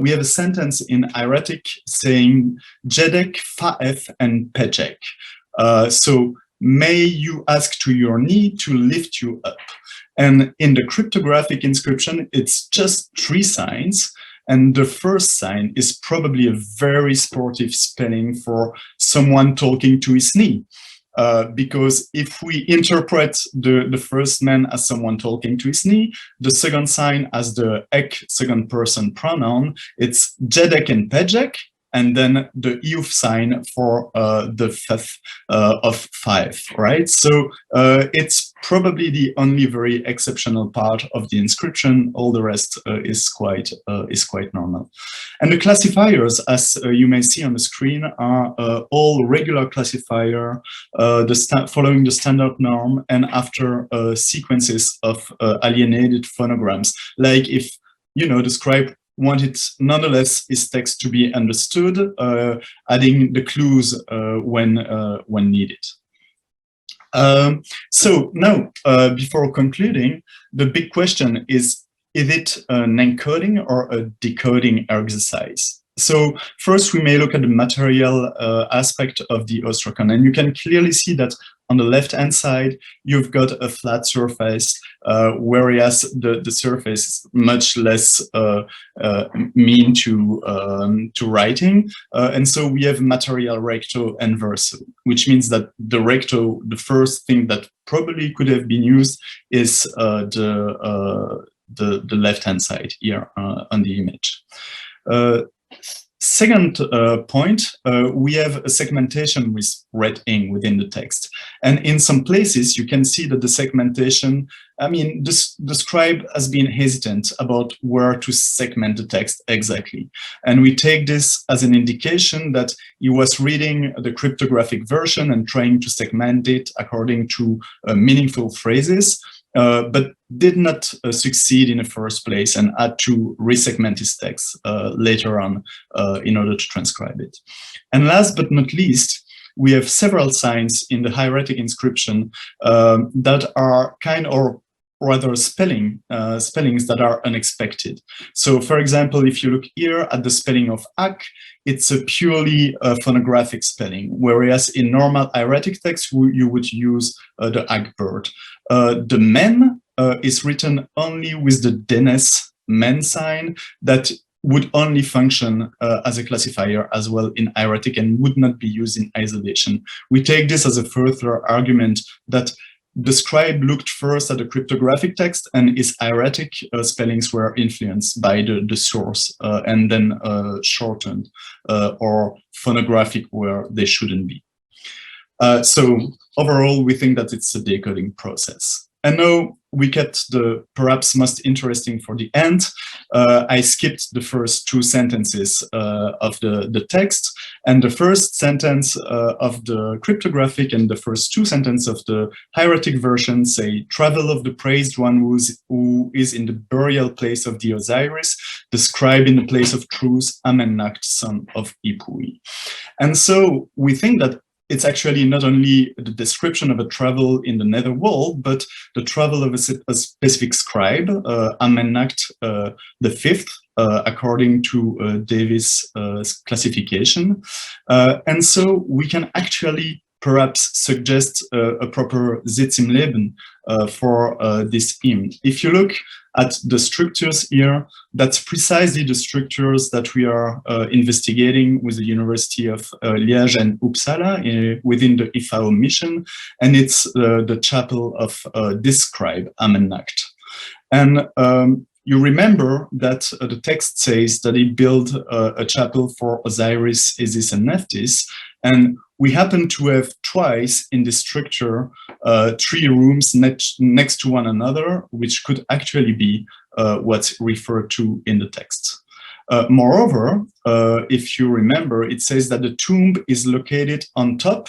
S9: We have a sentence in hieratic saying Jedek, Fa'ef, and Pejek. So may you ask to your knee to lift you up. And in the cryptographic inscription, it's just 3 signs. And the first sign is probably a very sportive spelling for someone talking to his knee. Because if we interpret the first man as someone talking to his knee, the second sign as the ek second person pronoun, it's Jedek and Pejek, and then the Euf sign for the fifth of 5, right? So it's probably the only very exceptional part of the inscription. All the rest is quite normal. And the classifiers, as you may see on the screen, are all regular classifier, following the standard norm, and after sequences of alienated phonograms. Like if the scribe wanted nonetheless his text to be understood, adding the clues when needed. So now, before concluding, the big question is it an encoding or a decoding exercise? So first, we may look at the material aspect of the ostracon, and you can clearly see that on the left-hand side, you've got a flat surface, whereas the surface is much less mean to writing. And so we have material recto and verso, which means that the recto, the first thing that probably could have been used is the left-hand side here on the image. Second point, we have a segmentation with red ink within the text. And in some places, you can see that the segmentation, the scribe has been hesitant about where to segment the text exactly. And we take this as an indication that he was reading the cryptographic version and trying to segment it according to meaningful phrases, but did not succeed in the first place and had to resegment his text later on in order to transcribe it. And last but not least, we have several signs in the hieratic inscription that are rather spellings that are unexpected. So for example, if you look here at the spelling of ak, it's a purely phonographic spelling, whereas in normal hieratic text, you would use the ak bird. The men is written only with the denes men sign that would only function as a classifier as well in hieratic and would not be used in isolation. We take this as a further argument that the scribe looked first at the cryptographic text and his hieratic spellings were influenced by the source and then shortened or phonographic where they shouldn't be. So overall, we think that it's a decoding process. And now we kept the perhaps most interesting for the end. I skipped the first two sentences of the text, and the first sentence of the cryptographic and the first two sentences of the hieratic version say, "Travel of the praised one who is in the burial place of the Osiris, the scribe in the place of truth, Amennacht, son of Ipui." And so we think that it's actually not only the description of a travel in the netherworld, but the travel of a specific scribe, Amennacht the fifth, according to Davis' classification. And so we can actually perhaps suggest a proper Sitzimleben for this hymn. If you look at the structures here, that's precisely the structures that we are investigating with the University of Liège and Uppsala within the IFAO mission, and it's the chapel of this scribe, Amennacht. And you remember that the text says that he built a chapel for Osiris, Isis, and Nephthys, and we happen to have twice in this structure 3 rooms next to one another, which could actually be what's referred to in the text. Moreover, if you remember, it says that the tomb is located on top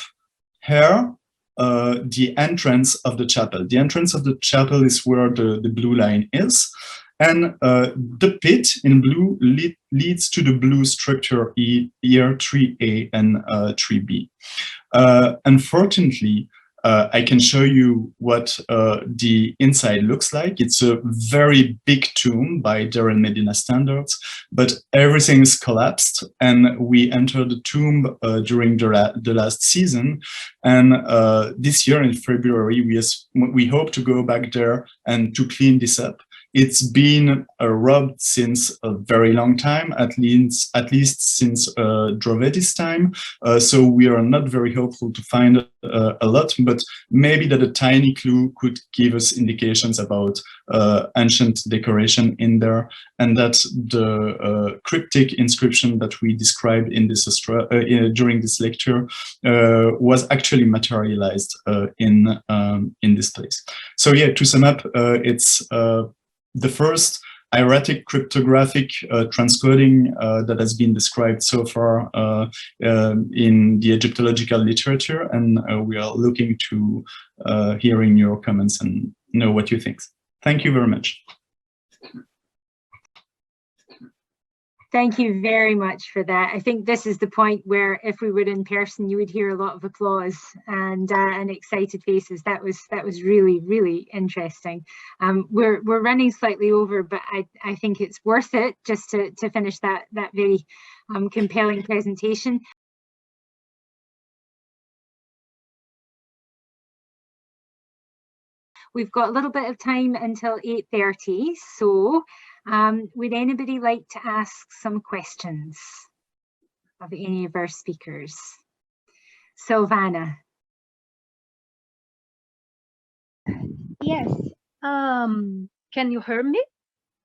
S9: here, the entrance of the chapel. The entrance of the chapel is where the blue line is. And the pit in blue leads to the blue structure here, 3A and 3B. Unfortunately, I can show you what the inside looks like. It's a very big tomb by Darren Medina standards, but everything's collapsed, and we entered the tomb during the last season. And this year in February, we hope to go back there and to clean this up. It's been robbed since a very long time, at least since Drovetti's time. So we are not very hopeful to find a lot, but maybe that a tiny clue could give us indications about ancient decoration in there, and that the cryptic inscription that we described in this during this lecture was actually materialized in this place. So yeah, to sum up, it's the first hieratic cryptographic transcoding that has been described so far in the Egyptological literature, and we are looking to hearing your comments and know what you think. Thank you very much.
S6: Thank you very much for that. I think this is the point where if we were in person, you would hear a lot of applause and excited faces. That was really, really interesting. We're running slightly over, but I think it's worth it just to finish that very compelling presentation. We've got a little bit of time until 8:30, so would anybody like to ask some questions of any of our speakers? Silvana.
S14: Yes. Can you hear me?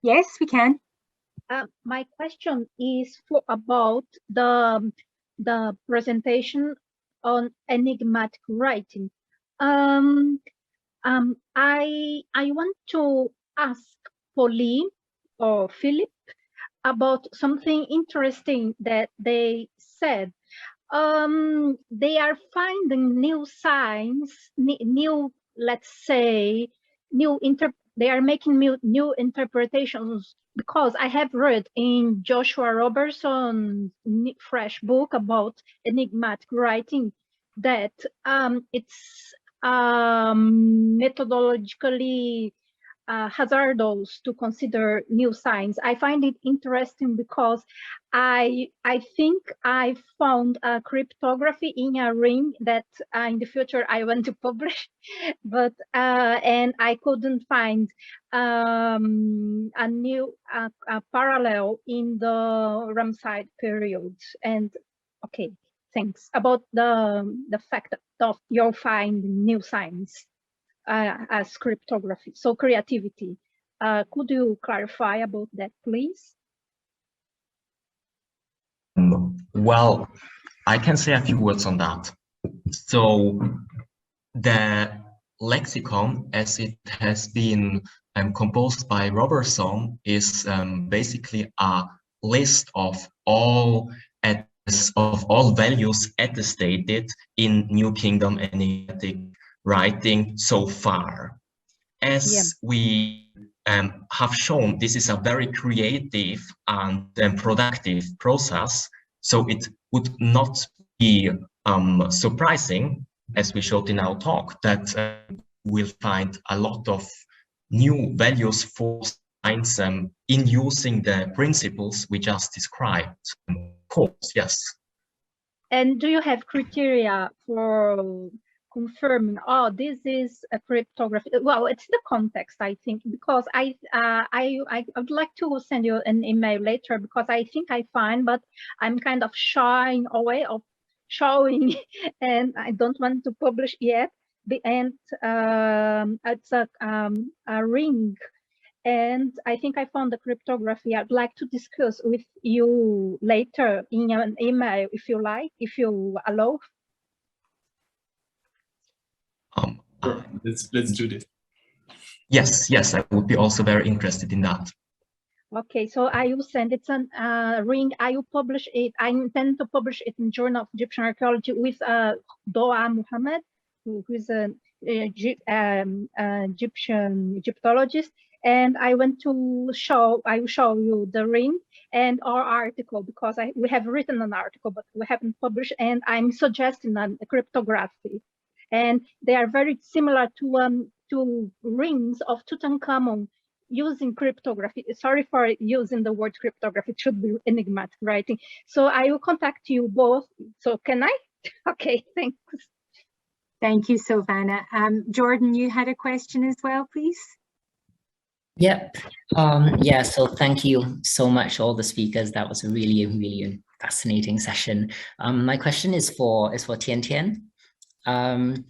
S6: Yes, we can.
S14: My question is about the presentation on enigmatic writing. I want to ask Pauline or Philip about something interesting that they said. They are finding new signs, let's say, they are making new interpretations, because I have read in Joshua Robertson's fresh book about enigmatic writing that it's methodologically hazardous to consider new signs. I find it interesting because I think I found a cryptography in a ring that in the future I want to publish, but and I couldn't find a parallel in the Ramesside period. And okay, thanks about the fact that you'll find new signs as cryptography. So creativity. Could you clarify about that, please?
S17: Well, I can say a few words on that. So the lexicon, as it has been composed by Robertson, is basically a list of all values attested in New Kingdom enigmatic writing so far. As we have shown, this is a very creative and productive process, so it would not be surprising, as we showed in our talk, that we'll find a lot of new values for science in using the principles we just described. Of course, yes.
S14: And do you have criteria for confirming, oh, this is a cryptography? Well, it's the context, I think, because I would like to send you an email later, because I think I find, but I'm kind of shy in a way of showing, and I don't want to publish yet. And it's a ring, and I think I found the cryptography. I'd like to discuss with you later in an email, if you like, if you allow.
S9: Let's do this.
S17: Yes, I would be also very interested in that.
S14: Okay, so I will send it a ring. I will publish it. I intend to publish it in Journal of Egyptian Archaeology with Doa Muhammad, who is an Egyptologist. And I want to I will show you the ring and our article, because we have written an article, but we haven't published, and I'm suggesting a cryptography. And they are very similar to rings of Tutankhamun using cryptography. Sorry for using the word cryptography, it should be enigmatic writing. So I will contact you both. So can I? Okay, thanks.
S6: Thank you, Silvana. Jordan, you had a question as well, please?
S11: Yep. Yeah, so thank you so much, all the speakers. That was a really fascinating session. My question is for Tian Tian. I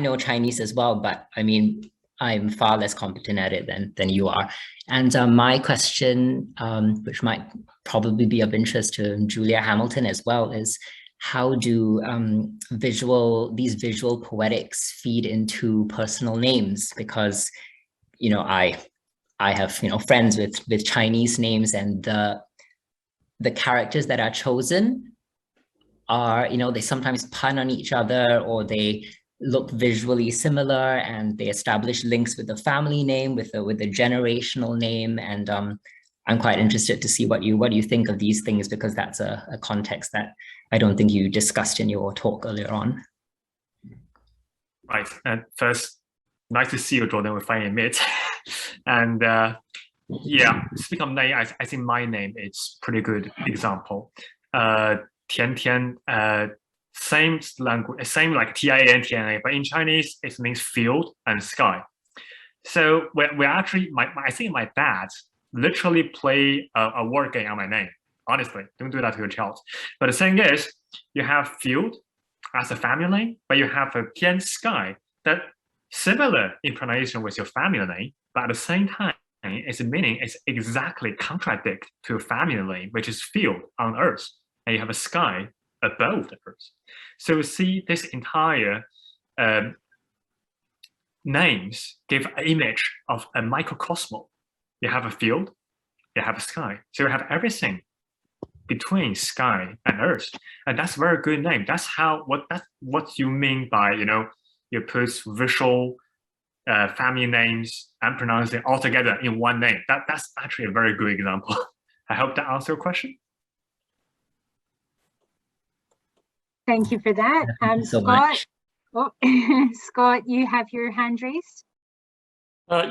S11: know Chinese as well, but I mean, I'm far less competent at it than you are. And my question, which might probably be of interest to Julia Hamilton as well, is how do these visual poetics feed into personal names? Because, you know, I have, you know, friends with Chinese names, and the characters that are chosen are, you know, they sometimes pun on each other, or they look visually similar, and they establish links with the family name, with the generational name. And I'm quite interested to see what you think of these things, because that's a context that I don't think you discussed in your talk earlier on.
S15: Right. And first, nice to see you, Jordan. We finally met. And yeah, speaking of name, I think my name is pretty good example. Tian Tian, same language, same like T-I-A-N-T-N-A, but in Chinese it means field and sky. So we actually, I think my dad literally play a word game on my name. Honestly, don't do that to your child. But the thing is, you have field as a family name, but you have a Tian sky that similar in pronunciation with your family name, but at the same time, its meaning is exactly contradict to a family name, which is field on earth, and you have a sky above the earth. So see, this entire names give an image of a microcosm. You have a field, you have a sky. So you have everything between sky and earth. And that's a very good name. That's what you mean by, you know, you put visual family names and pronounce it all together in one name. That's actually a very good example. I hope that answers your question.
S6: Thank you for that.
S11: Thank you so
S6: Scott,
S11: much.
S6: oh, Scott, you have your hand raised.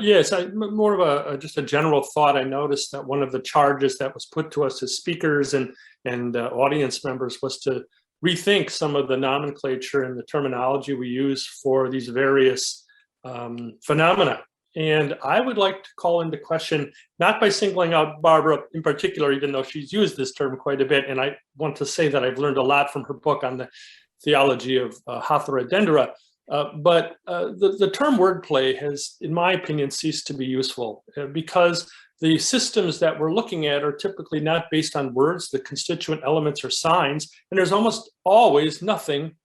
S8: Yes, more of just a general thought. I noticed that one of the charges that was put to us as speakers and audience members was to rethink some of the nomenclature and the terminology we use for these various phenomena. And I would like to call into question, not by singling out Barbara in particular, even though she's used this term quite a bit, and I want to say that I've learned a lot from her book on the theology of Hathara Dendera, but the term wordplay has, in my opinion, ceased to be useful because the systems that we're looking at are typically not based on words. The constituent elements are signs, and there's almost always nothing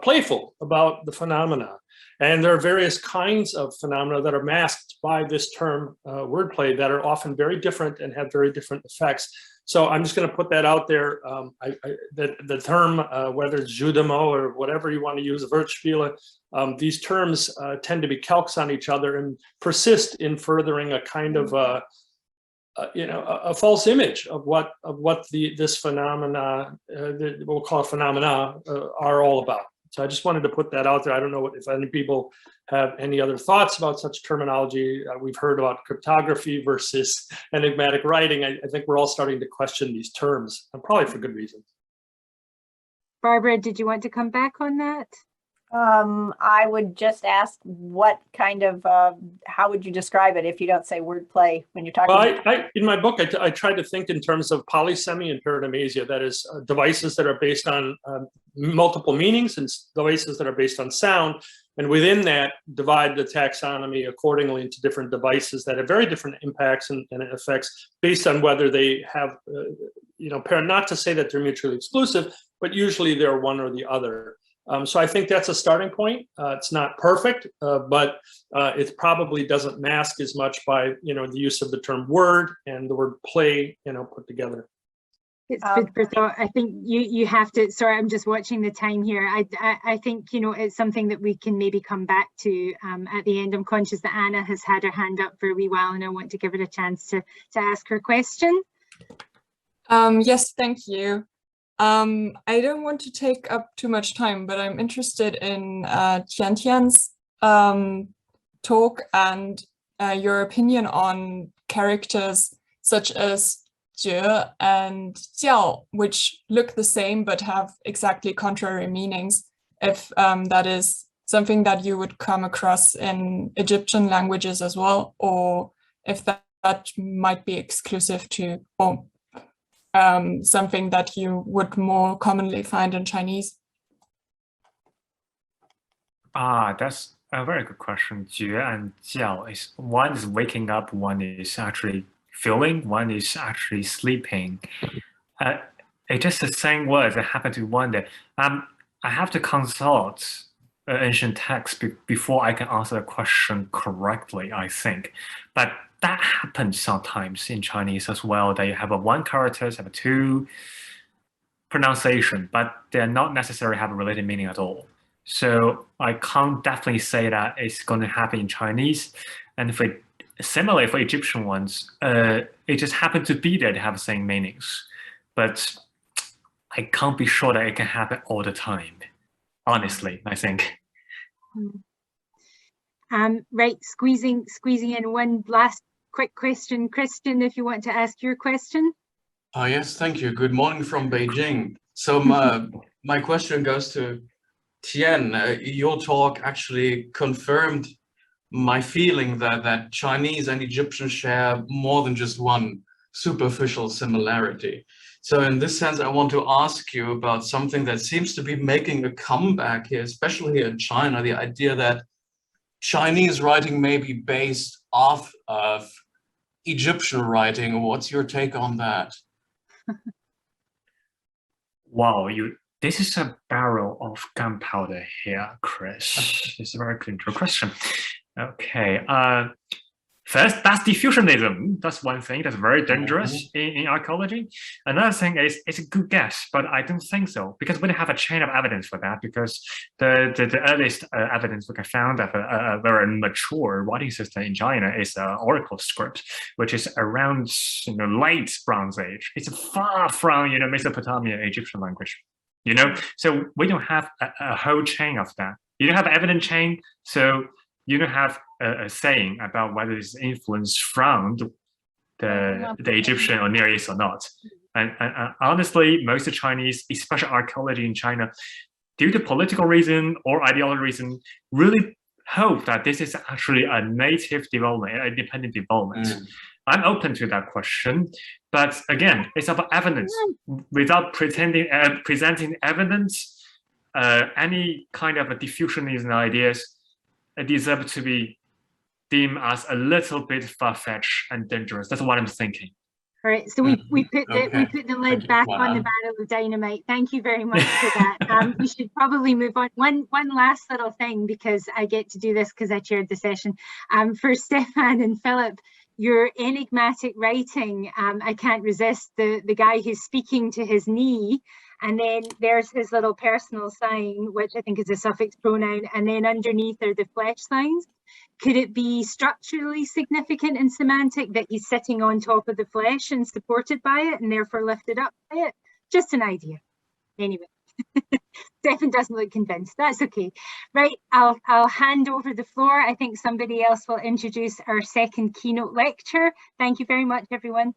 S8: playful about the phenomena. And there are various kinds of phenomena that are masked by this term wordplay that are often very different and have very different effects. So I'm just going to put that out there. The term, whether it's jeu de mots or whatever you want to use, Wortspiele, these terms tend to be calques on each other and persist in furthering a kind of a false image of what this phenomena, we'll call it phenomena, are all about. So I just wanted to put that out there. I don't know if any people have any other thoughts about such terminology. We've heard about cryptography versus enigmatic writing. I think we're all starting to question these terms, and probably for good reason.
S6: Barbara, did you want to come back on that?
S16: I would just ask what kind of, how would you describe it if you don't say wordplay when you're talking?
S8: Well, in my book, I tried to think in terms of polysemy and pareidomasia, that is devices that are based on multiple meanings and devices that are based on sound. And within that, divide the taxonomy accordingly into different devices that have very different impacts and effects based on whether they have, not to say that they're mutually exclusive, but usually they're one or the other. So I think that's a starting point. It's not perfect, but it probably doesn't mask as much by the use of the term word and the word play, put together.
S6: It's food for thought. I think you have to. Sorry, I'm just watching the time here. I think it's something that we can maybe come back to at the end. I'm conscious that Anna has had her hand up for a wee while, and I want to give her a chance to ask her question.
S18: Yes, thank you. I don't want to take up too much time, but I'm interested in Tiantian's talk and your opinion on characters such as Jie and Jiao, which look the same but have exactly contrary meanings, if that is something that you would come across in Egyptian languages as well, or if that might be exclusive to something that you would more commonly find in Chinese?
S15: That's a very good question. Jie and Jiao is, one is waking up, one is actually feeling, one is actually sleeping. It's just the same words. I happen to wonder. I have to consult ancient text before I can answer the question correctly, I think. But that happens sometimes in Chinese as well, that you have a one character, have a two pronunciation, but they're not necessarily have a related meaning at all. So I can't definitely say that it's going to happen in Chinese. And similarly for Egyptian ones, it just happened to be that they have the same meanings. But I can't be sure that it can happen all the time, honestly, I think.
S6: Right, squeezing in one last quick question. Christian, if you want to ask your question.
S19: Yes, thank you. Good morning from Beijing. So my question goes to Tian. Your talk actually confirmed my feeling that Chinese and Egyptian share more than just one superficial similarity. So in this sense, I want to ask you about something that seems to be making a comeback here, especially here in China, the idea that Chinese writing may be based off of Egyptian writing. What's your take on that?
S15: Wow, this is a barrel of gunpowder here, Chris. It's a very clear question. Okay, first, that's diffusionism. That's one thing that's very dangerous in archaeology. Another thing is, it's a good guess, but I don't think so, because we don't have a chain of evidence for that, because the earliest evidence we can found of a very mature writing system in China is oracle script, which is around late Bronze Age. It's far from Mesopotamian Egyptian language, So we don't have a whole chain of that. You don't have an evidence chain, so you don't have a saying about whether it's influenced from the Egyptian or Near East or not. And honestly, most of Chinese, especially archaeology in China, due to political reason or ideology reason, really hope that this is actually a native development, an independent development. I'm open to that question, but again, it's about evidence. Without presenting evidence, any kind of a diffusionism ideas deserve to be deemed as a little bit far-fetched and dangerous. That's what I'm thinking.
S6: All right, so we put the lid back on the barrel of dynamite. Thank you very much for that. We should probably move on. One last little thing, because I get to do this because I chaired the session. For Stefan and Philip, your enigmatic writing, I can't resist the guy who's speaking to his knee, and then there's his little personal sign, which I think is a suffix pronoun, and then underneath are the flesh signs. Could it be structurally significant and semantic that he's sitting on top of the flesh and supported by it and therefore lifted up by it? Just an idea. Anyway, Stefan doesn't look convinced. That's okay. Right, I'll hand over the floor. I think somebody else will introduce our second keynote lecture. Thank you very much, everyone.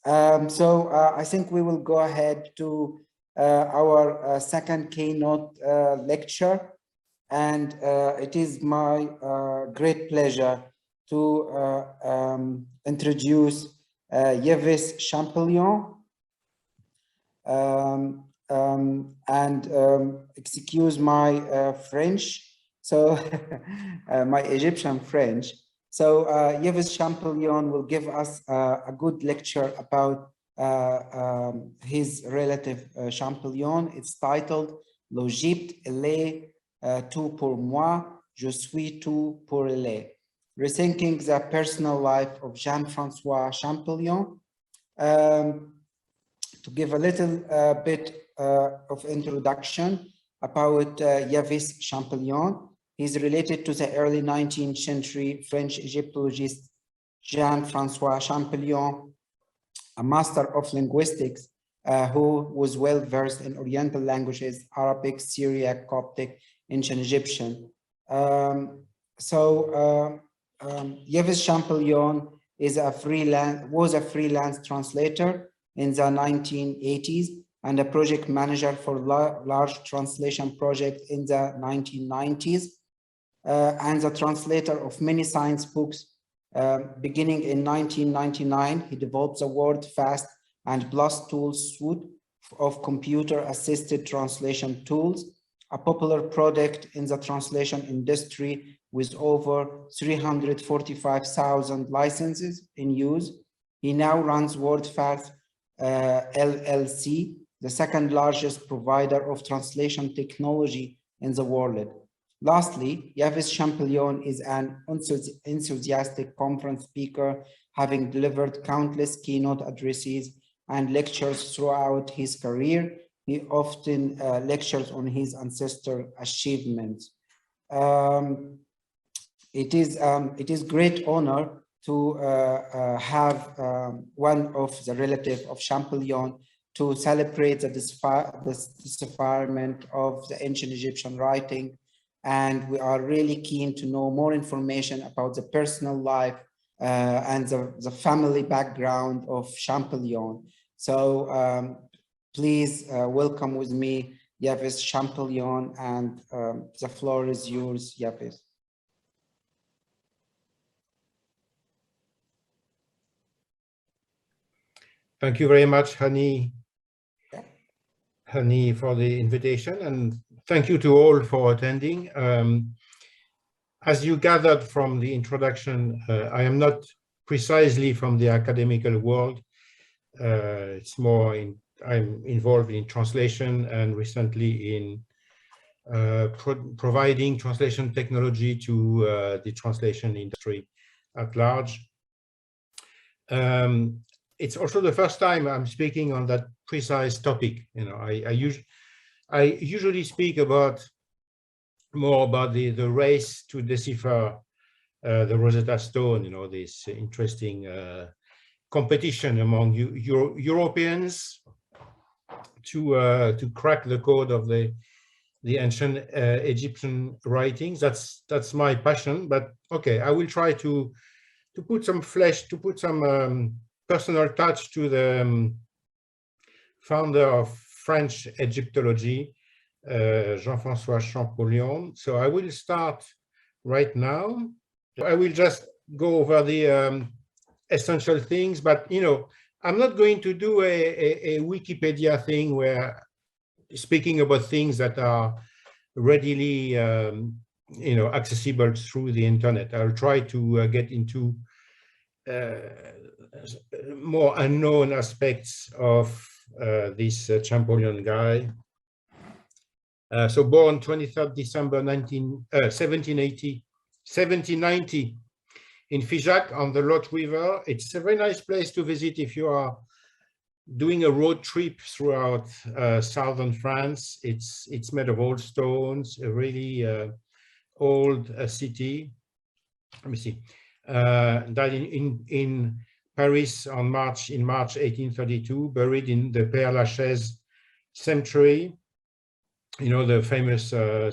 S7: I think we will go ahead to our second keynote lecture, and it is my great pleasure to introduce Yves Champollion, excuse my French, so my Egyptian French. So Yves Champollion will give us a good lecture about his relative Champollion. It's titled L'Égypte, elle est tout pour moi, je suis tout pour elle. Rethinking the personal life of Jean-François Champollion. To give a little bit of introduction about Yves Champollion. He's related to the early 19th century French Egyptologist Jean-François Champollion, a master of linguistics who was well versed in Oriental languages, Arabic, Syriac, Coptic, Ancient Egyptian. Yves Champollion was a freelance translator in the 1980s and a project manager for large translation project in the 1990s. And the translator of many science books. Beginning in 1999, he developed the WordFast and BLAST tools suite of computer-assisted translation tools, a popular product in the translation industry with over 345,000 licenses in use. He now runs WordFast LLC, the second largest provider of translation technology in the world. Lastly, Yves Champollion is an enthusiastic conference speaker, having delivered countless keynote addresses and lectures throughout his career. He often lectures on his ancestor achievements. It is great honor to have one of the relatives of Champollion to celebrate the decipherment of the ancient Egyptian writing. And we are really keen to know more information about the personal life and the family background of Champollion. So please welcome with me Yves Champollion, and the floor is yours, Yves.
S20: Thank you very much, Hany, for the invitation, and thank you to all for attending. As you gathered from the introduction, I am not precisely from the academical world. It's more I'm involved in translation and recently in providing translation technology to the translation industry at large. It's also the first time I'm speaking on that precise topic. You know, I usually speak more about the race to decipher the Rosetta Stone. You know, this interesting competition among Europeans to crack the code of the ancient Egyptian writings. That's my passion. But okay, I will try to put some flesh, to put some personal touch to the founder of French Egyptology, Jean-François Champollion. So I will start right now. I will just go over the essential things, but I'm not going to do a Wikipedia thing where speaking about things that are readily accessible through the internet. I'll try to get into more unknown aspects of this Champollion guy. So born 23rd December 1790 in Figeac on the Lot River. It's a very nice place to visit if you are doing a road trip throughout southern France. It's made of old stones, a really old city. Let me see. Died in Paris in March 1832, buried in the Père Lachaise cemetery. The famous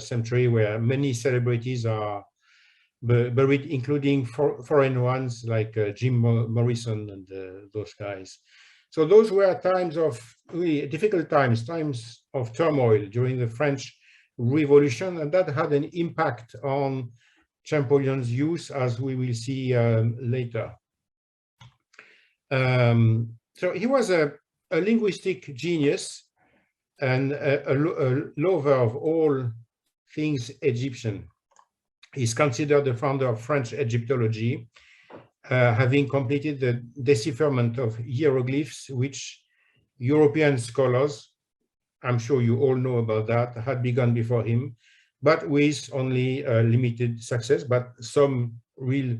S20: cemetery where many celebrities are buried, including foreign ones like Jim Morrison and those guys. So those were times of really difficult times of turmoil during the French Revolution, and that had an impact on Champollion's use, as we will see later. So he was a linguistic genius and a lover of all things Egyptian. He's considered the founder of French Egyptology, having completed the decipherment of hieroglyphs, which European scholars, I'm sure you all know about that, had begun before him, but with only limited success, but some real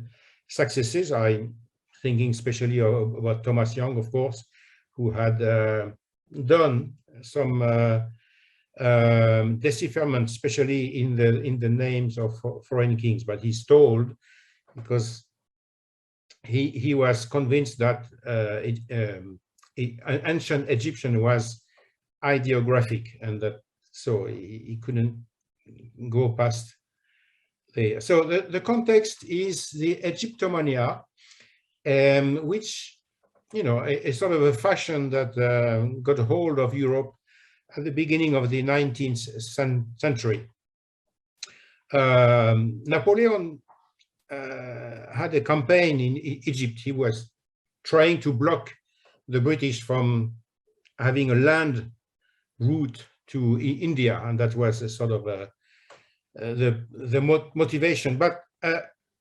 S20: successes. I'm thinking especially about Thomas Young, of course, who had done some decipherment, especially in the names of foreign kings, but he's told because he was convinced that ancient Egyptian was ideographic, and that so he couldn't go past there. So the context is the Egyptomania, which a sort of a fashion that got a hold of Europe at the beginning of the 19th century. Napoleon had a campaign in Egypt. He was trying to block the British from having a land route to India, and that was a sort of the motivation. But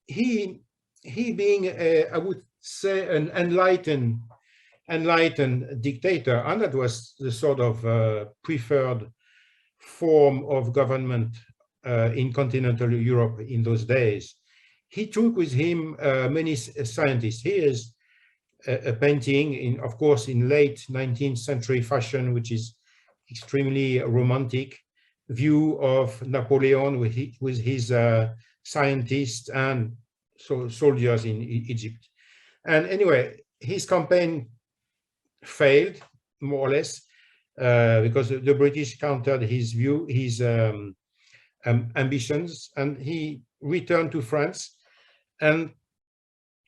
S20: he being I would say an enlightened dictator, and that was the sort of preferred form of government in continental Europe in those days. He took with him many scientists. Here's a painting, of course, in late 19th century fashion, which is extremely romantic view of Napoleon with his scientists and soldiers in Egypt. And anyway, his campaign failed more or less because the British countered his ambitions, and he returned to France, and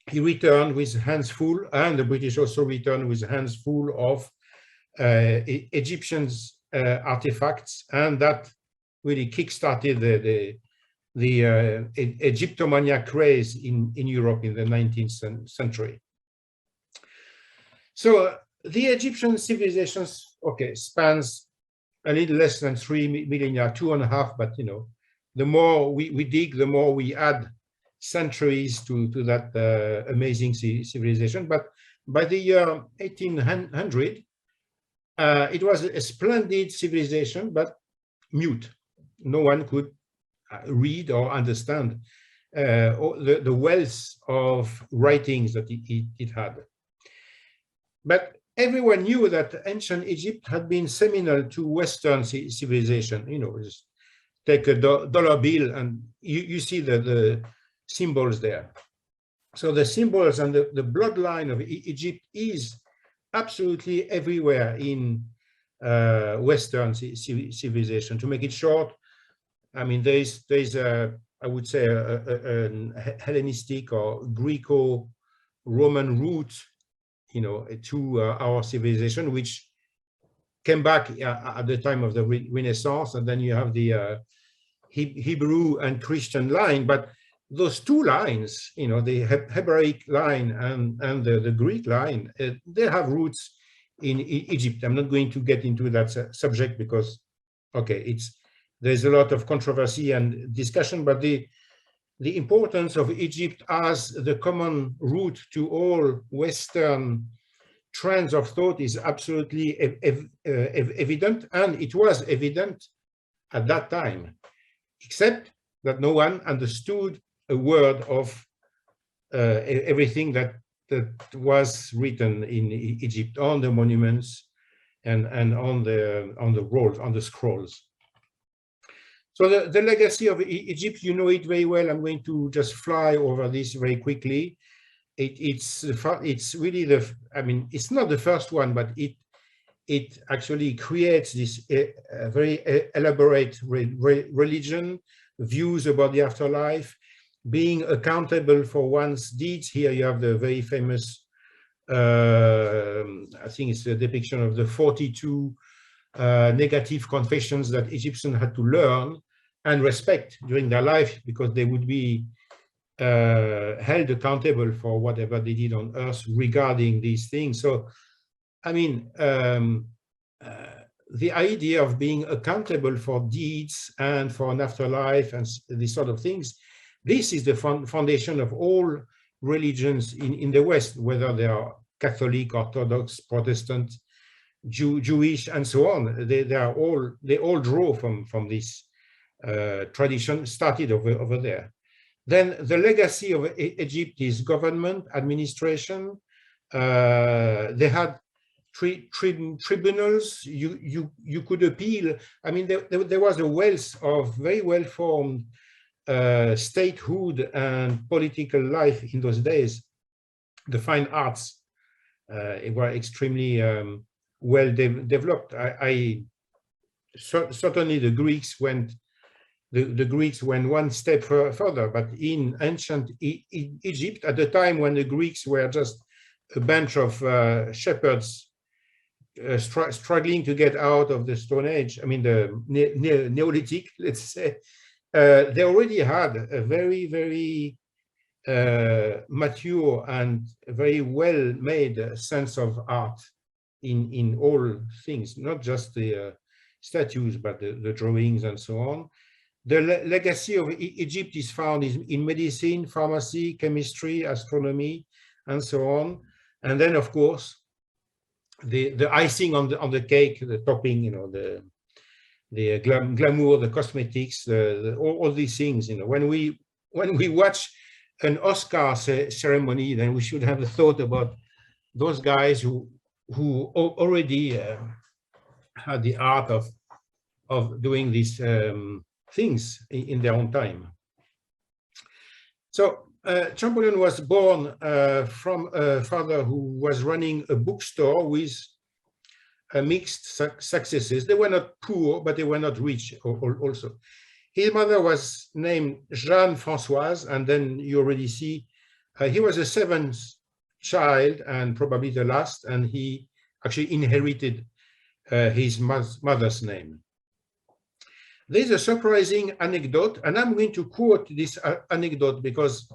S20: he returned with hands full, and the British also returned with hands full of Egyptians artifacts, and that really kick-started the Egyptomania craze in Europe in the 19th century. So the Egyptian civilizations, spans a little less than 3 millennia, 2.5, but the more we dig, the more we add centuries to that amazing civilization. But by the year 1800, it was a splendid civilization, but mute. No one could read or understand the wealth of writings that it had. But everyone knew that ancient Egypt had been seminal to Western civilization. Just take a dollar bill and you see the symbols there. So the symbols and the bloodline of Egypt is absolutely everywhere in Western civilization. To make it short, I mean, there's I would say a Hellenistic or Greco-Roman root, to our civilization, which came back at the time of the Renaissance, and then you have the Hebrew and Christian line. But those two lines, you know, the Hebraic line and the Greek line, they have roots in Egypt. I'm not going to get into that subject because, okay, there's a lot of controversy and discussion, but the importance of Egypt as the common root to all Western trends of thought is absolutely evident, and it was evident at that time, except that no one understood a word of everything that was written in Egypt on the monuments and on the rolls, on the scrolls. So the legacy of Egypt, you know it very well. I'm going to just fly over this very quickly. It's really I mean, it's not the first one, but it actually creates this very elaborate religion, views about the afterlife, being accountable for one's deeds. Here you have the very famous, I think it's a depiction of the 42 negative confessions that Egyptians had to learn and respect during their life, because they would be held accountable for whatever they did on earth regarding these things. So, I mean, the idea of being accountable for deeds and for an afterlife and these sort of things, this is the foundation of all religions in the West, whether they are Catholic, Orthodox, Protestant, Jewish, and so on. They all draw from this tradition started over there. Then the legacy of Egypt is government, administration. They had tribunals. You could appeal. I mean, there was a wealth of very well-formed statehood and political life in those days. The fine arts were extremely well developed. Certainly the Greeks went. The Greeks went one step further, but in ancient Egypt, at the time when the Greeks were just a bunch of shepherds struggling to get out of the Stone Age, I mean the Neolithic, let's say, they already had a very, very mature and very well-made sense of art in all things, not just the statues, but the drawings and so on. The legacy of Egypt is found in medicine, pharmacy, chemistry, astronomy, and so on. And then, of course, the icing on the cake, the topping, you know, the glamour, the cosmetics, all these things. You know, when we watch an Oscar ceremony, then we should have a thought about those guys who already had the art of doing these things in their own time. So Champollion was born from a father who was running a bookstore with mixed successes. They were not poor, but they were not rich also. His mother was named Jeanne Françoise, and then you already see he was the seventh child and probably the last, and he actually inherited his mother's name. There's a surprising anecdote, and I'm going to quote this anecdote because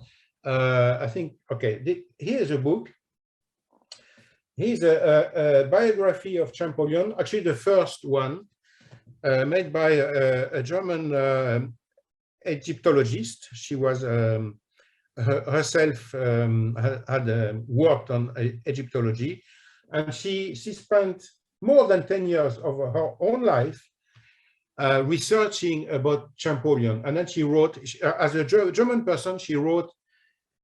S20: I think, okay, here's a book. Here's a biography of Champollion, actually the first one, made by a German Egyptologist. She was herself had worked on Egyptology, and she spent more than 10 years of her own life researching about Champollion. And then she wrote, as a German person, she wrote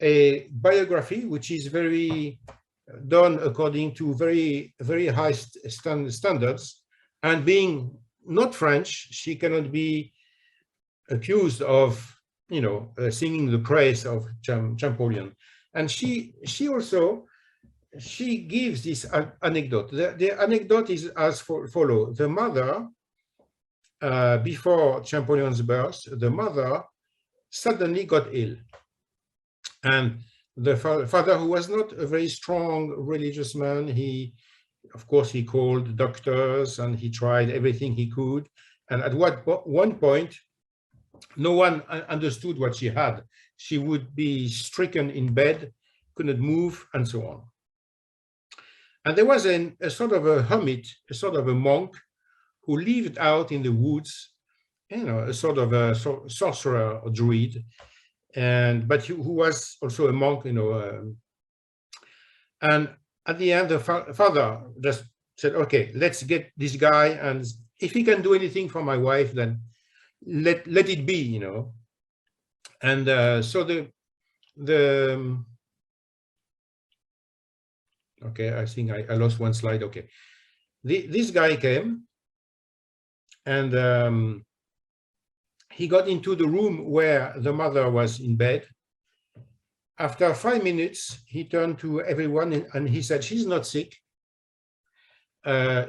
S20: a biography, which is very done according to very, very high standards. And being not French, she cannot be accused of, you know, singing the praise of Champollion. And she gives this anecdote. The anecdote is as follows. The mother, before Champollion's birth, the mother suddenly got ill. And the father, who was not a very strong religious man, he of course, he called doctors and he tried everything he could. And at one point, no one understood what she had. She would be stricken in bed, couldn't move, and so on. And there was a sort of a hermit, a sort of a monk, who lived out in the woods, a sort of a sorcerer or druid, but who was also a monk, and at the end, the father just said, "Okay, let's get this guy, and if he can do anything for my wife, then let it be, And so okay, I think I lost one slide. Okay, this guy came, and he got into the room where the mother was in bed. After 5 minutes, he turned to everyone and he said, "She's not sick."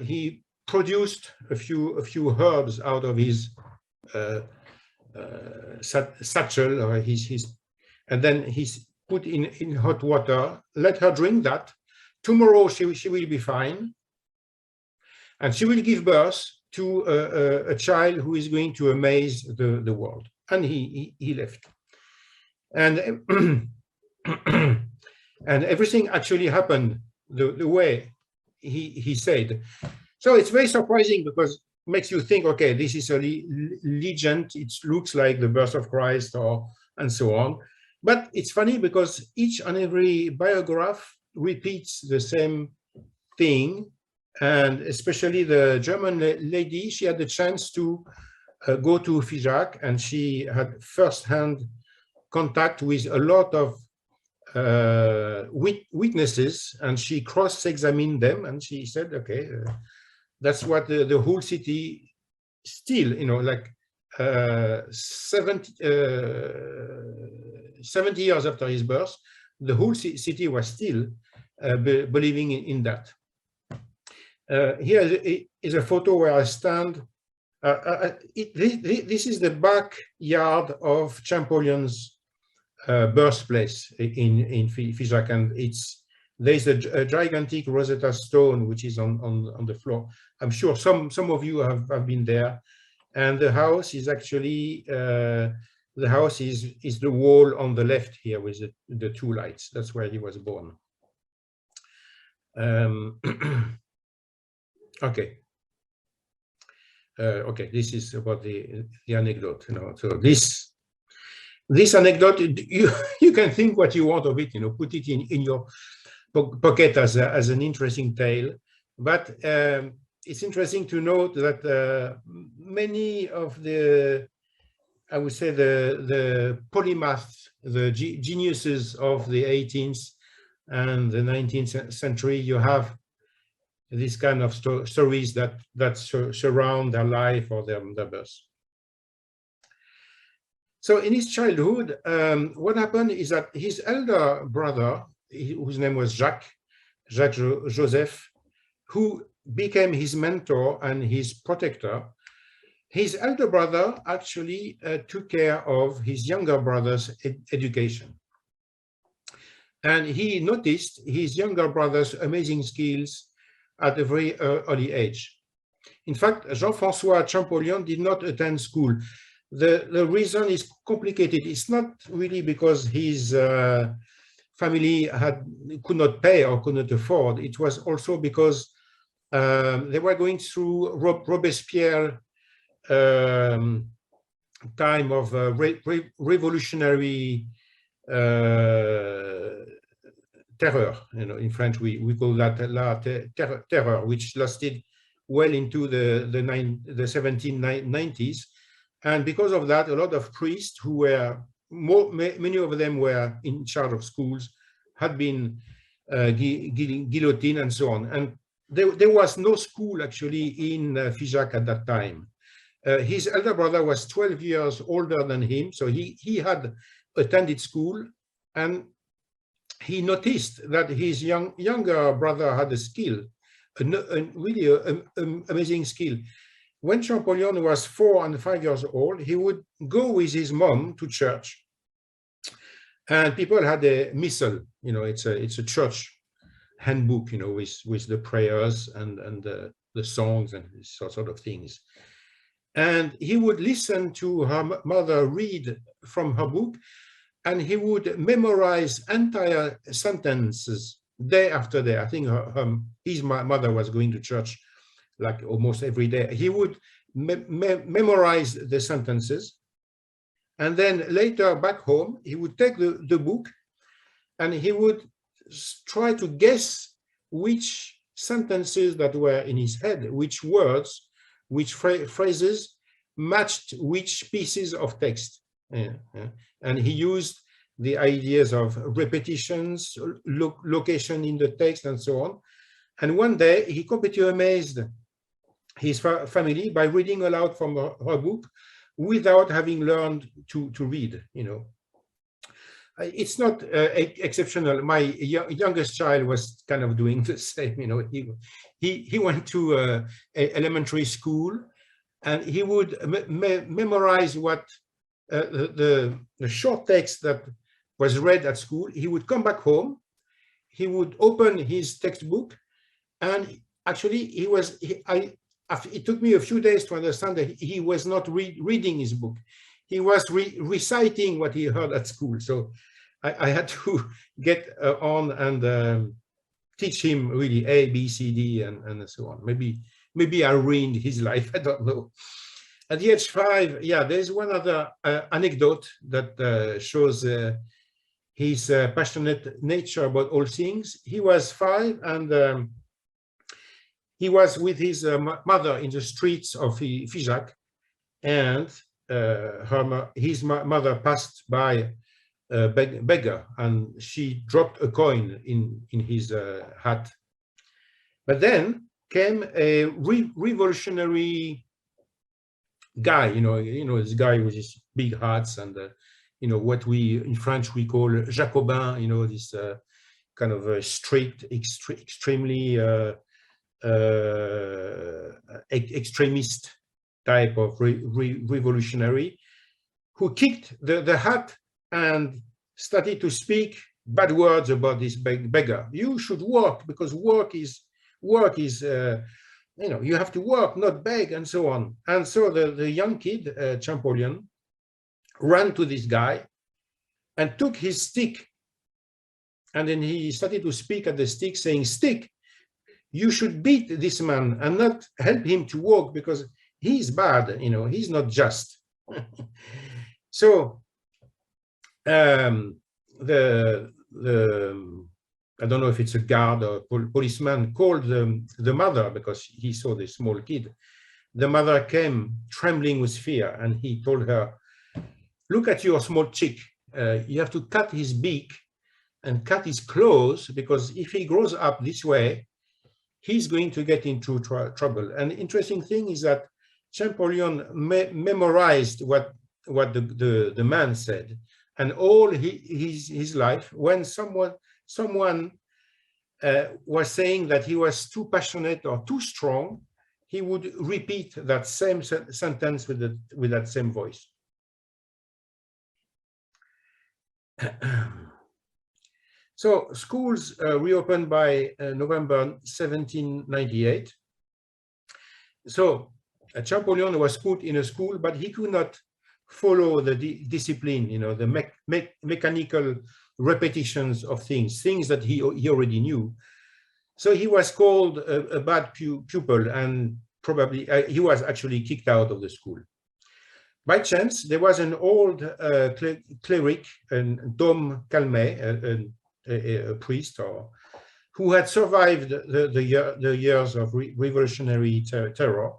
S20: He produced a few herbs out of his satchel, or and then he's put in hot water. Let her drink that. Tomorrow she will be fine, and she will give birth to a child who is going to amaze the world. And he left, and and everything actually happened the way he said. So it's very surprising because it makes you think, okay, this is a legend. It looks like the birth of Christ, and so on. But it's funny because each and every biograph repeats the same thing. And especially the German lady, she had the chance to go to Figeac, and she had first-hand contact with a lot of witnesses, and she cross-examined them, and she said, okay, that's what the whole city still, like 70 years after his birth, the whole city was still believing in that. Here is a photo where I stand. This is the backyard of Champollion's birthplace in Figeac, and there's a gigantic Rosetta Stone which is on the floor. I'm sure some of you have been there, and the house is actually the house is the wall on the left here with the two lights. That's where he was born. Okay. Okay, this is about the anecdote. So this anecdote, you can think what you want of it. Put it in your pocket as an interesting tale. But it's interesting to note that many of the, I would say, the polymaths, the geniuses of the 18th and the 19th century, you have these kind of stories that surround their life or their birth. So in his childhood, what happened is that his elder brother, whose name was Jacques Joseph, who became his mentor and his protector, his elder brother actually took care of his younger brother's education. And he noticed his younger brother's amazing skills at a very early age. In fact, Jean-François Champollion did not attend school. The reason is complicated. It's not really because his family could not pay or could not afford. It was also because they were going through Robespierre time of revolutionary terror. In French we call that la terror, which lasted well into the 1790s. And because of that, a lot of priests who were many of them were in charge of schools, had been guillotined and so on. And there was no school actually in Figeac at that time. His elder brother was 12 years older than him, so he had attended school, and he noticed that his younger brother had a skill, really amazing skill. When Champollion was 4 and 5 years old, he would go with his mom to church, and people had a missal. It's a church handbook, you know, with the prayers and the songs and sort of things. And he would listen to her mother read from her book, and he would memorize entire sentences day after day. I think his mother was going to church like almost every day. He would memorize the sentences, and then later back home, he would take the book and he would try to guess which sentences that were in his head, which words, which phrases matched which pieces of text. And he used the ideas of repetitions, location in the text, and so on. And one day he completely amazed his family by reading aloud from her book without having learned to read, you know. It's not exceptional. My youngest child was kind of doing the same, you know. He went to elementary school, and he would memorize what the short text that was read at school. He would come back home, he would open his textbook, and actually it took me a few days to understand that he was not reading his book. He was reciting what he heard at school. So I had to get on and teach him really A, B, C, D, and so on. Maybe I ruined his life, I don't know. At the age 5, yeah, there's one other anecdote that shows his passionate nature about all things. He was 5, and he was with his mother in the streets of Figeac, and his mother passed by a beggar, and she dropped a coin in his hat. But then came a revolutionary guy, you know, this guy with his big hats and you know, what we in French we call Jacobin, you know, this kind of a strict, extremely extremist type of revolutionary, who kicked the hat and started to speak bad words about this beggar. You should work, because work is you know, you have to work, not beg, and so on. And so the young kid, Champollion, ran to this guy and took his stick, and then he started to speak at the stick, saying, "Stick, you should beat this man and not help him to walk, because he's bad, you know, he's not just." So I don't know if it's a guard or policeman called the mother, because he saw the small kid. The mother came trembling with fear, and he told her, "Look at your small chick. You have to cut his beak and cut his claws, because if he grows up this way, he's going to get into trouble." And the interesting thing is that Champollion memorized what the man said, and all his life, when someone was saying that he was too passionate or too strong, he would repeat that same sentence with that same voice. So schools reopened by November 1798. So Champollion was put in a school, but he could not follow the discipline, you know, the mechanical repetitions of things that he already knew. So he was called a bad pupil, and probably he was actually kicked out of the school. By chance, there was an old cleric, Dom Calmet, a priest, who had survived the years of revolutionary terror,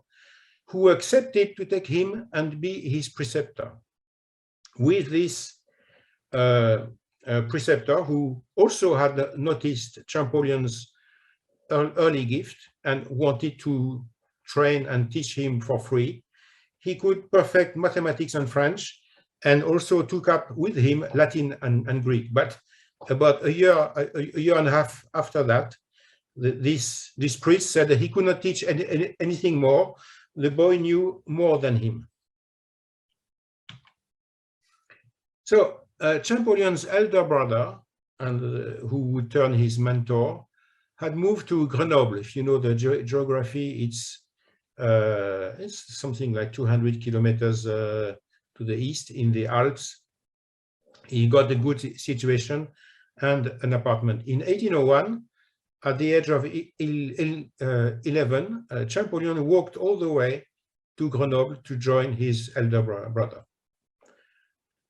S20: who accepted to take him and be his preceptor. With this preceptor, who also had noticed Champollion's early gift and wanted to train and teach him for free, he could perfect mathematics and French, and also took up with him Latin and Greek. But about a year and a half after that, this priest said that he could not teach anything more. The boy knew more than him. So Champollion's elder brother, and who would turn his mentor, had moved to Grenoble. If you know the geography, it's something like 200 kilometers to the east in the Alps. He got a good situation and an apartment. In 1801, at the age of 11, Champollion walked all the way to Grenoble to join his elder brother.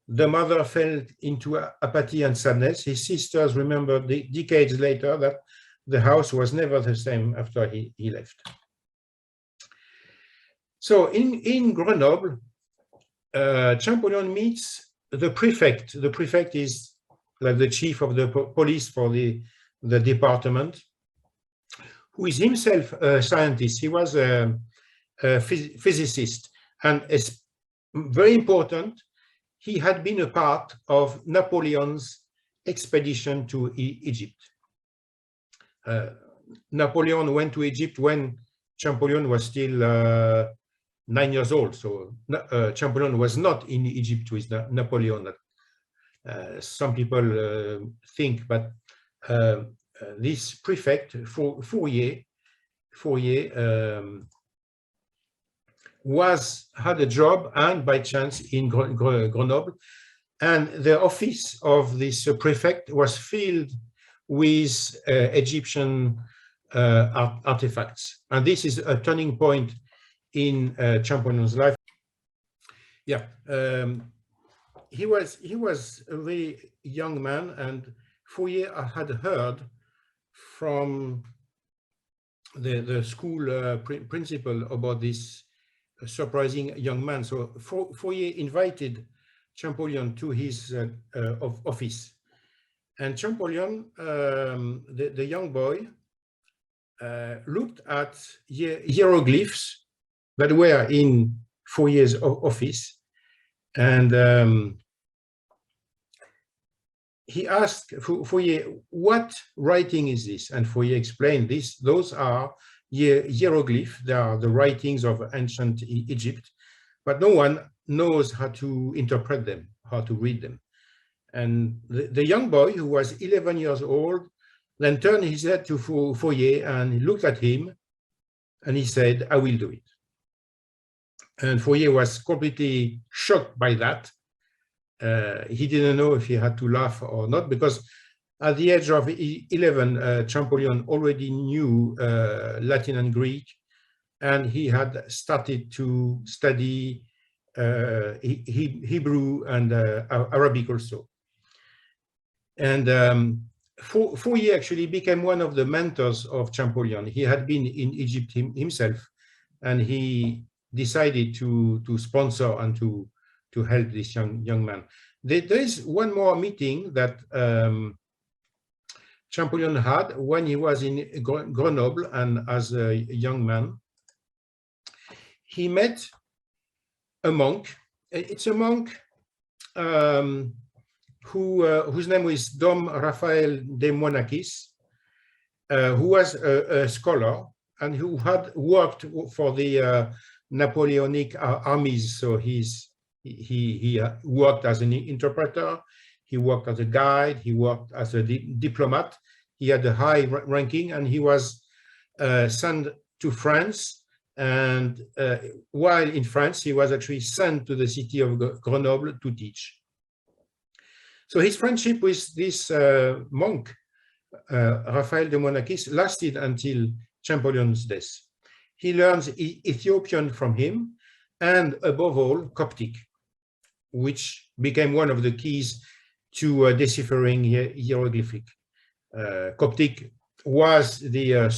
S20: The mother fell into apathy and sadness. His sisters remembered decades later that the house was never the same after he left. So in Grenoble, Champollion meets the prefect. The prefect is like the chief of the police for the department, who is himself a scientist. He was a physicist, and it's very important, he had been a part of Napoleon's expedition to Egypt. Napoleon went to Egypt when Champollion was still 9 years old. So Champollion was not in Egypt with Napoleon. Some people think, but this prefect, Fourier, had a job, and by chance in Grenoble, and the office of this prefect was filled with Egyptian artifacts, and this is a turning point in Champollion's life. Yeah, he was a very young man, and Fourier had heard from the school principal about this surprising young man. So Fourier invited Champollion to his office, and Champollion, the young boy, looked at hieroglyphs that were in Fourier's office, and he asked Fourier, "What writing is this?" And Fourier explained this. Those are hieroglyphs. They are the writings of ancient Egypt, but no one knows how to interpret them, how to read them. And the young boy, who was 11 years old, then turned his head to Fourier and he looked at him and he said, "I will do it." And Fourier was completely shocked by that. He didn't know if he had to laugh or not, because at the age of 11, Champollion already knew Latin and Greek, and he had started to study Hebrew and Arabic also. And Fourier actually became one of the mentors of Champollion. He had been in Egypt himself, and he decided to sponsor and to help this young man. There is one more meeting that Champollion had when he was in Grenoble, and as a young man, he met a monk. It's a monk whose name is Dom Raphael de Monachis, who was a scholar and who had worked for the Napoleonic armies. So he worked as an interpreter, he worked as a guide, he worked as a diplomat. He had a high ranking, and he was sent to France. And while in France, he was actually sent to the city of Grenoble to teach. So his friendship with this monk, Raphael de Monachis, lasted until Champollion's death. He learns Ethiopian from him, and above all, Coptic, which became one of the keys to deciphering hieroglyphic. Coptic was the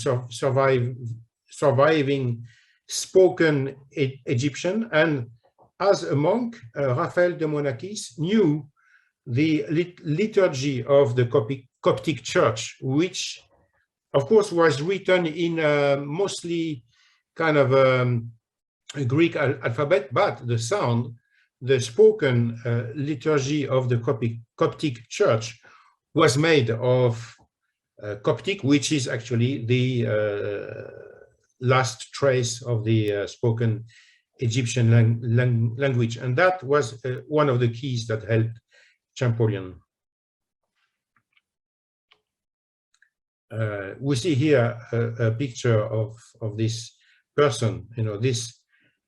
S20: surviving spoken Egyptian, and as a monk, Raphael de Monachis knew the liturgy of the Coptic Church, which, of course, was written in mostly kind of a Greek alphabet, but the sound, the spoken liturgy of the Coptic Church was made of Coptic, which is actually the last trace of the spoken Egyptian language. And that was one of the keys that helped Champollion. we see here a picture of this person. You know,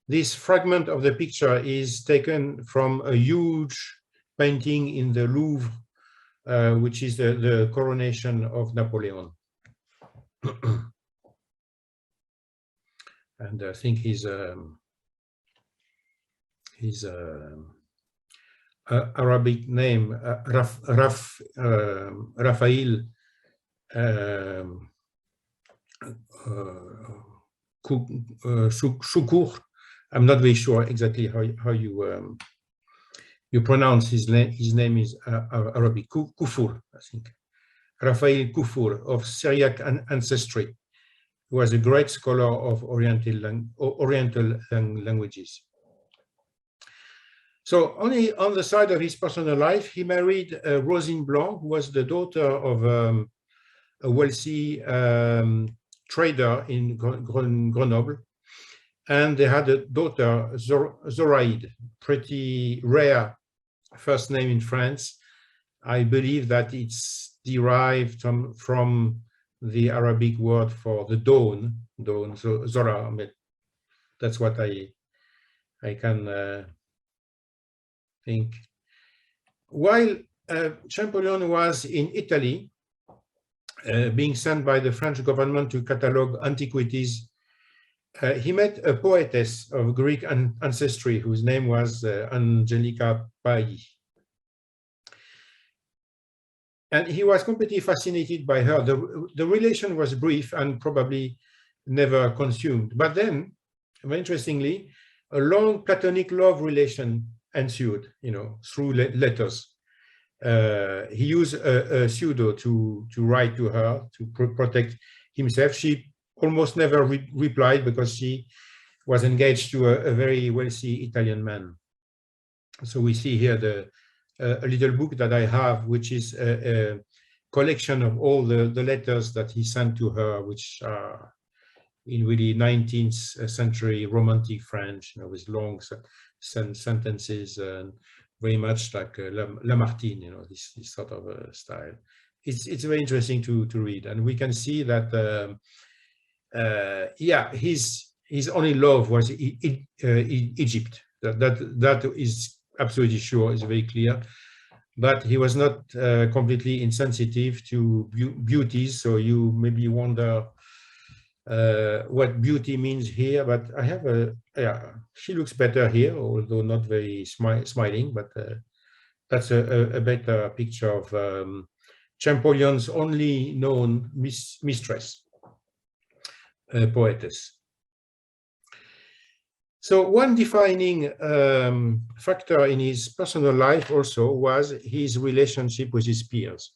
S20: this fragment of the picture is taken from a huge painting in the Louvre, which is the coronation of Napoleon. And I think his Arabic name, Raphael Shukur. I'm not very sure exactly how you pronounce his name. His name is Arabic, Kufur, I think. Raphael Kufur, of Syriac ancestry, who was a great scholar of Oriental languages. So only on the side of his personal life, he married Rosine Blanc, who was the daughter of a wealthy trader in Grenoble. And they had a daughter, Zoraide, pretty rare first name in France. I believe that it's derived from the Arabic word for the dawn, so Zora. That's what I can think. While Champollion was in Italy, being sent by the French government to catalogue antiquities, he met a poetess of Greek ancestry whose name was Angelica Pai. And he was completely fascinated by her. The relation was brief and probably never consumed. But then, very interestingly, a long platonic love relation ensued, you know, through letters. He used a pseudo to write to her to protect himself. She almost never replied because she was engaged to a very wealthy Italian man. So we see here a little book that I have, which is a collection of all the letters that he sent to her, which are in really 19th century romantic French, you know, with long sentences and very much like Lamartine, you know, this sort of style. It's very interesting to read, and we can see that yeah, his only love was Egypt. That is absolutely sure, is very clear. But he was not completely insensitive to beauties. So you maybe wonder what beauty means here. But I have yeah, she looks better here, although not very smiling. But that's a better picture of Champollion's only known mistress, poetess. So one defining factor in his personal life also was his relationship with his peers.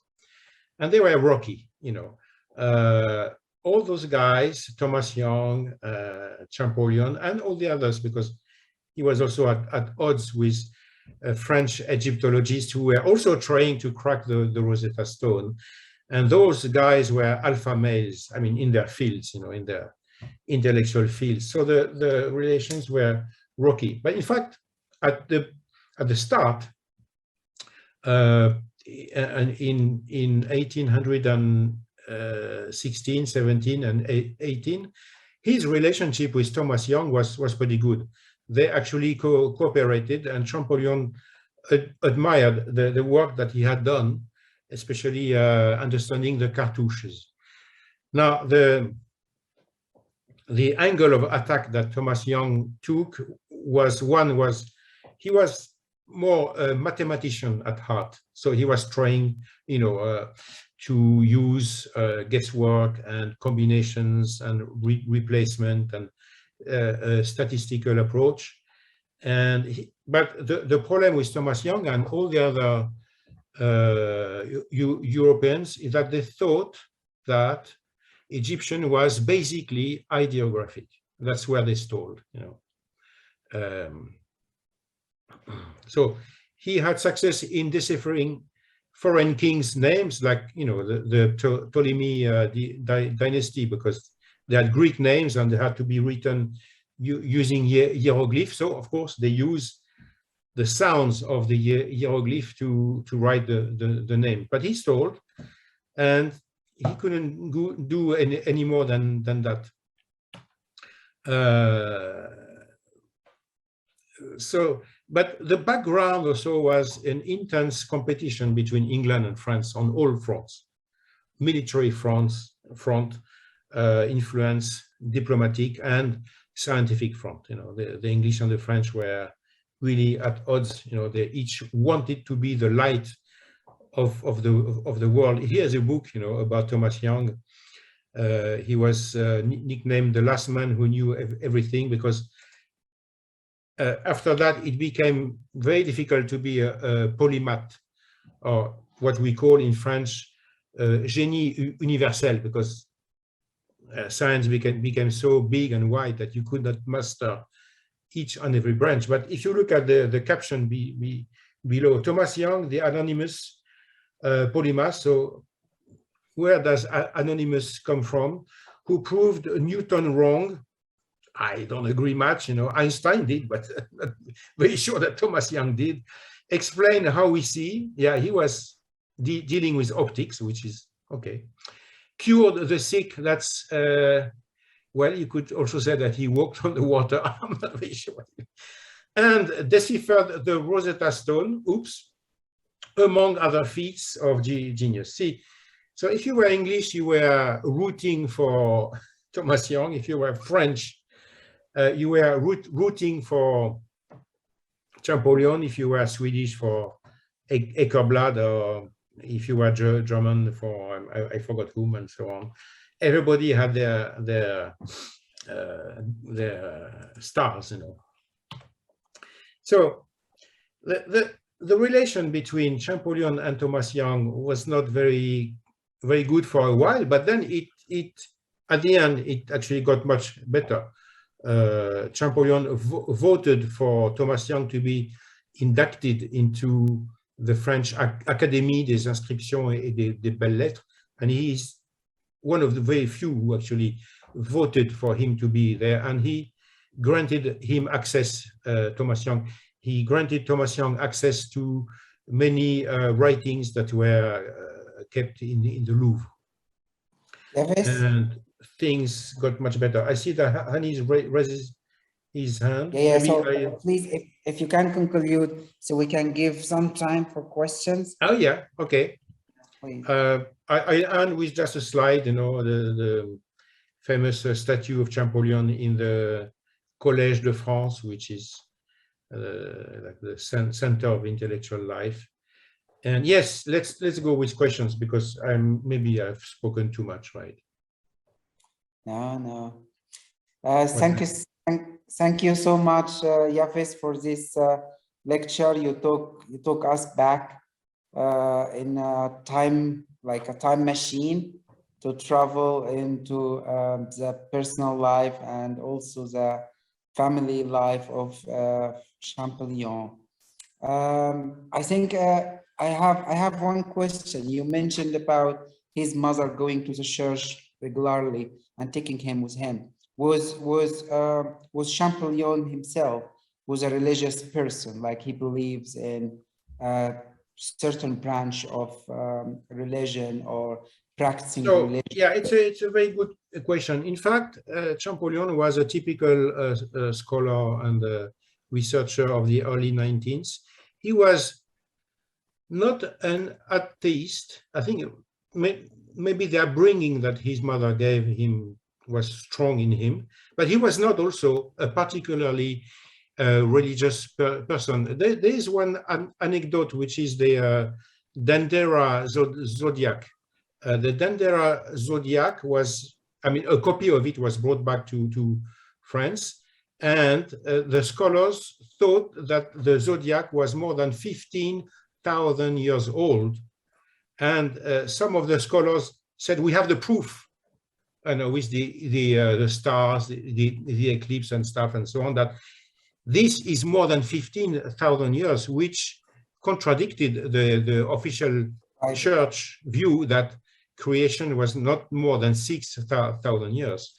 S20: And they were rocky, you know. All those guys, Thomas Young, Champollion, and all the others, because he was also at odds with French Egyptologists who were also trying to crack the Rosetta Stone. And those guys were alpha males, I mean, in their fields, you know, in their intellectual fields. So the relations were rocky. But in fact, at the start, in 1816, 17, and 18, his relationship with Thomas Young was pretty good. They actually cooperated, and Champollion admired the work that he had done, especially understanding the cartouches. Now, the angle of attack that Thomas Young took was he was more a mathematician at heart. So he was trying, you know, to use guesswork and combinations and replacement and a statistical approach. But the problem with Thomas Young and all the other Europeans is that they thought that Egyptian was basically ideographic. That's where they stalled, you know. So he had success in deciphering foreign kings' names, like, you know, the Ptolemy dynasty, because they had Greek names and they had to be written using hieroglyphs. So of course they use the sounds of the hieroglyph to write the name. But he stalled, and he couldn't do any more than that. But the background also was an intense competition between England and France on all fronts: military front, influence, diplomatic, and scientific front. You know, the English and the French were really at odds. You know, they each wanted to be the light of the world. Here's a book, you know, about Thomas Young. He was nicknamed the last man who knew everything, because after that it became very difficult to be a polymath, or what we call in French génie universel, because science became so big and wide that you could not master each and every branch. But if you look at the caption below, Thomas Young, the anonymous polymath. So where does anonymous come from? Who proved Newton wrong? I don't agree much, you know, Einstein did, but not very sure that Thomas Young did. Explain how we see. Yeah, he was dealing with optics, which is okay. Cured the sick, that's, well, you could also say that he walked on the water. I'm not very sure. And deciphered the Rosetta Stone, oops, among other feats of genius. See, so if you were English, you were rooting for Thomas Young. If you were French, you were rooting for Champollion. If you were Swedish, for Ekerblad, or if you were German, for I forgot whom, and so on. Everybody had their stars, you know. So the relation between Champollion and Thomas Young was not very good for a while, but then it at the end it actually got much better. Champollion voted for Thomas Young to be inducted into the French Académie des Inscriptions et des Belles-Lettres, and he is one of the very few who actually voted for him to be there, and he granted him access, Thomas Young. He granted Thomas Young access to many writings that were kept in the Louvre.
S7: Yes.
S20: And things got much better. I see that Hany raises his hand.
S7: Yeah, so please, if you can conclude, so we can give some time for questions.
S20: Oh yeah, okay. I end with just a slide, you know, the famous statue of Champollion in the Collège de France, which is like the center of intellectual life. And yes, let's go with questions, because maybe I've spoken too much, right?
S7: No. Thank you so much, Yafes, for this lecture. You took us back in a time, like a time machine, to travel into the personal life and also the family life of Champollion. I think I have one question. You mentioned about his mother going to the church regularly and taking him with him. Was Champollion himself was a religious person, like he believes in a certain branch of religion or practicing religion?
S20: Yeah, it's a very good question. In fact, Champollion was a typical scholar and researcher of the early 19th. He was not an atheist. I think maybe the upbringing that his mother gave him was strong in him, but he was not also a particularly religious person. There is one anecdote, which is the Dendera Zodiac. The Dendera Zodiac was, a copy of it was brought back to France, and the scholars thought that the Zodiac was more than 15,000 years old. And some of the scholars said, we have the proof, with the stars, the eclipse and stuff and so on, that this is more than 15,000 years, which contradicted the official church view that creation was not more than 6,000 years.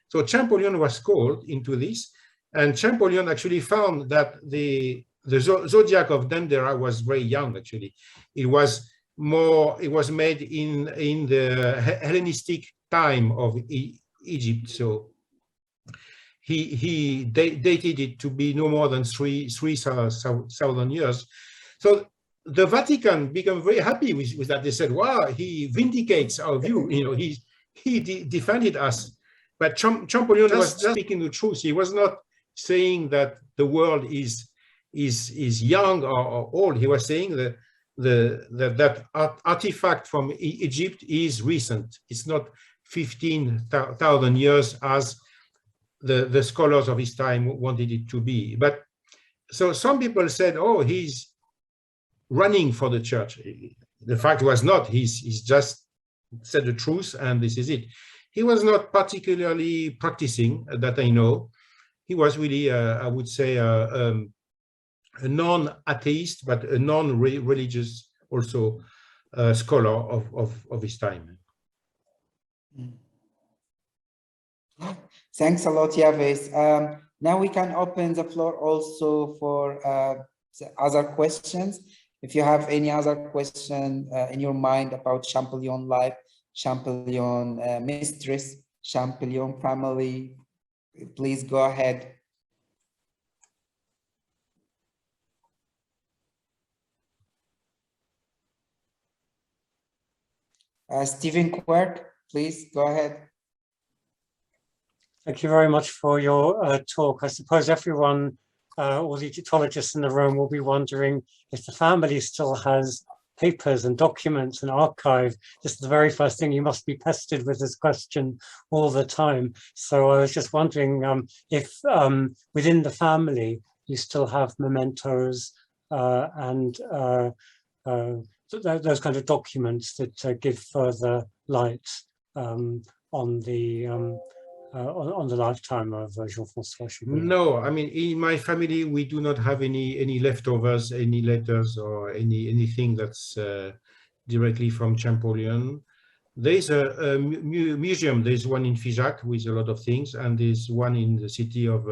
S20: So Champollion was called into this, and Champollion actually found that the Zodiac of Dendera was very young, actually. It was it was made in the Hellenistic time of Egypt. So he dated it to be no more than 3,000 years. So the Vatican became very happy with that. They said, wow, he vindicates our view. You know, he defended us. But Champollion was just speaking the truth. He was not saying that the world is young or old. He was saying that that artifact from Egypt is recent. It's not 15,000 years as the scholars of his time wanted it to be. But so some people said, oh, he's running for the church. The fact was not, he's just said the truth and this is it. He was not particularly practicing, that I know. He was really, I would say, a non-atheist, but a non-religious also scholar of his time.
S7: Thanks a lot, Yves. Now we can open the floor also for other questions. If you have any other question in your mind about Champollion life, Champollion mistress, Champollion family, please go ahead. Stephen Quirke, please go ahead.
S21: Thank you very much for your talk. I suppose everyone, all the Egyptologists in the room, will be wondering if the family still has papers and documents and archive. This is the very first thing. You must be pestered with this question all the time. So I was just wondering if within the family you still have mementos and those kind of documents that give further light on the lifetime of Jean-François Champollion.
S20: No, I mean, in my family, we do not have any leftovers, any letters or anything that's directly from Champollion. There's a museum. There's one in Figeac with a lot of things, and there's one in the city of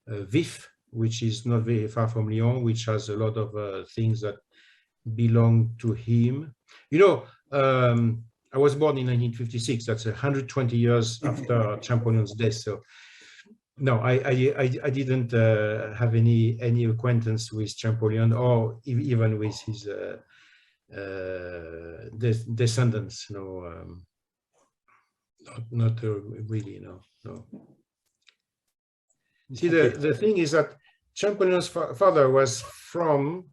S20: Vif, which is not very far from Lyon, which has a lot of things that belong to him. You know, I was born in 1956. That's 120 years after Champollion's death. So, no, I didn't have any acquaintance with Champollion or even with his descendants. No, not really. No. See, the thing is that Champollion's father was from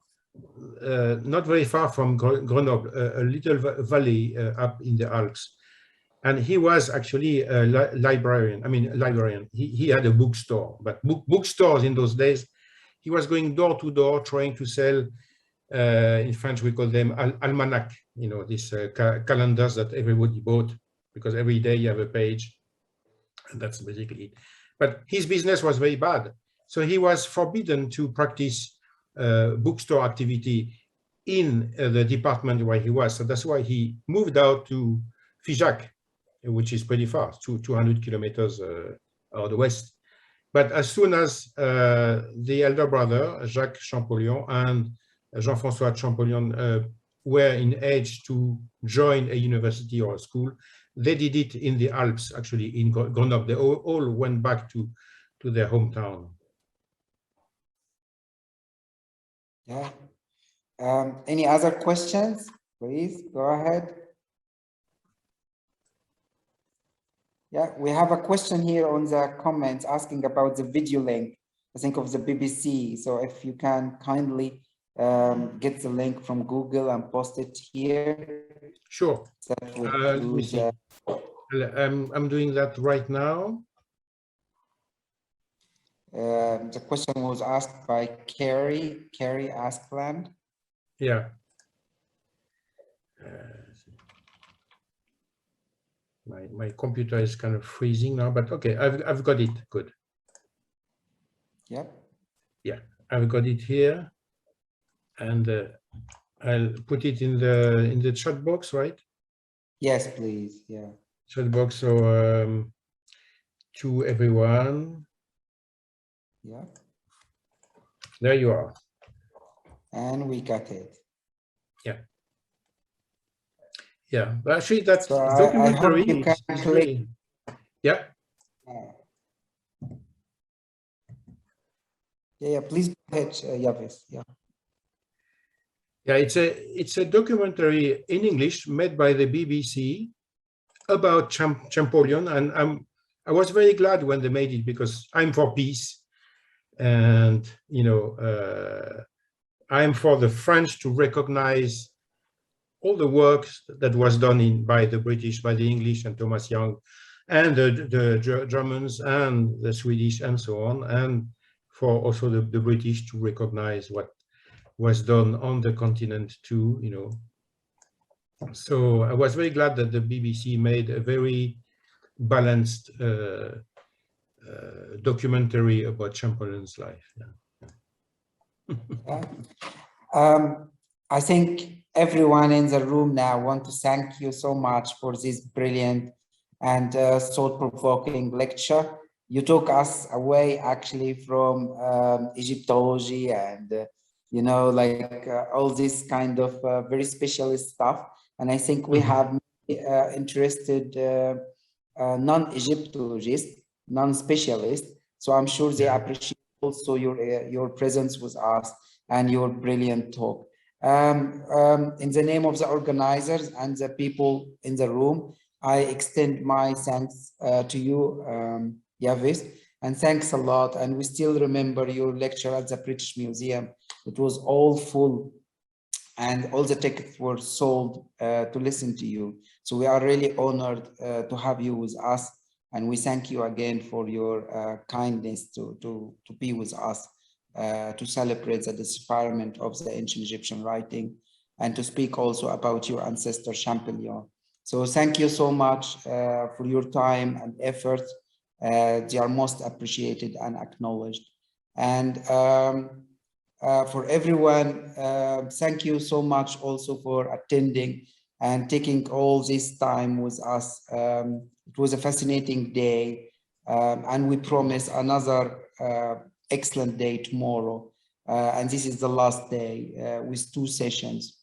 S20: not very far from Grenoble, a little valley up in the Alps. And he was actually a librarian. I mean, librarian. He had a bookstore, but bookstores in those days, he was going door to door trying to sell, in French we call them almanac, you know, these calendars that everybody bought, because every day you have a page, and that's basically it. But his business was very bad. So he was forbidden to practice bookstore activity in the department where he was. So that's why he moved out to Figeac, which is pretty far, 200 kilometers out west. But as soon as the elder brother, Jacques Champollion, and Jean-François Champollion were in age to join a university or a school, they did it in the Alps, actually in Grenoble. They all went back to their hometown.
S7: Yeah. Any other questions? Please go ahead. Yeah, we have a question here on the comments asking about the video link, I think of the BBC. So if you can kindly get the link from Google and post it here.
S20: Sure. Let me see. I'm doing that right now.
S7: The question was asked by Carrie Askland.
S20: Yeah. My computer is kind of freezing now, but okay, I've got it. Good.
S7: Yeah.
S20: Yeah, I've got it here, and I'll put it in the chat box, right?
S7: Yes, please. Yeah.
S20: Chat box. So to everyone.
S7: Yeah.
S20: There you are.
S7: And we got it.
S20: Yeah. Yeah, but actually that
S7: So
S20: documentary
S7: I hope you can
S20: is
S7: click.
S20: really, yeah.
S7: Yeah, please go ahead, Yavis. Yeah.
S20: Yeah, it's a documentary in English made by the BBC about Champollion, and I was very glad when they made it because I'm for peace, and I'm for the French to recognize all the work that was done by the British, by the English and Thomas Young, and the Germans and the Swedish and so on, and for also the British to recognize what was done on the continent too, So I was very glad that the BBC made a very balanced documentary about Champollion's life.
S7: Yeah. I think everyone in the room now want to thank you so much for this brilliant and thought-provoking lecture. You took us away actually from Egyptology and all this kind of very specialist stuff. And I think we have interested non-Egyptologists, non-specialists. So I'm sure they appreciate also your presence with us and your brilliant talk. In the name of the organizers and the people in the room, I extend my thanks to you, Yavis, and thanks a lot. And we still remember your lecture at the British Museum. It was all full and all the tickets were sold to listen to you. So we are really honored to have you with us. And we thank you again for your kindness to be with us, to celebrate the decipherment of the ancient Egyptian writing and to speak also about your ancestor Champollion. So thank you so much for your time and effort. They are most appreciated and acknowledged. And for everyone, thank you so much also for attending and taking all this time with us. It was a fascinating day, and we promise another excellent day tomorrow. And this is the last day with 2 sessions.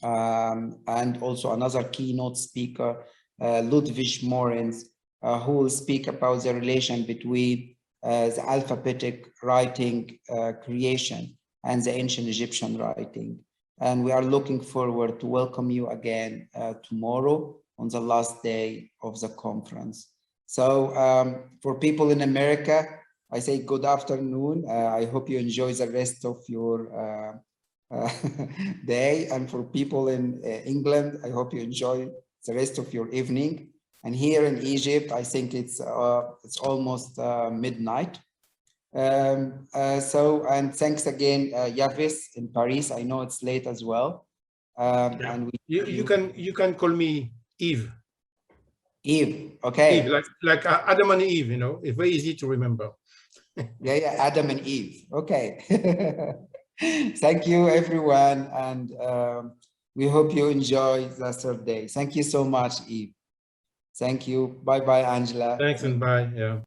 S7: And also another keynote speaker, Ludwig Moritz, who will speak about the relation between the alphabetic writing creation and the ancient Egyptian writing. And we are looking forward to welcome you again tomorrow on the last day of the conference. So for people in America, I say good afternoon. I hope you enjoy the rest of your day. And for people in England, I hope you enjoy the rest of your evening. And here in Egypt, I think it's almost midnight. And thanks again, Yavis in Paris. I know it's late as well. And
S20: you can call me Eve.
S7: Eve, okay.
S20: Eve, like Adam and Eve, it's very easy to remember.
S7: Yeah, Adam and Eve. Okay. Thank you, everyone, and we hope you enjoy the third day. Thank you so much, Eve. Thank you. Bye-bye, Angela.
S20: Thanks and bye. Yeah.